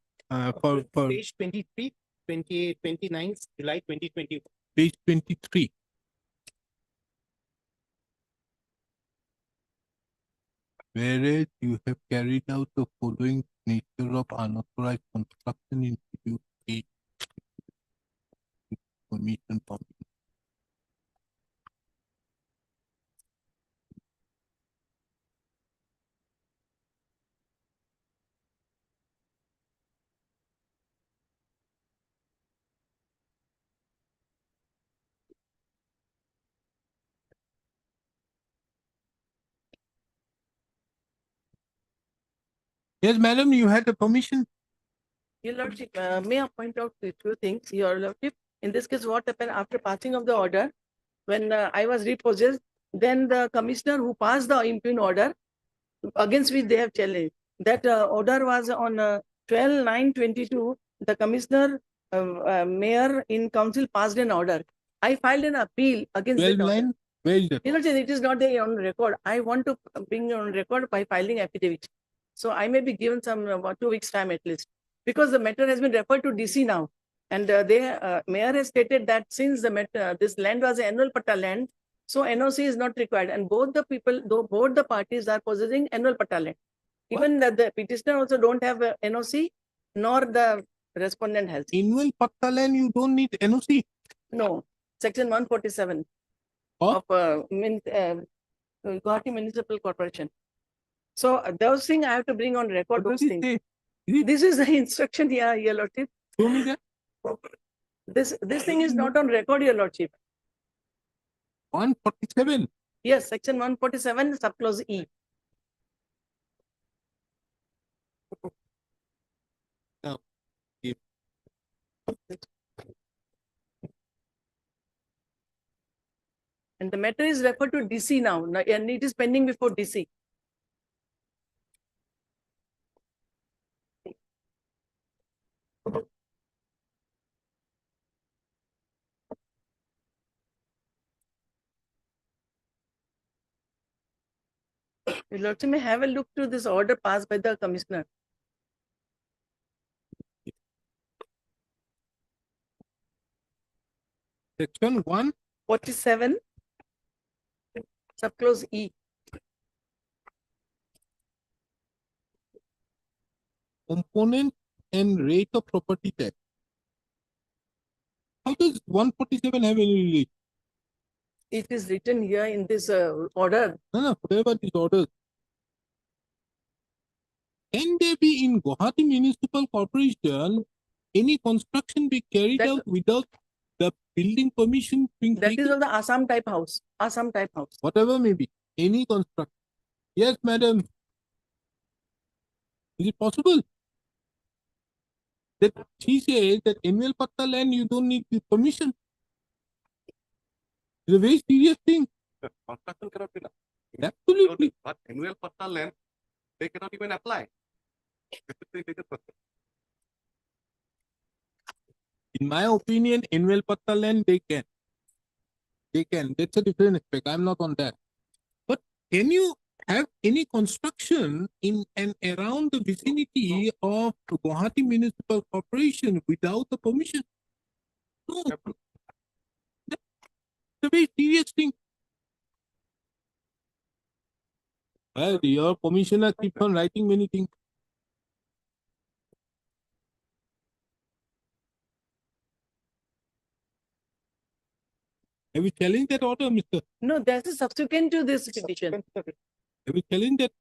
For page 23, 29 July 2020. page 23. Whereas you have carried out the following nature of unauthorized construction institute a permission from Yes, madam, you had the permission. Your lordship, may I point out a few things, your lordship? In this case, what happened after passing of the order, when I was repossessed, then the commissioner who passed the impugn order, against which they have challenged, that order was on 12/9/22. The commissioner, mayor in council passed an order. I filed an appeal against that order. 12/9, where is that? Your lordship, it is not there on record. I want to bring on record by filing affidavit. So I may be given some 2 weeks time at least, because the matter has been referred to DC now. And mayor has stated that since the matter, this land was an annual patta land, so NOC is not required. And both the people, both the parties are possessing annual patta land. Even the petitioner also don't have a NOC, nor the respondent has. Annual patta land, you don't need NOC. No, section 147 of Guwahati Municipal Corporation. So those things I have to bring on record. Those things. This is the instruction here, your lordship. Show me that. This thing is not on record, your lordship. 147. Yes, section 147, subclause E. Now, and the matter is referred to DC now, and it is pending before DC. Your lordship may have a look to this order passed by the commissioner. Section 147, subclause E. Component and rate of property tax. How does 147 have any relation? It is written here in this order. No, whatever these orders. Can there be in Guwahati Municipal Corporation any construction be carried out without the building permission being That taken? is of the Assam type house. Assam type house. Whatever may be, any construction. Yes, madam. Is it possible? That she says that annual patta land you don't need the permission. It's a very serious thing. Construction cannot be done. Absolutely. But annual patta land, they cannot even apply. In my opinion, annual patta land they can. They can. That's a different aspect. I'm not on that. But can you have any construction in and around the vicinity of Guwahati Municipal Corporation without the permission? No. That's a very serious thing. Well, your commissioner keeps on writing many things. Have you challenged that order, Mr.? No, that is subsequent to this petition. Have you challenged that?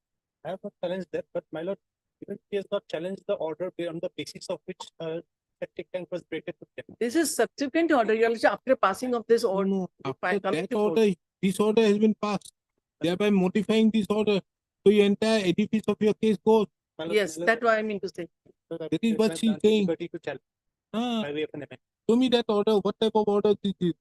I have not challenged that, but my lord, even he has not challenged the order on the basis of which septic tank was created to them. This is subsequent order, Your Lordship, after passing of this order. After that order, this order has been passed, thereby modifying this order. So your entire edifice of your case goes. Yes, that's what I mean to say. That is what she's saying. Ah, By way of an amendment. show me that order. What type of order this is?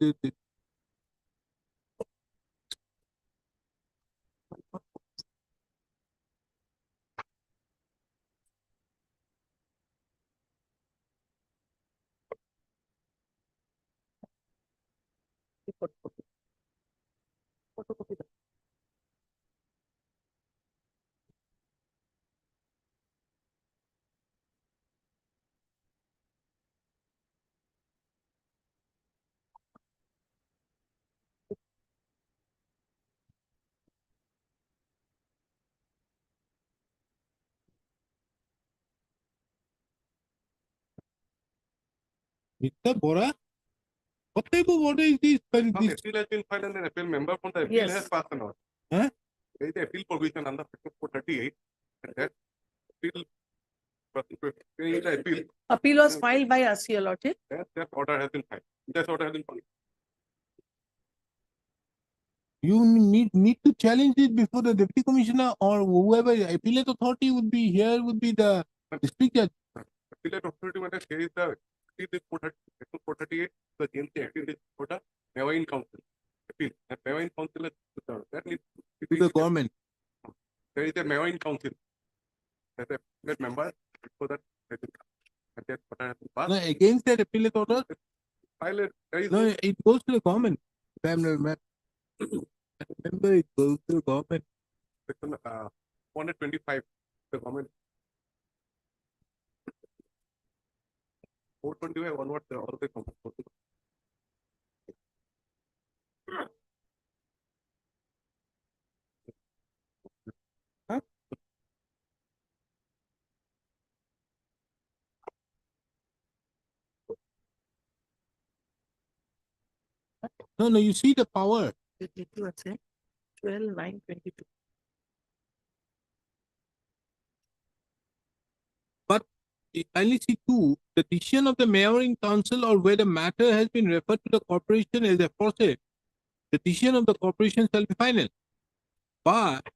Mr. Bora? What type of order is this? Some appeal has been filed and an appeal member from the appeal Yes. has passed an order. Huh? There is the appeal provision under section 438 and that appeal, the appeal, Appeal was filed by us, Your Lordship. that order has been filed. This order has been filed. You need to challenge it before the deputy commissioner or whoever appellate authority would be here, would be the district judge. Appellate authority matter here is the section 438, the GMC appeal is for the Mewine Council. Appeal. And Mewine Council is that needs To the government. There is a Mewine Council. As a appellate member for that. And that order has been passed. No, against that appellate order, File it. There is no, it goes to the government. I remember it goes to the government. Section 425, the government. 425 onward, all the company. No, you see the power. 12/9/22. But only see two, the decision of the mayor in council or where the matter has been referred to the corporation as aforesaid, the decision of the corporation shall be final. But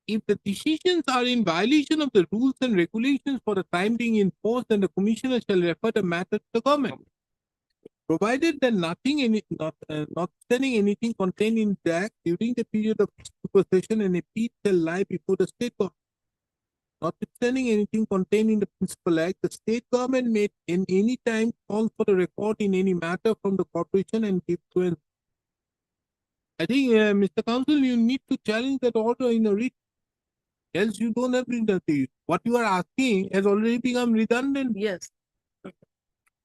if the decisions are in violation of the rules and regulations for the time being enforced, then the commissioner shall refer the matter to the government. Provided that notwithstanding anything contained in the act during the period of supersession, an appeal shall lie before the state government. Notwithstanding anything contained in the principal act, the state government may in any time call for the record in any matter from the corporation and give to an. I think, Mr. Counsel, you need to challenge that order in a writ. Else you don't have redundancy. What you are asking has already become redundant. Yes.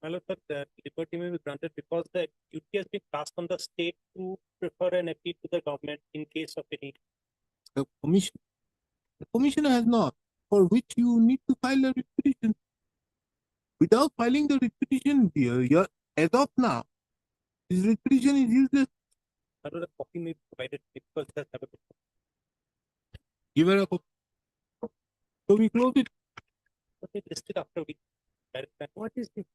My lord, but the liberty may be granted because the duty has been passed on the state to prefer an appeal to the government in case of any. The commissioner has not, for which you need to file a writ petition. Without filing the writ petition, as of now, this writ petition is useless. My lord, a copy may be provided because it has never been. Give her a copy. So we close it. But they listed after we. What is this?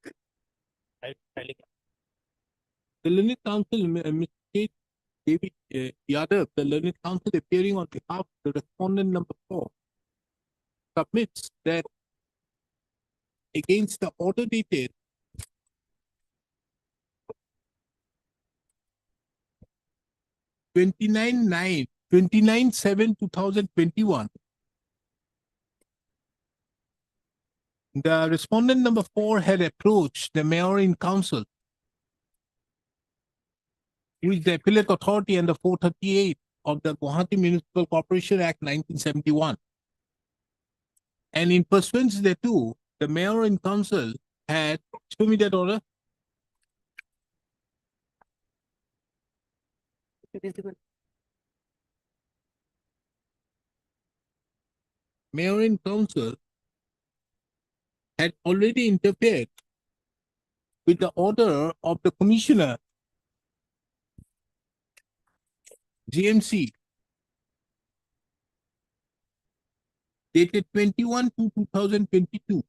Filing. The learned counsel, Mr. David Yadav, the learned counsel appearing on behalf of the respondent number 4, submits that against the order dated 29/7/2021. The respondent number 4 had approached the mayor in council, who is the appellate authority under 438 of the Guwahati Municipal Corporation Act 1971. And in pursuance thereto, the mayor in council had, show me that order. Mayor in council had already interfered with the order of the commissioner, GMC, dated 21/2/2022.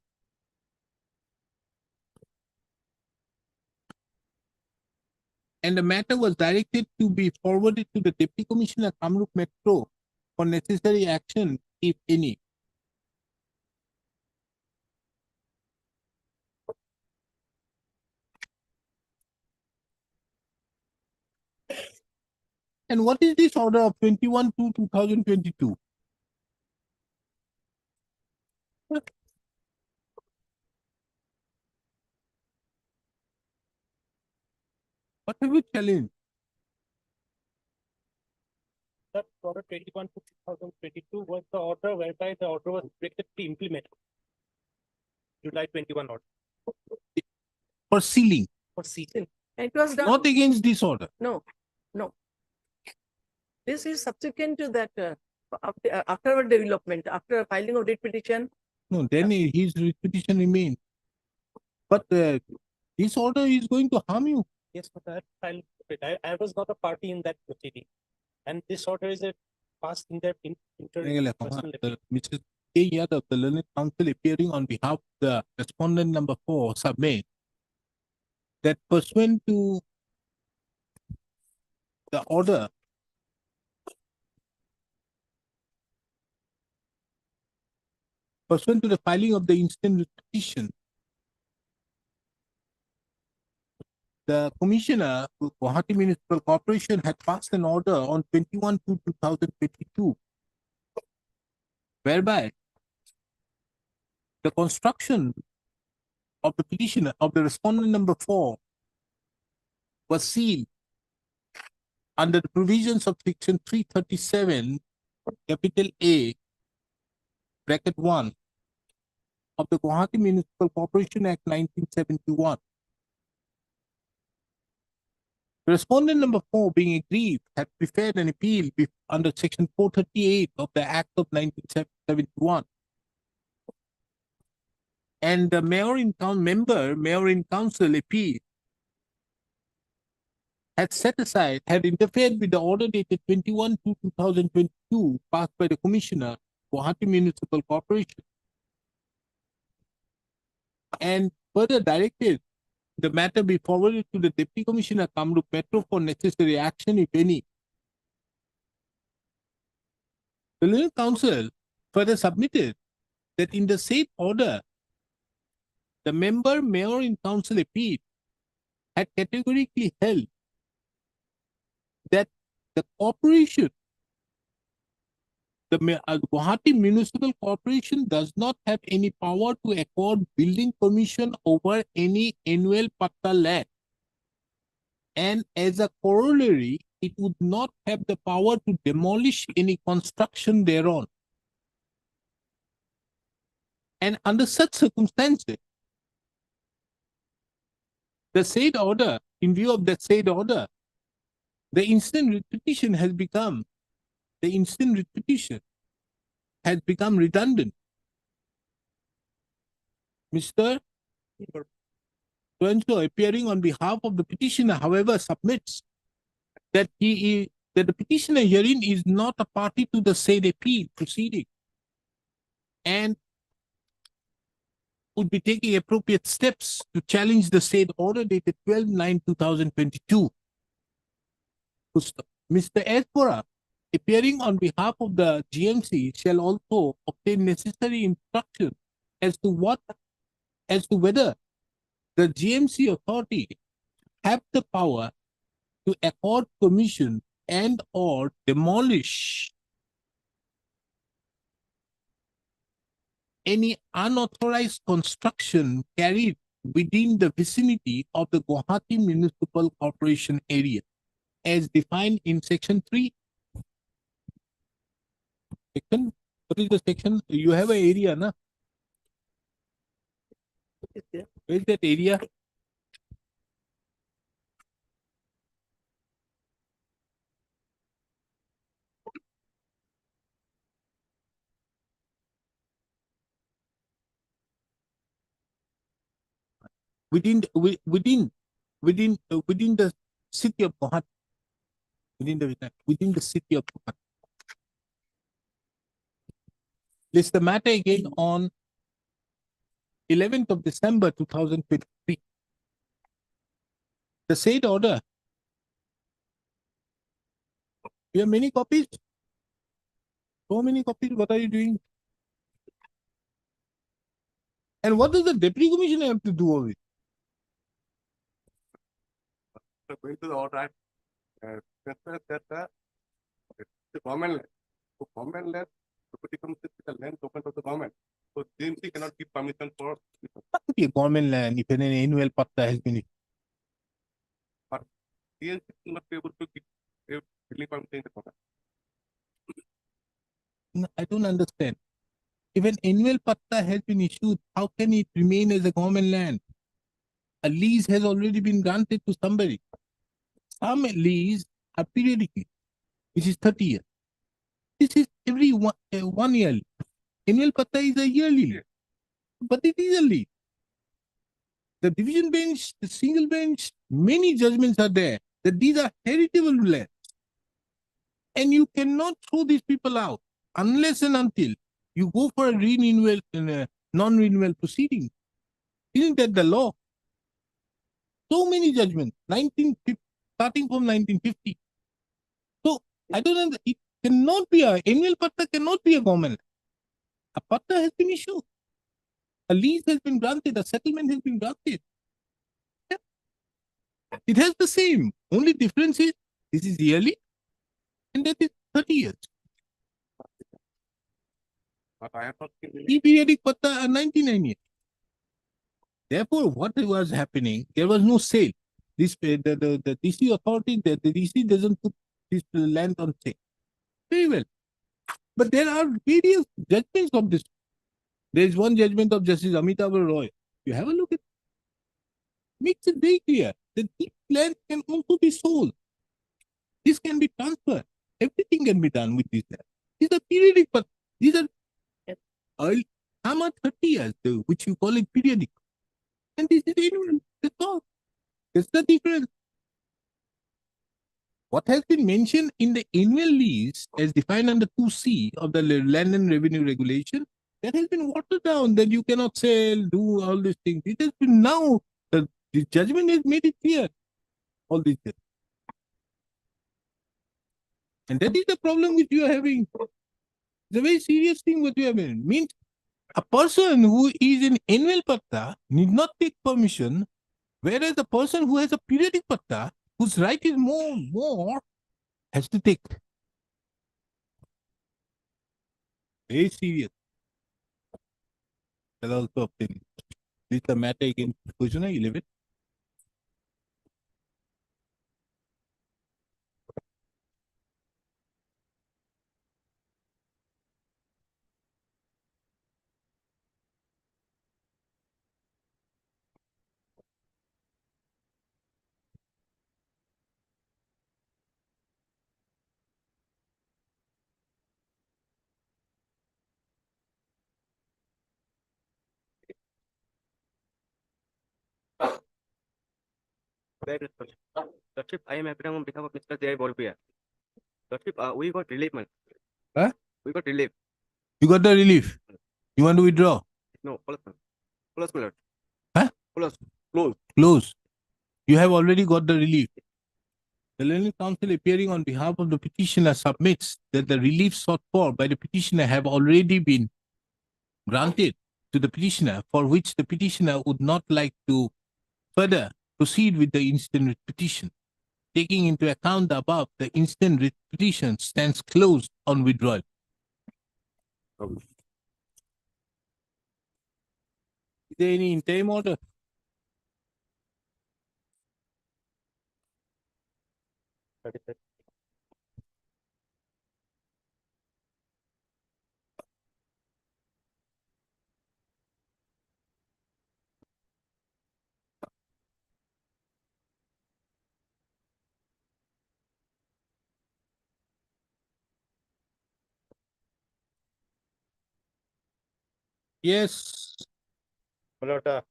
and the matter was directed to be forwarded to the Deputy Commissioner Kamrup Metro for necessary action, if any. And what is this order of 21/2/2022? What have you challenged? That order 21/2022 was the order whereby the order was directed to implement. July 21 order. For sealing, For season. It was done. not against this order. No, no. This is subsequent to that, afterward development, after filing of writ petition. No, then his petition remains. But this order is going to harm you. Yes, but I was not a party in that proceeding. And this order is a past in their interim personal appeal. Mr. K. Yadav, the Learned Counsel, appearing on behalf of the respondent number 4, submit that pursuant to the order pursuant to the filing of the instant petition, the Commissioner of Guwahati Municipal Corporation had passed an order on 21/2/2022, whereby the construction of the petitioner of the respondent number 4 was sealed under the provisions of section 337, capital A, bracket 1 of the Guwahati Municipal Corporation Act 1971. The respondent number 4, being aggrieved, had preferred an appeal under section 438 of the Act of 1971. And the mayor in council appeal had interfered with the order dated 21/2/2022 passed by the Commissioner, Guwahati Municipal Corporation, and further directed the matter be forwarded to the Deputy Commissioner Kamrup Metro for necessary action, if any. The Learned Counsel further submitted that in the said order, the mayor in council appeal had categorically held that the corporation, the Guwahati Municipal Corporation, does not have any power to accord building permission over any annual patta land. And as a corollary, it would not have the power to demolish any construction thereon. And under such circumstances, the said order, in view of the said order, the instant writ petition has become redundant. Mr. So appearing on behalf of the petitioner, however, submits that the petitioner herein is not a party to the said appeal proceeding and would be taking appropriate steps to challenge the said order dated 12/9/2022. Mr. Espora, appearing on behalf of the GMC, shall also obtain necessary instruction as to whether the GMC authority have the power to accord permission and or demolish any unauthorized construction carried within the vicinity of the Guwahati Municipal Corporation area, as defined in section 3. Section, what is the section? You have an area, na? Where is that area? Within the city of Guwahati. Within the city of Guwahati. List the matter again on 11th of December 2023. The said order You have many copies? So many copies, what are you doing? And what does the Deputy Commissioner have to do with it? So going to the order, the government land. So government land, Deputy Commissioner is the land open to the government. So DMC cannot give permission for. What could be a government land if an annual patta has been issued? But DMC will not be able to give a building permission in the government. No, I don't understand. If an annual patta has been issued, how can it remain as a government land? A lease has already been granted to somebody. Some lease are periodic, which is 30 years. This is every 1 year. Annual patta is a yearly, but it is a lease. The division bench, the single bench, many judgments are there that these are heritable lands. And you cannot throw these people out unless and until you go for a renewal and non-renewal proceeding. Isn't that the law? So many judgments, starting from 1950. So I don't know, it cannot be annual patta cannot be a government. A patta has been issued. A lease has been granted, a settlement has been granted. Yeah. It has the same. Only difference is this is yearly and that is 30 years. But I have not seen Periodic patta are 99 years. Therefore, what was happening, there was no sale. This the DC authority, the DC doesn't put this land on sale. Very well. But there are various judgments of this. There is one judgment of Justice Amitabh Roy. You have a look at it. Makes it very clear that this land can also be sold. This can be transferred. Everything can be done with this land. These are periodic, but these are early. Some are 30 years, which you call it periodic. And this is annual. That's all. That's the difference. What has been mentioned in the annual lease as defined under 2C of the Land and Revenue Regulation, that has been watered down, that you cannot sell, do all these things. It has been now, the judgment has made it clear. All these things. And that is the problem which you are having. It's a very serious thing what you are having. Means a person who is in annual patta need not take permission, whereas the person who has a periodic patta, whose right is more, has to take. Very serious. That also obtained. This is the matter against Petitioner 11. Lordship, I am appearing on behalf of Mr. Jay Bolpia. Lordship, we got relief, man. Huh? We got relief. You got the relief. You want to withdraw? No, close, man. Close, my lord. Huh? Close. Close. You have already got the relief. The Learning Council appearing on behalf of the petitioner submits that the relief sought for by the petitioner have already been granted to the petitioner, for which the petitioner would not like to further proceed with the instant writ petition. Taking into account the above, the instant writ petition stands closed on withdrawal. Is there any interim order? Yes. Malata.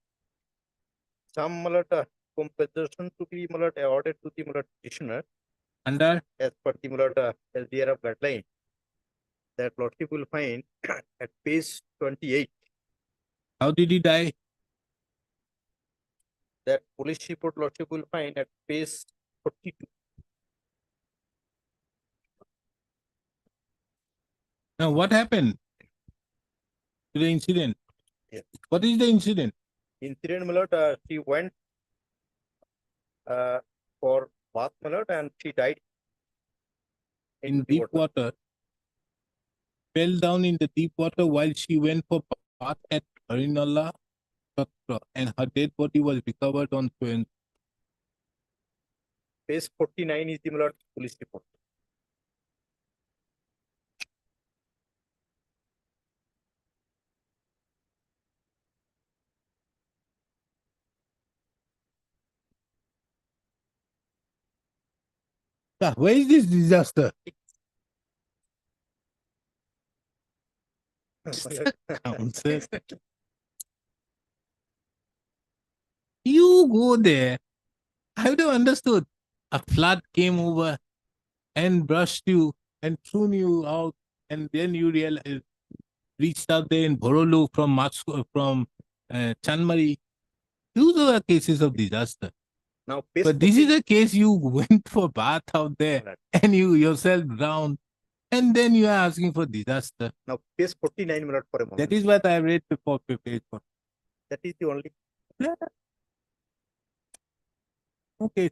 Some Malata compensation to be Malata awarded to the Malata petitioner Under? as per the Malata LDR of guideline. That Lordship will find at page 28. How did he die? That police report Lordship will find at page 42. Now, what happened to the incident? Yeah. What is the incident? Incident, my lord, she went for bath, my lord, and she died In deep water. Fell down in the deep water while she went for bath at Harinala, and her dead body was recovered on Page 49 is the, my lord, police report. Where is this disaster? Counsel. You go there. I would have understood. A flood came over and brushed you and threw you out, and then you reached out there in Borolu from Chanmari. Those are cases of disaster. Now, but this is a case you went for bath out there and you yourself drowned, and then you are asking for disaster. Now, page 49, my lord, for a moment. That is what I read before page 4. That is the only. Yeah. Okay.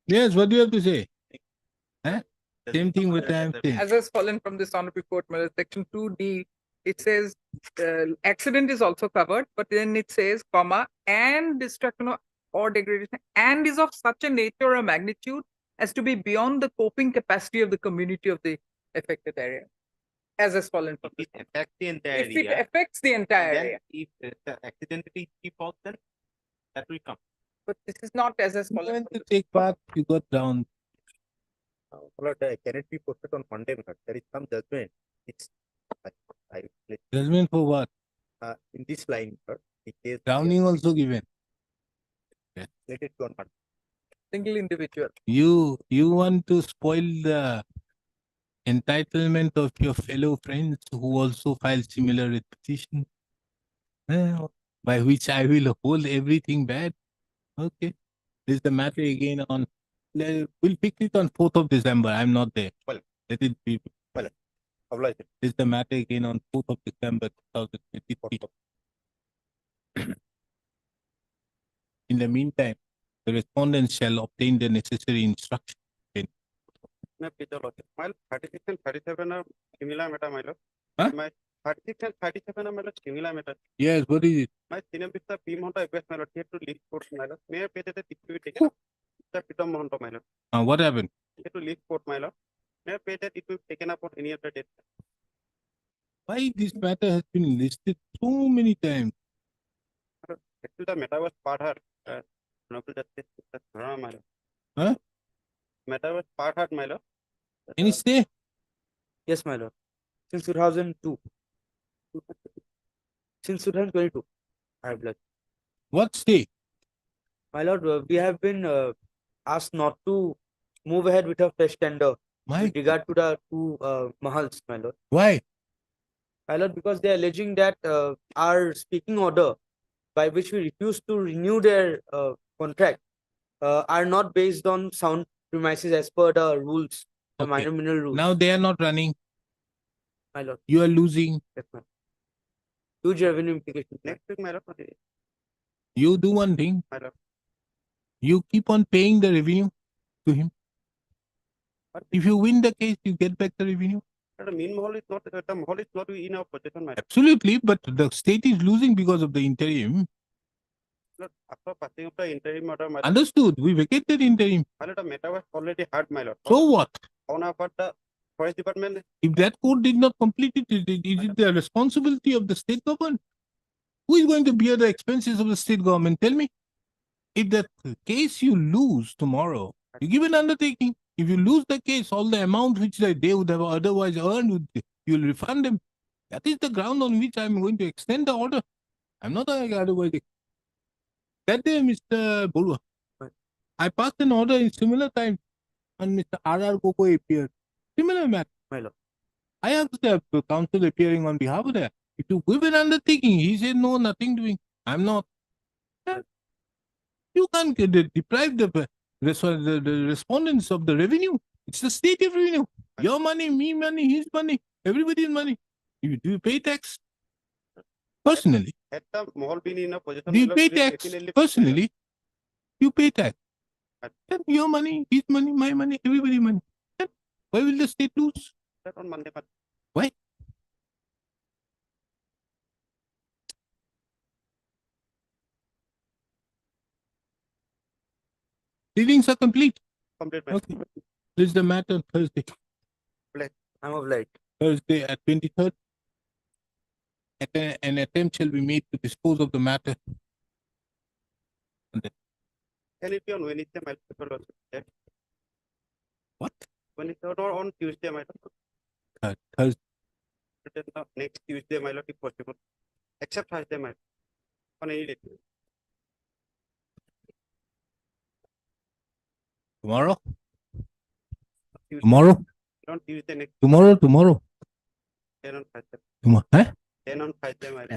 Yes, what do you have to say? Huh? Same thing with I'm saying. As has fallen from this honorable court, section 2D, it says accident is also covered, but then it says, comma, and destruction or degradation, and is of such a nature or magnitude as to be beyond the coping capacity of the community of the affected area. As has fallen from It affects the entire If it area. affects the entire Then area. if the accidentally falls, then that will come. But this is not as has You fallen. went to take bath, you got drowned. Lord, can it be posted on Monday? Lord? There is some judgment. It's Judgment for what? In this line, Lord, the case. Drowning also given. Let it go on Monday. Single individual. You want to spoil the entitlement of your fellow friends who also file similar petition, by which I will hold everything bad. Okay. This is the matter again on. We'll pick it on 4th of December. I'm not there. Well, let it be. Well, obliged. This is the matter again on 4th of December 2023. In the meantime, the respondent shall obtain the necessary instruction. My 36 and 37 are similar matter, my lord. Huh? My 36 and 37 are my lord similar matter. Yes, what is it? My senior Mr. P. Monta West, my lord, here to leave court, my lord. May I pay that it will be taken up? Mr. Peter Monta, my lord. What happened? Here to leave court, my lord. May I pay that it will be taken up on any other date? Why this matter has been listed so many times? Actually, the matter was part her. Honorable Justice, my lord. Huh? Matter was part her, my lord. Any stay? Yes, my lord. Since 2002. Since 2022. What stay? My lord, we have been asked not to move ahead with a fresh tender with regard to the two mahals, my lord. Why? My lord, because they are alleging that our speaking order by which we refuse to renew their contract are not based on sound premises as per the rules, the minor mineral rules. Now they are not running. My lord. You are losing. Yes, ma'am. Huge revenue implications. Next week, my lord. You do one thing. My lord. You keep on paying the revenue to him. If you win the case, you get back the revenue. The mean mahal is not, the mahal is not in our possession, my lord. Absolutely, but the state is losing because of the interim. Lord, after passing of the interim order, my lord. Understood. We vacated interim. My lord, the matter was already heard, my lord. So what? On our part, the forest department. If that court did not complete it, is it the responsibility of the state government? Who is going to bear the expenses of the state government? Tell me. If the case you lose tomorrow, you give an undertaking. If you lose the case, all the amount which they would have otherwise earned, you will refund them. That is the ground on which I am going to extend the order. I'm not otherwise. That day, Mr. Borua, I passed an order in similar time, and Mr. R.R. Gokoi appeared. Similar matter. My lord. I asked the counsel appearing on behalf of that. If you give an undertaking, he said, no, nothing doing. I'm not. You can't deprive the respondents of the revenue. It's the state of revenue. Your money, me money, his money, everybody's money. Do you pay tax? Personally. Had the mall been in a position? Do you my lord, pay we tax? definitely- Personally, you pay tax. Then your money, his money, my money, everybody's money. Then why will the state lose? That on Monday, but Why? Readings are complete. complete. Okay. This is the matter on Thursday. I'm of light. Thursday at 23rd. An attempt shall be made to dispose of the matter. And then, Can it be on Wednesday, my lord? Also? Yeah. what? Wednesday or on Tuesday, my lord? Thursday. Next Tuesday, my lord, if possible. Except Thursday, my lord. On any day. Tomorrow? Tuesday. Tomorrow? On Tuesday next. Tomorrow. 10 on Thursday. Tomorrow. Huh? 10 on Thursday, my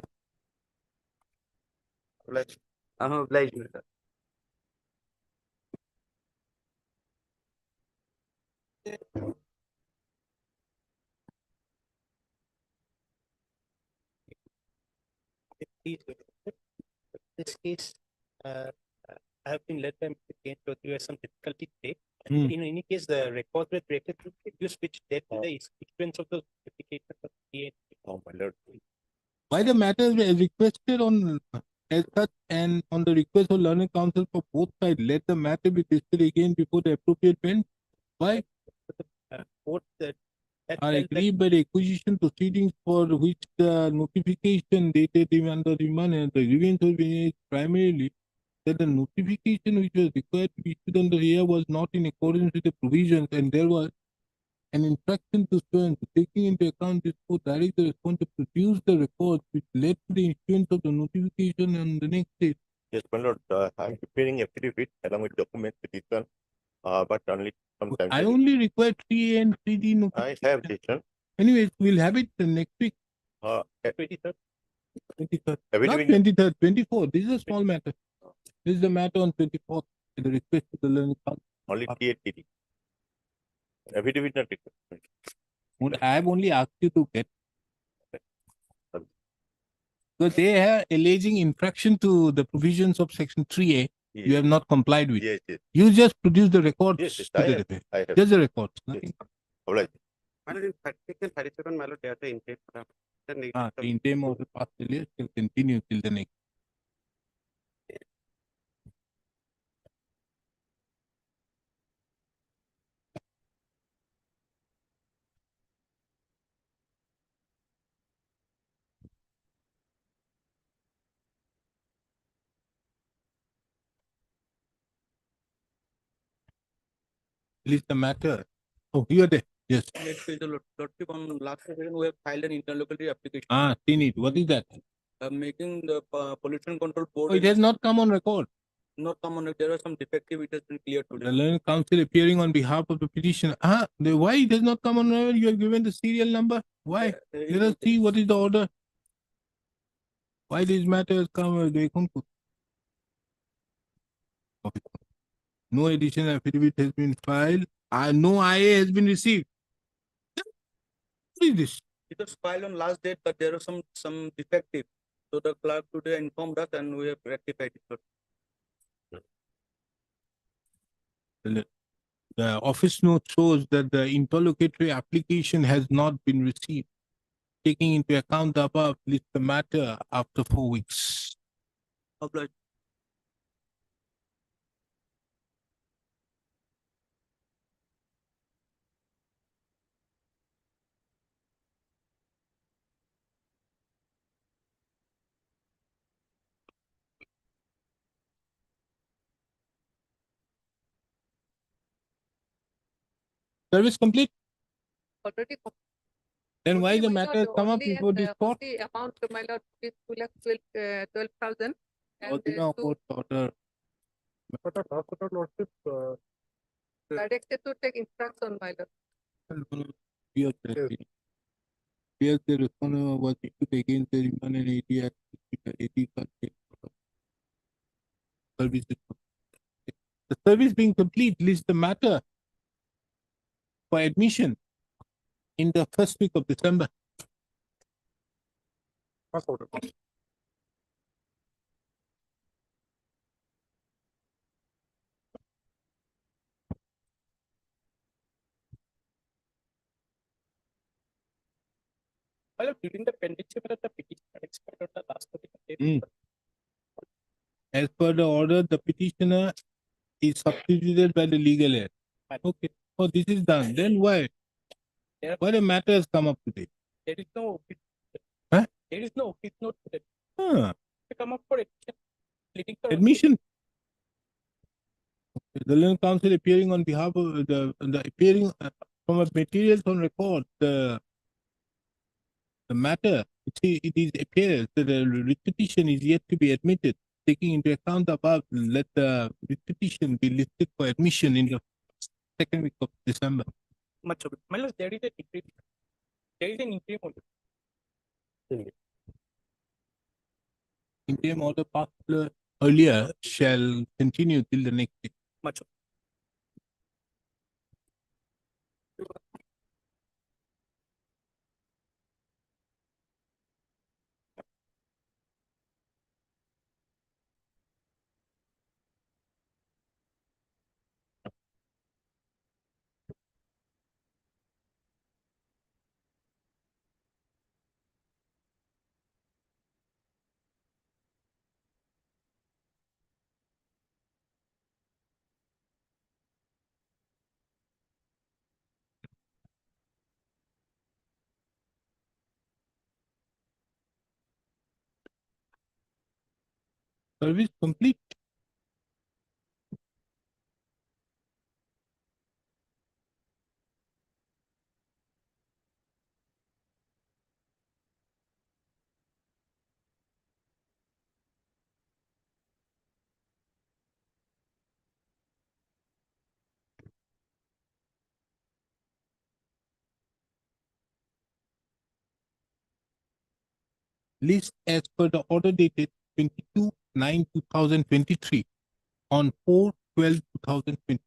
lord. I'm obliged, my lord. This case, I have been led by Mr. Kane to there some difficulty today. Hmm. In any case, the records were created to use which date to the issuance of the application of the. Oh, my lord. Why the matter is requested on as such and on the request of learning counsel for both sides, let the matter be listed again before the appropriate bench. Why? Court that Are felt that- agreed by the acquisition proceedings for which the notification dated under remand and the grievance was being primarily that the notification which was required to be issued under here was not in accordance with the provisions and there was an instruction to students taking into account this court direct the respondent to produce the records which led to the issuance of the notification on the next day. Yes, my lord. I'm preparing affidavit along with document petition, but only sometime. I only require 3A and 3D I notification. have this one. Anyways, we'll have it next week. 23rd. 23rd. Affidavit- Not 23rd, 24th. This is a small matter. This is the matter on 24th. The request to the learning council. Only TATD. Affidavit not required. I have only asked you to get. Because they are alleging infraction to the provisions of section 3A. You Yes. have not complied with. Yes, yes. You just produce the records Yes, yes, to I the have. debate. I have. Just the records. Yes. Nothing. Obliged. My lord, in 32nd, my lord, they are the intent. The next. The interim of the past years will continue till the next. List the matter. Oh, you are there. Yes. Next is the Lordship on last session, we have filed an interlocutory application. Seen it. What is that? Making the pollution control board. Oh, it has not come on record. Not common, there are some defective, it has been cleared today. The learning council appearing on behalf of the petitioner. Why it has not come on record? You have given the serial number. Why? Let us see what is the order. Why this matter has come? They can't put. Okay. No additional affidavit has been filed. No IA has been received. What is this? It was filed on last date, but there are some defective. So the clerk today informed us and we have rectified it. The office note shows that the interlocutory application has not been received. Taking into account the above, list the matter after 4 weeks. Obliged. Service complete? Already. Then why the my matter has lord, come up only before this court? The amount, my lord, is 2,12,000. Okay, now court order. But our hospital lordship, Directed to take instruction, my lord. Yes, the respondent was issued against the remand and 80 services. The service being complete lists the matter for admission in the first week of December. Pass order. Well, during the pendency of the petition expired on the last day. Mm. As per the order, the petitioner is substituted by the legal heir. Okay. Oh, this is done. Then why? There, Why the matter has come up today? there is no Huh? there is no office note to Huh. come up for admission. Leading to Admission. The learned counsel appearing on behalf of the appearing from a materials on record, the matter, it is appears that the writ petition is yet to be admitted. Taking into account the above, let the writ petition be listed for admission in the second week of December. much of it. My lord, there is a decree. There is an interim order. Interim order passed earlier shall continue till the next day. Much of Service complete. List as per the order dated 22/9/2023 on 4/12/2020.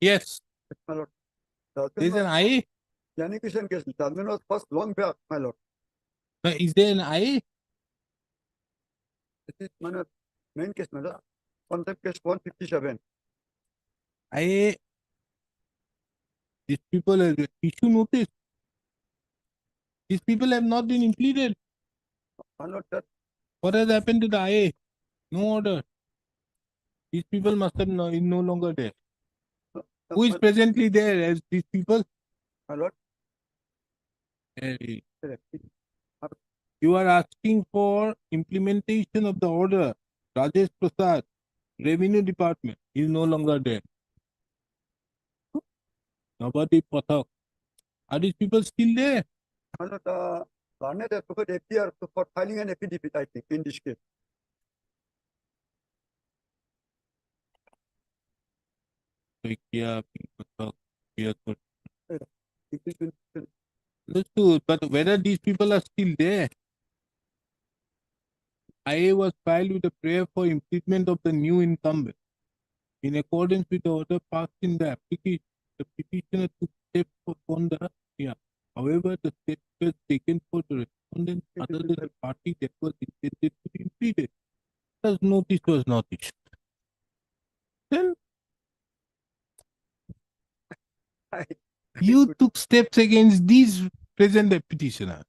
Yes. My lord. There's an IA. Demarcation case. Judgment was first long back, my lord. Is there an IA? This is my main case, my lord. Contempt case 157. IA. These people have issue notice. These people have not been impleaded. My lord, that What has happened to the IA? No order. These people must have is no longer there. Who is presently there as these people? my lord. Hey. You are asking for implementation of the order. Rajesh Prasad, Revenue Department, is no longer there. Nobody Pathak. Are these people still there? My lord, Garnet advocate FDR for filing an affidavit, I think, in this case. Understood, but whether these people are still there? IA was filed with a prayer for impleadment of the new incumbent. In accordance with the order passed in the application, the petitioner took steps upon the However, the steps were taken for the respondent other than the party that was intended to be impleaded. Thus, notice was not issued. Then you took steps against these present petitioner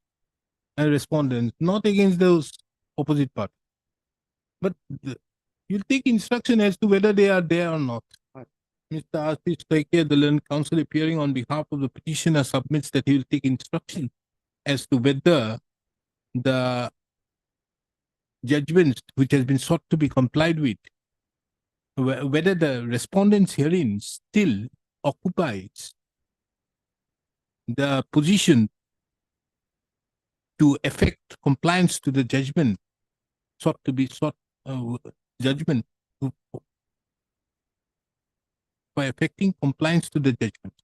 and respondents, not against those opposite party. But you'll take instruction as to whether they are there or not. Mr. Ashish Taike, the learned counsel appearing on behalf of the petitioner, submits that he will take instruction as to whether the judgments which has been sought to be complied with, whether the respondent's hearing still occupies the position to effect compliance to the judgment judgment by affecting compliance to the judgment,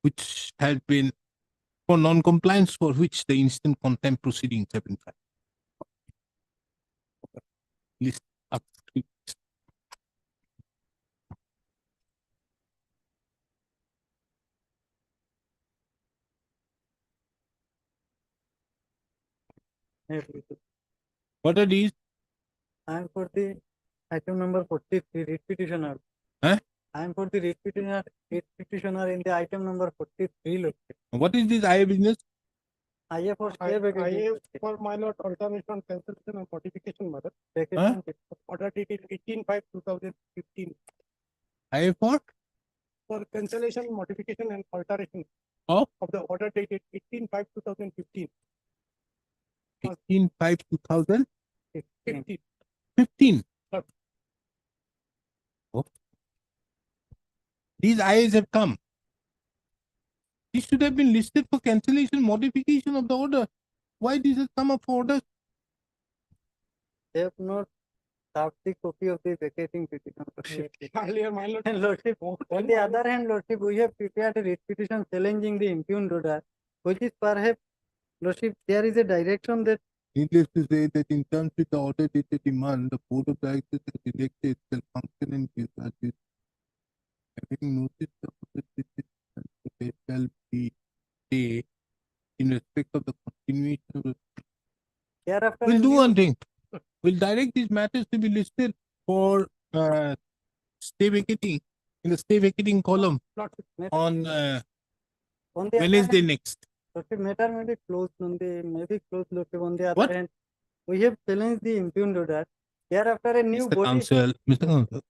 which has been for non-compliance for which the instant contempt proceedings have been filed. List up to what are these? I am for the item number 43, writ petitioner. Huh? I am for the writ petitioner in the item number 43. Look. What is this IA business? IA for I stay for my lot alternation, cancellation and modification matter. Huh? Order dated 18/5/2015 IA for cancellation, modification and alteration of the order dated 18/5/2015. 18/5/2015. Oh. These IAs have come. These should have been listed for cancellation, modification of the order. Why this has come up for orders? They have not served the copy of the vacating petition. Earlier, my lord. And Lordship, on the other hand, Lordship, we have prepared a writ petition challenging the impugned order, which is perhaps, Lordship, there is a direction that Needless to say that in terms with the order dated demand, the Board of Directors has elected itself function and case judges. Having noticed the order dated demand, there shall be day in respect of the continuation of the. thereafter We'll a do new- one thing. We'll direct these matters to be listed for stay vacating in the stay vacating column on on the other Wednesday hand, next. Lordship, matter may be closed on the Lordship. On the other What? hand, we have challenged the impugned order. Thereafter, a new Mr. body. Counsel, Mr. Counsel,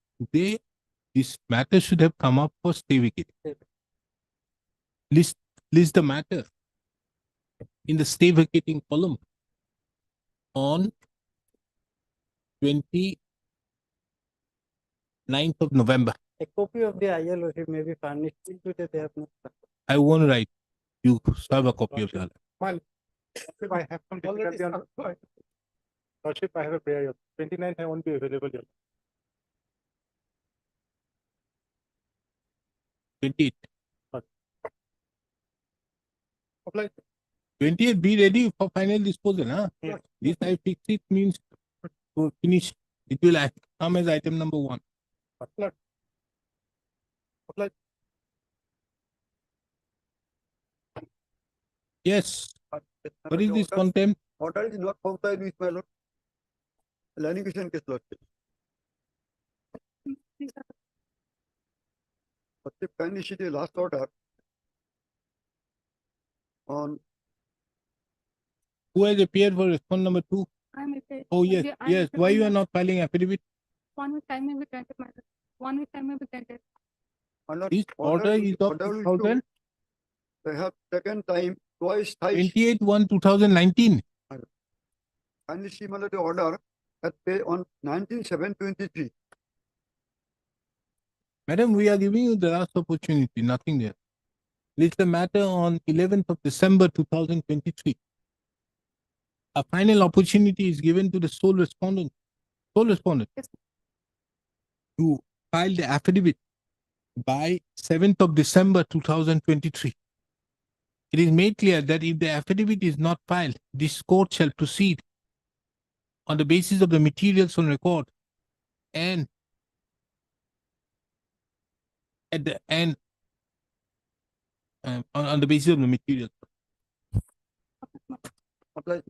this matter should have come up for stay vacating. List the matter in the stay vacating column on 29th of November. A copy of the IA Lordship may be furnished. They have not. I won't write. You serve a copy of that. Well, if I have some difficulty on Lordship, I have a prayer. 29th, I won't be available here. 28th. Apply. 28th, be ready for final disposal. Huh? Yes. This I fix it means to finish. It will come as item number 1. Apply. Apply. Yes. What is this contempt? Order is not complied with, my lord. Litigation case, Lordship. Lordship, kindly see the last order on Who has appeared for respondent number 2? I'm okay. Oh yes, yes. Why you are not filing affidavit? 1 week time may be granted, madam. 1 week time may be granted. This order is of order will 2000, they have taken time twice, thrice. 28/1/2019. Kindly see, my lord, the order at pay on 19/7/23. Madam, we are giving you the last opportunity, nothing there. List the matter on 11th of December 2023. A final opportunity is given to the sole respondent to file the affidavit by 7th of December 2023. It is made clear that if the affidavit is not filed, this court shall proceed on the basis of the materials on record and at the end on the basis of the materials. Apply.